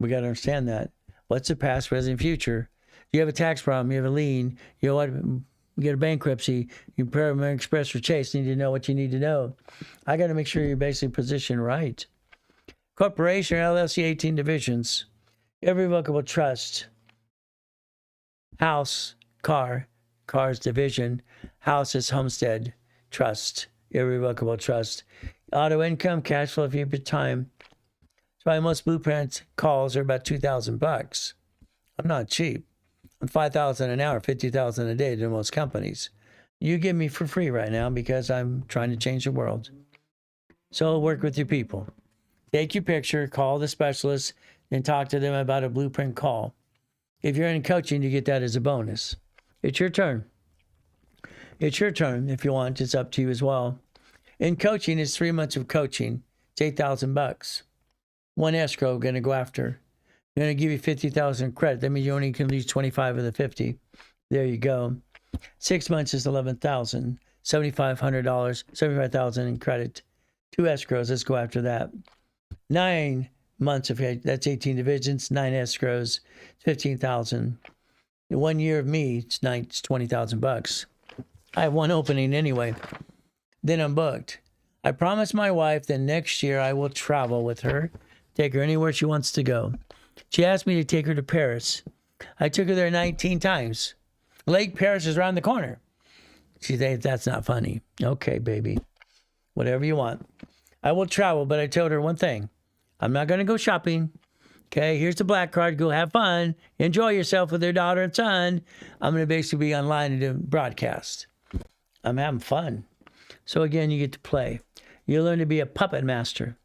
We got to understand that. What's the past, present, future? You have a tax problem. You have a lien. You know what? You get a bankruptcy. You prepare American Express or Chase. You need to know what you need to know. I got to make sure you're basically positioned right. Corporation, LLC, 18 divisions. Irrevocable trust. House, car's division. House is homestead, trust, irrevocable trust. Auto income, cash flow, future time. That's why most blueprint calls are about $2,000. I'm not cheap. I'm $5,000 an hour, $50,000 a day to most companies. You give me for free right now because I'm trying to change the world. So work with your people. Take your picture, call the specialist, and talk to them about a blueprint call. If you're in coaching, you get that as a bonus. It's your turn. It's your turn if you want. It's up to you as well. In coaching, it's 3 months of coaching. It's $8,000. One escrow going to go after. They're going to give you 50,000 credit. That means you only can use 25 of the 50. There you go. 6 months is 11,000. $7,500. 75,000 in credit. 2 escrows. Let's go after that. 9 months of that's 18 divisions. 9 escrows. 15,000. 1 year of me, it's $20,000. I have 1 opening anyway. Then I'm booked. I promised my wife that next year I will travel with her, take her anywhere she wants to go. She asked me to take her to Paris. I took her there 19 times. Lake Paris is around the corner. She said, that's not funny. Okay, baby. Whatever you want. I will travel, but I told her one thing. I'm not going to go shopping. Okay, here's the black card. Go have fun. Enjoy yourself with their daughter and son. I'm going to basically be online and do broadcast. I'm having fun. So again, you get to play. You learn to be a puppet master.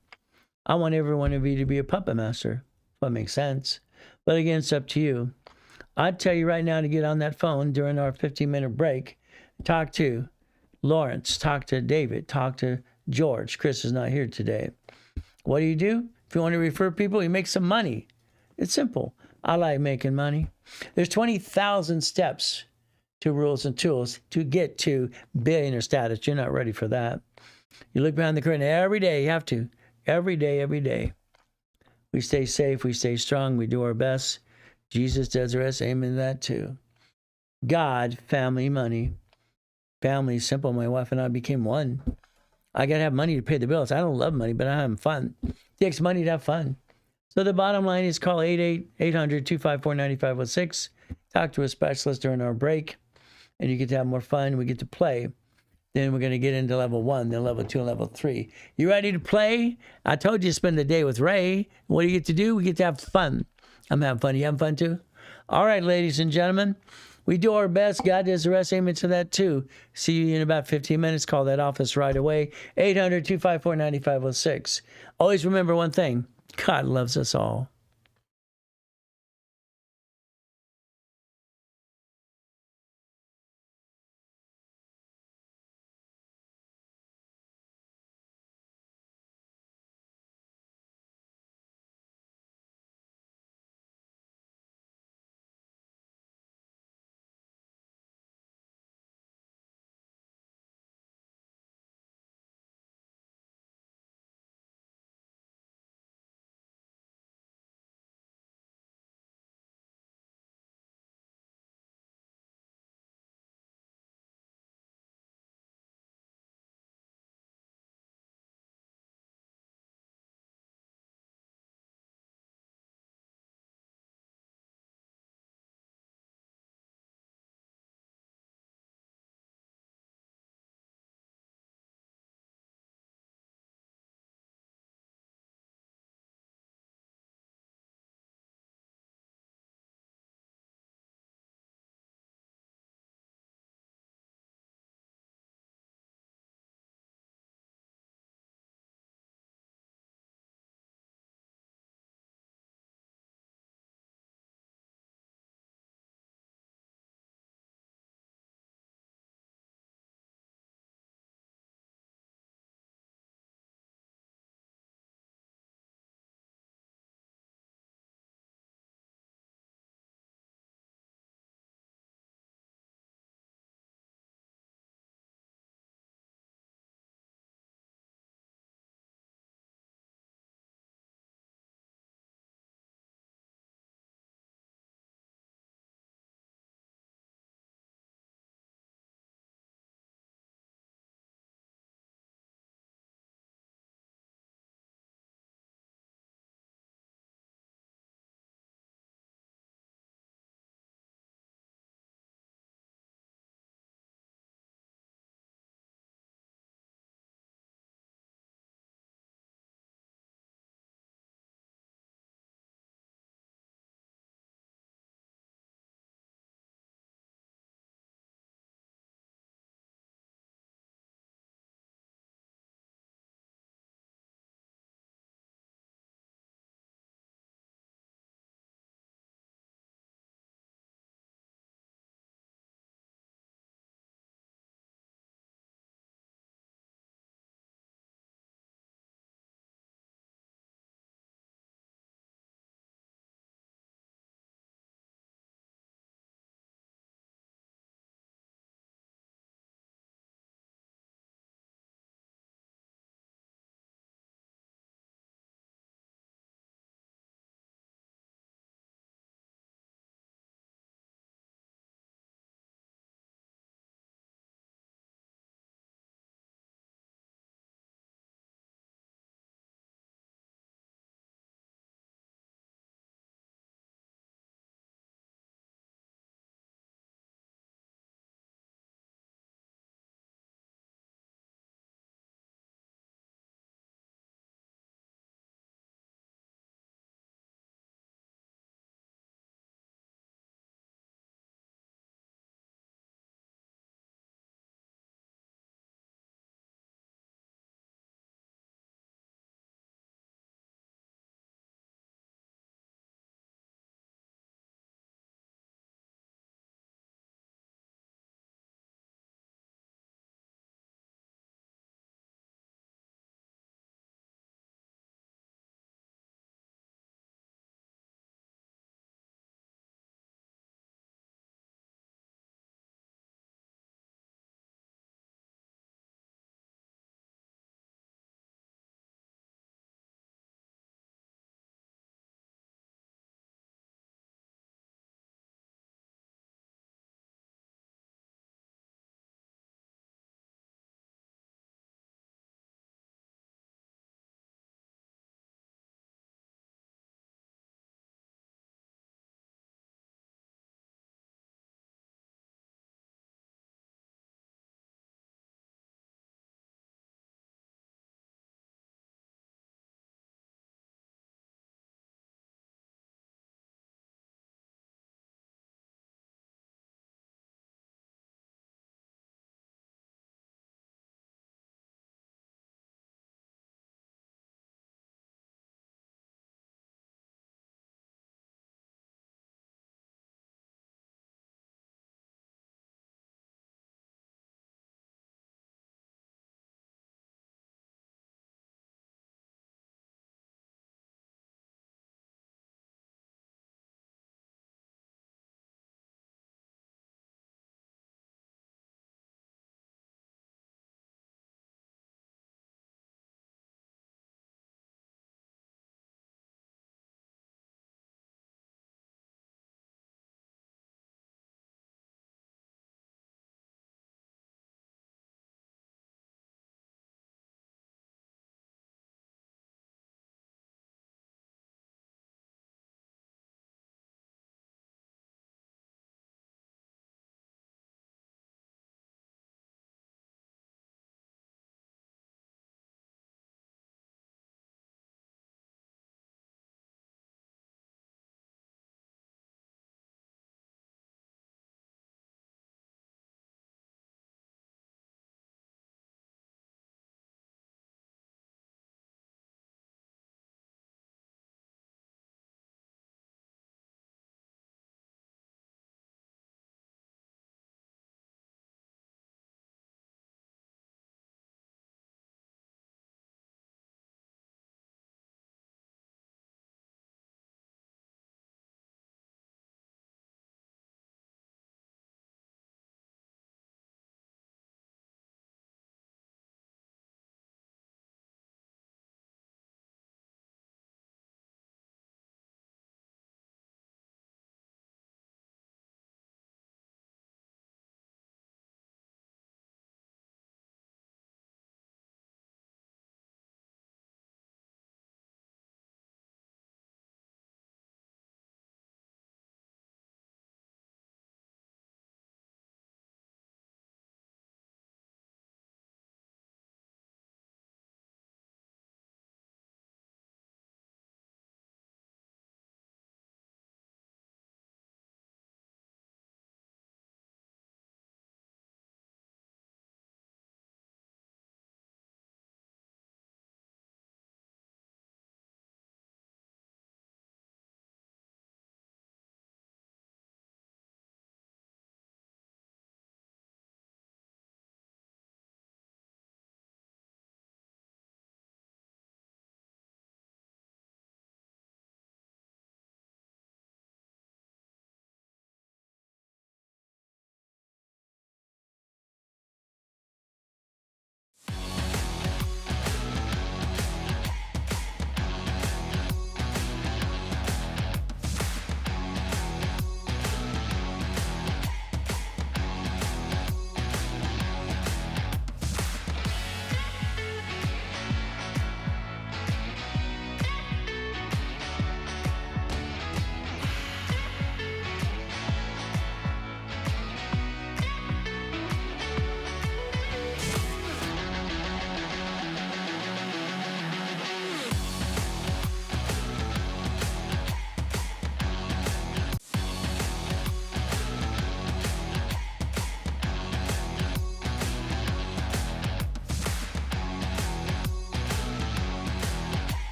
I want every one of you to be a puppet master. That makes sense. But again, it's up to you. I'd tell you right now to get on that phone during our 15-minute break. Talk to Lawrence. Talk to David. Talk to George. Chris is not here today. What do? If you want to refer people, you make some money. It's simple. I like making money. There's 20,000 steps to rules and tools to get to billionaire status. You're not ready for that. You look behind the curtain every day. You have to. Every day, every day. We stay safe. We stay strong. We do our best. Jesus does the rest. Amen to that too. God, family, money. Family is simple. My wife and I became one. I got to have money to pay the bills. I don't love money, but I'm having fun. It takes money to have fun. So the bottom line is call 800-254-9506. Talk to a specialist during our break, and you get to have more fun. We get to play. Then we're going to get into level 1, then level 2, and level 3. You ready to play? I told you to spend the day with Ray. What do you get to do? We get to have fun. I'm having fun. You having fun too? All right, ladies and gentlemen. We do our best. God does the rest. Amen to that too. See you in about 15 minutes. Call that office right away. 800-254-9506. Always remember one thing. God loves us all.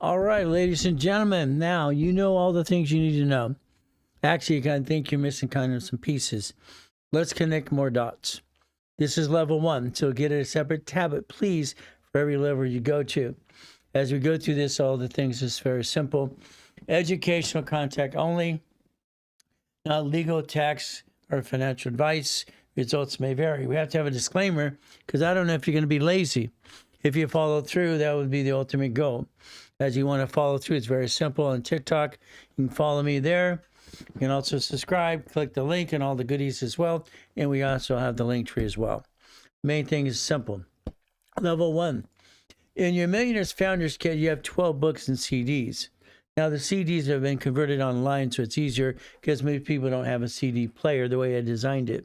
All right, ladies and gentlemen, now you know all the things you need to know. Actually, you kind of think you're missing kind of some pieces. Let's connect more dots. This is level 1, so get a separate tablet, please, for every level you go to. As we go through this, all the things is very simple. Educational contact only, not legal, tax, or financial advice. Results may vary. We have to have a disclaimer because I don't know if you're going to be lazy. If you follow through, that would be the ultimate goal. As you want to follow through, it's very simple. On TikTok, you can follow me there. You can also subscribe, click the link and all the goodies as well. And we also have the link tree as well. Main thing is simple. Level 1. In your Millionaire's Founders Kit, you have 12 books and CDs. Now, the CDs have been converted online, so it's easier because most people don't have a CD player the way I designed it.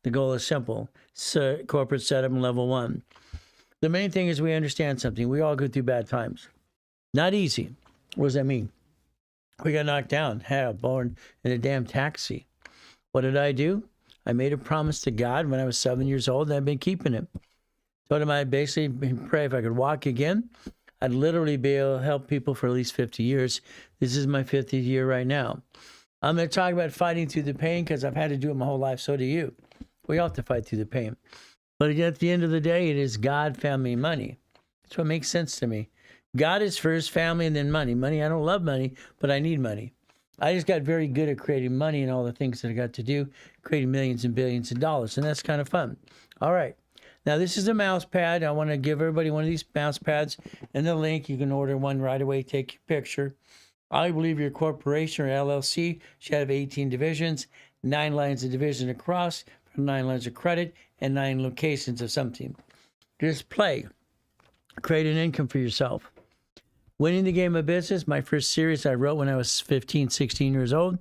The goal is simple. Corporate setup in level 1. The main thing is we understand something. We all go through bad times. Not easy. What does that mean? We got knocked down. Hell, born in a damn taxi. What did I do? I made a promise to God when I was 7 years old, and I've been keeping it. Told him I'd basically pray if I could walk again, I'd literally be able to help people for at least 50 years. This is my 50th year right now. I'm going to talk about fighting through the pain because I've had to do it my whole life. So do you. We all have to fight through the pain. But at the end of the day, it is God, family, money. That's what makes sense to me. God is first, family, and then money. Money, I don't love money, but I need money. I just got very good at creating money and all the things that I got to do, creating millions and billions of dollars, and that's kind of fun. All right. Now, this is a mouse pad. I want to give everybody one of these mouse pads and the link. You can order one right away, take your picture. I believe your corporation or LLC should have 18 divisions, 9 lines of division across, 9 lines of credit, and 9 locations of something. Just play. Create an income for yourself. Winning the Game of Business, my first series I wrote when I was 15, 16 years old.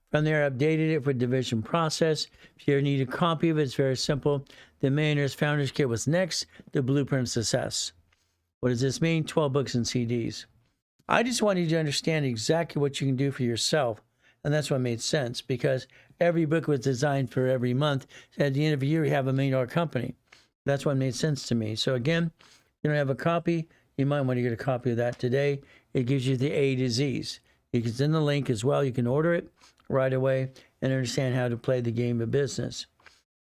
From there, I updated it for division process. If you ever need a copy of it, it's very simple. The Millionaire's Founders Kit was next, the Blueprint of Success. What does this mean? 12 books and CDs. I just wanted you to understand exactly what you can do for yourself. And that's what made sense because every book was designed for every month. So at the end of the year, you have $1 million company. That's what made sense to me. So again, you don't have a copy, you might want to get a copy of that today. It gives you the A to Z's. It's in the link as well. You can order it right away and understand how to play the game of business.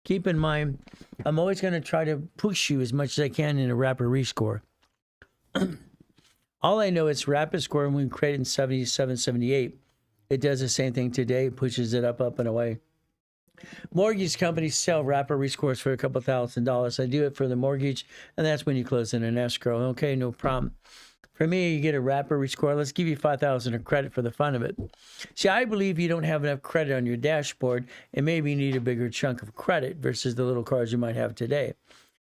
Keep in mind, I'm always going to try to push you as much as I can in a rapid rescore. All I know is rapid score when we created in 77, 78. It does the same thing today. It pushes it up and away. Mortgage companies sell rapid rescores for a couple $1,000s. I do it for the mortgage, and that's when you close in an escrow. Okay, no problem. For me, you get a rapid rescore. Let's give you $5,000 of credit for the fun of it. See, I believe you don't have enough credit on your dashboard, and maybe you need a bigger chunk of credit versus the little cards you might have today.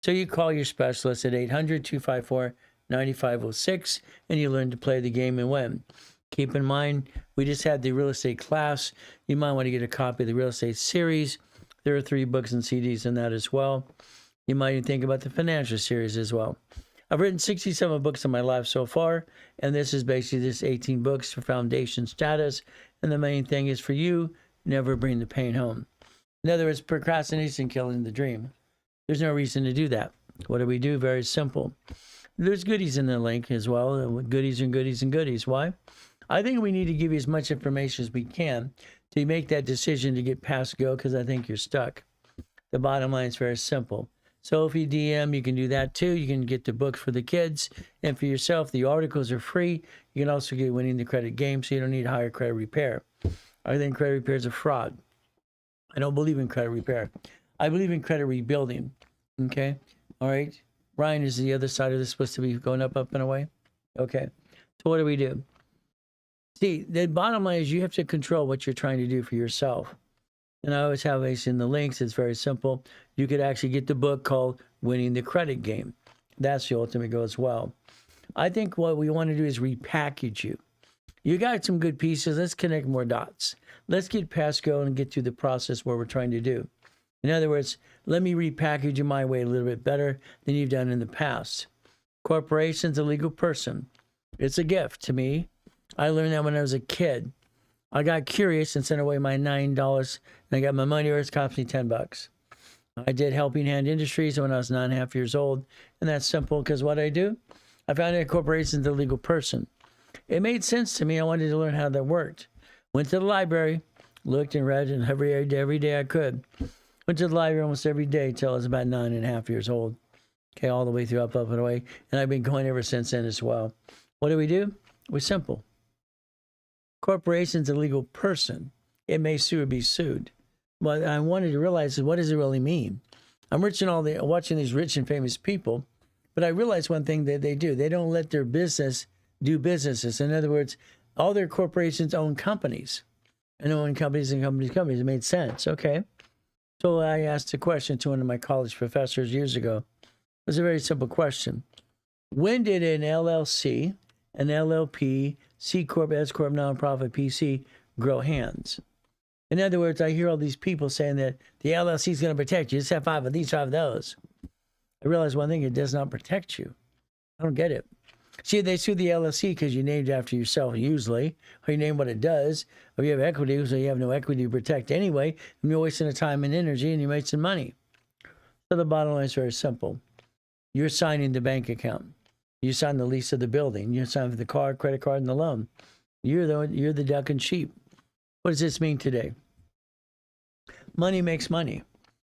So you call your specialist at 800-254-9506, and you learn to play the game and win. Keep in mind, we just had the real estate class. You might want to get a copy of the real estate series. There are 3 books and CDs in that as well. You might even think about the financial series as well. I've written 67 books in my life so far, and this is basically just 18 books for foundation status. And the main thing is for you, never bring the pain home. In other words, procrastination killing the dream. There's no reason to do that. What do we do? Very simple. There's goodies in the link as well. Goodies and goodies and goodies. Why? I think we need to give you as much information as we can to make that decision to get past go because I think you're stuck. The bottom line is very simple. So if you DM, you can do that too. You can get the books for the kids and for yourself. The articles are free. You can also get Winning the Credit Game, so you don't need to hire credit repair. I think credit repair is a fraud. I don't believe in credit repair. I believe in credit rebuilding. Okay? All right? Ryan, is the other side of this supposed to be going up and away? Okay. So what do? See, the bottom line is you have to control what you're trying to do for yourself. And I always have this in the links. It's very simple. You could actually get the book called Winning the Credit Game. That's the ultimate goal as well. I think what we want to do is repackage you. You got some good pieces. Let's connect more dots. Let's get past go and get through the process where we're trying to do. In other words, let me repackage you my way a little bit better than you've done in the past. Corporation's a legal person. It's a gift to me. I learned that when I was a kid. I got curious and sent away my $9, and I got my money worth. It cost me $10. I did Helping Hand Industries when I was 9.5 years old, and that's simple because what I do, I found that a corporation is a legal person. It made sense to me. I wanted to learn how that worked. Went to the library, looked and read and every day I could. Went to the library almost every day till I was about 9.5 years old. Okay, all the way through, up and away. And I've been going ever since then as well. What do? It was simple. Corporation's a legal person. It may sue or be sued. But I wanted to realize, what does it really mean? I'm watching these rich and famous people, but I realized one thing that they do. They don't let their business do businesses. In other words, all their corporations own companies. And own companies and companies. It made sense. Okay. So I asked a question to one of my college professors years ago. It was a very simple question. When did an LLC, an LLP, C Corp, S Corp, nonprofit, PC grow hands? In other words, I hear all these people saying that the LLC is going to protect you. Just have 5 of these, 5 of those. I realize one thing, it does not protect you. I don't get it. See, they sue the LLC because you named it after yourself, usually, or you name what it does, or you have equity, so you have no equity to protect anyway, and you're wasting the time and energy, and you make some money. So the bottom line is very simple. You're signing the bank account. You sign the lease of the building. You sign for the car, credit card, and the loan. You're the duck and sheep. What does this mean today? Money makes money.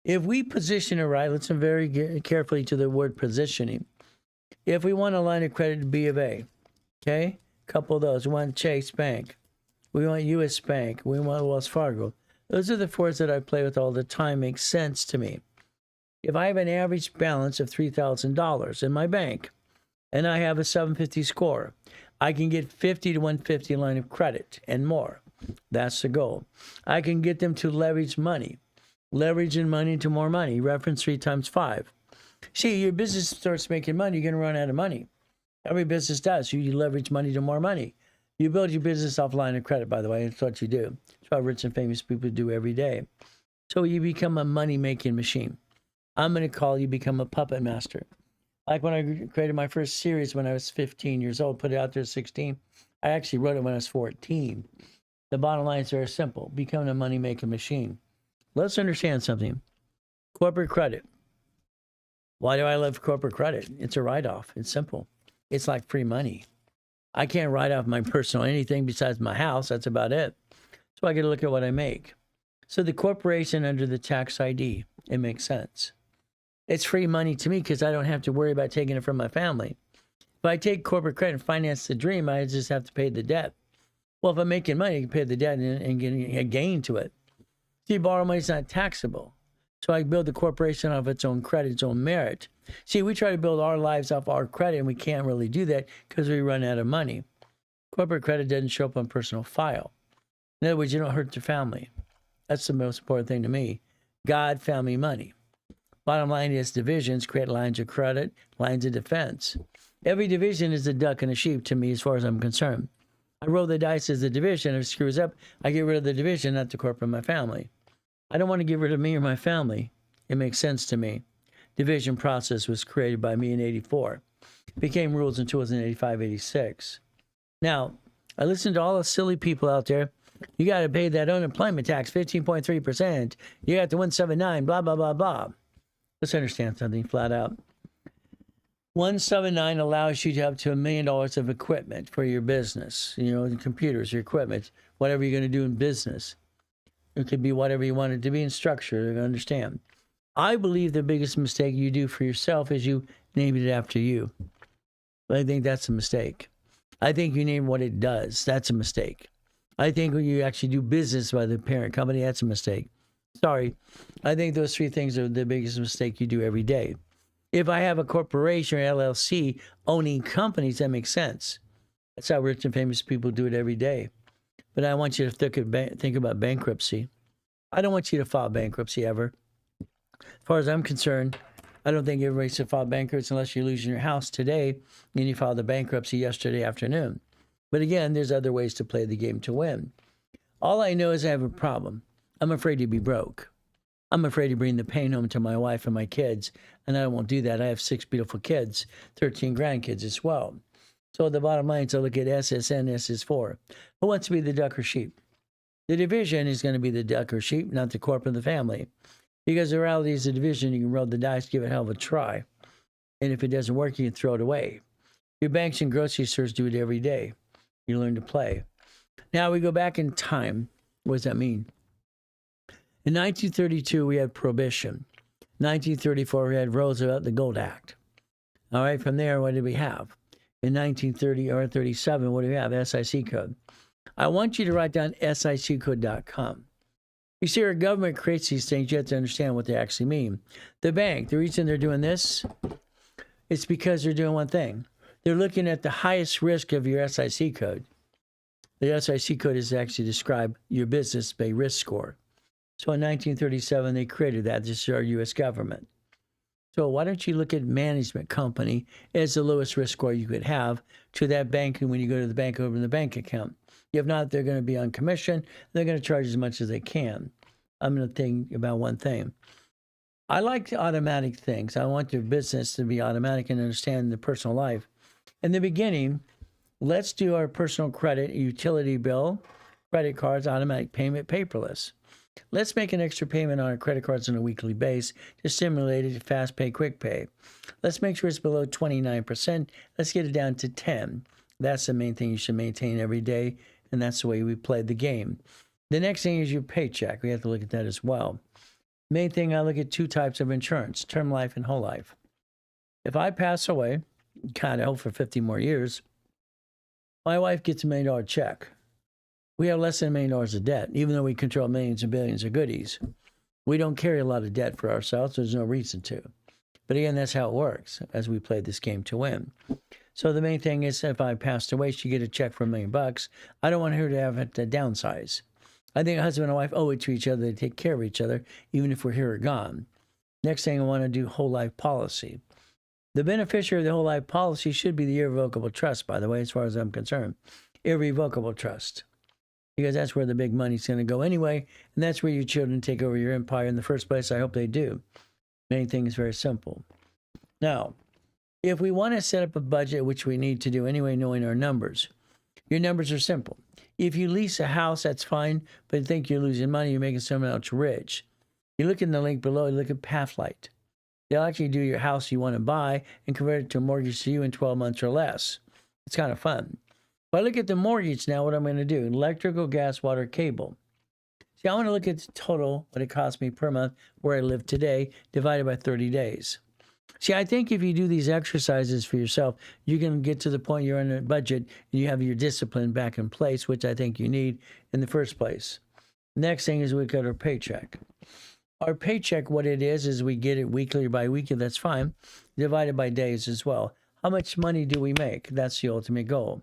If we position it right, listen very carefully to the word positioning. If we want a line of credit to B of A, okay, a couple of those. We want Chase Bank. We want U.S. Bank. We want Wells Fargo. Those are the 4s that I play with all the time. Makes sense to me. If I have an average balance of $3,000 in my bank and I have a 750 score, I can get 50 to 150 line of credit and more. That's the goal. I can get them to leverage money. Leveraging money into more money. Reference 3 times 5. See, your business starts making money, you're going to run out of money. Every business does. You leverage money to more money. You build your business off line of credit, by the way. That's what you do. That's what rich and famous people do every day. So you become a money-making machine. I'm going to call you become a puppet master. Like when I created my first series when I was 15 years old, put it out there at 16. I actually wrote it when I was 14. The bottom line is very simple. Become a money-making machine. Let's understand something. Corporate credit. Why do I love corporate credit? It's a write-off. It's simple. It's like free money. I can't write off my personal anything besides my house. That's about it. So I get to look at what I make. So the corporation under the tax ID, it makes sense. It's free money to me because I don't have to worry about taking it from my family. If I take corporate credit and finance the dream, I just have to pay the debt. Well, if I'm making money, I can pay the debt and get a gain to it. See, borrow money is not taxable. So I build the corporation off its own credit, its own merit. See, we try to build our lives off our credit, and we can't really do that because we run out of money. Corporate credit doesn't show up on personal file. In other words, you don't hurt your family. That's the most important thing to me. God, family, money. Bottom line is divisions create lines of credit, lines of defense. Every division is a duck and a sheep to me as far as I'm concerned. I roll the dice as a division. If it screws up, I get rid of the division, not the corporate, my family. I don't want to get rid of me or my family. It makes sense to me. Division process was created by me in 84. Became rules in 85, 86. Now, I listen to all the silly people out there. You got to pay that unemployment tax, 15.3%. You got the 179, blah, blah, blah, blah. Let's understand something flat out. 179 allows you to have up to $1 million of equipment for your business. You know, computers, your equipment, whatever you're going to do in business. It could be whatever you want it to be in structure, to understand. I believe the biggest mistake you do for yourself is you name it after you. I think that's a mistake. I think you name what it does. That's a mistake. I think when you actually do business by the parent company, that's a mistake. Sorry. I think those 3 things are the biggest mistake you do every day. If I have a corporation or LLC owning companies, that makes sense. That's how rich and famous people do it every day. But I want you to think about bankruptcy. I don't want you to file bankruptcy ever. As far as I'm concerned, I don't think everybody should file bankruptcy unless you're losing your house today and you filed the bankruptcy yesterday afternoon. But again, there's other ways to play the game to win. All I know is I have a problem. I'm afraid to be broke. I'm afraid to bring the pain home to my wife and my kids, and I won't do that. I have 6 beautiful kids, 13 grandkids as well. So the bottom line is I look at SSN, SS4. Who wants to be the duck or sheep? The division is going to be the duck or sheep, not the corporate of the family. Because the reality is the division, you can roll the dice, give it a hell of a try. And if it doesn't work, you can throw it away. Your banks and grocery stores do it every day. You learn to play. Now we go back in time. What does that mean? In 1932, we had Prohibition. 1934, we had Roosevelt, the Gold Act. All right, from there, what did we have? In 1930 or 37, what do we have? SIC code. I want you to write down siccode.com. You see, our government creates these things. You have to understand what they actually mean. The bank, the reason they're doing this, it's because they're doing one thing. They're looking at the highest risk of your SIC code. The SIC code is actually describe your business by risk score. So in 1937, they created that. This is our U.S. government. So why don't you look at management company as the lowest risk score you could have to that bank, and when you go to the bank, open the bank account. If not, they're going to be on commission. They're going to charge as much as they can. I'm going to think about one thing. I like automatic things. I want your business to be automatic and understand the personal life. In the beginning, let's do our personal credit, utility bill, credit cards, automatic payment, paperless. Let's make an extra payment on our credit cards on a weekly basis to stimulate it, fast pay, quick pay. Let's make sure it's below 29%. Let's get it down to 10. That's the main thing you should maintain every day, and that's the way we play the game. The next thing is your paycheck. We have to look at that as well. Main thing, I look at two types of insurance, term life and whole life. If I pass away, kind of hope for 50 more years, my wife gets $1 million check. We have less than $1 million of debt, even though we control millions and billions of goodies. We don't carry a lot of debt for ourselves. There's no reason to. But again, that's how it works as we play this game to win. So the main thing is, if I passed away, she get a check for $1 million. I don't want her to have it to downsize. I think a husband and wife owe it to each other to take care of each other, even if we're here or gone. Next thing, I want to do whole life policy. The beneficiary of the whole life policy should be the irrevocable trust, by the way, as far as I'm concerned. Irrevocable trust. Because that's where the big money's going to go anyway, and that's where your children take over your empire in the first place. I hope they do. Main thing is very simple. Now, if we want to set up a budget, which we need to do anyway, knowing our numbers, your numbers are simple. If you lease a house, that's fine, but you think you're losing money, you're making someone else rich. You look in the link below, you look at Pathlight. They'll actually do your house you want to buy and convert it to a mortgage to you in 12 months or less. It's kind of fun. If I look at the mortgage now, what I'm going to do, electrical, gas, water, cable. See, I want to look at the total, what it costs me per month, where I live today, divided by 30 days. See, I think if you do these exercises for yourself, you can get to the point you're on a budget and you have your discipline back in place, which I think you need in the first place. Next thing is we got our paycheck. Our paycheck, what it is we get it weekly or bi-weekly, that's fine, divided by days as well. How much money do we make? That's the ultimate goal.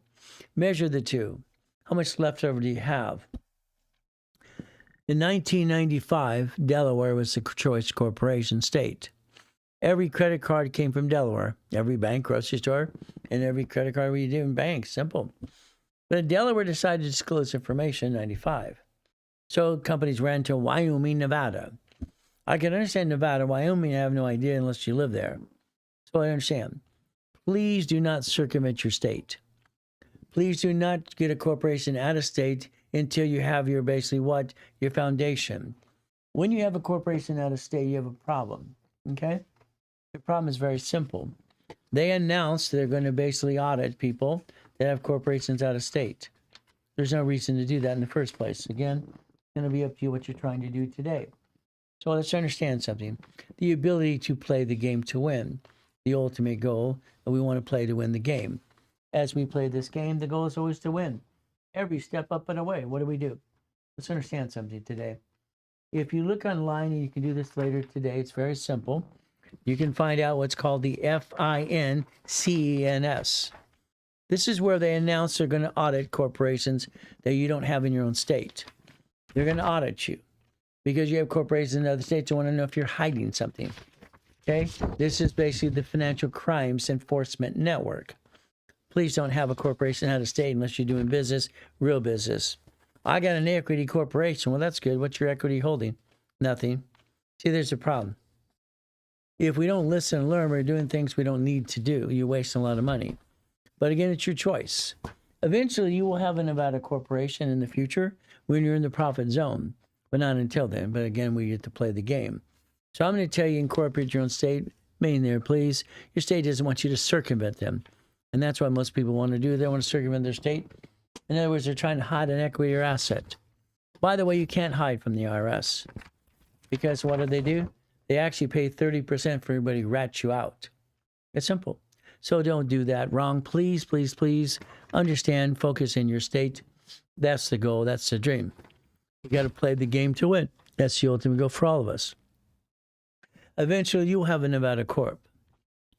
Measure the two. How much leftover do you have? In 1995, Delaware was the choice corporation state. Every credit card came from Delaware. Every bank, grocery store, and every credit card we do in banks. Simple. But Delaware decided to disclose information in 95. So companies ran to Wyoming, Nevada. I can understand Nevada. Wyoming, I have no idea unless you live there. So I understand. Please do not circumvent your state. Please do not get a corporation out of state until you have your basically what? Your foundation. When you have a corporation out of state, you have a problem. Okay? The problem is very simple. They announced they're going to basically audit people that have corporations out of state. There's no reason to do that in the first place. Again, it's going to be up to you what you're trying to do today. So let's understand something. The ability to play the game to win. The ultimate goal, and we want to play to win the game. As we play this game, the goal is always to win. Every step up and away. What do? Let's understand something today. If you look online, and you can do this later today, it's very simple. You can find out what's called the FINCENS. This is where they announce they're going to audit corporations that you don't have in your own state. They're going to audit you because you have corporations in other states that want to know if you're hiding something. Okay? This is basically the Financial Crimes Enforcement Network. Please don't have a corporation out of state unless you're doing business, real business. I got an equity corporation. Well, that's good. What's your equity holding? Nothing. See, there's a problem. If we don't listen and learn, we're doing things we don't need to do. You're wasting a lot of money. But again, it's your choice. Eventually, you will have a Nevada corporation in the future when you're in the profit zone, but not until then. But again, we get to play the game. So I'm going to tell you, incorporate your own state. Remain there, please. Your state doesn't want you to circumvent them. And that's what most people want to do. They want to circumvent their state. In other words, they're trying to hide an equity or asset. By the way, you can't hide from the IRS because what do? They actually pay 30% for everybody who rats you out. It's simple. So don't do that wrong. Please, please, please understand, focus in your state. That's the goal. That's the dream. You got to play the game to win. That's the ultimate goal for all of us. Eventually, you'll have a Nevada Corp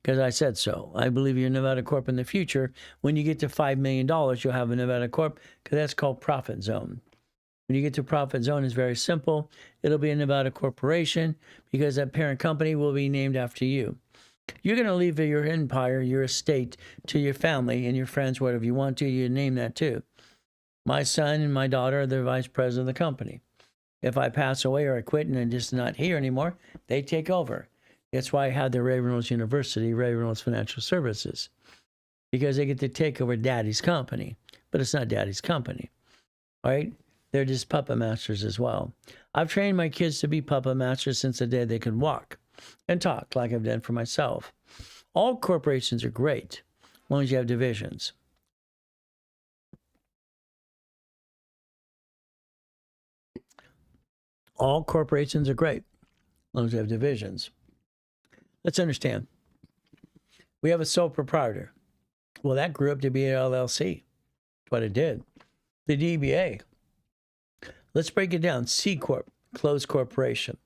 because I said so. I believe you're a Nevada Corp in the future. When you get to $5 million, you'll have a Nevada Corp because that's called profit zone. When you get to profit zone, it's very simple. It'll be a Nevada corporation because that parent company will be named after you. You're going to leave your empire, your estate, to your family and your friends, whatever you want to. You name that too. My son and my daughter are the vice president of the company. If I pass away or I quit and I'm just not here anymore, they take over. That's why I had the Ravenels University, Ravenels Financial Services, because they get to take over daddy's company. But it's not daddy's company, all right? They're just puppet masters as well. I've trained my kids to be puppet masters since the day they could walk and talk like I've done for myself. All corporations are great as long as you have divisions. All corporations are great as long as you have divisions. Let's understand. We have a sole proprietor. Well, that grew up to be an LLC. That's what it did. The DBA. Let's break it down. C Corp, closed corporation.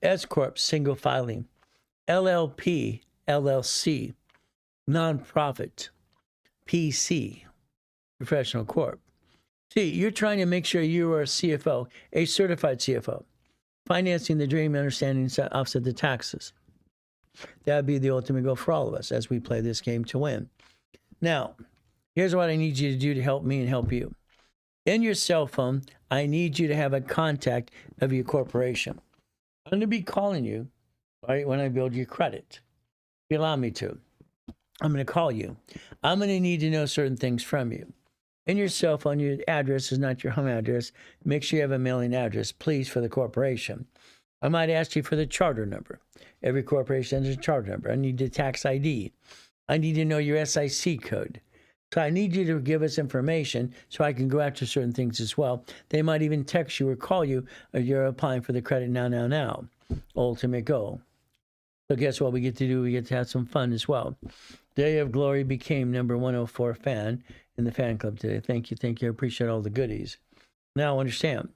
S Corp, single filing. LLP, LLC, nonprofit. PC, professional corp. See, you're trying to make sure you are a CFO, a certified CFO, financing the dream, understanding offset the taxes. That would be the ultimate goal for all of us as we play this game to win. Now, here's what I need you to do to help me and help you. In your cell phone, I need you to have a contact of your corporation. I'm going to be calling you right when I build your credit. If you allow me to. I'm going to call you. I'm going to need to know certain things from you. In your cell phone, your address is not your home address. Make sure you have a mailing address, please, for the corporation. I might ask you for the charter number. Every corporation has a charter number. I need the tax ID. I need to know your SIC code. So I need you to give us information so I can go after certain things as well. They might even text you or call you or you're applying for the credit now. Ultimate goal. So guess what we get to do? We get to have some fun as well. Day of Glory became number 104 fan in the fan club today. Thank you. I appreciate all the goodies. Now understand.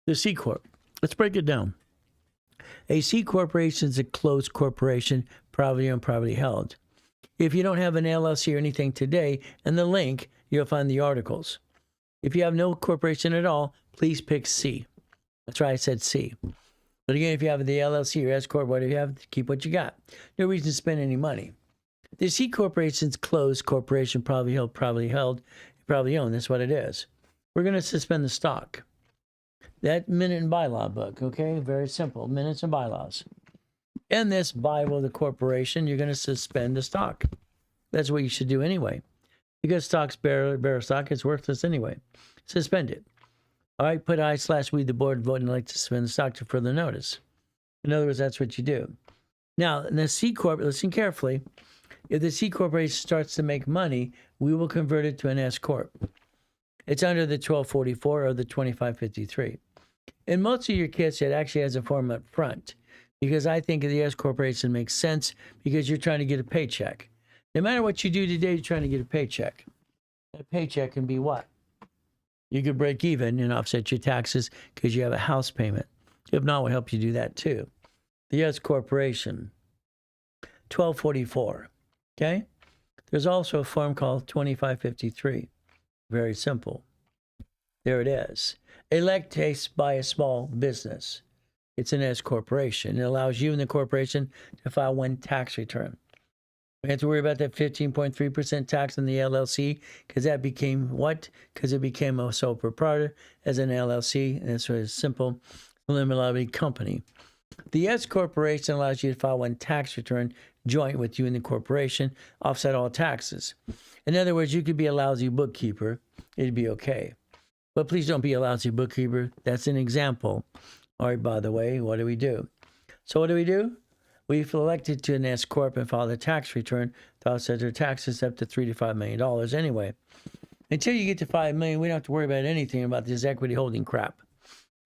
The C Corp. Let's break it down. A C corporation is a closed corporation, privately owned, privately held. If you don't have an LLC or anything today, in the link, you'll find the articles. If you have no corporation at all, please pick C. That's why I said C. But again, if you have the LLC or S Corp, whatever you have, keep what you got. No reason to spend any money. The C corporation's closed corporation, privately held, privately owned. That's what it is. We're going to suspend the stock. That minute and bylaw book, okay? Very simple. Minutes and bylaws. In this Bible of the corporation, you're going to suspend the stock. That's what you should do anyway. Because stock's bearer stock, it's worthless anyway. Suspend it. All right, put I/we the board vote and like to suspend the stock to further notice. In other words, that's what you do. Now, in the C Corp, listen carefully. If the C Corporation starts to make money, we will convert it to an S Corp. It's under the 1244 or the 2553. In most of your kits, it actually has a form up front because I think the S Corporation makes sense because you're trying to get a paycheck. No matter what you do today, you're trying to get a paycheck. That paycheck can be what? You could break even and offset your taxes because you have a house payment. If not, we'll help you do that too. The S Corporation, 1244. Okay? There's also a form called 2553. Very simple. There it is. Elect by a small business. It's an S corporation. It allows you and the corporation to file one tax return. We have to worry about that 15.3% tax on the LLC because that became what? Because it became a sole proprietor as an LLC, and it's a simple limited liability company. The S corporation allows you to file one tax return joint with you and the corporation, offset all taxes. In other words, you could be a lousy bookkeeper. It'd be okay. But please don't be a lousy bookkeeper. That's an example. All right, by the way, what do? So what do? We've elected to an S Corp and file a tax return to offset their taxes up to $3 to $5 million anyway. Until you get to 5 million, we don't have to worry about anything about this equity holding crap.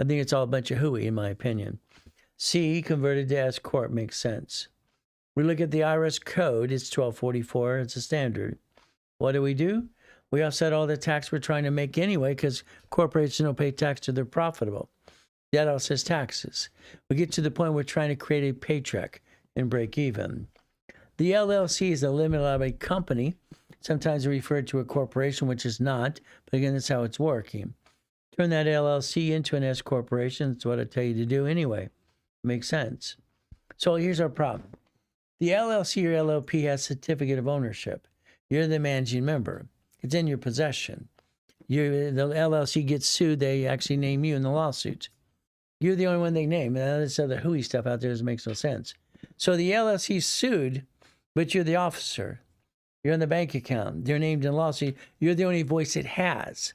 I think it's all a bunch of hooey, in my opinion. C, converted to S Corp makes sense. We look at the IRS code, it's 1244, it's a standard. What do? We offset all the tax we're trying to make anyway because corporations don't pay tax till they're profitable. That all says taxes. We get to the point we're trying to create a paycheck and break even. The LLC is a limited liability company. Sometimes referred to a corporation, which is not, but again, that's how it's working. Turn that LLC into an S corporation. That's what I tell you to do anyway. Makes sense. So here's our problem. The LLC or LLP has certificate of ownership. You're the managing member. It's in your possession. The LLC gets sued. They actually name you in the lawsuit. You're the only one they name. And this other hooey stuff out there makes no sense. So the LLC is sued, but you're the officer. You're in the bank account. They're named in the lawsuit. You're the only voice it has.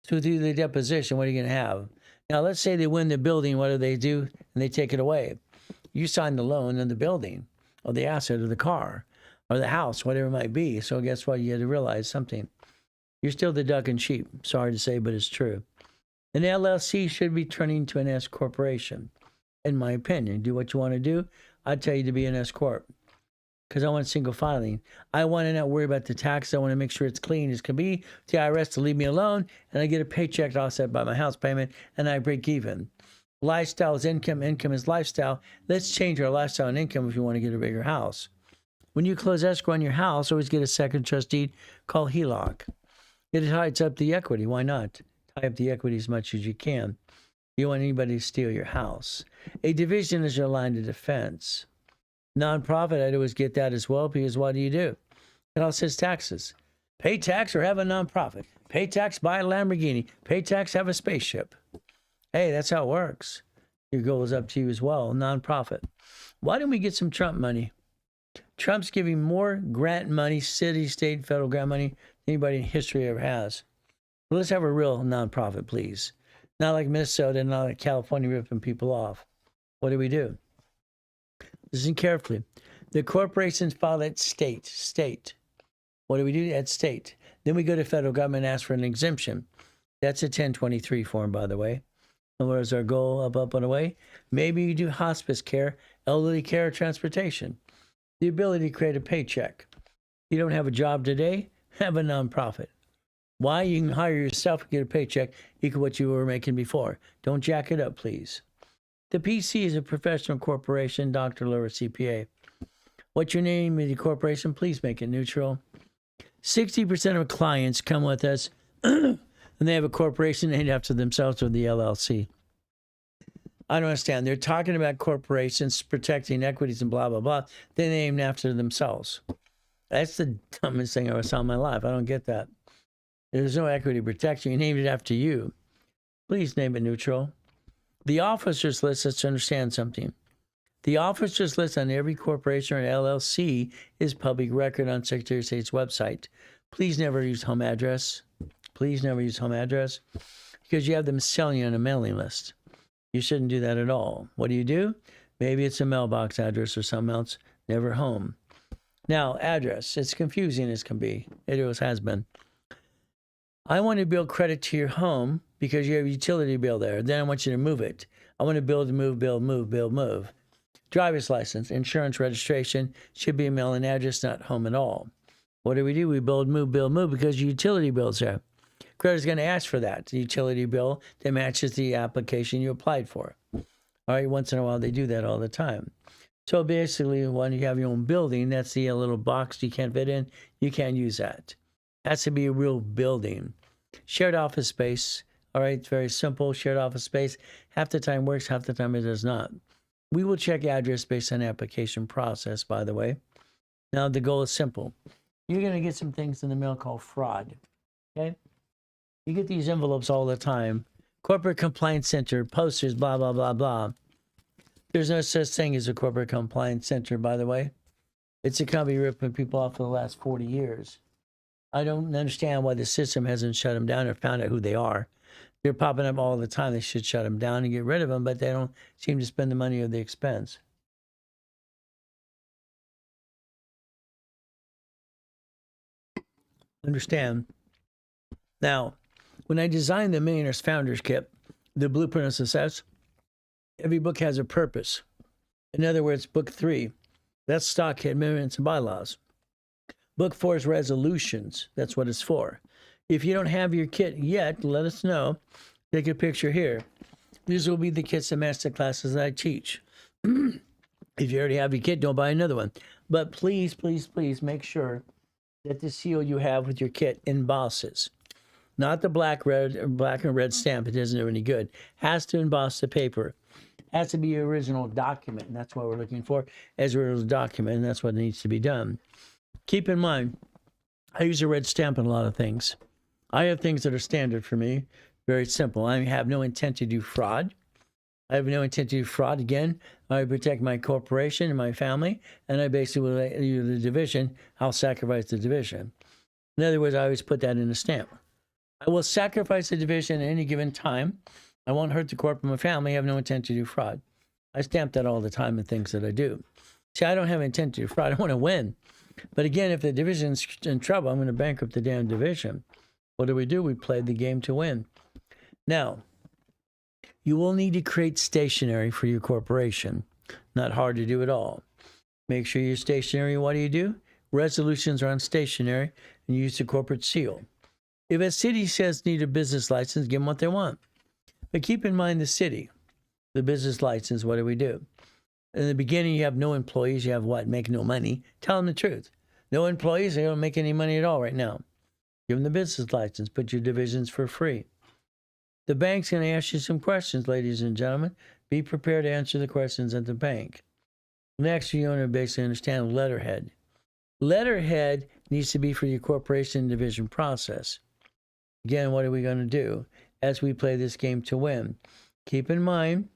So through the deposition, what are you going to have? Now, let's say they win the building. What do? And they take it away. You signed the loan on the building or the asset or the car or the house, whatever it might be. So guess what? You had to realize something. You're still the duck and sheep. Sorry to say, but it's true. An LLC should be turning to an S corporation, in my opinion. Do what you want to do. I'd tell you to be an S corp because I want single filing. I want to not worry about the tax. I want to make sure it's clean as can be. The IRS to leave me alone, and I get a paycheck offset by my house payment, and I break even. Lifestyle is income. Income is lifestyle. Let's change our lifestyle and income if you want to get a bigger house. When you close escrow on your house, always get a second trust deed called HELOC. It hides up the equity. Why not? Tie up the equity as much as you can. You don't want anybody to steal your house. A division is your line of defense. Nonprofit, I'd always get that as well because what do? It all says taxes. Pay tax or have a nonprofit. Pay tax, buy a Lamborghini. Pay tax, have a spaceship. Hey, that's how it works. Your goal is up to you as well. Nonprofit. Why don't we get some Trump money? Trump's giving more grant money, city, state, federal grant money than anybody in history ever has. Well, let's have a real nonprofit, please. Not like Minnesota and not like California ripping people off. What do? Listen carefully. The corporations file at state. What do? At state. Then we go to federal government and ask for an exemption. That's a 1023 form, by the way. And where's our goal? Up, and away. Maybe you do hospice care, elderly care, or transportation. The ability to create a paycheck. You don't have a job today, have a nonprofit. Why? You can hire yourself and get a paycheck equal what you were making before. Don't jack it up, please. The PC is a professional corporation, doctor, lawyer, CPA. What's your name of the corporation? Please make it neutral. 60% of clients come with us and they have a corporation named after themselves or the LLC. I don't understand. They're talking about corporations protecting equities and blah, blah, blah. They're named after themselves. That's the dumbest thing I ever saw in my life. I don't get that. There's no equity protection. You named it after you. Please name it neutral. The officers list, let's understand something. The officers list on every corporation or LLC is public record on Secretary of State's website. Please never use home address. Please never use home address because you have them selling you on a mailing list. You shouldn't do that at all. What do? Maybe it's a mailbox address or something else. Never home. Now, address. It's confusing as can be. It always has been. I want to build credit to your home because you have a utility bill there. Then I want you to move it. I want to build, move, build, move. Driver's license, insurance registration should be a mailing address, not home at all. What do? We build, move because your utility bill's there. Credit's going to ask for that, the utility bill that matches the application you applied for. All right, once in a while they do that all the time. So basically, when you have your own building, that's the little box you can't fit in, you can't use that. It has to be a real building. Shared office space, all right, it's very simple. Shared office space, half the time works, half the time it does not. We will check address based on application process, by the way. Now, the goal is simple. You're going to get some things in the mail called fraud, okay? You get these envelopes all the time. Corporate Compliance Center, posters, blah, blah, blah, blah. There's no such thing as a Corporate Compliance Center, by the way. It's a company ripping people off for the last 40 years. I don't understand why the system hasn't shut them down or found out who they are. They're popping up all the time. They should shut them down and get rid of them, but they don't seem to spend the money at the expense. Understand, Now, when I designed the Millionaire's Founders Kit, the Blueprint of Success, every book has a purpose. In other words, book 3, that's stock, commitments, and bylaws. Book 4 is resolutions. That's what it's for. If you don't have your kit yet, let us know. Take a picture here. These will be the kits and master classes that I teach. If you already have your kit, don't buy another one. But please, please, please make sure that the seal you have with your kit embosses. Not the black and red stamp. It isn't any good. Has to emboss the paper. Has to be an original document, and that's what we're looking for as an original document, and that's what needs to be done. Keep in mind, I use a red stamp on a lot of things. I have things that are standard for me. Very simple. I have no intent to do fraud. I have no intent to do fraud. Again, I protect my corporation and my family, and I basically will let you the division. I'll sacrifice the division. In other words, I always put that in a stamp. I will sacrifice the division at any given time. I won't hurt the corporate and my family. I have no intent to do fraud. I stamp that all the time in things that I do. See, I don't have intent to do fraud. I want to win. But again, if the division's in trouble, I'm going to bankrupt the damn division. What do? We play the game to win. Now, you will need to create stationery for your corporation. Not hard to do at all. Make sure your stationery, what do? Resolutions are on stationery and use the corporate seal. If a city says need a business license, give them what they want. But keep in mind the city, the business license, what do? In the beginning, you have no employees. You have what? Make no money. Tell them the truth. No employees, they don't make any money at all right now. Give them the business license. Put your divisions for free. The bank's going to ask you some questions, ladies and gentlemen. Be prepared to answer the questions at the bank. Next, you want to basically understand letterhead. Letterhead needs to be for your corporation division process. Again, what are we going to do as we play this game to win? Keep in mind,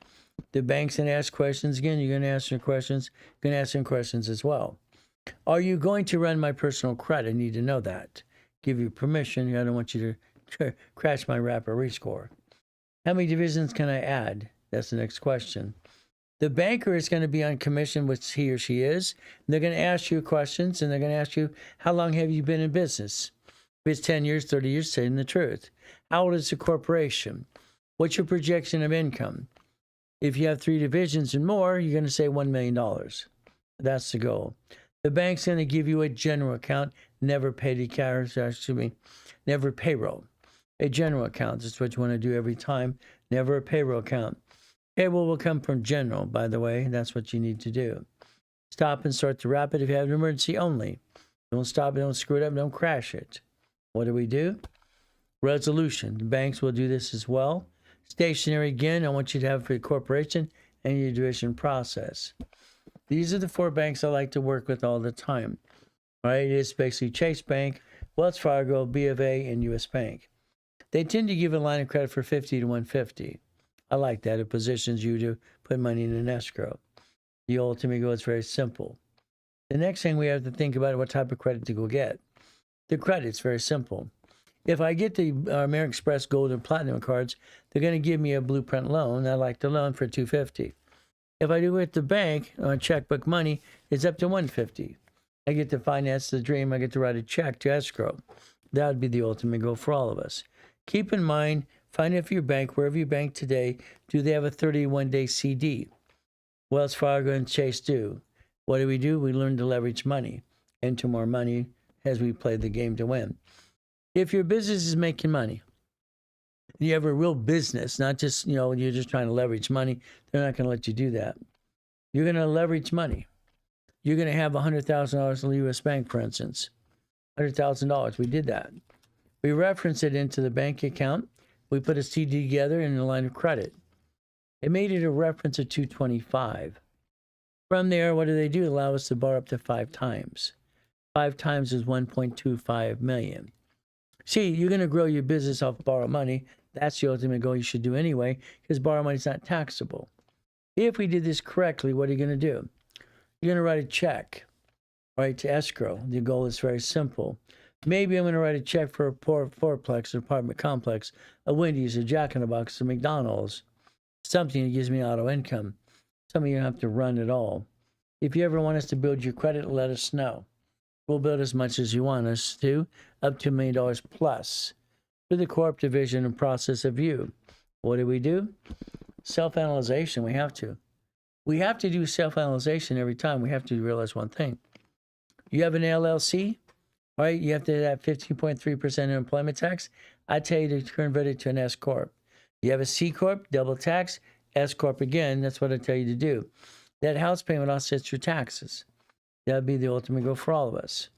the bank's going to ask questions. Again, you're going to ask them questions. You're going to ask them questions as well. Are you going to run my personal credit? I need to know that. Give you permission. I don't want you to crash my rapid rescore. How many divisions can I add? That's the next question. The banker is going to be on commission, which he or she is. They're going to ask you questions, and they're going to ask you, how long have you been in business? If it's 10 years, 30 years, saying the truth. How old is the corporation? What's your projection of income? If you have 3 divisions and more, you're going to say $1 million. That's the goal. The bank's going to give you a general account, never petty cash, never payroll. A general account is what you want to do every time, never a payroll account. Payroll will come from general, by the way. That's what you need to do. Stop and start the rapid if you have an emergency only. Don't stop it, don't screw it up, don't crash it. What do? Resolution. The banks will do this as well. Stationary, again, I want you to have for your corporation and your division process. These are the 4 banks I like to work with all the time. All right, it's basically Chase Bank, Wells Fargo, B of A, and U.S. Bank. They tend to give a line of credit for 50 to 150. I like that. It positions you to put money in an escrow. The ultimate goal is very simple. The next thing we have to think about is what type of credit to go get. The credit's very simple. If I get the American Express Gold and Platinum cards, they're going to give me a Blueprint loan. I like the loan for $250. If I do it at the bank on checkbook money, it's up to $150. I get to finance the dream. I get to write a check to escrow. That would be the ultimate goal for all of us. Keep in mind, find out if your bank, wherever you bank today, do they have a 31-day CD? Wells Fargo and Chase do. What do? We learn to leverage money into more money as we play the game to win. If your business is making money, you have a real business, not just, you're just trying to leverage money, they're not going to let you do that. You're going to leverage money. You're going to have $100,000 in the U.S. Bank, for instance. $100,000. We did that. We reference it into the bank account. We put a CD together in a line of credit. It made it a reference of 225. From there, what do? Allow us to borrow up to 5 times. 5 times is 1.25 million. See, you're going to grow your business off borrow money. That's the ultimate goal you should do anyway, because borrow money is not taxable. If we did this correctly, what are you going to do? You're going to write a check, right, to escrow. The goal is very simple. Maybe I'm going to write a check for a fourplex, an apartment complex, a Wendy's, a Jack in the Box, a McDonald's, something that gives me auto income. Some of you don't have to run at all. If you ever want us to build your credit, let us know. We'll build as much as you want us to, up to $1 million plus. to the corp division and process of you. What do? Self-analyzation. We have to. We have to do self-analyzation every time. We have to realize one thing. You have an LLC, right? You have to have 15.3% employment tax. I tell you to convert it to an S corp. You have a C corp, double tax. S corp again. That's what I tell you to do. That house payment offsets your taxes. That'd be the ultimate goal for all of us.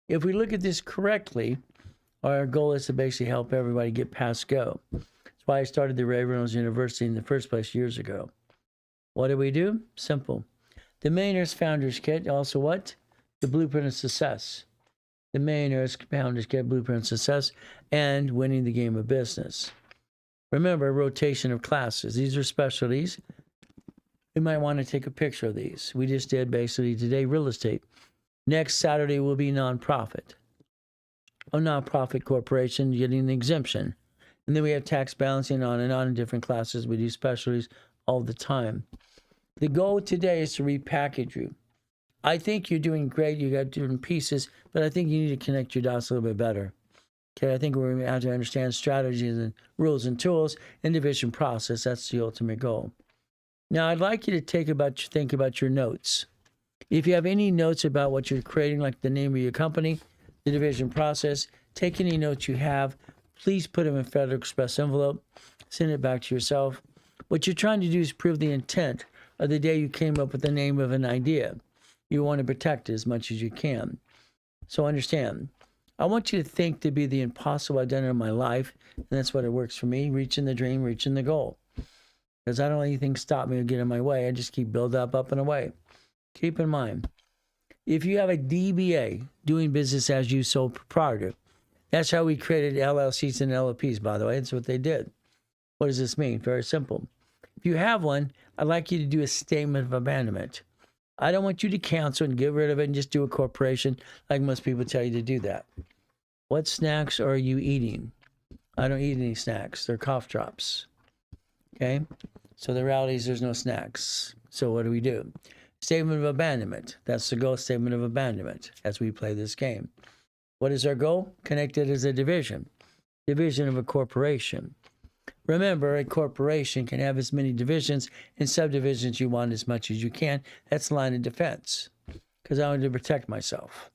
If we look at this correctly, our goal is to basically help everybody get past go. That's why I started the Ray Reynolds University in the first place years ago. What do? Simple. The Millionaires Founders Kit. Also what? The Blueprint of Success. The Millionaires Founders Kit, Blueprint of Success, and Winning the Game of Business. Remember, rotation of classes. These are specialties. You might want to take a picture of these. We just did basically today real estate. Next Saturday will be nonprofit. A nonprofit corporation getting an exemption. And then we have tax balancing on and on in different classes. We do specialties all the time. The goal today is to repackage you. I think you're doing great. You got different pieces, but I think you need to connect your dots a little bit better. Okay, I think we're going to have to understand strategies and rules and tools and division process. That's the ultimate goal. Now, I'd like you to think about your notes. If you have any notes about what you're creating, like the name of your company, the division process, take any notes you have, please put them in Federal Express envelope, send it back to yourself. What you're trying to do is prove the intent of the day you came up with the name of an idea. You want to protect it as much as you can. So understand, I want you to think to be the impossible identity of my life, and that's what it works for me, reaching the dream, reaching the goal. Because I don't let anything stop me or get in my way. I just keep build up and away. Keep in mind, if you have a DBA, doing business as you sole proprietor, that's how we created LLCs and LLPs, by the way. That's what they did. What does this mean? Very simple. If you have one, I'd like you to do a statement of abandonment. I don't want you to cancel and get rid of it and just do a corporation like most people tell you to do that. What snacks are you eating? I don't eat any snacks. They're cough drops. Okay? So the reality is there's no snacks. So what do? Statement of abandonment. That's the goal, statement of abandonment, as we play this game. What is our goal? Connected as a division. Division of a corporation. Remember, a corporation can have as many divisions and subdivisions you want as much as you can. That's line of defense. Because I want to protect myself.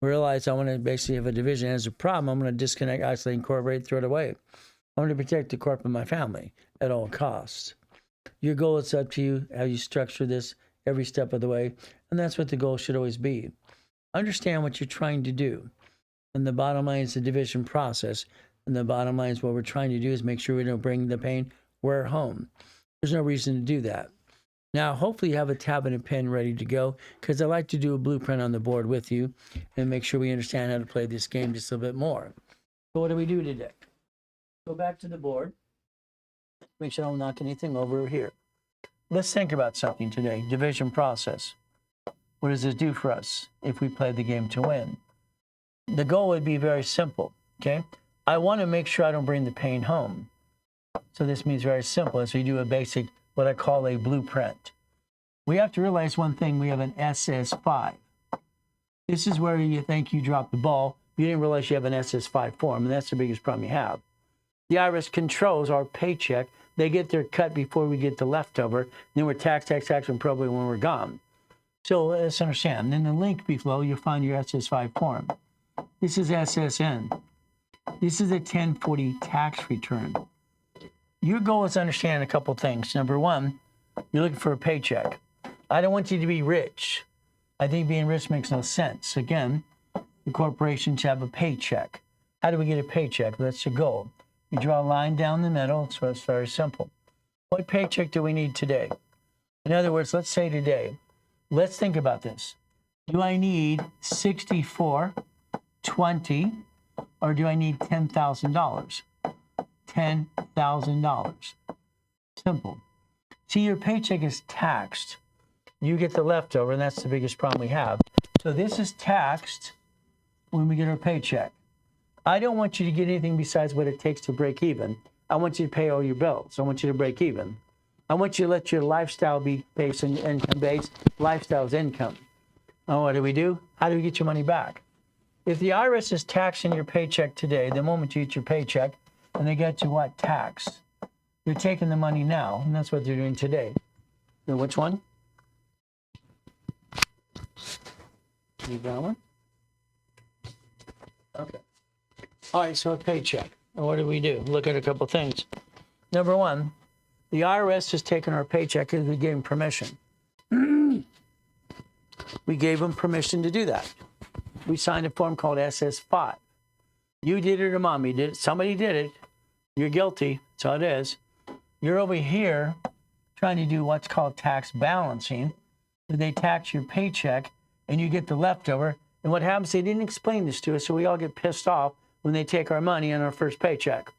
Realize I want to basically have a division as a problem. I'm going to disconnect, isolate, incorporate, throw it away. I want to protect the corp and my family at all costs. Your goal is up to you, how you structure this every step of the way. And that's what the goal should always be. Understand what you're trying to do. And the bottom line is the division process. And the bottom line is what we're trying to do is make sure we don't bring the pain. We're home. There's no reason to do that. Now, hopefully you have a tab and a pen ready to go, because I like to do a blueprint on the board with you and make sure we understand how to play this game just a little bit more. So what do we do today? Go back to the board. Make sure I don't knock anything over here. Let's think about something today. Division process. What does this do for us if we play the game to win? The goal would be very simple, okay? I want to make sure I don't bring the pain home. So this means very simple as we do a basic, what I call a blueprint. We have to realize one thing. We have an SS5. This is where you think you dropped the ball. You didn't realize you have an SS5 form, and that's the biggest problem you have. The IRS controls our paycheck. They get their cut before we get the leftover. Then we're tax, and probably when we're gone. So let's understand. In the link below, you'll find your SS5 form. This is SSN. This is a 1040 tax return. Your goal is to understand a couple things. Number one, you're looking for a paycheck. I don't want you to be rich. I think being rich makes no sense. Again, the corporations have a paycheck. How do we get a paycheck? That's the goal. You draw a line down the middle, so it's very simple. What paycheck do we need today? In other words, let's say today, let's think about this. Do I need $64.20 or do I need $10,000? $10,000. Simple. See, your paycheck is taxed. You get the leftover, and that's the biggest problem we have. So this is taxed when we get our paycheck. I don't want you to get anything besides what it takes to break even. I want you to pay all your bills. I want you to break even. I want you to let your lifestyle be based on income based. Lifestyle is income. Oh, what do? How do we get your money back? If the IRS is taxing your paycheck today, the moment you get your paycheck, and they get to what? Tax. They're taking the money now, and that's what they're doing today. So which one? You got one? Okay. All right, so a paycheck. And what do? Look at a couple things. Number one, the IRS has taken our paycheck because we gave them permission. We gave them permission to do that. We signed a form called SS5. You did it or mommy did it. Somebody did it. You're guilty. That's how it is. You're over here trying to do what's called tax balancing. They tax your paycheck and you get the leftover. And what happens, they didn't explain this to us, so we all get pissed off when they take our money on our first paycheck.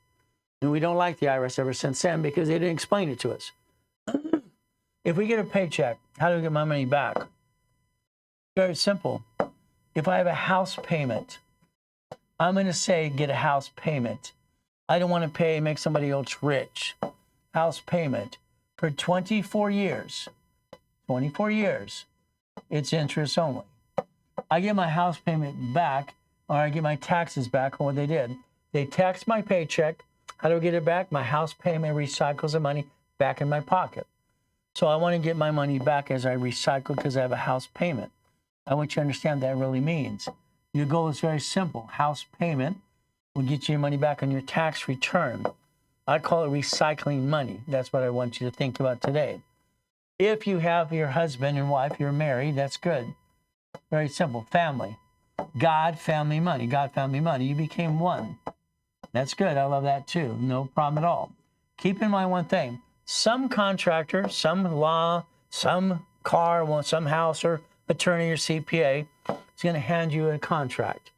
And we don't like the IRS ever since then because they didn't explain it to us. If we get a paycheck, how do we get my money back? Very simple. If I have a house payment, I'm going to say get a house payment. I don't want to make somebody else rich. House payment for 24 years. 24 years. It's interest only. I get my house payment back, or I get my taxes back on what they did. They taxed my paycheck. How do I get it back? My house payment recycles the money back in my pocket. So I want to get my money back as I recycle because I have a house payment. I want you to understand what that really means. Your goal is very simple. House payment will get you your money back on your tax return. I call it recycling money. That's what I want you to think about today. If you have your husband and wife, you're married, that's good. Very simple. Family. God, family, money. God, family, money. You became one. That's good. I love that too. No problem at all. Keep in mind one thing. Some contractor, some law, some car, some house or attorney or CPA is going to hand you a contract.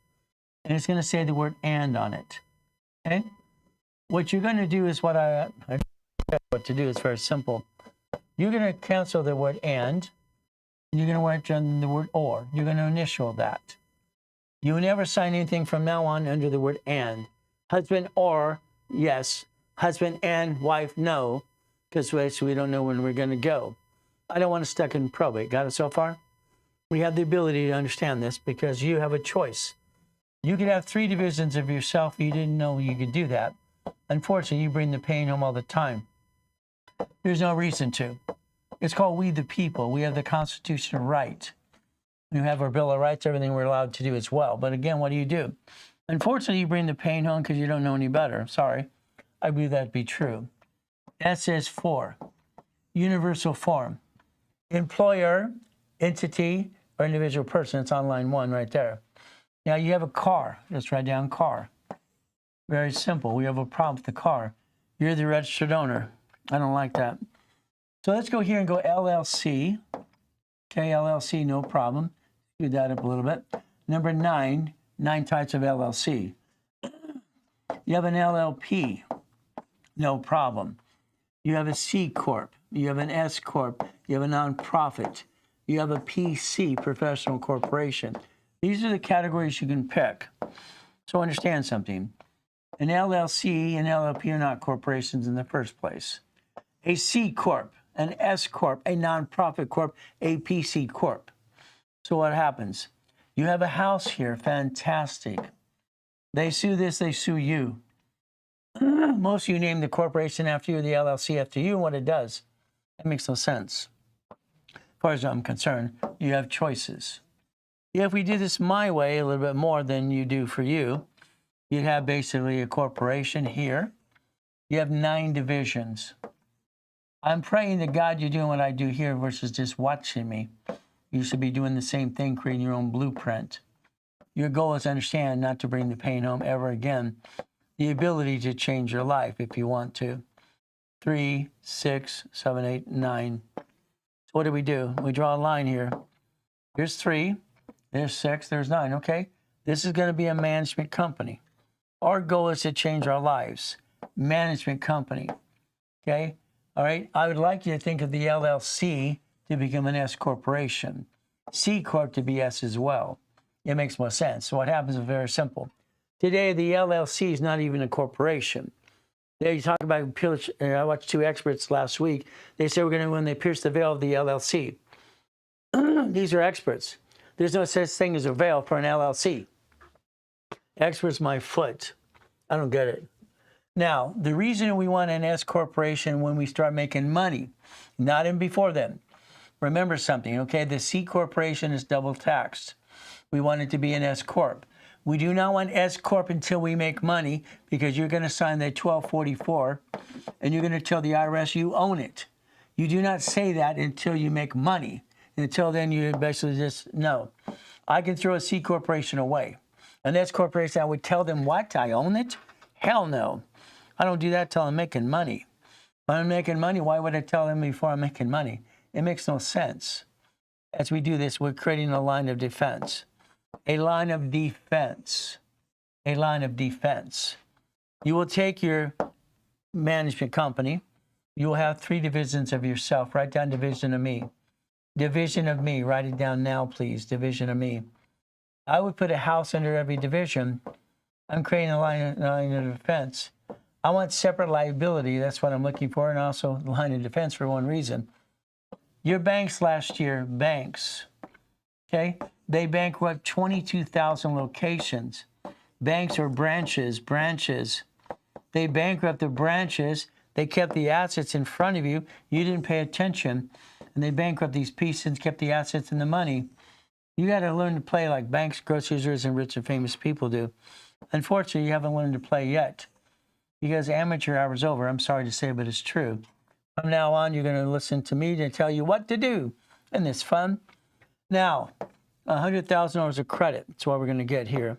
And it's going to say the word "and" on it. Okay? What you're going to do is what to do is very simple. You're going to cancel the word "and." You're going to write on the word "or." You're going to initial that. You will never sign anything from now on under the word "and." Husband or yes. Husband and wife no. Because we don't know when we're going to go. I don't want to stuck in probate. Got it so far? We have the ability to understand this because you have a choice. You could have 3 divisions of yourself. You didn't know you could do that. Unfortunately, you bring the pain home all the time. There's no reason to. It's called we the people. We have the constitutional right. We have our Bill of Rights, everything we're allowed to do as well. But again, what do? Unfortunately, you bring the pain home because you don't know any better. Sorry. I believe that to be true. SS4, universal form. Employer, entity, or individual person. It's on line 1 right there. Now you have a car. Let's write down car. Very simple. We have a problem with the car. You're the registered owner. I don't like that. So let's go here and go LLC. Okay, LLC, no problem. Speed that up a little bit. Number 9 types of LLC. You have an LLP. No problem. You have a C Corp. You have an S Corp. You have a nonprofit. You have a PC, professional corporation. These are the categories you can pick. So understand something. An LLC and LLP are not corporations in the first place. A C Corp, an S Corp, a nonprofit corp, a PC Corp. So what happens? You have a house here. Fantastic. They sue this, they sue you. Most of you name the corporation after you, the LLC after you, and what it does. That makes no sense. As far as I'm concerned, you have choices. If we do this my way a little bit more than you do for you, you'd have basically a corporation here. You have 9 divisions. I'm praying to God you're doing what I do here versus just watching me. You should be doing the same thing, creating your own blueprint. Your goal is to understand not to bring the pain home ever again. The ability to change your life if you want to. 3, 6, 7, 8, 9. So what do? We draw a line here. Here's 3, there's 6, there's 9, okay? This is going to be a management company. Our goal is to change our lives. Management company, okay? All right, I would like you to think of the LLC to become an S corporation. C Corp to be S as well. It makes more sense. So what happens is very simple. Today, the LLC is not even a corporation. They talk about, I watched 2 experts last week. They say we're going to, when they pierce the veil of the LLC. These are experts. There's no such thing as a veil for an LLC. X was my foot. I don't get it. Now, the reason we want an S corporation when we start making money, not in before then. Remember something, okay? The C corporation is double taxed. We want it to be an S corp. We do not want S corp until we make money, because you're going to sign that 1244 and you're going to tell the IRS you own it. You do not say that until you make money. Until then, you basically just, no. I can throw a C corporation away. An S corporation, I would tell them what? I own it? Hell no. I don't do that till I'm making money. When I'm making money, why would I tell them before I'm making money? It makes no sense. As we do this, we're creating a line of defense. A line of defense. A line of defense. You will take your management company. You will have 3 divisions of yourself. Write down division of me. Division of me. Write it down now, please. Division of me. I would put a house under every division. I'm creating a line of defense. I want separate liability. That's what I'm looking for. And also a line of defense for one reason. Your banks last year, banks, okay? They bankrupt 22,000 locations. Banks are branches. They bankrupt the branches. They kept the assets in front of you. You didn't pay attention. And they bankrupt these pieces, kept the assets and the money. You got to learn to play like banks, groceries, and rich and famous people do. Unfortunately, you haven't learned to play yet, because amateur hour's over. I'm sorry to say, but it's true. From now on, you're going to listen to me to tell you what to do. Isn't this fun? Now, $100,000 of credit. That's what we're going to get here.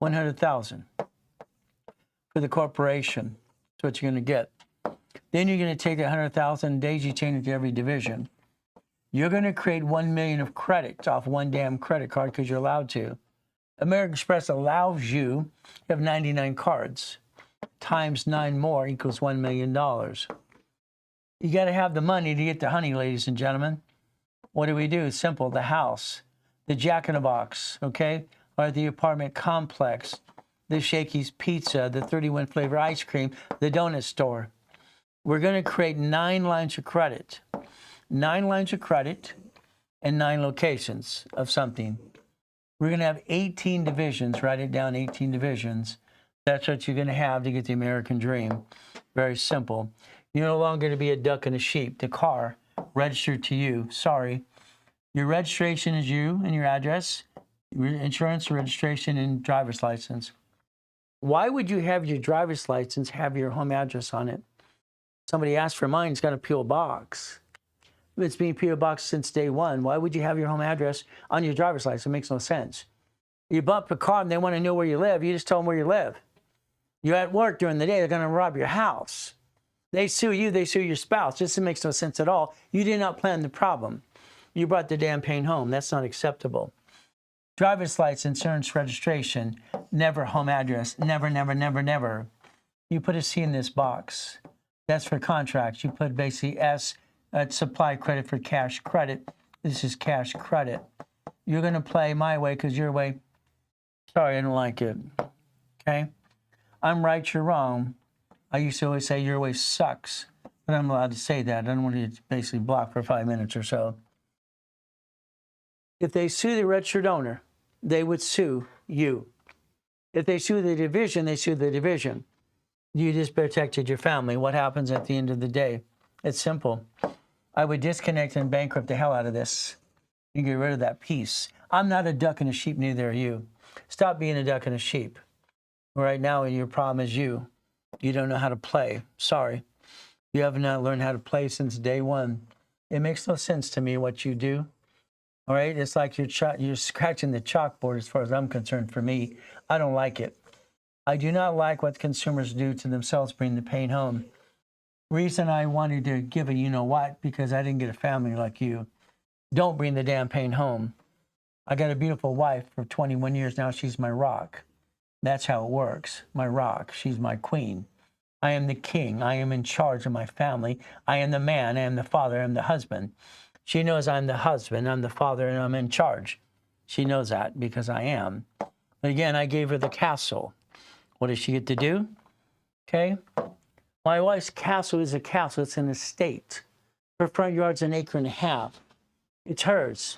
$100,000 for the corporation. That's what you're going to get. Then you're going to take that $100,000, daisy chain it to every division. You're going to create $1 million of credit off one damn credit card, because you're allowed to. American Express allows you to have 99 cards. Times 9 more equals $1 million. You got to have the money to get the honey, ladies and gentlemen. What do we do? It's simple. The house, the Jack in the Box, okay? Or the apartment complex, the Shakey's Pizza, the 31 flavor ice cream, the donut store. We're going to create 9 lines of credit. 9 lines of credit and 9 locations of something. We're going to have 18 divisions. Write it down, 18 divisions. That's what you're going to have to get the American dream. Very simple. You're no longer going to be a duck and a sheep. The car registered to you. Sorry. Your registration is you and your address, your insurance, registration, and driver's license. Why would you have your driver's license have your home address on it? Somebody asked for mine. It's got a P.O. box. It's been P.O. box since day one. Why would you have your home address on your driver's license? It makes no sense. You bump a car and they want to know where you live. You just tell them where you live. You're at work during the day. They're going to rob your house. They sue you. They sue your spouse. This makes no sense at all. You did not plan the problem. You brought the damn pain home. That's not acceptable. Driver's license, insurance, registration, never home address. Never, never, never, never. You put a C in this box. That's for contracts. You put basically S, supply credit for cash credit. This is cash credit. You're going to play my way because your way, sorry, I don't like it. Okay? I'm right, you're wrong. I used to always say your way sucks, but I'm allowed to say that. I don't want you to basically block for 5 minutes or so. If they sue the registered owner, they would sue you. If they sue the division, they sue the division. You just protected your family. What happens at the end of the day? It's simple. I would disconnect and bankrupt the hell out of this and get rid of that piece. I'm not a duck and a sheep, neither are you. Stop being a duck and a sheep. Right now, your problem is you. You don't know how to play. Sorry. You have not learned how to play since day one. It makes no sense to me what you do. All right? It's like you're scratching the chalkboard as far as I'm concerned for me. I don't like it. I do not like what consumers do to themselves, bring the pain home. Reason I wanted to give a you-know-what, because I didn't get a family like you. Don't bring the damn pain home. I got a beautiful wife for 21 years now. She's my rock. That's how it works. My rock. She's my queen. I am the king. I am in charge of my family. I am the man. I am the father. I am the husband. She knows I'm the husband. I'm the father, and I'm in charge. She knows that because I am. But again, I gave her the castle. What does she get to do? Okay. My wife's castle is a castle. It's an estate. Her front yard's 1.5 acres. It's hers.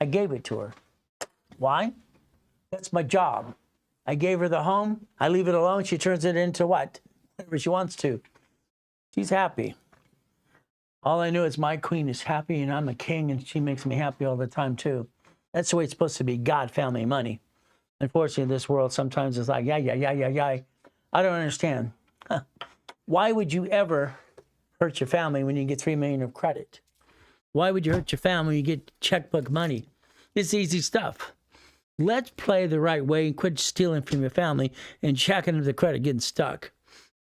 I gave it to her. Why? That's my job. I gave her the home. I leave it alone. She turns it into what? Whatever she wants to. She's happy. All I know is my queen is happy and I'm a king and she makes me happy all the time too. That's the way it's supposed to be. God, family, money. Unfortunately, this world sometimes is like, yeah. I don't understand. Why would you ever hurt your family when you get $3 million of credit? Why would you hurt your family when you get checkbook money? It's easy stuff. Let's play the right way and quit stealing from your family and jacking into the credit, getting stuck.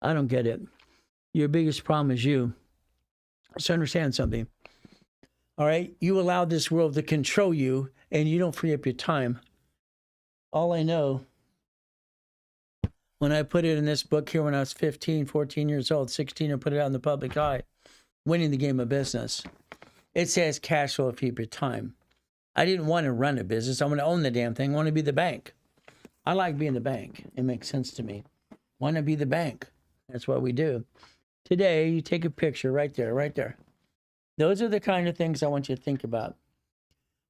I don't get it. Your biggest problem is you. So understand something. All right? You allow this world to control you and you don't free up your time. All I know, when I put it in this book here when I was 15, 14 years old, 16, and put it out in the public eye, Winning the Game of Business, it says cash flow to keep your time. I didn't want to run a business. I want to own the damn thing. I want to be the bank. I like being the bank. It makes sense to me. Want to be the bank. That's what we do. Today, you take a picture right there, right there. Those are the kind of things I want you to think about.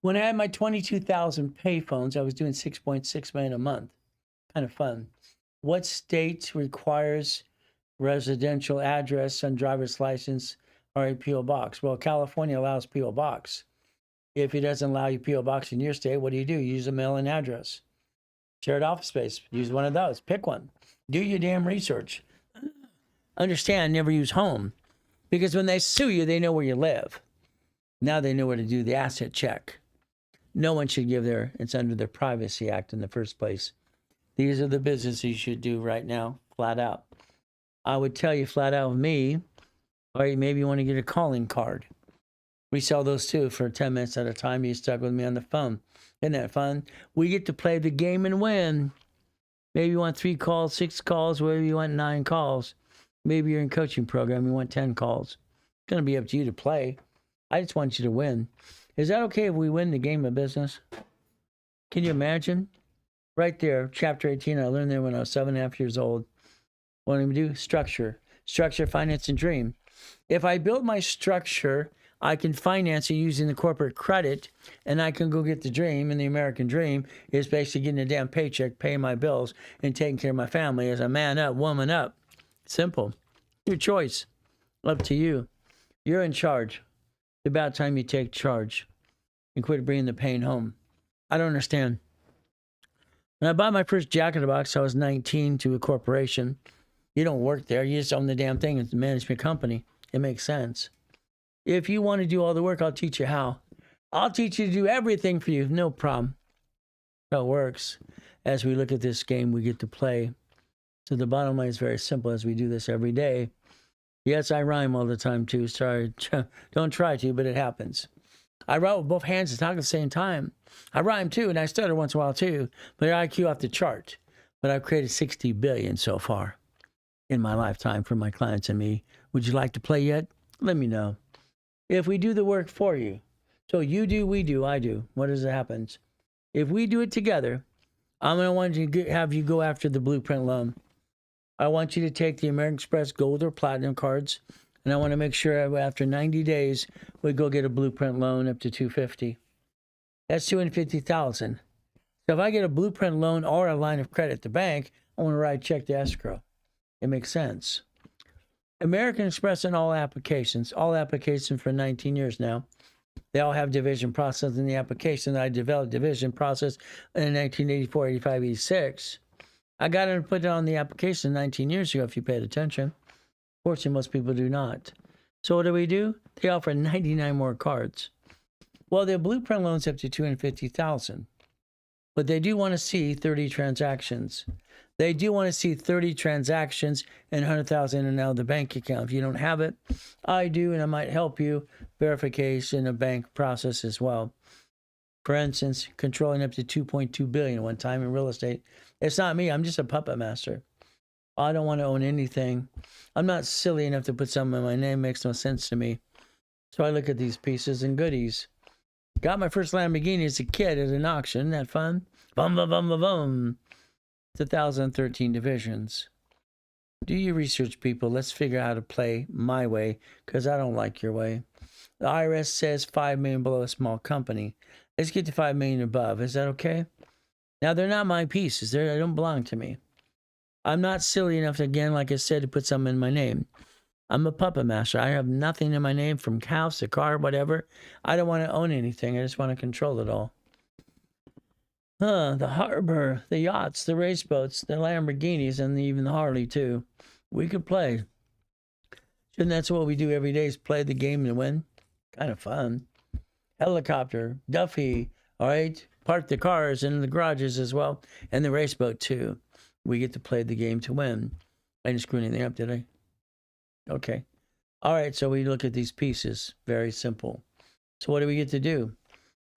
When I had my 22,000 payphones, I was doing 6.6 million a month. Kind of fun. What state requires residential address on driver's license or a P.O. box? Well, California allows P.O. box. If it doesn't allow you P.O. box in your state, what do? Use a mail-in address. Shared office space. Use one of those. Pick one. Do your damn research. Understand, never use home. Because when they sue you, they know where you live. Now they know where to do the asset check. No one should give it's under the Privacy Act in the first place. These are the businesses you should do right now, flat out. I would tell you flat out with me, or maybe you want to get a calling card. We sell those too for 10 minutes at a time. You stuck with me on the phone. Isn't that fun? We get to play the game and win. Maybe you want 3 calls, 6 calls, maybe you want 9 calls. Maybe you're in a coaching program, you want 10 calls. It's going to be up to you to play. I just want you to win. Is that okay if we win the game of business? Can you imagine? Right there, chapter 18, I learned there when I was 7.5 years old. What do we do? Structure. Structure, finance, and dream. If I build my structure, I can finance it using the corporate credit, and I can go get the dream. And the American dream is basically getting a damn paycheck, paying my bills, and taking care of my family as a man up, woman up. Simple. Your choice. Up to you. You're in charge. It's about time you take charge and quit bringing the pain home. I don't understand. When I bought my first Jack in the Box, I was 19 to a corporation. You don't work there. You just own the damn thing. It's a management company. It makes sense. If you want to do all the work, I'll teach you how. I'll teach you to do everything for you. No problem. How it works. As we look at this game, we get to play. So the bottom line is very simple as we do this every day. Yes, I rhyme all the time too. Sorry, don't try to, but it happens. I write with both hands and talk at the same time. I rhyme too, and I stutter once in a while too, but IQ off the chart. But I've created 60 billion so far in my lifetime for my clients and me. Would you like to play yet? Let me know. If we do the work for you, so you do, we do, I do, what does it happen? If we do it together, I'm going to want to have you go after the blueprint loan. I want you to take the American Express Gold or Platinum cards, and I want to make sure after 90 days, we go get a blueprint loan up to $250,000. That's $250,000. So if I get a blueprint loan or a line of credit at the bank, I want to write a check to escrow. It makes sense. American Express in all applications for 19 years now. They all have division process in the application. I developed division process in 1984, 85, 86. I got them to put it on the application 19 years ago, if you paid attention. Fortunately, most people do not. So what do? They offer 99 more cards. Well, their blueprint loans up to $250,000. But they do want to see 30 transactions. They do want to see 30 transactions and $100,000 in and out of the bank account. If you don't have it, I do, and I might help you. Verification of bank process as well. For instance, controlling up to $2.2 billion one time in real estate. It's not me. I'm just a puppet master. I don't want to own anything. I'm not silly enough to put something in my name. It makes no sense to me. So I look at these pieces and goodies. Got my first Lamborghini as a kid at an auction. Isn't that fun? Bum, bum, bum, bum, bum. 2013 divisions. Do your research, people. Let's figure out how to play my way, because I don't like your way. The IRS says $5 million below a small company. Let's get to $5 million above. Is that okay? Now, they're not my pieces. They don't belong to me. I'm not silly enough, again, like I said, to put something in my name. I'm a puppet master. I have nothing in my name, from house to car, whatever. I don't want to own anything. I just want to control it all. The harbor, the yachts, the race boats, the Lamborghinis, and even the Harley, too. We could play. And that's what we do every day, is play the game and win. Kind of fun. Helicopter, Duffy, all right? Park the cars in the garages as well, and the race boat, too. We get to play the game to win. I didn't screw anything up, did I? Okay. All right, so we look at these pieces. Very simple. So what do we get to do?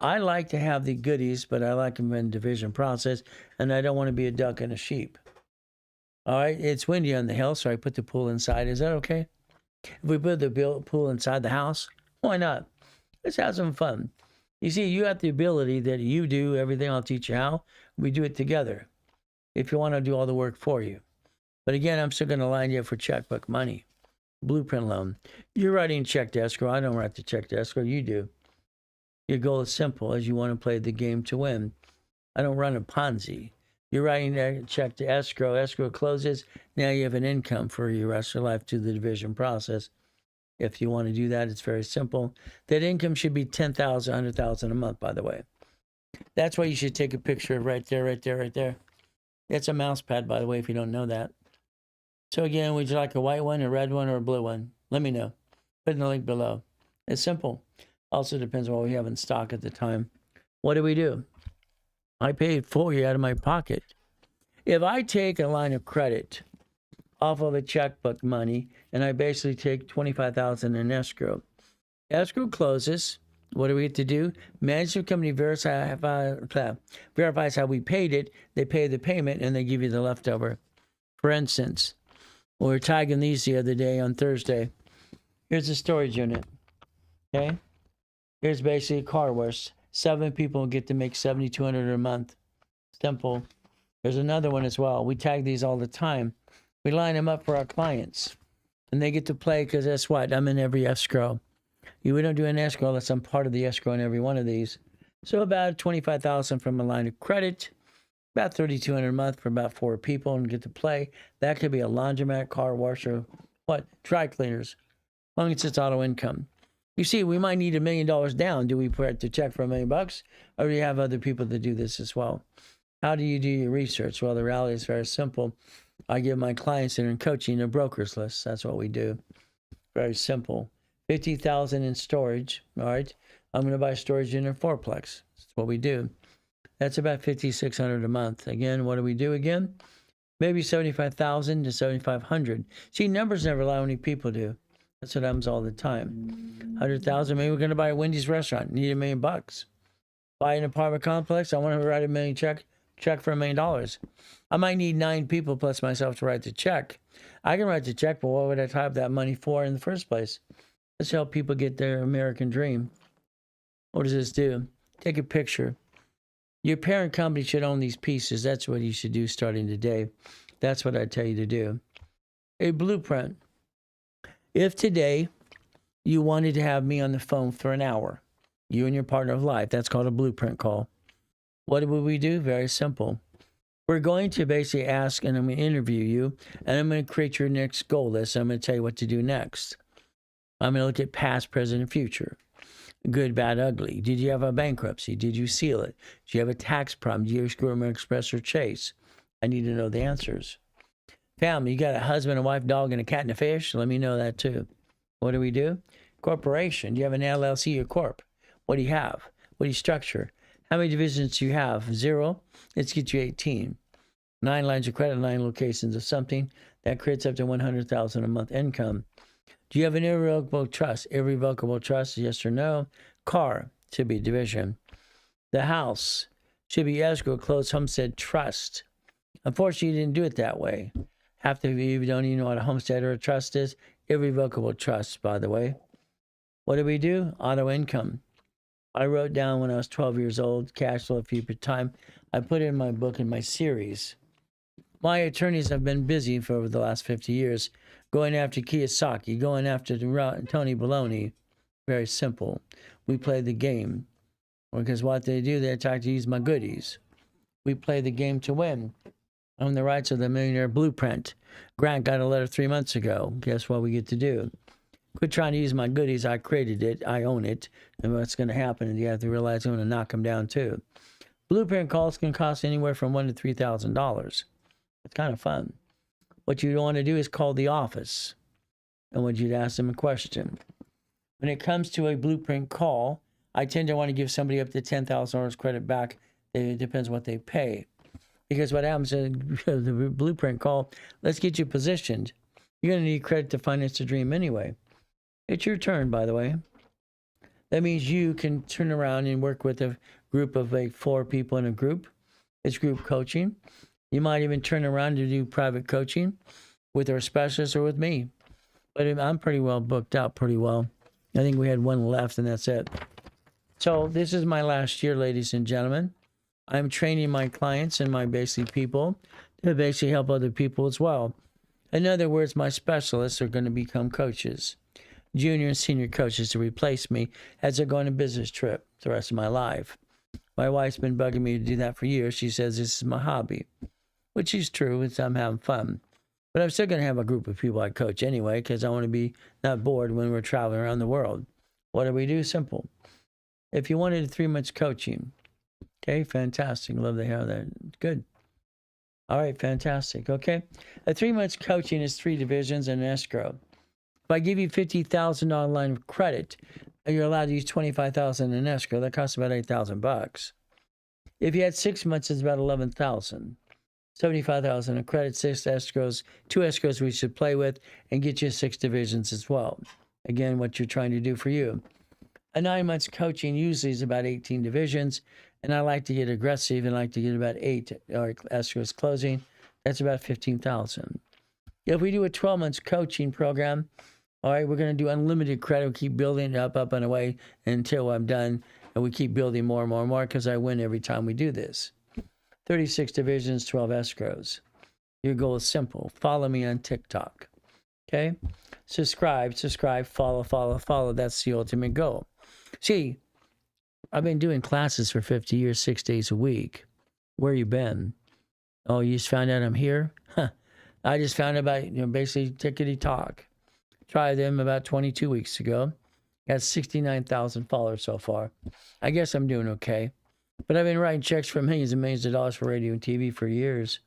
I like to have the goodies, but I like them in division process, and I don't want to be a duck and a sheep. All right, it's windy on the hill, so I put the pool inside. Is that okay? If we put the pool inside the house, why not? Let's have some fun. You see, you have the ability that you do everything. I'll teach you how. We do it together if you want to do all the work for you. But again, I'm still going to line you up for checkbook money, blueprint loan. You're writing check to escrow. I don't write the check to escrow. You do. Your goal is simple, as you want to play the game to win. I don't run a Ponzi. You're writing a check to escrow. Escrow closes. Now you have an income for your rest of your life through the division process. If you want to do that, it's very simple. That income should be $10,000, $100,000 a month, by the way. That's why you should take a picture of right there, right there, right there. It's a mouse pad, by the way, if you don't know that. So again, would you like a white one, a red one, or a blue one? Let me know. Put in the link below. It's simple. Also depends on what we have in stock at the time. What do? I pay it fully out of my pocket. If I take a line of credit off of a checkbook money, and I basically take $25,000 in escrow. Escrow closes. What do we have to do? Management company verifies how we paid it. They pay the payment, and they give you the leftover. For instance, we were tagging these the other day on Thursday. Here's a storage unit. Okay? Here's basically a car wash. 7 people get to make $7,200 a month. Simple. There's another one as well. We tag these all the time. We line them up for our clients. And they get to play because that's what? I'm in every escrow. We don't do an escrow unless I'm part of the escrow in every one of these. So about $25,000 from a line of credit. About $3,200 a month for about 4 people and get to play. That could be a laundromat, car washer, dry cleaners. As long as it's auto income. You see, we might need $1 million down. Do we put the check for $1 million, or do you have other people that do this as well? How do you do your research? Well, the reality is very simple. I give my clients that are in coaching a broker's list. That's what we do. Very simple. $50,000 in storage. All right. I'm going to buy a storage unit fourplex. That's what we do. That's about $5,600 a month. Again, what do we do again? Maybe $75,000 to $7,500. See, numbers never lie. Only people do. That's what happens all the time. $100,000. Maybe we're going to buy a Wendy's restaurant. Need $1 million. Buy an apartment complex. I want to write $1 million check for $1 million. I might need 9 people plus myself to write the check. I can write the check, but what would I type that money for in the first place? Let's help people get their American dream. What does this do? Take a picture. Your parent company should own these pieces. That's what you should do starting today. That's what I tell you to do. A blueprint. If today you wanted to have me on the phone for an hour, you and your partner of life, that's called a blueprint call. What would we do? Very simple. We're going to basically ask, and I'm going to interview you, and I'm going to create your next goal list. I'm going to tell you what to do next. I'm going to look at past, present, and future. Good, bad, ugly. Did you have a bankruptcy? Did you seal it? Did you have a tax problem? Did you screw American Express or Chase? I need to know the answers. Family, you got a husband, a wife, dog, and a cat and a fish? Let me know that too. What do we do? Corporation. Do you have an LLC or corp? What do you have? What do you structure? How many divisions do you have? 0. Let's get you 18. 9 lines of credit, 9 locations of something. That creates up to $100,000 a month income. Do you have an irrevocable trust? Irrevocable trust, yes or no? Car should be division. The house should be escrow, closed homestead trust. Unfortunately, you didn't do it that way. Half of you don't even know what a homestead or a trust is. Irrevocable trust, by the way. What do we do? Auto income. I wrote down when I was 12 years old, cash flow fee per time. I put it in my book in my series. My attorneys have been busy for over the last 50 years, going after Kiyosaki, going after Tony Baloney. Very simple. We play the game. Because what they do, they attack to use my goodies. We play the game to win. Own the rights of the Millionaire Blueprint. Grant got a letter 3 months ago. Guess what we get to do? Quit trying to use my goodies. I created it. I own it. And what's going to happen is you have to realize I'm going to knock them down too. Blueprint calls can cost anywhere from $1,000 to $3,000. It's kind of fun. What you want to do is call the office. I want you to ask them a question. When it comes to a blueprint call, I tend to want to give somebody up to $10,000 credit back. It depends what they pay. Because what happens is the blueprint call, let's get you positioned. You're going to need credit to finance the dream anyway. It's your turn, by the way. That means you can turn around and work with a group of 4 people in a group. It's group coaching. You might even turn around to do private coaching with our specialist or with me. But I'm pretty well booked out pretty well. I think we had one left and that's it. So this is my last year, ladies and gentlemen. I'm training my clients and my basically people to basically help other people as well. In other words, my specialists are going to become coaches, junior and senior coaches to replace me as I go on a business trip the rest of my life. My wife's been bugging me to do that for years. She says this is my hobby, which is true. I'm having fun. But I'm still going to have a group of people I coach anyway because I want to be not bored when we're traveling around the world. What do we do? Simple. If you wanted a 3 months coaching, okay, fantastic. Love to hear that. Good. All right, fantastic. Okay. A 3 months coaching is 3 divisions and an escrow. If I give you $50,000 line of credit, you're allowed to use $25,000 in escrow. That costs about $8,000. If you had 6 months, it's about $11,000. $75,000 in credit, 6 escrows, 2 escrows we should play with, and get you 6 divisions as well. Again, what you're trying to do for you. A 9 months coaching usually is about 18 divisions, and I like to get aggressive and like to get about 8 escrows closing. That's about $15,000. If we do a 12 months coaching program, all right, we're going to do unlimited credit. We keep building it up and away until I'm done, and we keep building more and more and more because I win every time we do this. 36 divisions, 12 escrows. Your goal is simple. Follow me on TikTok. Okay? Subscribe, follow. That's the ultimate goal. See, I've been doing classes for 50 years, 6 days a week. Where you been? Oh, you just found out I'm here? Huh. I just found out about, basically tickety talk. Tried them about 22 weeks ago. Got 69,000 followers so far. I guess I'm doing okay. But I've been writing checks for millions and millions of dollars for radio and TV for years.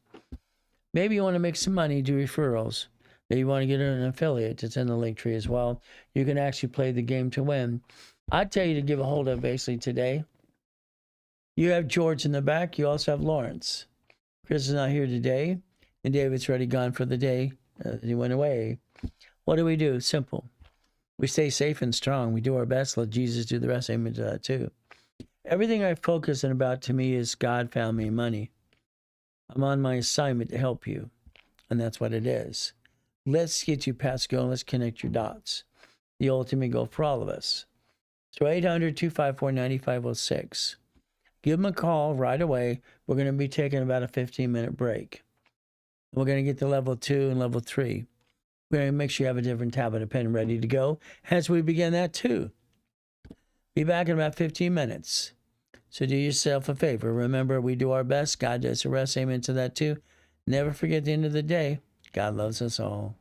Maybe you want to make some money, do referrals. Maybe you want to get an affiliate. It's in the link tree as well. You can actually play the game to win. I'd tell you to give a hold of basically today. You have George in the back. You also have Lawrence. Chris is not here today. And David's already gone for the day. He went away. What do? Simple. We stay safe and strong. We do our best. Let Jesus do the rest. Amen to that too. Everything I focus on about to me is God, family, and money. I'm on my assignment to help you. And that's what it is. Let's get you past go and let's connect your dots. The ultimate goal for all of us. So 800-254-9506. Give them a call right away. We're going to be taking about a 15-minute break. We're going to get to level 2 and level 3. We're going to make sure you have a different tablet and pen ready to go as we begin that too. Be back in about 15 minutes. So do yourself a favor. Remember, we do our best. God does the rest. Amen to that too. Never forget at the end of the day, God loves us all.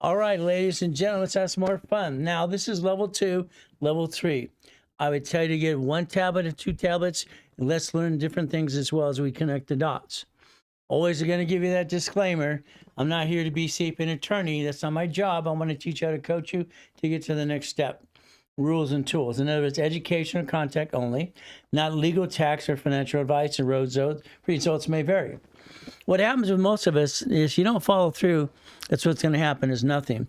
All right, ladies and gentlemen, let's have some more fun. Now, this is level 2, level 3. I would tell you to get 1 tablet or 2 tablets, and let's learn different things as well as we connect the dots. Always going to give you that disclaimer. I'm not here to be an attorney. That's not my job. I want to teach you how to coach you to get to the next step. Rules and tools. In other words, educational contact only, not legal, tax, or financial advice, and results may vary. What happens with most of us is you don't follow through. That's what's going to happen is nothing.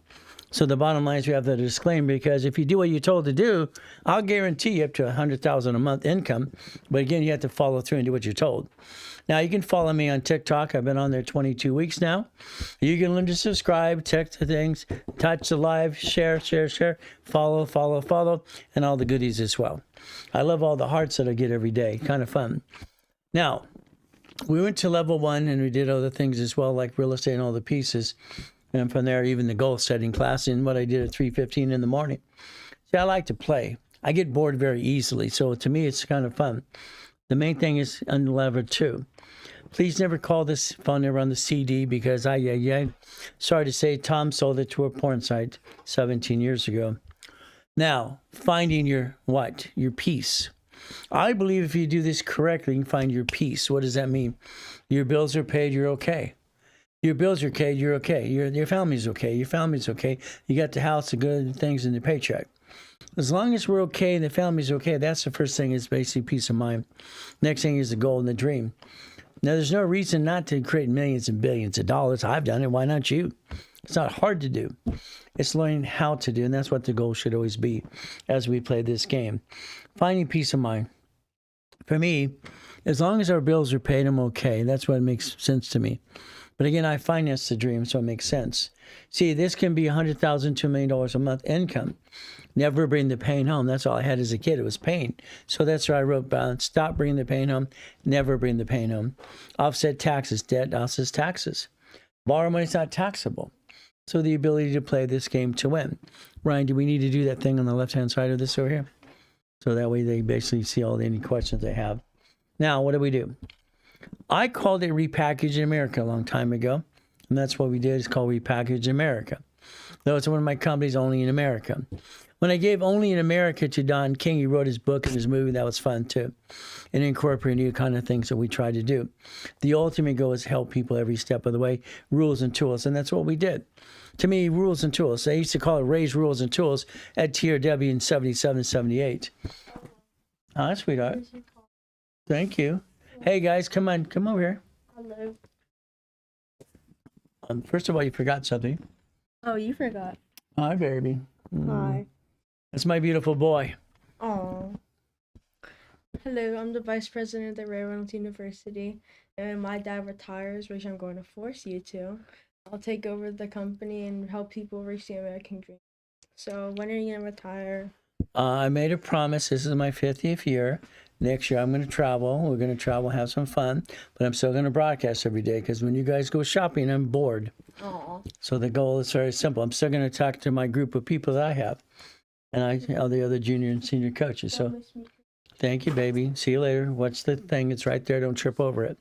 So the bottom line is we have the disclaimer, because if you do what you're told to do, I'll guarantee you up to $100,000 a month income. But again, you have to follow through and do what you're told. Now, you can follow me on TikTok. I've been on there 22 weeks now. You can learn to subscribe, text the things, touch the live, share, follow, and all the goodies as well. I love all the hearts that I get every day. Kind of fun. Now, we went to level 1 and we did other things as well, like real estate and all the pieces. And from there, even the goal setting class and what I did at 3:15 in the morning. See, I like to play. I get bored very easily. So to me, it's kind of fun. The main thing is on level 2. Please never call this phone number on the CD, because sorry to say, Tom sold it to a porn site 17 years ago. Now, finding your what? Your peace. I believe if you do this correctly, you can find your peace. What does that mean? Your bills are paid, you're okay. Your bills are paid, you're okay. Your family's okay. Your family's okay. You got the house, the good things, and the paycheck. As long as we're okay and the family's okay, that's the first thing, is basically peace of mind. Next thing is the goal and the dream. Now, there's no reason not to create millions and billions of dollars. I've done it. Why not you? It's not hard to do. It's learning how to do, and that's what the goal should always be as we play this game. Finding peace of mind. For me, as long as our bills are paid, I'm okay. That's what makes sense to me. But again, I finance the dream, so it makes sense. See, this can be $100,000, $2 million a month income. Never bring the pain home. That's all I had as a kid. It was pain. So that's why I wrote down, stop bringing the pain home. Never bring the pain home. Offset taxes. Debt offsets taxes. Borrow money is not taxable. So the ability to play this game to win. Ryan, do we need to do that thing on the left-hand side of this over here? So that way they basically see any questions they have. Now, what do? I called it Repackage America a long time ago. And that's what we did. It's called Repackage America. Though it's one of my companies, Only in America. When I gave Only in America to Don King, he wrote his book and his movie. That was fun, too. And incorporating new kind of things that we try to do. The ultimate goal is help people every step of the way, rules and tools. And that's what we did. To me, rules and tools. They used to call it Raise Rules and Tools at TRW in 77, 78. Hi, sweetheart. Thank you. Hey, guys, come on. Come over here. Hello. First of all, you forgot something. Oh, you forgot. Hi, baby. Hi. That's my beautiful boy. Oh. Hello, I'm the vice president at Ray Reynolds University, and my dad retires, which I'm going to force you to. I'll take over the company and help people reach the American dream. So, when are you going to retire? I made a promise. This is my 50th year. Next year, I'm going to travel. We're going to travel, have some fun. But I'm still going to broadcast every day, because when you guys go shopping, I'm bored. Aw. So the goal is very simple. I'm still going to talk to my group of people that I have, and all the other junior and senior coaches. So thank you, baby. See you later. What's the thing? It's right there. Don't trip over it.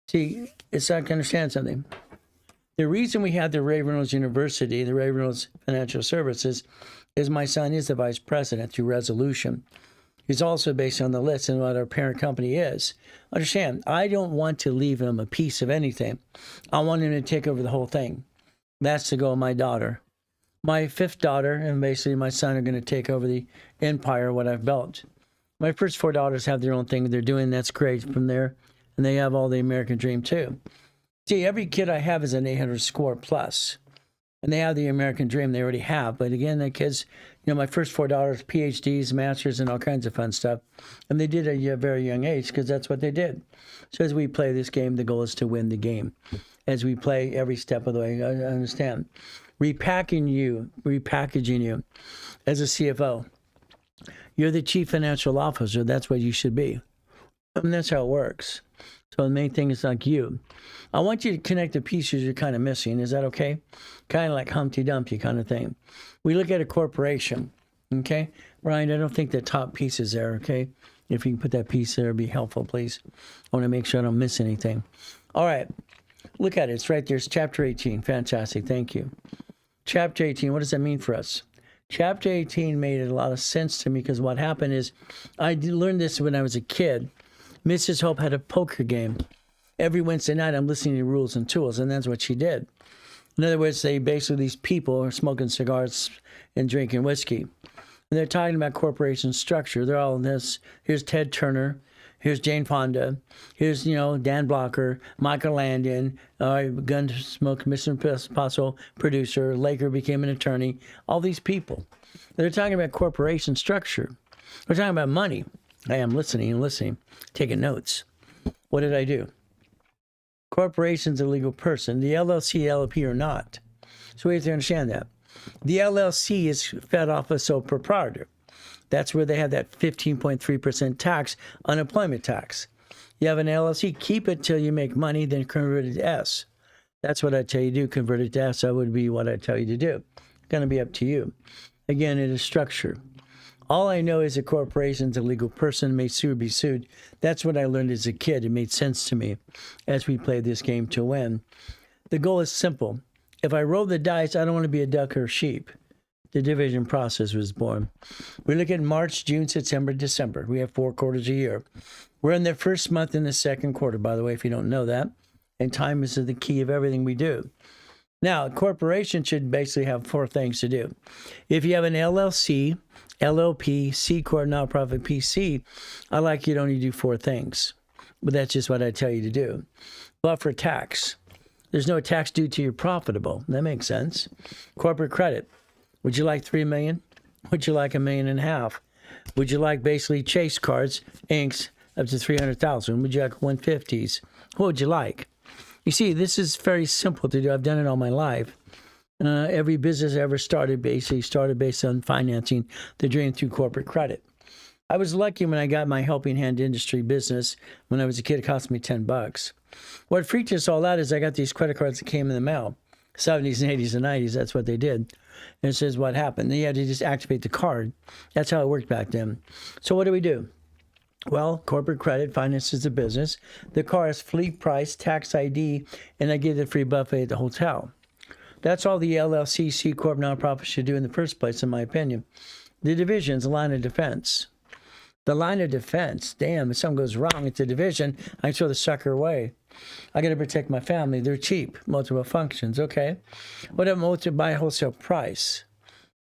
See, it's not to understand something. The reason we have the Ray Reynolds University, the Ray Reynolds Financial Services, is my son is the vice president through resolution. He's also based on the list and what our parent company is. Understand, I don't want to leave him a piece of anything. I want him to take over the whole thing. That's the goal of my daughter. My 5th daughter and basically my son are going to take over the empire, what I've built. My first 4 daughters have their own thing they're doing. That's great from there. And they have all the American dream too. See, every kid I have is an 800 score plus. And they have the American dream they already have. But again, the kids, my first 4 daughters, PhDs, masters, and all kinds of fun stuff. And they did at a very young age, because that's what they did. So as we play this game, the goal is to win the game. As we play every step of the way, I understand. Repackaging you as a CFO. You're the chief financial officer. That's what you should be. And that's how it works. So the main thing is like you. I want you to connect the pieces you're kind of missing. Is that okay? Kind of like Humpty Dumpty kind of thing. We look at a corporation, okay? Ryan, I don't think the top piece is there, okay? If you can put that piece there, it'd be helpful, please. I want to make sure I don't miss anything. All right. Look at it. It's right there. It's chapter 18. Fantastic. Thank you. Chapter 18, what does that mean for us? Chapter 18 made a lot of sense to me because what happened is I learned this when I was a kid. Mrs. Hope had a poker game. Every Wednesday night, I'm listening to Rules and Tools, and that's what she did. In other words, these people are smoking cigars and drinking whiskey. And they're talking about corporation structure. They're all in this. Here's Ted Turner. Here's Jane Fonda. Here's, Dan Blocker, Michael Landon, Gunsmoke, Mission Impossible producer. Laker became an attorney. All these people. They're talking about corporation structure. We're talking about money. I am listening, taking notes. What did I do? Corporation's a legal person. The LLC, LLP are not. So we have to understand that. The LLC is fed off a sole proprietor. That's where they have that 15.3% tax, unemployment tax. You have an LLC, keep it till you make money, then convert it to S. That's what I tell you to do, convert it to S. That would be what I tell you to do. It's going to be up to you. Again, it is structure. All I know is a corporation's a legal person, may sue or be sued. That's what I learned as a kid. It made sense to me as we played this game to win. The goal is simple. If I roll the dice, I don't want to be a duck or a sheep. The division process was born. We look at March, June, September, December. We have 4 quarters a year. We're in the first month in the second quarter, by the way, if you don't know that. And time is the key of everything we do. Now, a corporation should basically have 4 things to do. If you have an LLC, LLP, C Corp, nonprofit, PC, I like you to only do 4 things. But that's just what I tell you to do. But for tax, there's no tax due till you're profitable. That makes sense. Corporate credit. Would you like $3 million? Would you like $1.5 million? Would you like basically Chase cards, inks, up to $300,000? Would you like 150s? What would you like? You see, this is very simple to do. I've done it all my life. Every business I ever started based on financing the dream through corporate credit. I was lucky when I got my helping hand industry business. When I was a kid, it cost me $10. What freaked us all out is I got these credit cards that came in the mail. 70s and 80s and 90s, that's what they did. And it says what happened. Then you had to just activate the card. That's how it worked back then. So what do? Well, corporate credit finances the business. The car is fleet price, tax ID, and I give the free buffet at the hotel. That's all the LLC, C Corp, nonprofit should do in the first place, in my opinion. The division's a line of defense. The line of defense, damn, if something goes wrong at the division, I throw the sucker away. I got to protect my family. They're cheap, multiple functions, okay? What about to buy wholesale price?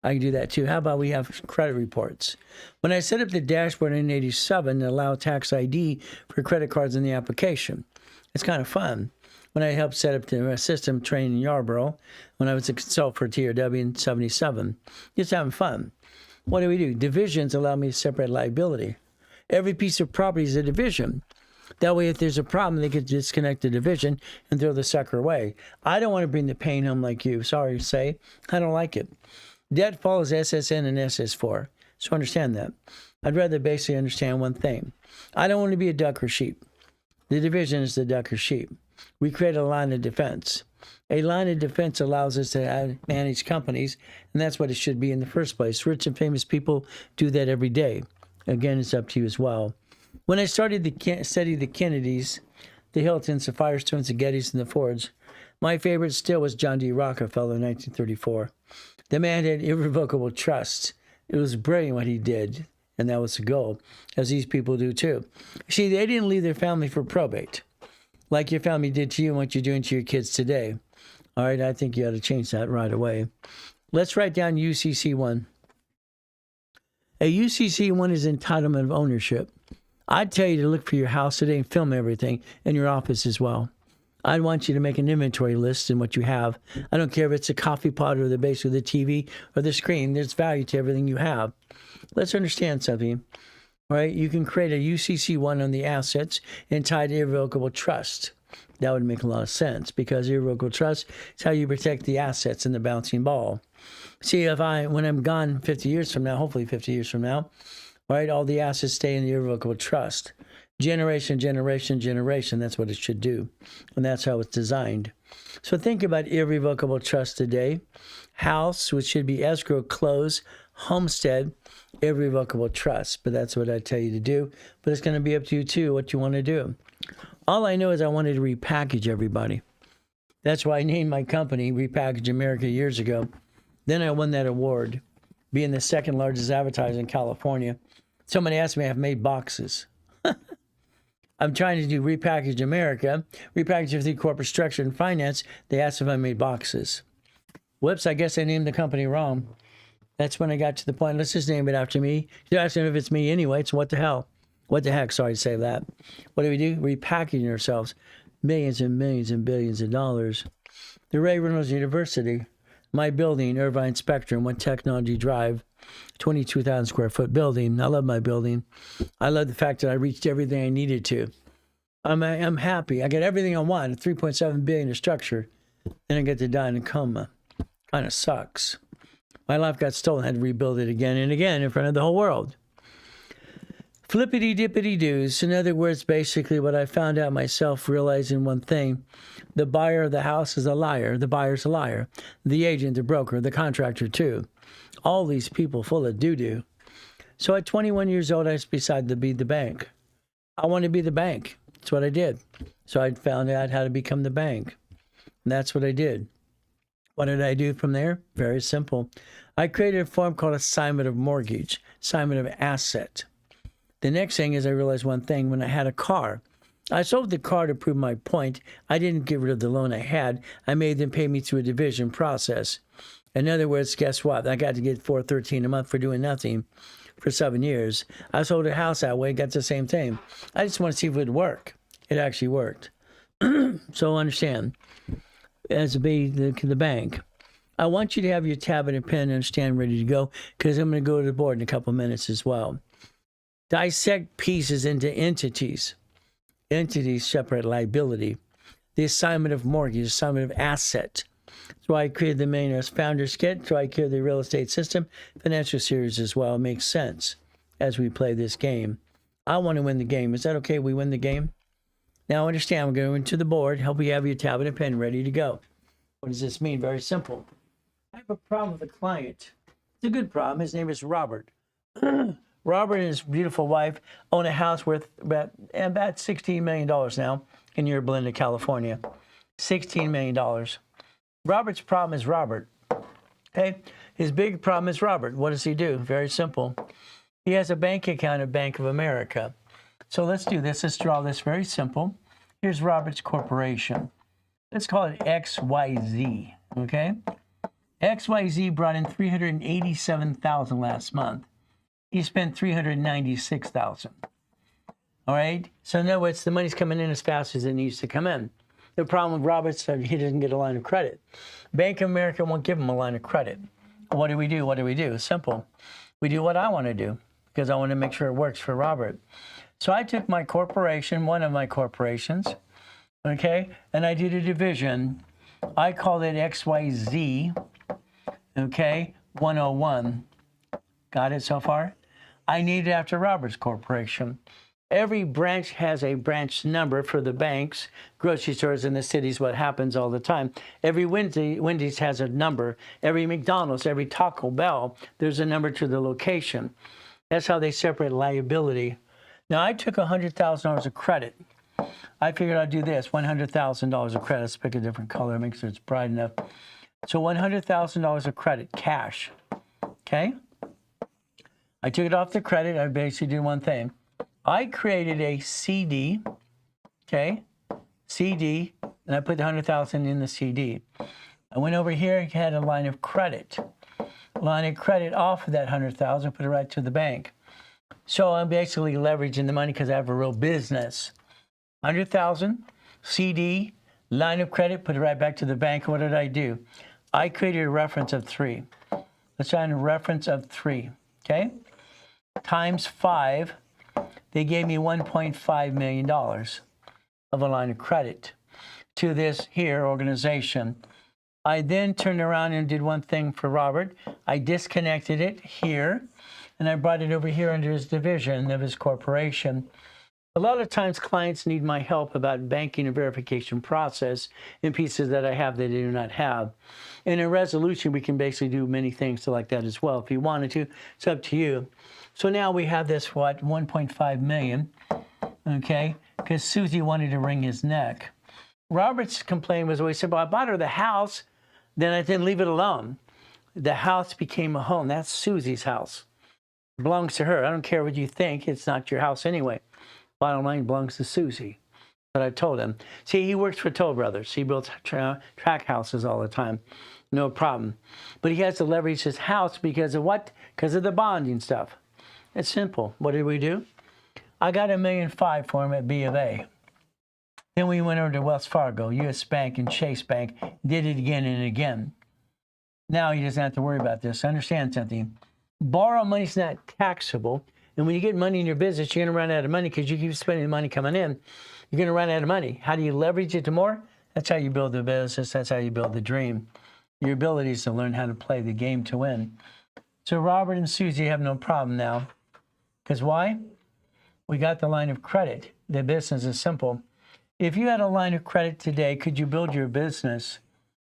I can do that too. How about we have credit reports? When I set up the dashboard in 87 to allow tax ID for credit cards in the application, it's kind of fun. When I helped set up the system training in Yarborough, when I was a consultant for TRW in 77, just having fun. What do? Divisions allow me to separate liability. Every piece of property is a division. That way, if there's a problem, they could disconnect the division and throw the sucker away. I don't want to bring the pain home like you. Sorry to say. I don't like it. Debt follows SSN and SS4. So understand that. I'd rather basically understand one thing. I don't want to be a duck or sheep. The division is the duck or sheep. We create a line of defense. A line of defense allows us to manage companies, and that's what it should be in the first place. Rich and famous people do that every day. Again, it's up to you as well. When I started to study the Kennedys, the Hiltons, the Firestones, the Gettys, and the Fords, my favorite still was John D. Rockefeller in 1934. The man had irrevocable trust. It was brilliant what he did, and that was the goal, as these people do too. See, they didn't leave their family for probate, like your family did to you and what you're doing to your kids today. All right, I think you ought to change that right away. Let's write down UCC1. A UCC1 is entitlement of ownership. I'd tell you to look for your house today and film everything, and your office as well. I'd want you to make an inventory list in what you have. I don't care if it's a coffee pot or the base of the TV or the screen. There's value to everything you have. Let's understand something. All right, you can create a UCC1 on the assets and tie to irrevocable trust. That would make a lot of sense because irrevocable trust is how you protect the assets and the bouncing ball. See, when I'm gone 50 years from now, hopefully 50 years from now, all right, all the assets stay in the irrevocable trust. Generation, that's what it should do. And that's how it's designed. So think about irrevocable trust today. House, which should be escrow, close, homestead, irrevocable trust. But that's what I tell you to do. But it's going to be up to you too, what you want to do. All I know is I wanted to repackage everybody. That's why I named my company Repackage America years ago. Then I won that award, being the second largest advertiser in California. Somebody asked me if I've made boxes. I'm trying to do Repackage America, Repackage the corporate structure and finance. They asked if I made boxes. Whoops, I guess I named the company wrong. That's when I got to the point, let's just name it after me. You're asking if it's me anyway, it's what the hell. What the heck, sorry to say that. What do? Repackaging ourselves. Millions and millions and billions of dollars. The Ray Reynolds University, my building, Irvine Spectrum, One Technology Drive, 22,000 square foot building. I love my building. I love the fact that I reached everything I needed to. I'm happy. I got everything I want. 3.7 billion of structure. Then I get to die in a coma. Kind of sucks. My life got stolen. I had to rebuild it again and again in front of the whole world. Flippity dippity doos. In other words, basically what I found out myself, realizing one thing: the buyer of the house is a liar. The buyer's a liar. The agent, the broker, the contractor too. All these people full of doo-doo. So at 21 years old, I decided to be the bank. I want to be the bank. That's what I did. So I found out how to become the bank. And that's what I did. What did I do from there? Very simple. I created a form called assignment of mortgage, assignment of asset. The next thing is I realized one thing. When I had a car, I sold the car to prove my point. I didn't get rid of the loan I had. I made them pay me through a division process. In other words, guess what? I got to get $413 a month for doing nothing for 7 years. I sold a house that way, got the same thing. I just want to see if it would work. It actually worked. So understand, as to be the bank, I want you to have your tablet and pen and stand ready to go, because I'm going to go to the board in a couple minutes as well. Dissect pieces into entities. Entities separate liability. The assignment of mortgage, assignment of asset. That's why I created the Millionaire Founders Kit. That's why I created the real estate system, financial series as well. It makes sense as we play this game. I want to win the game. Is that okay? We win the game? Now understand, we're going to the board. Help you have your tablet and pen ready to go. What does this mean? Very simple. I have a problem with a client. It's a good problem. His name is Robert. Robert and his beautiful wife own a house worth about $16 million now in Yorba Linda, California. $16 million. Robert's problem is Robert. Okay? His big problem is Robert. What does he do? Very simple. He has a bank account at Bank of America. So let's do this. Let's draw this very simple. Here's Robert's corporation. Let's call it XYZ. Okay? XYZ brought in $387,000 last month. He spent $396,000. All right? So in other words, the money's coming in as fast as it needs to come in. The problem with Robert's is he doesn't get a line of credit. Bank of America won't give him a line of credit. What do we do? What do we do? Simple. We do what I want to do, because I want to make sure it works for Robert. So I took my corporation, one of my corporations, okay, and I did a division. I called it XYZ, okay, 101. Got it so far? I named it after Robert's corporation. Every branch has a branch number for the banks, grocery stores in the cities, what happens all the time. Every Wendy's has a number. Every McDonald's, every Taco Bell, there's a number to the location. That's how they separate liability. Now, I took $100,000 of credit. I figured I'd do this, $100,000 of credit. Let's pick a different color, make sure it's bright enough. So $100,000 of credit, cash, okay? I took it off the credit. I basically did one thing. I created a CD, okay, CD, and I put the $100,000 in the CD. I went over here, had a line of credit. Line of credit off of that $100,000, put it right to the bank. So I'm basically leveraging the money because I have a real business. $100,000, CD, line of credit, put it right back to the bank. What did I do? I created a reference of 3. Let's find a reference of 3, okay? Times 5, they gave me $1.5 million of a line of credit to this here organization. I then turned around and did one thing for Robert. I disconnected it here, and I brought it over here under his division of his corporation. A lot of times clients need my help about banking and verification process in pieces that I have that they do not have. In a resolution, we can basically do many things like that as well. If you wanted to, it's up to you. So now we have this, what, $1.5 million, okay, because Susie wanted to wring his neck. Robert's complaint was always simple. I bought her the house, then I didn't leave it alone. The house became a home. That's Susie's house. It belongs to her. I don't care what you think. It's not your house anyway. Bottom line, belongs to Susie. But I told him. See, he works for Toll Brothers. He builds track houses all the time. No problem. But he has to leverage his house because of what? Because of the bonding stuff. It's simple. What did we do? I got $1.5 million for him at B of A. Then we went over to Wells Fargo, U.S. Bank, and Chase Bank. Did it again and again. Now he doesn't have to worry about this. Understand something. Borrow money's not taxable. And when you get money in your business, you're going to run out of money because you keep spending the money coming in. You're going to run out of money. How do you leverage it to more? That's how you build the business. That's how you build the dream. Your ability is to learn how to play the game to win. So Robert and Susie have no problem now. Because why? We got the line of credit. The business is simple. If you had a line of credit today, could you build your business?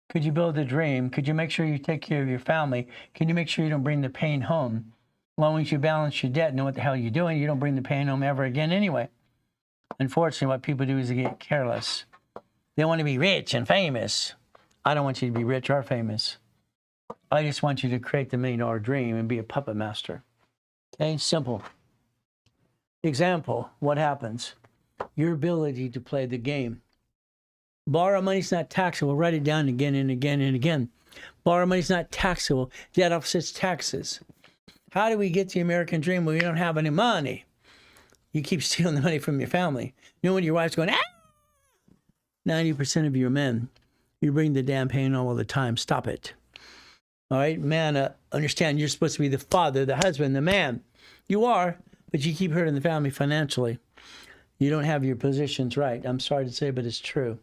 Could you build a dream? Could you make sure you take care of your family? Can you make sure you don't bring the pain home? As long as you balance your debt and know what the hell you're doing, you don't bring the pain home ever again anyway. Unfortunately, what people do is they get careless. They want to be rich and famous. I don't want you to be rich or famous. I just want you to create the $1 million dream and be a puppet master. Okay, simple. Example, what happens? Your ability to play the game. Borrow money's not taxable. Write it down again and again and again. Borrow money's not taxable. Debt offsets taxes. How do we get the American dream when we don't have any money? You keep stealing the money from your family. You know when your wife's going, 90% of your men, you bring the damn pain all the time. Stop it. All right, man, understand you're supposed to be the father, the husband, the man. You are, but you keep hurting the family financially. You don't have your positions right. I'm sorry to say, but it's true.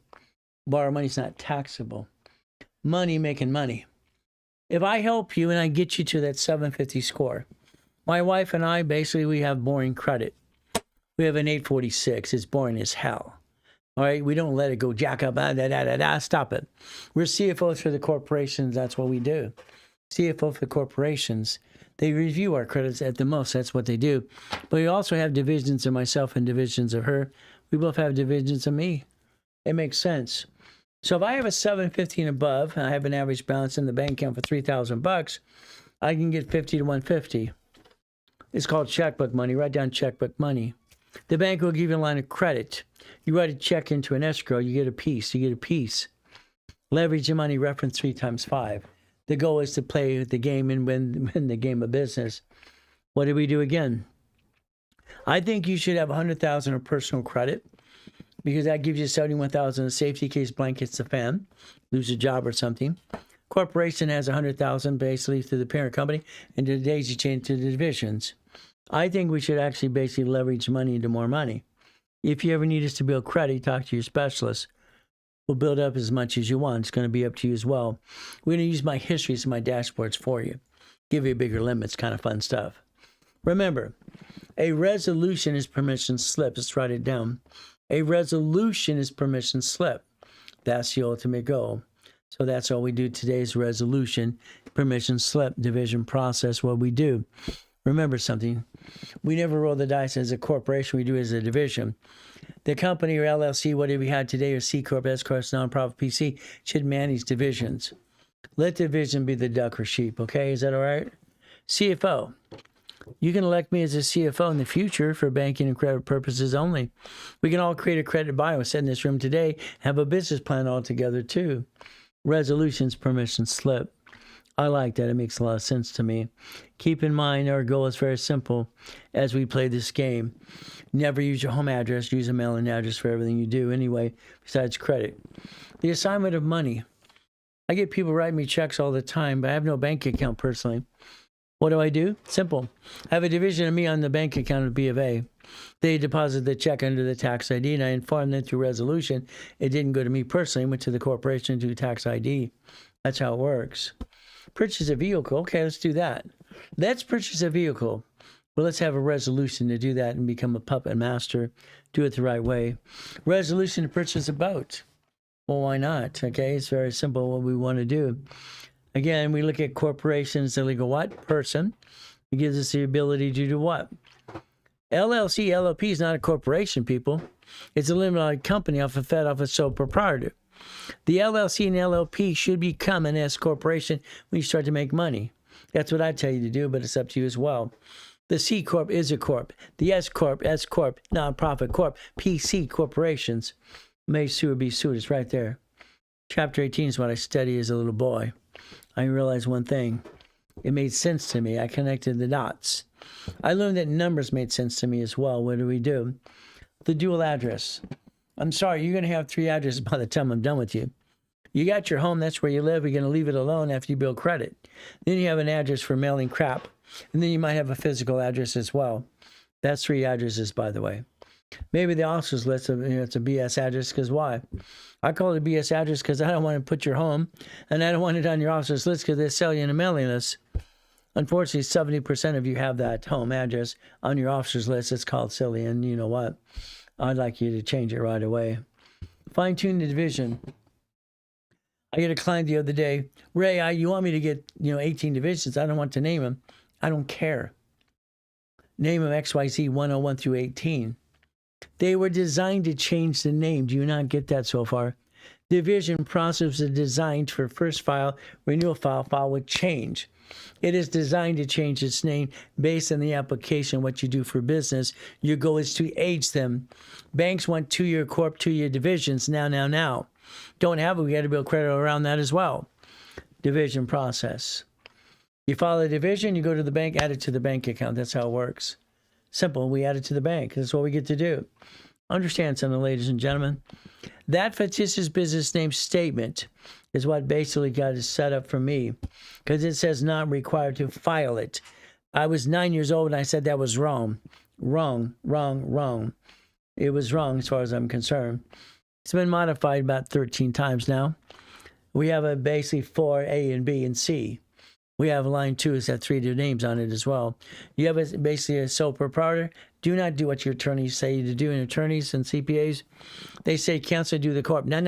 Borrow money's not taxable. Money making money. If I help you and I get you to that 750 score, my wife and I, basically, we have boring credit. We have an 846. It's boring as hell. All right, we don't let it go jack up, stop it. We're CFOs for the corporations. That's what we do. CFO for corporations. They review our credits at the most. That's what they do. But we also have divisions of myself and divisions of her. We both have divisions of me. It makes sense. So if I have a 750 and above, and I have an average balance in the bank account for $3,000, I can get 50 to 150. It's called checkbook money. Write down checkbook money. The bank will give you a line of credit. You write a check into an escrow, you get a piece. You get a piece. Leverage your money, reference 3 times 5. The goal is to play the game and win the game of business. What do we do again? I think you should have $100,000 of personal credit because that gives you $71,000 in safety in case blank hits the fan, lose a job or something. Corporation has $100,000 basically through the parent company, and the daisy chain to the divisions. I think we should actually basically leverage money into more money. If you ever need us to build credit, talk to your specialist. We'll build up as much as you want. It's going to be up to you as well. We're going to use my histories and my dashboards for you. Give you bigger limits, kind of fun stuff. Remember, a resolution is permission slip. Let's write it down. A resolution is permission slip. That's the ultimate goal. So that's all we do today is resolution, permission slip, division process, what we do. Remember something. We never roll the dice as a corporation. We do it as a division. The company or LLC, whatever we had today, or C Corp, S Corp, nonprofit, PC, should manage divisions. Let division be the duck or sheep, okay? Is that all right? CFO. You can elect me as a CFO in the future for banking and credit purposes only. We can all create a credit bio, sit in this room today, have a business plan all together too. Resolutions, permission slip. I like that. It makes a lot of sense to me. Keep in mind, our goal is very simple as we play this game. Never use your home address. Use a mailing address for everything you do anyway, besides credit. The assignment of money. I get people writing me checks all the time, but I have no bank account personally. What do? Simple. I have a division of me on the bank account of B of A. They deposit the check under the tax ID, and I inform them through resolution. It didn't go to me personally. It went to the corporation to tax ID. That's how it works. Purchase a vehicle. Okay, let's do that. Let's purchase a vehicle. Well, let's have a resolution to do that and become a puppet master. Do it the right way. Resolution to purchase a boat. Well, why not? Okay, it's very simple what we want to do. Again, we look at corporations, illegal what? Person. It gives us the ability to do what? LLC, LLP is not a corporation, people. It's a limited company off a Fed, off a sole proprietor. The LLC and LLP should become an S corporation when you start to make money. That's what I tell you to do, but it's up to you as well. The C Corp is a Corp. The S Corp, Nonprofit Corp, PC corporations may sue or be sued. It's right there. Chapter 18 is what I studied as a little boy. I realized one thing. It made sense to me. I connected the dots. I learned that numbers made sense to me as well. What do? The dual address. I'm sorry, you're going to have 3 addresses by the time I'm done with you. You got your home, that's where you live. You're going to leave it alone after you build credit. Then you have an address for mailing crap. And then you might have a physical address as well. That's 3 addresses, by the way. Maybe the officer's list, it's a BS address, because why? I call it a BS address because I don't want to put your home, and I don't want it on your officer's list because they sell you in a mailing list. Unfortunately, 70% of you have that home address on your officer's list. It's called silly, and you know what? I'd like you to change it right away. Fine-tune the division. I had a client the other day, Ray, you want me to get 18 divisions? I don't want to name them. I don't care. Name them XYZ 101 through 18. They were designed to change the name. Do you not get that so far? Division process is designed for first file, renewal file with change. It is designed to change its name based on the application, what you do for business. Your goal is to age them. Banks want 2-year corp, 2-year divisions now. Don't have it, we got to build credit around that as well. Division process. You file a division, you go to the bank, add it to the bank account. That's how it works. Simple, we add it to the bank. That's what we get to do. Understand something, ladies and gentlemen. That fictitious business name statement is what basically got it set up for me, because it says not required to file it. I was 9 years old and I said that was wrong. Wrong. It was wrong as far as I'm concerned. It's been modified about 13 times now. We have basically 4 A and B and C. We have line 2 has had 3 different names on it as well. You have basically a sole proprietor. Do not do what your attorneys say to do. And attorneys and CPAs, they say cancel, do the corp. No.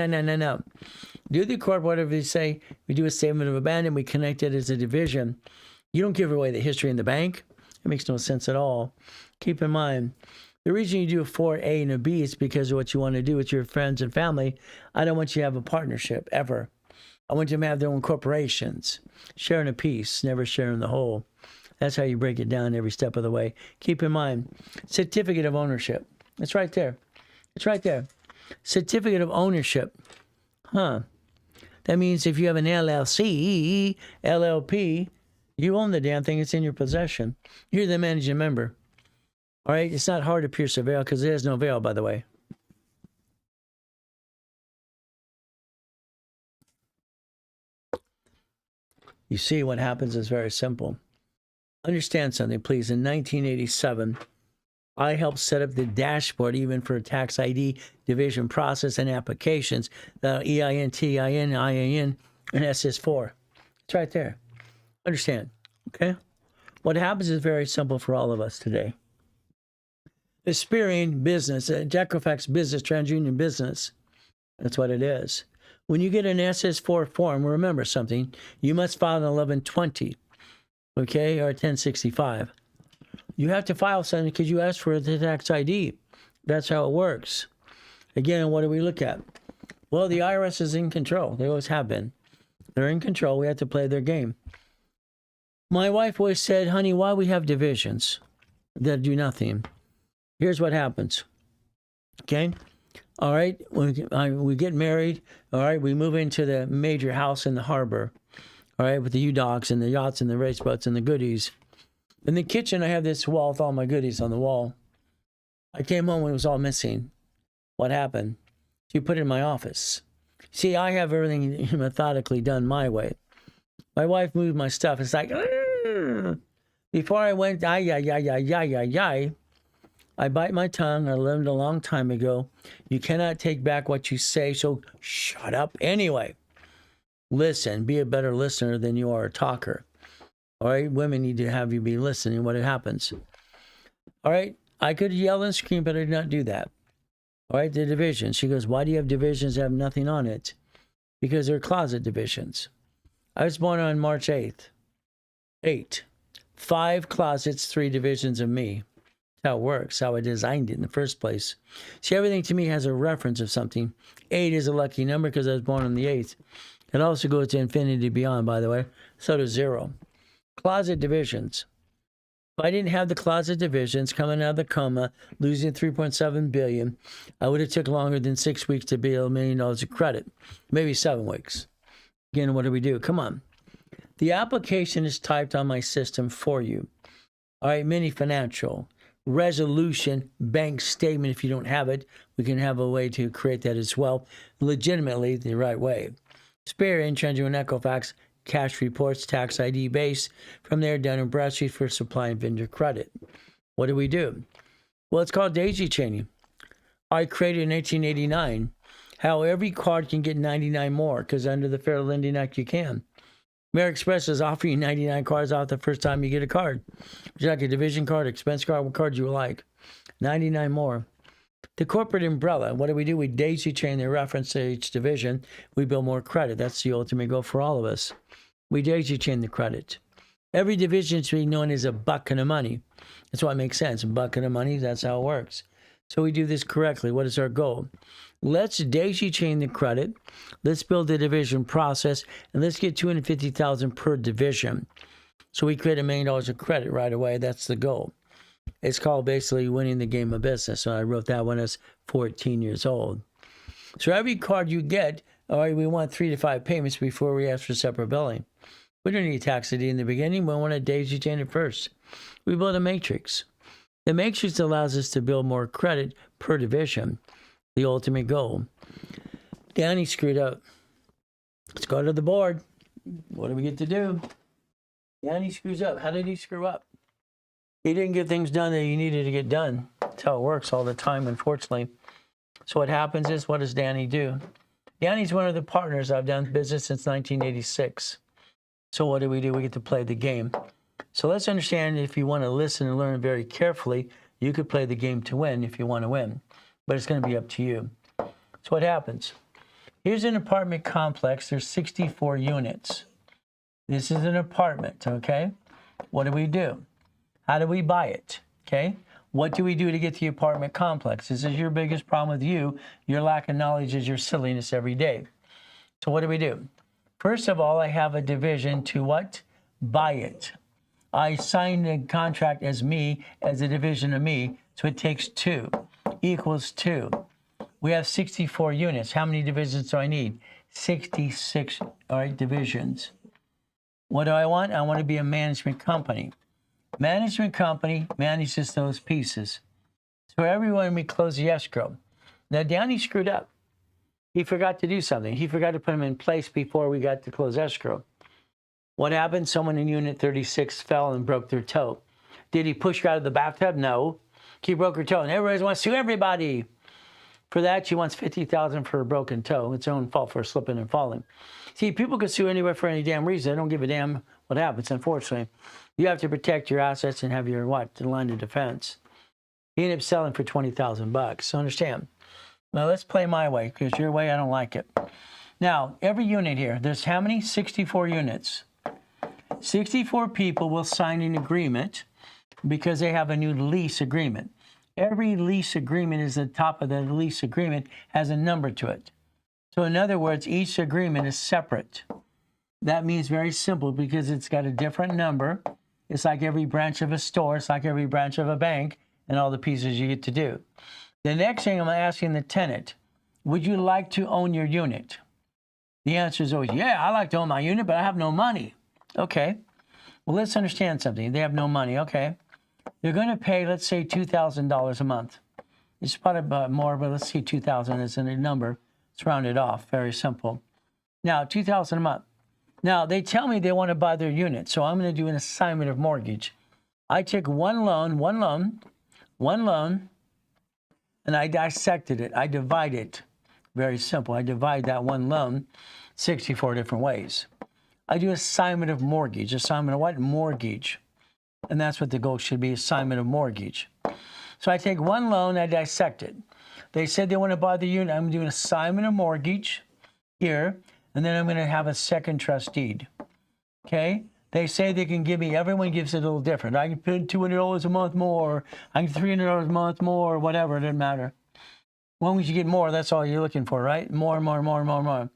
Do the corp, whatever they say. We do a statement of abandonment. We connect it as a division. You don't give away the history in the bank. It makes no sense at all. Keep in mind, the reason you do a 4A and a B is because of what you want to do with your friends and family. I don't want you to have a partnership, ever. I want them to have their own corporations. Sharing a piece, never sharing the whole. That's how you break it down every step of the way. Keep in mind, certificate of ownership. It's right there. Certificate of ownership. That means if you have an LLC, LLP, you own the damn thing. It's in your possession. You're the managing member. All right? It's not hard to pierce a veil because there's no veil, by the way. You see, what happens is very simple. Understand something, please. In 1987, I helped set up the dashboard even for tax ID division process and applications, the EIN, TIN, IAN, and SS4. It's right there. Understand, okay? What happens is very simple for all of us today. Experian business, Equifax business, TransUnion business. That's what it is. When you get an SS4 form, remember something. You must file an 1120, okay, or a 1065. You have to file something because you asked for the tax ID. That's how it works. Again, what do we look at? Well, the IRS is in control. They always have been. They're in control. We have to play their game. My wife always said, honey, why we have divisions that do nothing? Here's what happens, okay? All right, we get married. All right, we move into the major house in the harbor. All right, with the U-Docks and the yachts and the race boats and the goodies. In the kitchen, I have this wall with all my goodies on the wall. I came home when it was all missing. What happened? She put it in my office. See, I have everything methodically done my way. My wife moved my stuff. It's like, "Ugh." Before I went, I bite my tongue. I learned a long time ago. You cannot take back what you say, so shut up anyway. Listen. Be a better listener than you are a talker. All right? Women need to have you be listening what happens. All right? I could yell and scream, but I did not do that. All right? The divisions. She goes, why do you have divisions that have nothing on it? Because they're closet divisions. I was born on March 8th. 8. 5 closets, 3 divisions of me. That's how it works, how I designed it in the first place. See, everything to me has a reference of something. 8 is a lucky number because I was born on the 8th. It also goes to infinity beyond, by the way. So does 0. Closet divisions. If I didn't have the closet divisions coming out of the coma, losing 3.7 billion, I would have took longer than 6 weeks to build $1 million of credit. Maybe 7 weeks. Again, what do we do? Come on. The application is typed on my system for you. All right, mini financial. Resolution, bank statement. If you don't have it, we can have a way to create that as well. Legitimately, the right way. Spare, Intransigent, and Equifax, cash reports, tax ID base. From there, done in Bradstreet for supply and vendor credit. What do we do? Well, it's called daisy chaining. I created in 1989 how every card can get 99 more, because under the Fair Lending Act, you can. American Express is offering you 99 cards off the first time you get a card. Would you like a division card, expense card, what card you like? 99 more. The corporate umbrella, what do? We daisy chain the reference to each division. We build more credit. That's the ultimate goal for all of us. We daisy chain the credit. Every division should be known as a bucket of money. That's why it makes sense. A bucket of money, that's how it works. So we do this correctly. What is our goal? Let's daisy chain the credit. Let's build the division process, and let's get $250,000 per division. So we create $1 million of credit right away. That's the goal. It's called basically winning the game of business. So I wrote that when I was 14 years old. So every card you get, all right, we want 3 to 5 payments before we ask for separate billing. We don't need tax ID in the beginning. We want to daisy chain it first. We build a matrix. The matrix allows us to build more credit per division. The ultimate goal. Danny screwed up. Let's go to the board. What do we get to do? Danny screws up. How did he screw up? He didn't get things done that he needed to get done. That's how it works all the time, unfortunately. So what happens is, what does Danny do? Danny's one of the partners I've done business since 1986. So what do? We get to play the game. So let's understand, if you want to listen and learn very carefully, you could play the game to win if you want to win. But it's going to be up to you. So what happens? Here's an apartment complex. There's 64 units. This is an apartment, okay? What do? How do we buy it, okay? What do we do to get to the apartment complex? This is your biggest problem with you. Your lack of knowledge is your silliness every day. So what do? First of all, I have a division to what? Buy it. I signed a contract as me, as a division of me, so it takes 2. Equals 2. We have 64 units. How many divisions do I need? 66, all right, divisions. What do I want? I want to be a management company. Management company manages those pieces. So everyone, we close the escrow. Now, Danny screwed up. He forgot to do something. He forgot to put them in place before we got to close escrow. What happened? Someone in unit 36 fell and broke their toe. Did he push her out of the bathtub? No. She broke her toe, and everybody wants to sue everybody. For that, she wants $50,000 for a broken toe. It's her own fault for slipping and falling. See, people can sue anywhere for any damn reason. They don't give a damn what happens, unfortunately. You have to protect your assets and have your, the line of defense. He ended up selling for $20,000. So understand. Now, let's play my way, because your way, I don't like it. Now, every unit here, there's how many? 64 units. 64 people will sign an agreement because they have a new lease agreement. Every lease agreement is the top of the lease agreement has a number to it. So in other words, each agreement is separate. That means very simple because it's got a different number. It's like every branch of a store. It's like every branch of a bank and all the pieces you get to do. The next thing I'm asking the tenant, would you like to own your unit? The answer is always, yeah, I like to own my unit, but I have no money. Okay. Well, let's understand something. They have no money. Okay. They're going to pay, let's say, $2,000 a month. It's probably more, but let's see, 2,000 is a number. Let's round it off. Very simple. Now, 2,000 a month. Now, they tell me they want to buy their unit, so I'm going to do an assignment of mortgage. I took one loan, and I dissected it. I divide it. Very simple. I divide that one loan 64 different ways. I do assignment of mortgage. Assignment of what? Mortgage. And that's what the goal should be, assignment of mortgage. So I take one loan, I dissect it. They said they want to buy the unit. I'm doing assignment of mortgage here, and then I'm going to have a second trust deed. Okay? They say they can give me, everyone gives it a little different. I can put $200 a month more, I can $300 a month more, whatever, it doesn't matter. As long as you get more, that's all you're looking for, right? More. What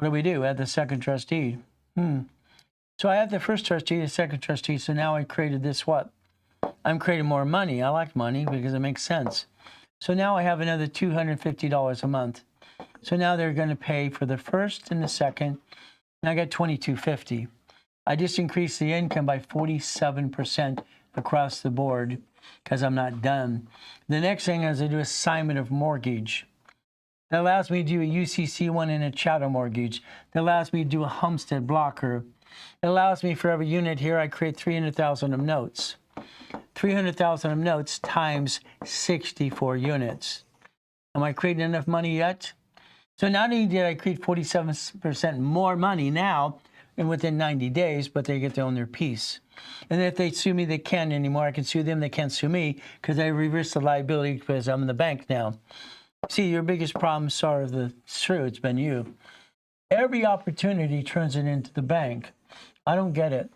do we do? Add the second trustee. So I have the first trustee, the second trustee, so now I created this what? I'm creating more money. I like money because it makes sense. So now I have another $250 a month. So now they're going to pay for the first and the second, and I got $2,250. I just increased the income by 47% across the board because I'm not done. The next thing is I do assignment of mortgage. That allows me to do a UCC one and a chattel mortgage. That allows me to do a homestead blocker. It allows me for every unit here, I create 300,000 of notes. 300,000 of notes times 64 units. Am I creating enough money yet? So not only did I create 47% more money now, and within 90 days, but they get to own their piece. And if they sue me, they can't anymore. I can sue them, they can't sue me, because I reverse the liability because I'm in the bank now. See, your biggest problem, it's true, it's been you. Every opportunity turns it into the bank. I don't get it.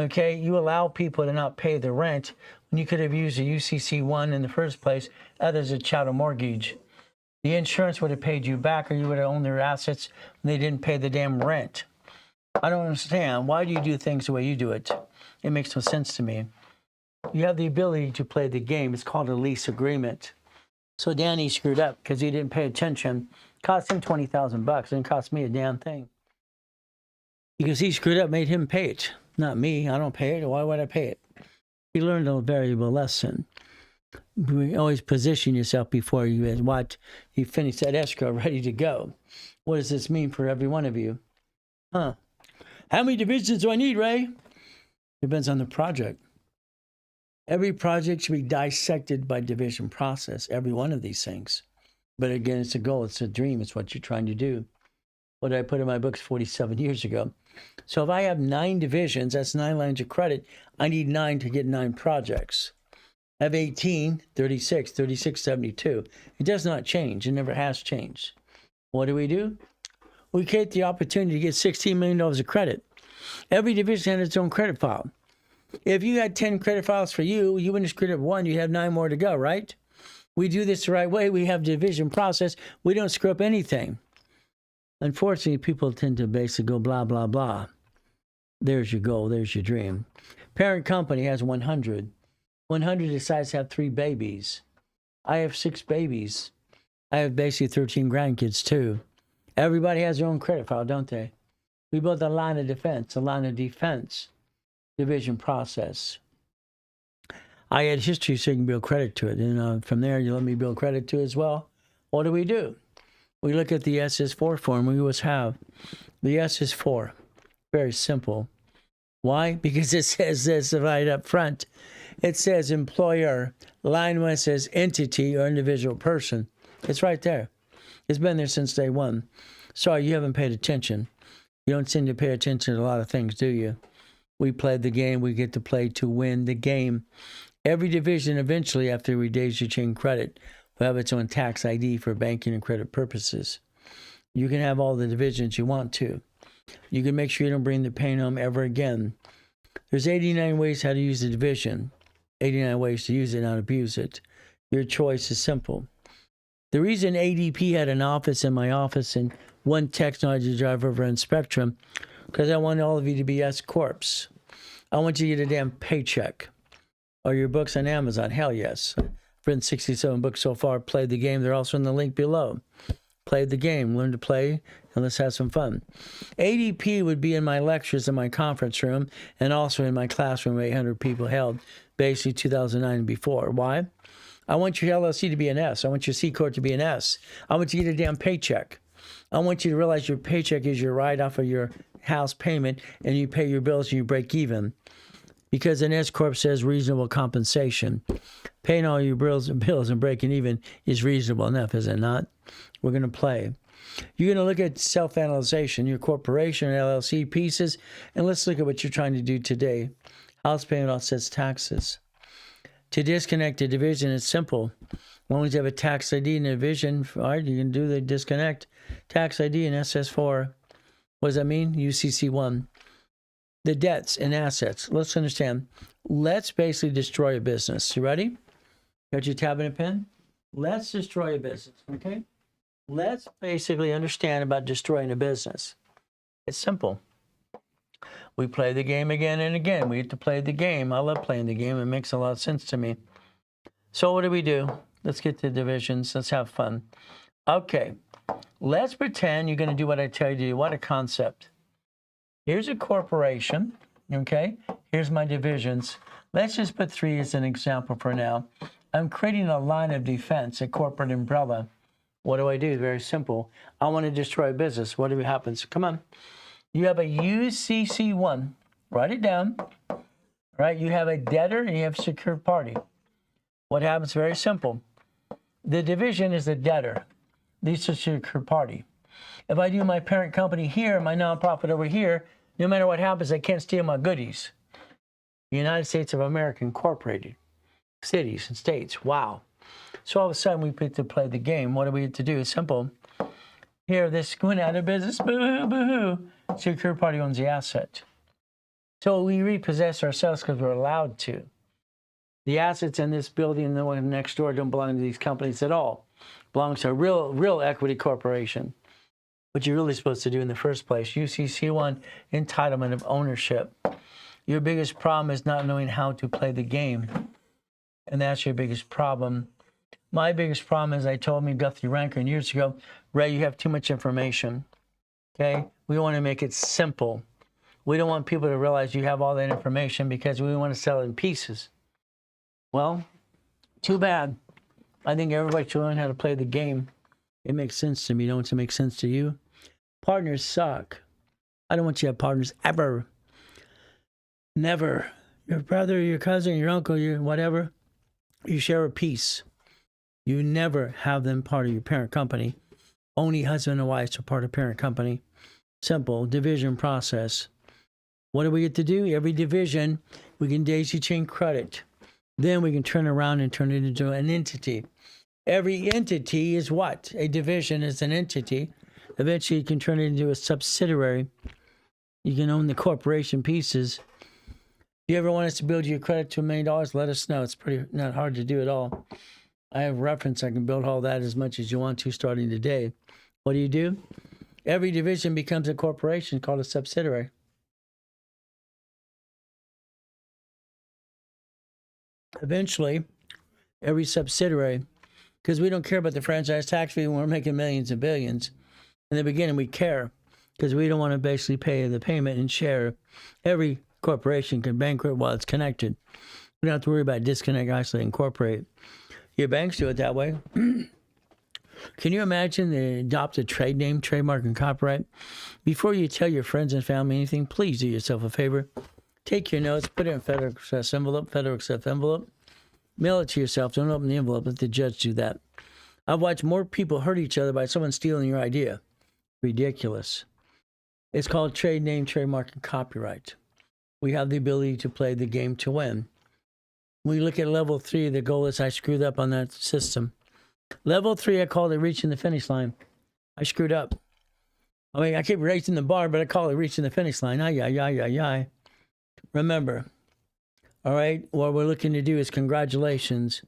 Okay, you allow people to not pay the rent when you could have used a UCC1 in the first place, as a chattel mortgage. The insurance would have paid you back, or you would have owned their assets when they didn't pay the damn rent. I don't understand. Why do you do things the way you do it? It makes no sense to me. You have the ability to play the game. It's called a lease agreement. So Danny screwed up because he didn't pay attention. Cost him $20,000. It didn't cost me a damn thing. Because he screwed up, made him pay it. Not me. I don't pay it. Why would I pay it? He learned a valuable lesson. You always position yourself before you finish that escrow ready to go. What does this mean for every one of you? How many divisions do I need, Ray? Depends on the project. Every project should be dissected by division process, every one of these things. But again, it's a goal, it's a dream, it's what you're trying to do. What did I put in my books 47 years ago? So if I have 9 divisions, that's 9 lines of credit. I need 9 to get 9 projects. I have 18, 36, 72. It does not change. It never has changed. What do? We create the opportunity to get $16 million of credit. Every division has its own credit file. If you had 10 credit files for you, you wouldn't screw up 1, you'd have 9 more to go, right? We do this the right way. We have division process. We don't screw up anything. Unfortunately, people tend to basically go blah, blah, blah. There's your goal. There's your dream. Parent company has 100. 100 decides to have 3 babies. I have 6 babies. I have basically 13 grandkids too. Everybody has their own credit file, don't they? We built a line of defense, division process. I had history so you can build credit to it. And from there, you let me build credit to it as well. What do? We look at the SS4 form. We always have the SS4. Very simple. Why? Because it says this right up front. It says employer. Line 1 says entity or individual person. It's right there. It's been there since day one. Sorry, you haven't paid attention. You don't seem to pay attention to a lot of things, do you? We played the game. We get to play to win the game. Every division eventually, after 3 days, you change credit, will have its own tax ID for banking and credit purposes. You can have all the divisions you want to. You can make sure you don't bring the pain home ever again. There's 89 ways how to use the division. 89 ways to use it, not abuse it. Your choice is simple. The reason ADP had an office in my office and one technology drive over on Spectrum, because I want all of you to be S Corps. I want you to get a damn paycheck. Are your books on Amazon? Hell yes. I've written 67 books so far. Played the game. They're also in the link below. Played the game. Learn to play, and let's have some fun. ADP would be in my lectures in my conference room and also in my classroom where 800 people held, basically 2009 and before. Why? I want your LLC to be an S. I want your C Corp to be an S. I want you to get a damn paycheck. I want you to realize your paycheck is your write-off of your house payment, and you pay your bills and you break even. Because an S Corp says reasonable compensation. Paying all your bills and breaking even is reasonable enough, is it not? We're going to play. You're going to look at self-analyzation, your corporation, LLC pieces, and let's look at what you're trying to do today. House payment offsets taxes. To disconnect a division, it's simple. As long as you have a tax ID and a division, all right, you can do the disconnect. Tax ID and SS4. What does that mean? UCC1. the debts and assets. Let's understand. Let's basically destroy a business. You ready? Got your tab and a pen? Let's destroy a business, okay? Let's basically understand about destroying a business. It's simple. We play the game again and again. We have to play the game. I love playing the game. It makes a lot of sense to me. So what do? Let's get to divisions. Let's have fun. Okay. Let's pretend you're going to do what I tell you to do. What a concept. Here's a corporation, okay? Here's my divisions. Let's just put 3 as an example for now. I'm creating a line of defense, a corporate umbrella. What do? Very simple. I want to destroy a business. What happens? Come on. You have a UCC1. Write it down. All right? You have a debtor and you have a secured party. What happens? Very simple. The division is the debtor. This is your party. If I do my parent company here, my nonprofit over here, no matter what happens, I can't steal my goodies. United States of America Incorporated. Cities and states. Wow. So all of a sudden we get to play the game. What do we have to do? It's simple. Here, this went out of business. Boo-hoo, boo-hoo. Secure party owns the asset. So we repossess ourselves because we're allowed to. The assets in this building and the one next door don't belong to these companies at all. Belongs to a real equity corporation. What you're really supposed to do in the first place. UCC1, entitlement of ownership. Your biggest problem is not knowing how to play the game. And that's your biggest problem. My biggest problem is I told me Guthrie Rankin years ago, Ray, you have too much information. Okay? We want to make it simple. We don't want people to realize you have all that information because we want to sell it in pieces. Well, too bad. I think everybody should learn how to play the game. It makes sense to me. Don't it make sense to you? Partners suck. I don't want you to have partners ever. Never. Your brother, your cousin, your uncle, your whatever. You share a piece. You never have them part of your parent company. Only husband and wives are part of parent company. Simple division process. What do we get to do? Every division, we can daisy chain credit. Then we can turn around and turn it into an entity. Every entity is what? A division is an entity. Eventually, you can turn it into a subsidiary. You can own the corporation pieces. If you ever want us to build you a credit to $1 million, let us know. It's pretty not hard to do at all. I have reference. I can build all that as much as you want to starting today. What do? Every division becomes a corporation called a subsidiary. Eventually, every subsidiary, because we don't care about the franchise tax fee when we're making millions and billions. In the beginning, we care because we don't want to basically pay the payment and share. Every corporation can bankrupt while it's connected. We don't have to worry about disconnect, isolate, incorporate. Your banks do it that way. Can you imagine they adopt a trade name, trademark, and copyright? Before you tell your friends and family anything, please do yourself a favor. Take your notes, put it in a Federal Express envelope, mail it to yourself. Don't open the envelope. Let the judge do that. I've watched more people hurt each other by someone stealing your idea. Ridiculous. It's called trade name, trademark, and copyright. We have the ability to play the game to win. When we look at level 3, the goal is I screwed up on that system. Level 3, I called it reaching the finish line. I screwed up. I mean, I keep raising the bar, but I call it reaching the finish line. Ay. Remember, all right, what we're looking to do is congratulations.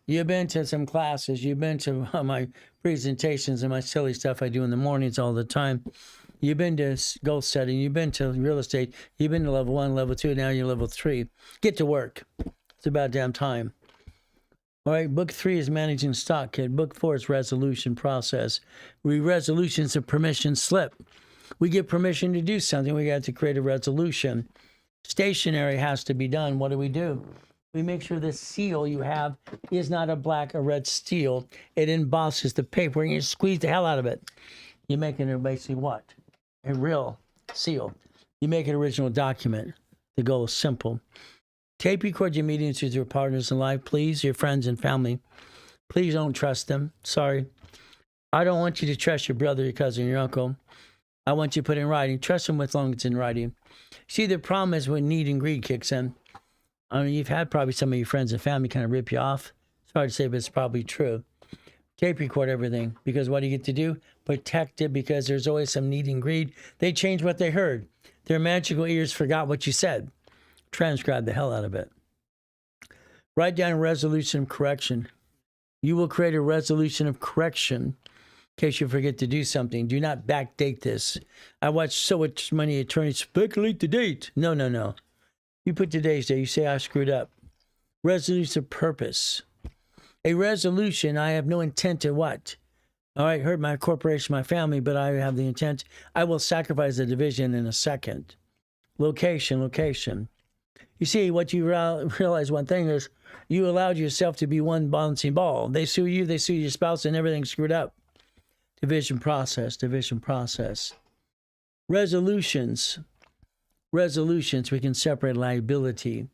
You've been to some classes. You've been to my presentations and my silly stuff I do in the mornings all the time. You've been to goal setting. You've been to real estate. You've been to level 1, level 2. Now you're level 3. Get to work. It's about damn time. All right, book 3 is managing stock kit. Book 4 is resolution process. Resolution is a permission slip. We get permission to do something. We got to create a resolution. Stationery has to be done. What do? We make sure the seal you have is not a black or red steel. It embosses the paper and you squeeze the hell out of it. You make it basically what? A real seal. You make an original document. The goal is simple. Tape record your meetings with your partners in life, please, your friends and family. Please don't trust them. Sorry. I don't want you to trust your brother, your cousin, your uncle. I want you to put it in writing. Trust them as long as it's in writing. See, the problem is when need and greed kicks in. I mean, you've had probably some of your friends and family kind of rip you off. It's hard to say, but it's probably true. Tape record everything, because what do you get to do? Protect it, because there's always some need and greed. They change what they heard. Their magical ears forgot what you said. Transcribe the hell out of it. Write down a resolution of correction. You will create a resolution of correction in case you forget to do something. Do not backdate this. I watch so much many attorneys speculate the date. No, no, no. You put today's date. You say, I screwed up. Resolution of purpose. A resolution, I have no intent to what? All right, hurt my corporation, my family, but I have the intent. I will sacrifice the division in a second. Location, location. You see, what you realize one thing is you allowed yourself to be one bouncing ball. They sue you, they sue your spouse, and everything's screwed up. Division process, division process. Resolutions. Resolutions, we can separate liability.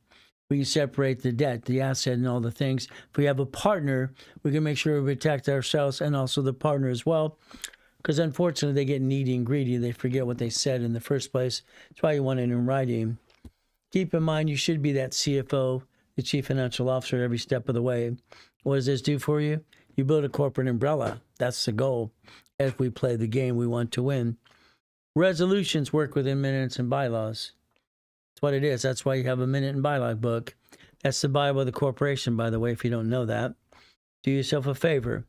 We can separate the debt, the asset, and all the things. If we have a partner, we can make sure we protect ourselves and also the partner as well. Because unfortunately, they get needy and greedy. They forget what they said in the first place. That's why you want it in writing. Keep in mind, you should be that CFO, the Chief Financial Officer, every step of the way. What does this do for you? You build a corporate umbrella. That's the goal. As we play the game we want to win. Resolutions work within minutes and bylaws. That's what it is. That's why you have a minute and bylaw book. That's the Bible of the corporation, by the way, if you don't know that. Do yourself a favor.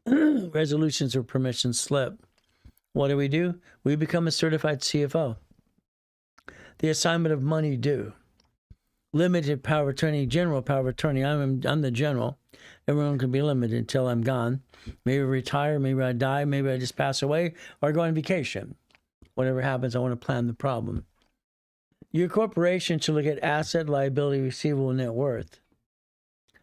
Resolutions or permission slip. What do? We become a certified CFO. The assignment of money due. Limited power of attorney, general power of attorney. I'm the general. Everyone can be limited until I'm gone. Maybe I retire, maybe I die, maybe I just pass away, or go on vacation. Whatever happens, I want to plan the problem. Your corporation should look at asset, liability, receivable, net worth.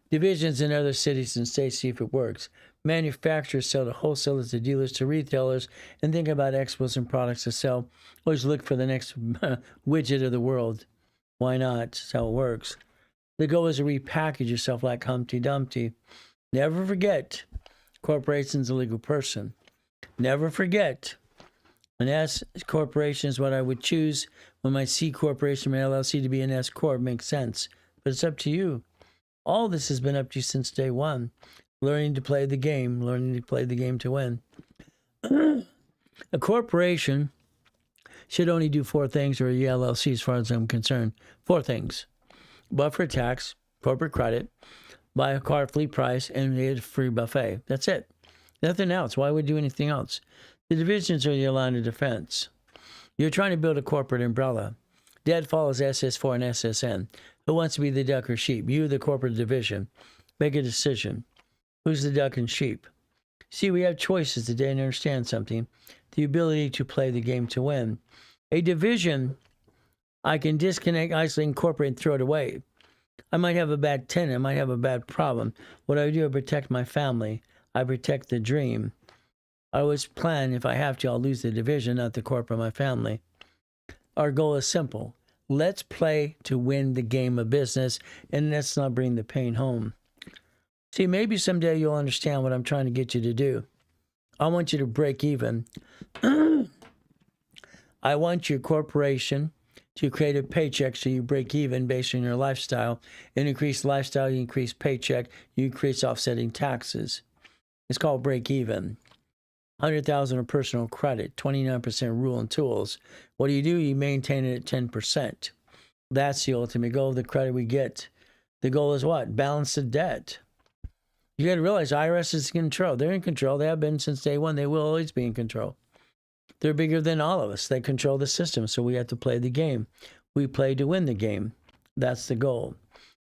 Divisions in other cities and states, see if it works. Manufacturers sell to wholesalers, to dealers, to retailers, and think about exports and products to sell. Always look for the next widget of the world. Why not? That's how it works. The goal is to repackage yourself like Humpty Dumpty. Never forget, corporation's a legal person. Never forget, an S corporation is what I would choose when my C corporation, my LLC, to be an S corp makes sense. But it's up to you. All this has been up to you since day one. Learning to play the game, learning to play the game to win. A corporation should only do 4 things, or a LLC as far as I'm concerned. 4 things. Buffer tax, corporate credit, buy a car fleet price, and get a free buffet. That's it. Nothing else. Why would we do anything else? The divisions are your line of defense. You're trying to build a corporate umbrella. Dead follows SS4 and SSN. Who wants to be the duck or sheep? You, the corporate division. Make a decision. Who's the duck and sheep? See, we have choices today and understand something. The ability to play the game to win. A division, I can disconnect, isolate, incorporate, and throw it away. I might have a bad tenant. I might have a bad problem. What do? I protect my family. I protect the dream. I always plan, if I have to, I'll lose the division, not the corporate, my family. Our goal is simple. Let's play to win the game of business, and let's not bring the pain home. See, maybe someday you'll understand what I'm trying to get you to do. I want you to break even. I want your corporation to create a paycheck so you break even based on your lifestyle. In increased lifestyle, you increase paycheck, you increase offsetting taxes. It's called break even. 100,000 of personal credit, 29% rule and tools. What do? You maintain it at 10%. That's the ultimate goal of the credit we get. The goal is what? Balance the debt. You got to realize IRS is in control. They're in control. They have been since day one. They will always be in control. They're bigger than all of us. They control the system, so we have to play the game. We play to win the game. That's the goal.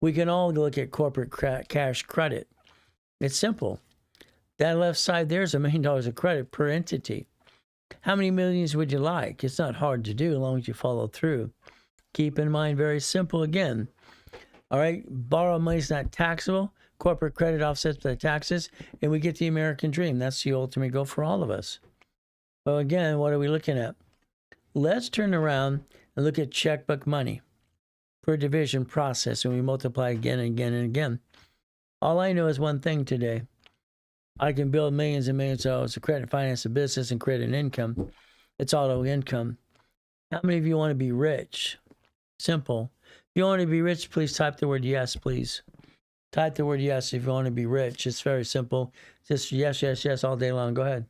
We can all look at corporate cash credit. It's simple. That left side there is $1 million of credit per entity. How many millions would you like? It's not hard to do as long as you follow through. Keep in mind, very simple again. All right, borrow money is not taxable. Corporate credit offsets the taxes, and we get the American dream. That's the ultimate goal for all of us. Well, again, what are we looking at? Let's turn around and look at checkbook money per division process, and we multiply again and again and again. All I know is one thing today. I can build millions and millions of dollars of credit, finance a business, and create an income. It's auto income. How many of you want to be rich? Simple. If you want to be rich, please type the word yes, please. Type the word yes if you want to be rich. It's very simple. Just yes, yes, yes all day long. Go ahead.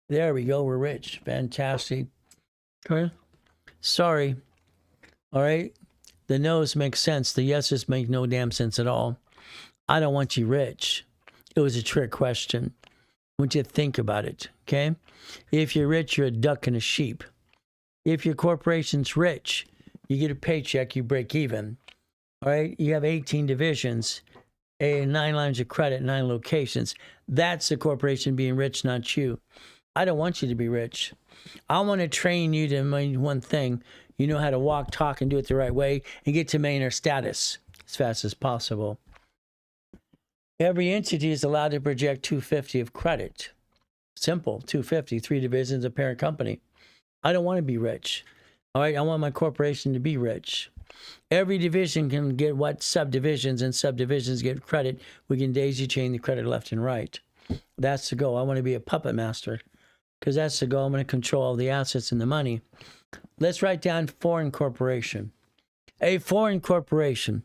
There we go. We're rich. Fantastic. Okay. Sorry. All right. The no's make sense. The yeses make no damn sense at all. I don't want you rich. It was a trick question. I want you to think about it. Okay. If you're rich, you're a duck and a sheep. If your corporation's rich, you get a paycheck, you break even. All right. You have 18 divisions, 9 lines of credit, 9 locations. That's the corporation being rich, not you. I don't want you to be rich. I want to train you to mean one thing. You know how to walk, talk, and do it the right way and get to millionaire status as fast as possible. Every entity is allowed to project 250 of credit. Simple, 250, 3 divisions, a parent company. I don't want to be rich. All right, I want my corporation to be rich. Every division can get what subdivisions, and subdivisions get credit. We can daisy chain the credit left and right. That's the goal. I want to be a puppet master because that's the goal. I'm going to control all the assets and the money. Let's write down foreign corporation. A foreign corporation.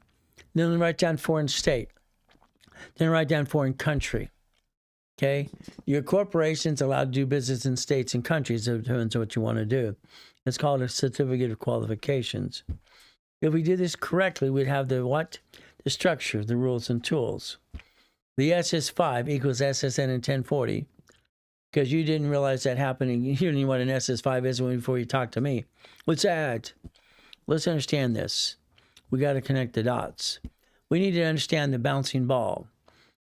Then write down foreign state. Then write down foreign country. Okay? Your corporation's allowed to do business in states and countries. It depends on what you want to do. It's called a certificate of qualifications. If we do this correctly, we'd have the what? The structure, the rules and tools. The SS5 equals SSN in 1040. Because you didn't realize that happening. You didn't know what an SS5 is before you talked to me. What's that? Let's understand this. We got to connect the dots. We need to understand the bouncing ball.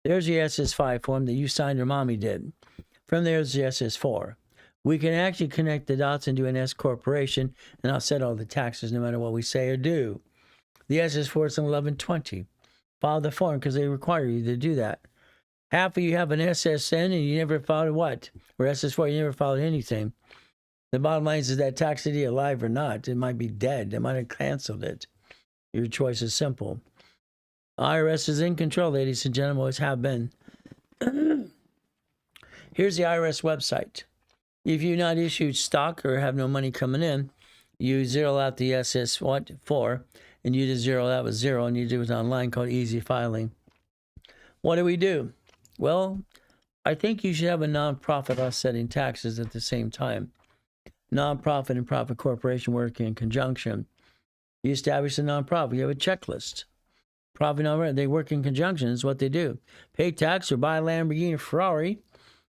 There's the SS5 form that you signed or mommy did. From there's the SS4. We can actually connect the dots and do an S corporation and offset all the taxes no matter what we say or do. The SS4 is an 1120. File the form because they require you to do that. Half of you have an SSN and you never filed what? Or SS4, you never filed anything. The bottom line is that tax ID alive or not? It might be dead. They might have canceled it. Your choice is simple. IRS is in control, ladies and gentlemen, always have been. Here's the IRS website. If you're not issued stock or have no money coming in, you zero out the SS4 and you just zero that with 0 and you do it online called easy filing. What do? Well, I think you should have a nonprofit offsetting taxes at the same time. Nonprofit and profit corporation working in conjunction. You establish a nonprofit. You have a checklist. Profit nonprofit, they work in conjunction. Is what they do. Pay tax or buy a Lamborghini or Ferrari,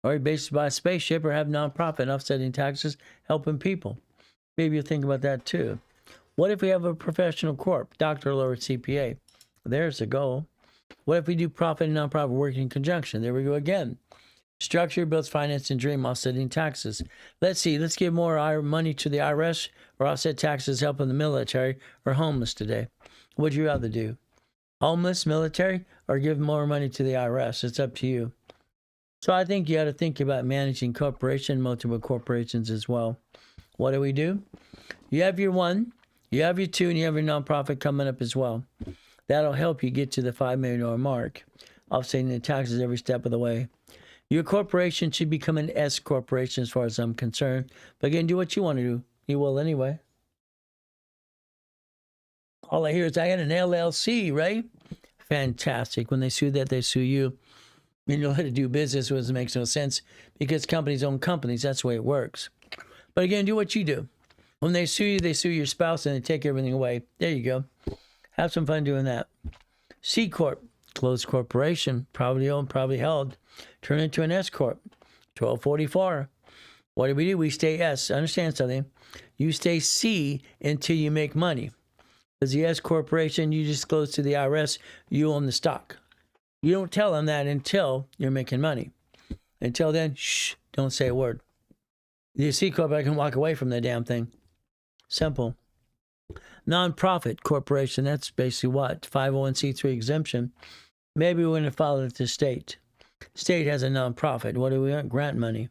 or basically buy a spaceship or have nonprofit offsetting taxes, helping people. Maybe you'll think about that too. What if we have a professional corp, doctor, lawyer, CPA? There's the goal. What if we do profit and nonprofit working in conjunction? There we go again. Structure builds finance and dream offsetting taxes. Let's see. Let's give more money to the IRS or offset taxes helping the military or homeless today. What would you rather do? Homeless, military, or give more money to the IRS? It's up to you. So I think you got to think about managing corporation, multiple corporations as well. What do? You have your 1, you have your 2, and you have your nonprofit coming up as well. That'll help you get to the $5 million mark, offsetting the taxes every step of the way. Your corporation should become an S corporation as far as I'm concerned. But again, do what you want to do. You will anyway. All I hear is I had an LLC, right? Fantastic. When they sue that, they sue you. And you'll have to do business, which makes no sense because companies own companies. That's the way it works. But again, do what you do. When they sue your spouse and they take everything away. There you go. Have some fun doing that. C Corp, closed corporation, probably owned, probably held. Turn into an S Corp, 1244. What do? We stay S. Understand something. You stay C until you make money. Because the S Corporation, you disclose to the IRS, you own the stock. You don't tell them that until you're making money. Until then, shh, don't say a word. The C Corp, I can walk away from the damn thing. Simple. Nonprofit corporation, that's basically what? 501c3 exemption. Maybe we're going to follow it to state. State has a nonprofit. What do we want? Grant money.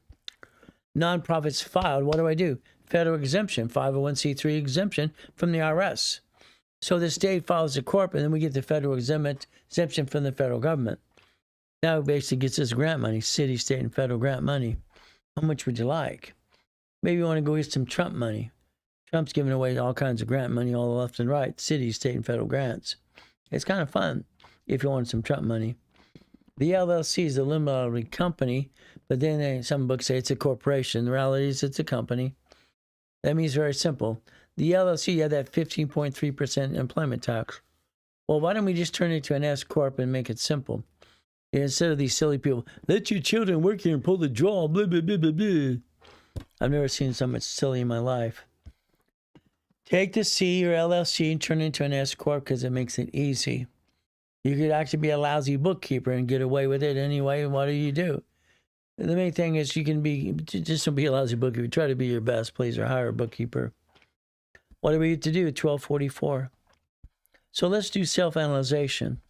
Nonprofits filed. What do? Federal exemption, 501c3 exemption from the IRS. So the state files a corp, and then we get the federal exemption from the federal government. Now it basically gets us grant money, city, state, and federal grant money. How much would you like? Maybe you want to go get some Trump money. Trump's giving away all kinds of grant money all left and right, city, state, and federal grants. It's kind of fun if you want some Trump money. The LLC is a limited company, but then some books say it's a corporation. The reality is it's a company. That means very simple. The LLC, you have that 15.3% employment tax. Well, why don't we just turn it to an S Corp and make it simple? Instead of these silly people, let your children work here and pull the draw, blah, blah, blah, blah, blah. I've never seen so much silly in my life. Take the C or LLC and turn it into an S Corp because it makes it easy. You could actually be a lousy bookkeeper and get away with it anyway. What do? The main thing is you can be, just don't be a lousy bookkeeper. Try to be your best, please, or hire a bookkeeper. What do we need to do? 1244. So let's do self-analyzation.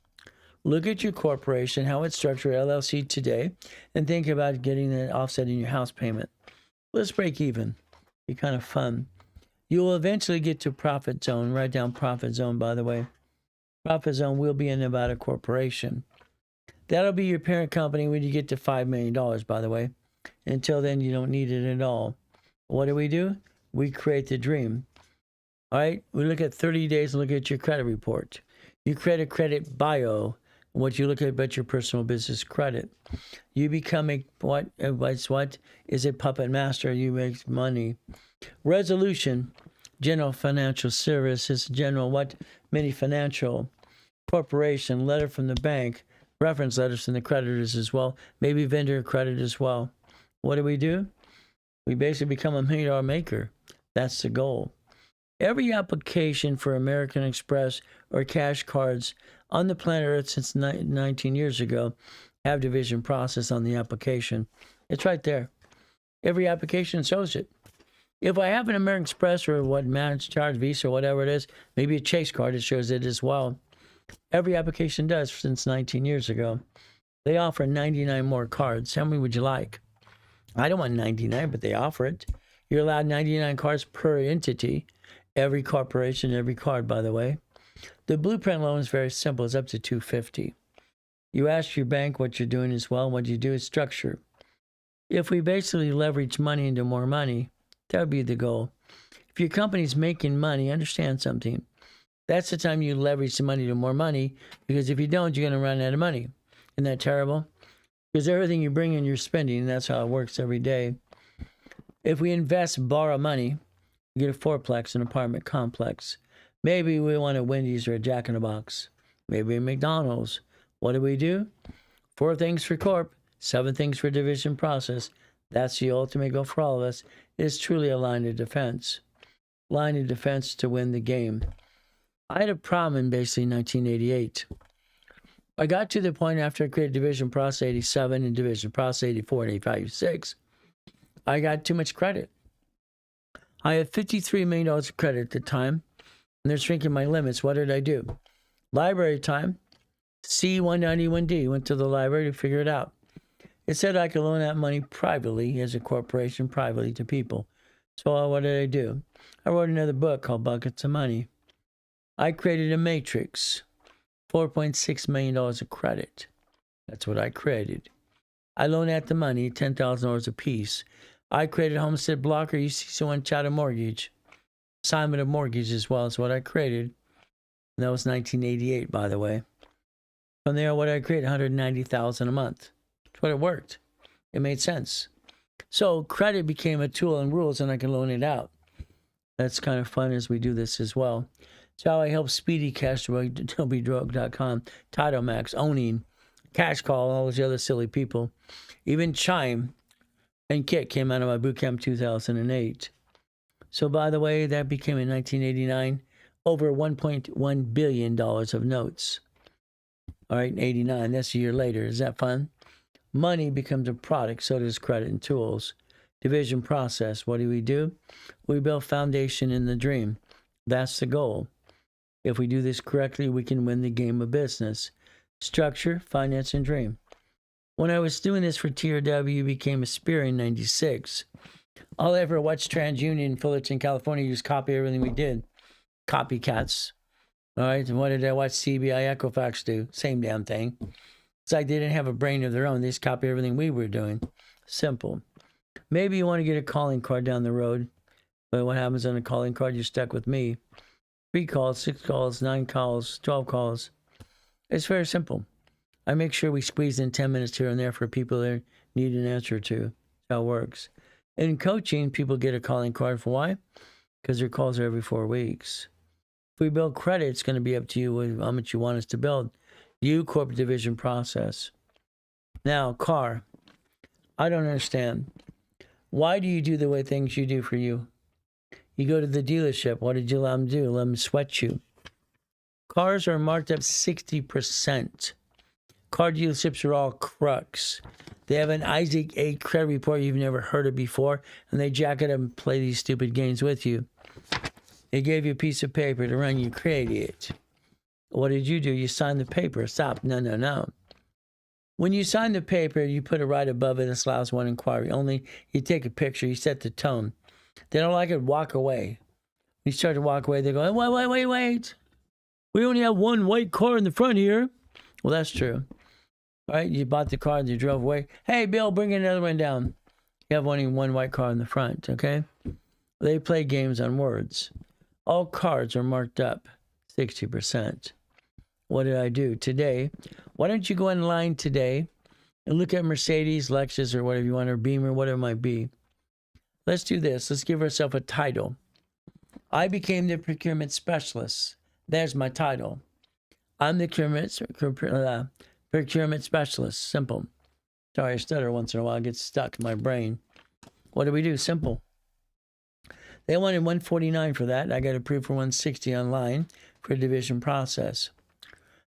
Look at your corporation, how it's structured, LLC today, and think about getting that offset in your house payment. Let's break even. Be kind of fun. You will eventually get to profit zone. Write down profit zone, by the way. Profit zone will be in Nevada Corporation. That'll be your parent company when you get to $5 million, by the way. Until then, you don't need it at all. What do? We create the dream. All right? We look at 30 days and look at your credit report. You create a credit bio. What you look at about your personal business credit. You become a what is a puppet master. You make money. Resolution, general financial services, mini financial corporation, letter from the bank, reference letters from the creditors as well, maybe vendor credit as well. What do? We basically become a $1 million maker. That's the goal. Every application for American Express or cash cards on the planet Earth since 19 years ago have division process on the application. It's right there. Every application shows it. If I have an American Express or what managed charge, Visa, or whatever it is, maybe a Chase card, it shows it as well. Every application does since 19 years ago. They offer 99 more cards. How many would you like? I don't want 99, but they offer it. You're allowed 99 cards per entity. Every corporation, every card, by the way. The blueprint loan is very simple. It's up to $250. You ask your bank what you're doing as well. What you do is structure. If we basically leverage money into more money, that would be the goal. If your company's making money, understand something. That's the time you leverage the money to more money, because if you don't, you're going to run out of money. Isn't that terrible? Because everything you bring in, you're spending, and that's how it works every day. If we invest, borrow money, get a fourplex, an apartment complex. Maybe we want a Wendy's or a Jack in the Box. Maybe a McDonald's. What do? 4 things for corp, 7 things for division process. That's the ultimate goal for all of us. It's truly a line of defense. Line of defense to win the game. I had a problem in basically 1988. I got to the point after I created division process 87 and division process 84 and 85, 86. I got too much credit. I had $53 million of credit at the time, and they're shrinking my limits. What did I do? Library time, C191D, went to the library to figure it out. It said I could loan that money privately as a corporation, privately to people. So what did I do? I wrote another book called Buckets of Money. I created a matrix, $4.6 million of credit. That's what I created. I loaned out the money, $10,000 a piece. I created a homestead blocker, UC1 chattel mortgage. Assignment of mortgage as well is what I created. And that was 1988, by the way. From there, what I created, $190,000 a month. That's what it worked. It made sense. So credit became a tool and rules, and I can loan it out. That's kind of fun as we do this as well. It's how I help Speedy Cash, TobyDrug.com, Title Max, Owning, Cash Call, all those other silly people. Even Chime and Kit came out of my boot camp 2008. So, by the way, that became in 1989 over $1.1 billion of notes. All right, in 89, that's a year later. Is that fun? Money becomes a product, so does credit and tools. Division process, what do? We build foundation in the dream. That's the goal. If we do this correctly, we can win the game of business. Structure, finance, and dream. When I was doing this for TRW, became a spear in 96. All I ever watched TransUnion in Fullerton, California, just copy everything we did. Copycats. All right, and what did I watch CBI Equifax do? Same damn thing. It's like they didn't have a brain of their own. They just copy everything we were doing. Simple. Maybe you want to get a calling card down the road. But what happens on a calling card? You're stuck with me. 3 calls, 6 calls, 9 calls, 12 calls. It's very simple. I make sure we squeeze in 10 minutes here and there for people that need an answer to. That's how it works. In coaching, people get a calling card for why? Because their calls are every 4 weeks. If we build credit, it's going to be up to you how much you want us to build. You, corporate division process. Now, car. I don't understand. Why do you do the way things you do for you? You go to the dealership. What did you let them do? Let them sweat you. Cars are marked up 60%. Car dealerships are all crooks. They have an Isaac A. credit report you've never heard of before, and they jack it up and play these stupid games with you. They gave you a piece of paper to run. You created it. What did you do? You signed the paper. Stop. No. When you sign the paper, you put it right above it. This allows one inquiry. Only you take a picture. You set the tone. They don't like it. Walk away. When you start to walk away, they go, wait. We only have one white car in the front here. Well, that's true. All right, you bought the car and you drove away. Hey, Bill, bring another one down. You have only one white car in the front, okay? They play games on words. All cards are marked up 60%. What did I do today? Why don't you go online today and look at Mercedes, Lexus, or whatever you want, or Beamer, whatever it might be. Let's do this. Let's give ourselves a title. I became the procurement specialist. There's my title. I'm the procurement specialist. Simple. Sorry, I stutter once in a while. I get stuck in my brain. What do we do? Simple. They wanted $149 for that. I got approved for $160 online for a division process.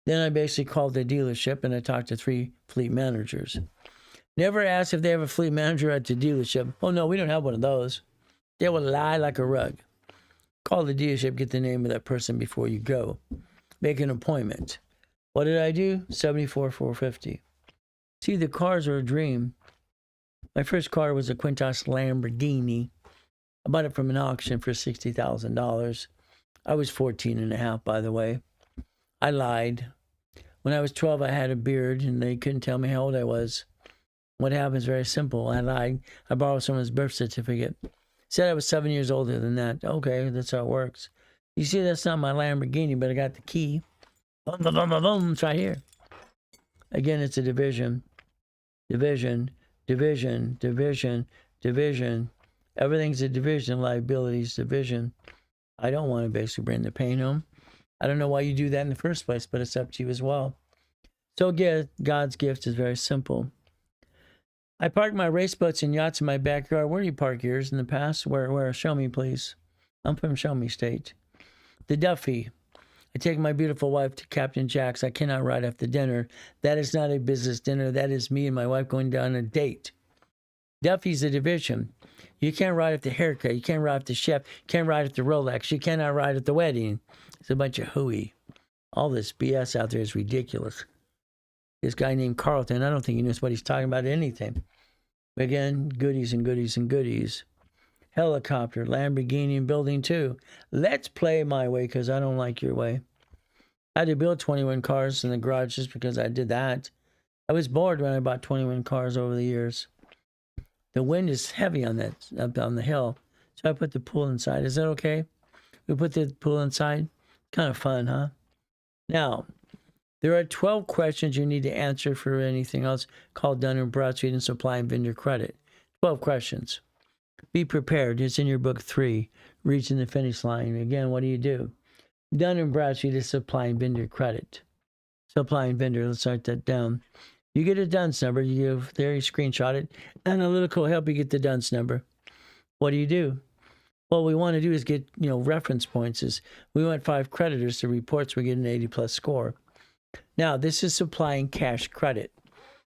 Then I basically called the dealership and I talked to 3 fleet managers. Never asked if they have a fleet manager at the dealership. Oh, no, we don't have one of those. They will lie like a rug. Call the dealership, get the name of that person before you go. Make an appointment. What did I do? $74,450. See, the cars are a dream. My first car was a Quintas Lamborghini. I bought it from an auction for $60,000. I was 14 and a half, by the way. I lied. When I was 12, I had a beard, and they couldn't tell me how old I was. What happened is very simple. I lied. I borrowed someone's birth certificate. Said I was 7 years older than that. Okay, that's how it works. You see, that's not my Lamborghini, but I got the key. Boom, boom, boom, boom, boom. It's right here. Again, it's a division. Division. Everything's a division. Liabilities, division. I don't want to basically bring the pain home. I don't know why you do that in the first place, but it's up to you as well. So again, God's gift is very simple. I park my race boats and yachts in my backyard. Where do you park yours in the past? Where? Show me, please. I'm from Show Me State. The Duffy. I take my beautiful wife to Captain Jack's. I cannot ride after dinner. That is not a business dinner. That is me and my wife going down a date. Duffy's a division. You can't ride at the haircut. You can't ride at the chef. You can't ride at the Rolex. You cannot ride at the wedding. It's a bunch of hooey. All this BS out there is ridiculous. This guy named Carlton, I don't think he knows what he's talking about anything. Again, goodies and goodies and goodies. Helicopter, Lamborghini, and building 2. Let's play my way because I don't like your way. I had to build 21 cars in the garage just because I did that. I was bored when I bought 21 cars over the years. The wind is heavy on that, up on the hill. So I put the pool inside. Is that okay? We put the pool inside? Kind of fun, huh? Now, there are 12 questions you need to answer for anything else called Dun & Bradstreet and Supply and Vendor Credit. 12 questions. Be prepared. It's in your book 3, Reaching the Finish Line. Again, what do? Dun & Bradstreet is Supply and Vendor Credit. Supply and Vendor, let's write that down. You get a DUNS number, you screenshot it. Analytical will help you get the DUNS number. What do? What we want to do is get, reference points. We want 5 creditors to reports, we get an 80+ score. Now, this is supplying cash credit.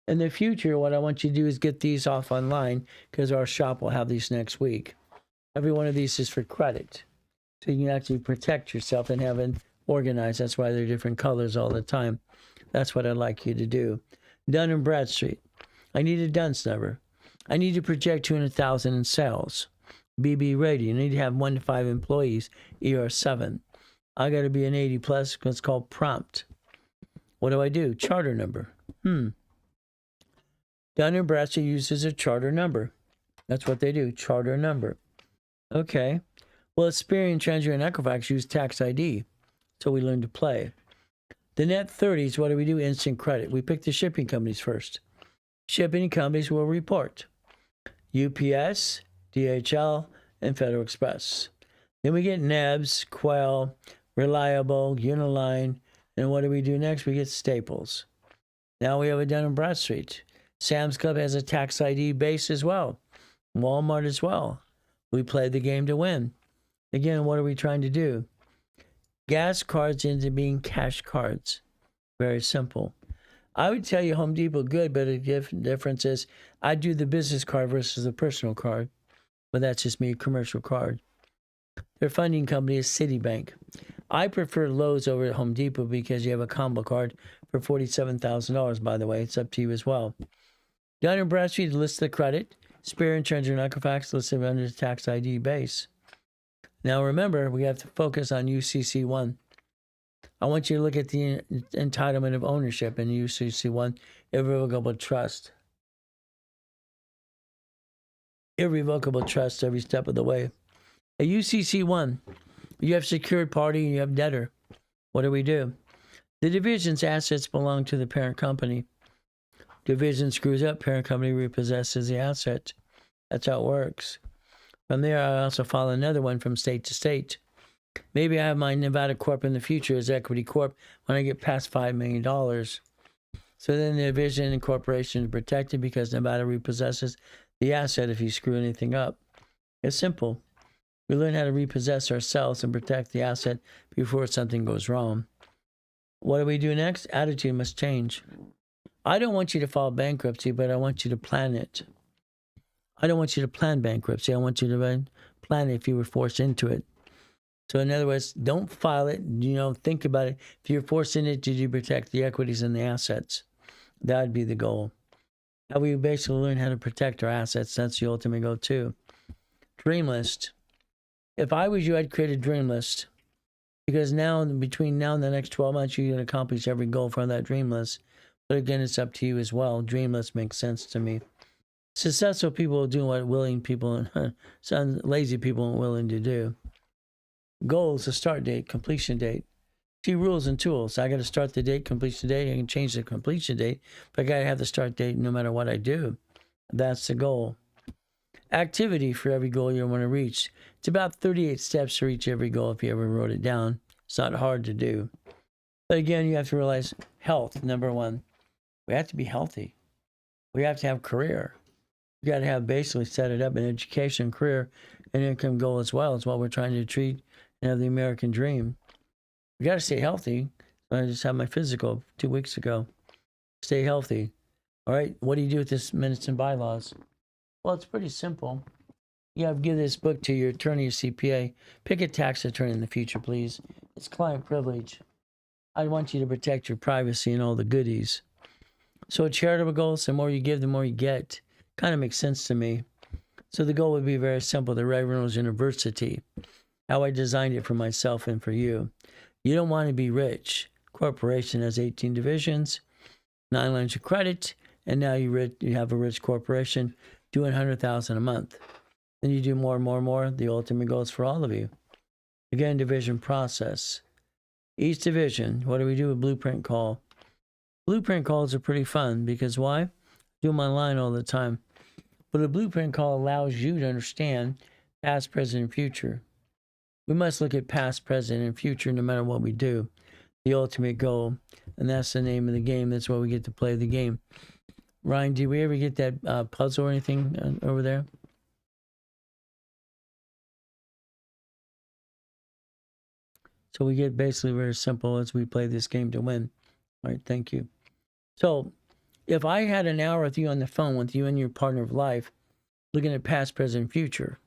In the future, what I want you to do is get these off online because our shop will have these next week. Every one of these is for credit. So you can actually protect yourself and have it organized. That's why they're different colors all the time. That's what I'd like you to do. Dun & Bradstreet. I need a DUNS number. I need to project 200,000 in sales. BB rating. You need to have 1 to 5 employees, ER7. I got to be an 80+, because it's called prompt. What do? Charter number. Dun & Bradstreet uses a charter number. That's what they do, charter number. Okay. Well, Experian, Treasury, and Equifax use tax ID. So we learn to play. The net 30s, what do we do? Instant credit. We pick the shipping companies first. Shipping companies will report UPS, DHL, and Federal Express. Then we get NEBS, Quell, Reliable, Uniline, and what do we do next? We get Staples. Now we have a Dun & Bradstreet. Sam's Club has a tax ID base as well. Walmart as well. We play the game to win. Again, what are we trying to do? Gas cards into being cash cards. Very simple. I would tell you Home Depot good, but the difference is I do the business card versus the personal card. But that's just me, a commercial card. Their funding company is Citibank. I prefer Lowe's over at Home Depot because you have a combo card for $47,000, by the way. It's up to you as well. Dun & Bradstreet lists the credit. Spear and Treasure and Equifax listed under the tax ID base. Now remember, we have to focus on UCC1. I want you to look at the entitlement of ownership in UCC1, irrevocable trust. Irrevocable trust every step of the way. At UCC1, you have secured party and you have debtor. What do? The division's assets belong to the parent company. Division screws up, parent company repossesses the asset. That's how it works. From there, I also file another one from state to state. Maybe I have my Nevada Corp in the future as Equity Corp when I get past $5 million. So then the division and corporation is protected because Nevada repossesses the asset if you screw anything up. It's simple. We learn how to repossess ourselves and protect the asset before something goes wrong. What do we do next? Attitude must change. I don't want you to file bankruptcy, but I want you to plan it. I don't want you to plan bankruptcy. I want you to plan it if you were forced into it. So in other words, don't file it. Think about it. If you're forced into it, did you protect the equities and the assets? That would be the goal. How we basically learn how to protect our assets. That's the ultimate goal too. Dream list. If I was you, I'd create a dream list. Because between now and the next 12 months, you can accomplish every goal from that dream list. But again, it's up to you as well. Dream list makes sense to me. Successful people do what willing people and lazy people aren't willing to do. Goals, a start date, completion date. See, rules and tools. I got to start the date, completion date. I can change the completion date, but I got to have the start date no matter what I do. That's the goal. Activity for every goal you want to reach. It's about 38 steps to reach every goal if you ever wrote it down. It's not hard to do. But again, you have to realize health, number one. We have to be healthy. We have to have career. You got to have basically set it up an education, career, and income goal as well. It's what we're trying to treat and have the American dream. You got to stay healthy. I just had my physical 2 weeks ago. Stay healthy. All right. What do you do with this minutes and bylaws? Well, it's pretty simple. You have to give this book to your attorney or CPA. Pick a tax attorney in the future, please. It's client privilege. I want you to protect your privacy and all the goodies. So charitable goals, the more you give, the more you get. Kind of makes sense to me. So the goal would be very simple. The Ray Reynolds University. How I designed it for myself and for you. You don't want to be rich. Corporation has 18 divisions, 9 lines of credit, and now you have a rich corporation doing $100,000 a month. Then you do more and more and more. The ultimate goal is for all of you. Again, division process. Each division, what do we do with blueprint call? Blueprint calls are pretty fun because why? I do them online all the time. But a blueprint call allows you to understand past, present, and future. We must look at past, present, and future no matter what we do. The ultimate goal. And that's the name of the game. That's why we get to play the game. Ryan, did we ever get that puzzle or anything over there? So we get basically very simple as we play this game to win. All right, thank you. So if I had an hour with you on the phone with you and your partner of life, looking at past, present, future,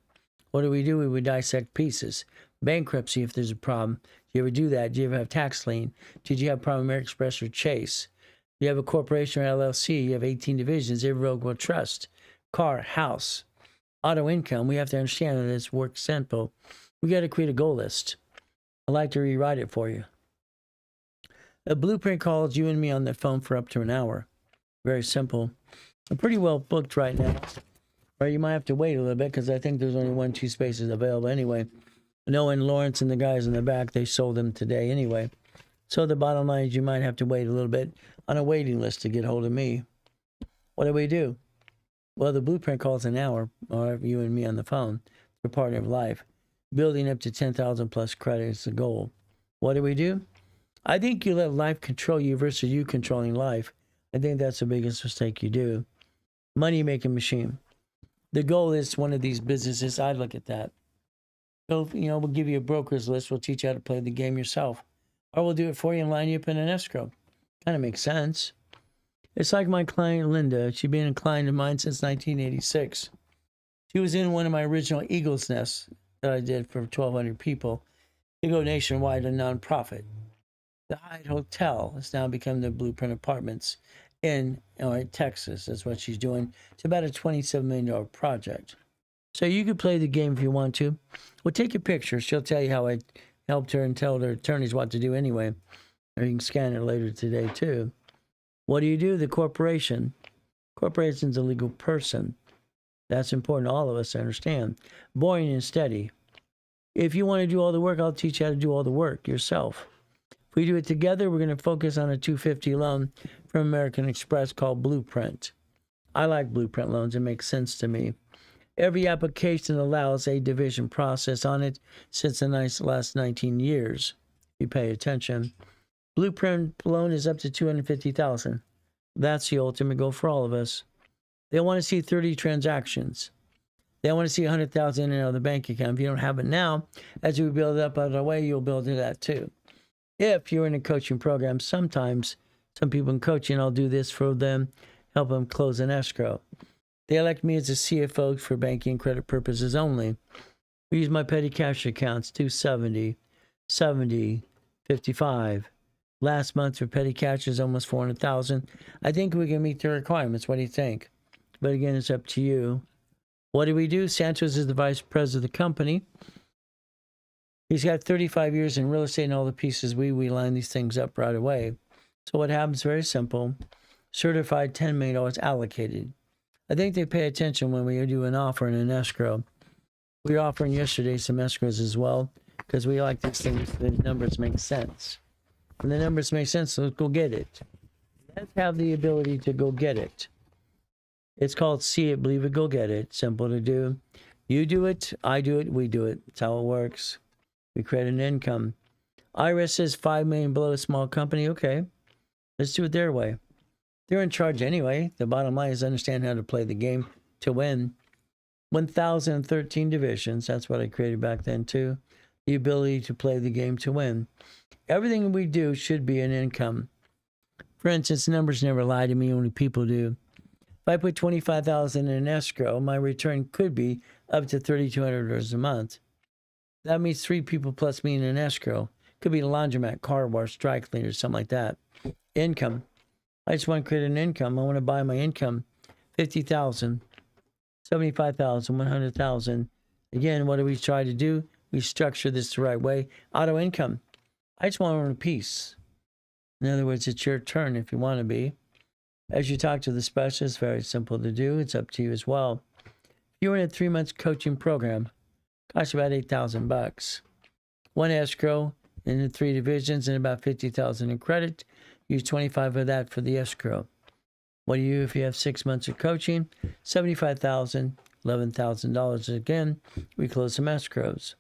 what do? We would dissect pieces. Bankruptcy, if there's a problem. Do you ever do that? Do you ever have tax lien? Did you have a problem with American Express or Chase? You have a corporation or LLC. You have 18 divisions, irrevocable trust, car, house, auto income. We have to understand that it's work simple. We got to create a goal list. I'd like to rewrite it for you. A blueprint calls you and me on the phone for up to an hour. Very simple. I'm pretty well booked right now. Or you might have to wait a little bit because I think there's only 1-2 spaces available anyway. Noah and Lawrence and the guys in the back, they sold them today anyway. So the bottom line is you might have to wait a little bit on a waiting list to get hold of me. What do? Well, the blueprint calls an hour, or you and me on the phone, your partner of life. Building up to 10,000 plus credit is the goal. What do? I think you let life control you versus you controlling life. I think that's the biggest mistake you do. Money making machine. The goal is one of these businesses. I look at that. So, we'll give you a broker's list. We'll teach you how to play the game yourself. Or we'll do it for you and line you up in an escrow. Kind of makes sense. It's like my client, Linda. She's been a client of mine since 1986. She was in one of my original Eagle's Nests that I did for 1,200 people to go nationwide, a nonprofit. The Hyatt Hotel has now become the Blueprint Apartments in Texas. That's what she's doing. It's about a $27 million project. So you could play the game if you want to. Well, take a picture. She'll tell you how I helped her and tell her attorneys what to do anyway. Or you can scan it later today, too. What do? The corporation. Corporation's a legal person. That's important to all of us to understand. Boring and steady. If you want to do all the work, I'll teach you how to do all the work yourself. If we do it together, we're going to focus on a $250 loan from American Express called Blueprint. I like Blueprint loans. It makes sense to me. Every application allows a division process on it since the last 19 years. If you pay attention. Blueprint loan is up to $250,000. That's the ultimate goal for all of us. They want to see 30 transactions. They want to see $100,000 in and out of the bank account. If you don't have it now, as we build it up out of the way, you'll build to that too. If you're in a coaching program, sometimes some people in coaching, I'll do this for them, help them close an escrow. They elect me as a CFO for banking and credit purposes only. We use my petty cash accounts, 270, 70, 55. Last month for petty cash is almost 400,000. I think we can meet the requirements. What do you think? But again, it's up to you. What do? Sanchez is the vice president of the company. He's got 35 years in real estate and all the pieces. We line these things up right away. So what happens? Very simple. Certified $10 million allocated. I think they pay attention when we do an offer and an escrow. We were offering yesterday some escrows as well because we like these things. The numbers make sense. When the numbers make sense, let's go get it. Let's have the ability to go get it. It's called see it, believe it, go get it. Simple to do. You do it, I do it, we do it. That's how it works. We create an income. IRS says $5 million below a small company. Okay, let's do it their way. They're in charge anyway. The bottom line is understand how to play the game to win. 1,013 divisions. That's what I created back then too. The ability to play the game to win. Everything we do should be an income. For instance, numbers never lie to me, only people do. If I put $25,000 in an escrow, my return could be up to $3,200 a month. That means 3 people plus me in an escrow. Could be a laundromat, car wash, dry cleaner, something like that. Income. I just want to create an income. I want to buy my income. 50,000, 75,000, 100,000. Again, what do we try to do? We structure this the right way. Auto income. I just want to earn a piece. In other words, it's your turn if you want to be. As you talk to the specialist, very simple to do. It's up to you as well. If you're in a 3-month coaching program, costs about $8,000. 1 escrow in the 3 divisions and about $50,000 in credit. Use 25 of that for the escrow. What do you if you have 6 months of coaching? $75,000, $11,000 again. We close some escrows.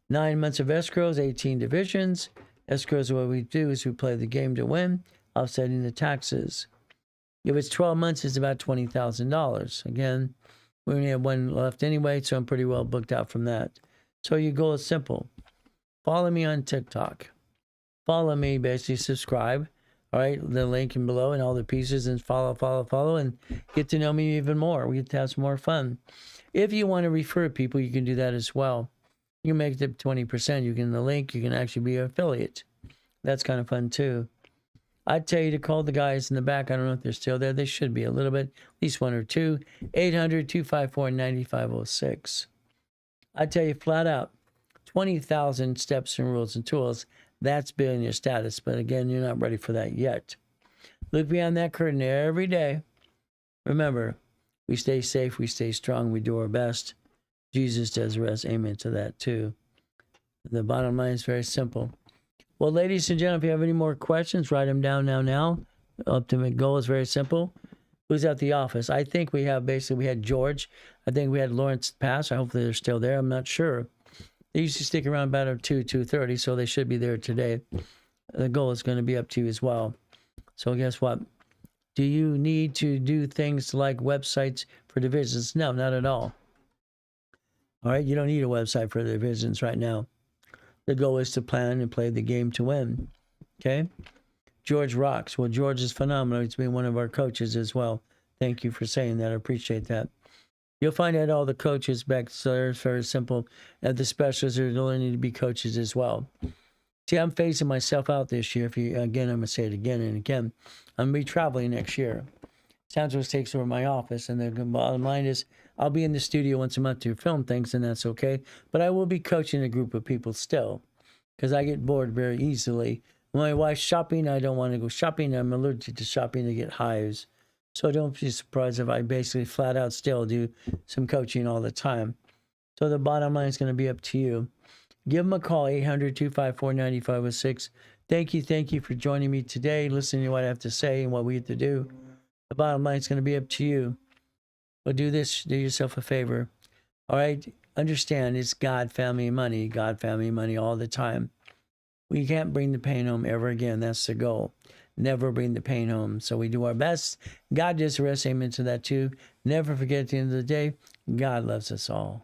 9 months of escrows, 18 divisions. Escrows, what we do is we play the game to win, offsetting the taxes. If it's 12 months, it's about $20,000. Again, we only have 1 left anyway, so I'm pretty well booked out from that. So your goal is simple. Follow me on TikTok. Follow me, basically subscribe. All right, the link in below and all the pieces, and follow, and get to know me even more. We get to have some more fun. If you want to refer people, you can do that as well. You can make it up 20%. You can the link. You can actually be an affiliate. That's kind of fun too. I'd tell you to call the guys in the back. I don't know if they're still there. They should be a little bit, at least 1 or 2. 800-254-9506. I'd tell you flat out, 20,000 steps and rules and tools. That's billionaire status. But again, you're not ready for that yet. Look beyond that curtain every day. Remember, we stay safe, we stay strong, we do our best. Jesus does the rest. Amen to that too. The bottom line is very simple. Well, ladies and gentlemen, if you have any more questions, write them down now. Ultimate goal is very simple. Who's at the office? I think we had George. I think we had Lawrence Pass. Hopefully they're still there. I'm not sure. They usually stick around about 2:30, so they should be there today. The goal is going to be up to you as well. So guess what? Do you need to do things like websites for divisions? No, not at all. All right, you don't need a website for the divisions right now. The goal is to plan and play the game to win. Okay? George rocks. Well, George is phenomenal. He's been one of our coaches as well. Thank you for saying that. I appreciate that. You'll find out all the coaches back there. It's very simple. And the specialists are learning to be coaches as well. See, I'm phasing myself out this year. I'm going to say it again and again. I'm going to be traveling next year. Santos takes over my office, and the bottom line is I'll be in the studio once a month to film things, and that's okay. But I will be coaching a group of people still, because I get bored very easily. When my wife's shopping, I don't want to go shopping. I'm allergic to shopping to get hives. So don't be surprised if I basically flat out still do some coaching all the time. So the bottom line is going to be up to you. Give them a call, 800-254-9506. Thank you for joining me today, listening to what I have to say and what we have to do. The bottom line is going to be up to you. But do yourself a favor. All right? Understand it's God, family, and money. God, family, and money all the time. We can't bring the pain home ever again. That's the goal. Never bring the pain home. So we do our best. God does the rest. Amen to that too. Never forget at the end of the day, God loves us all.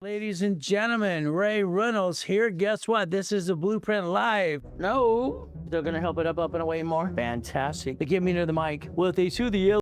Ladies and gentlemen, Ray Reynolds here. Guess what? This is a Blueprint Live. No, they're going to help it up and away more. Fantastic. They get me near the mic. Well, if they sue the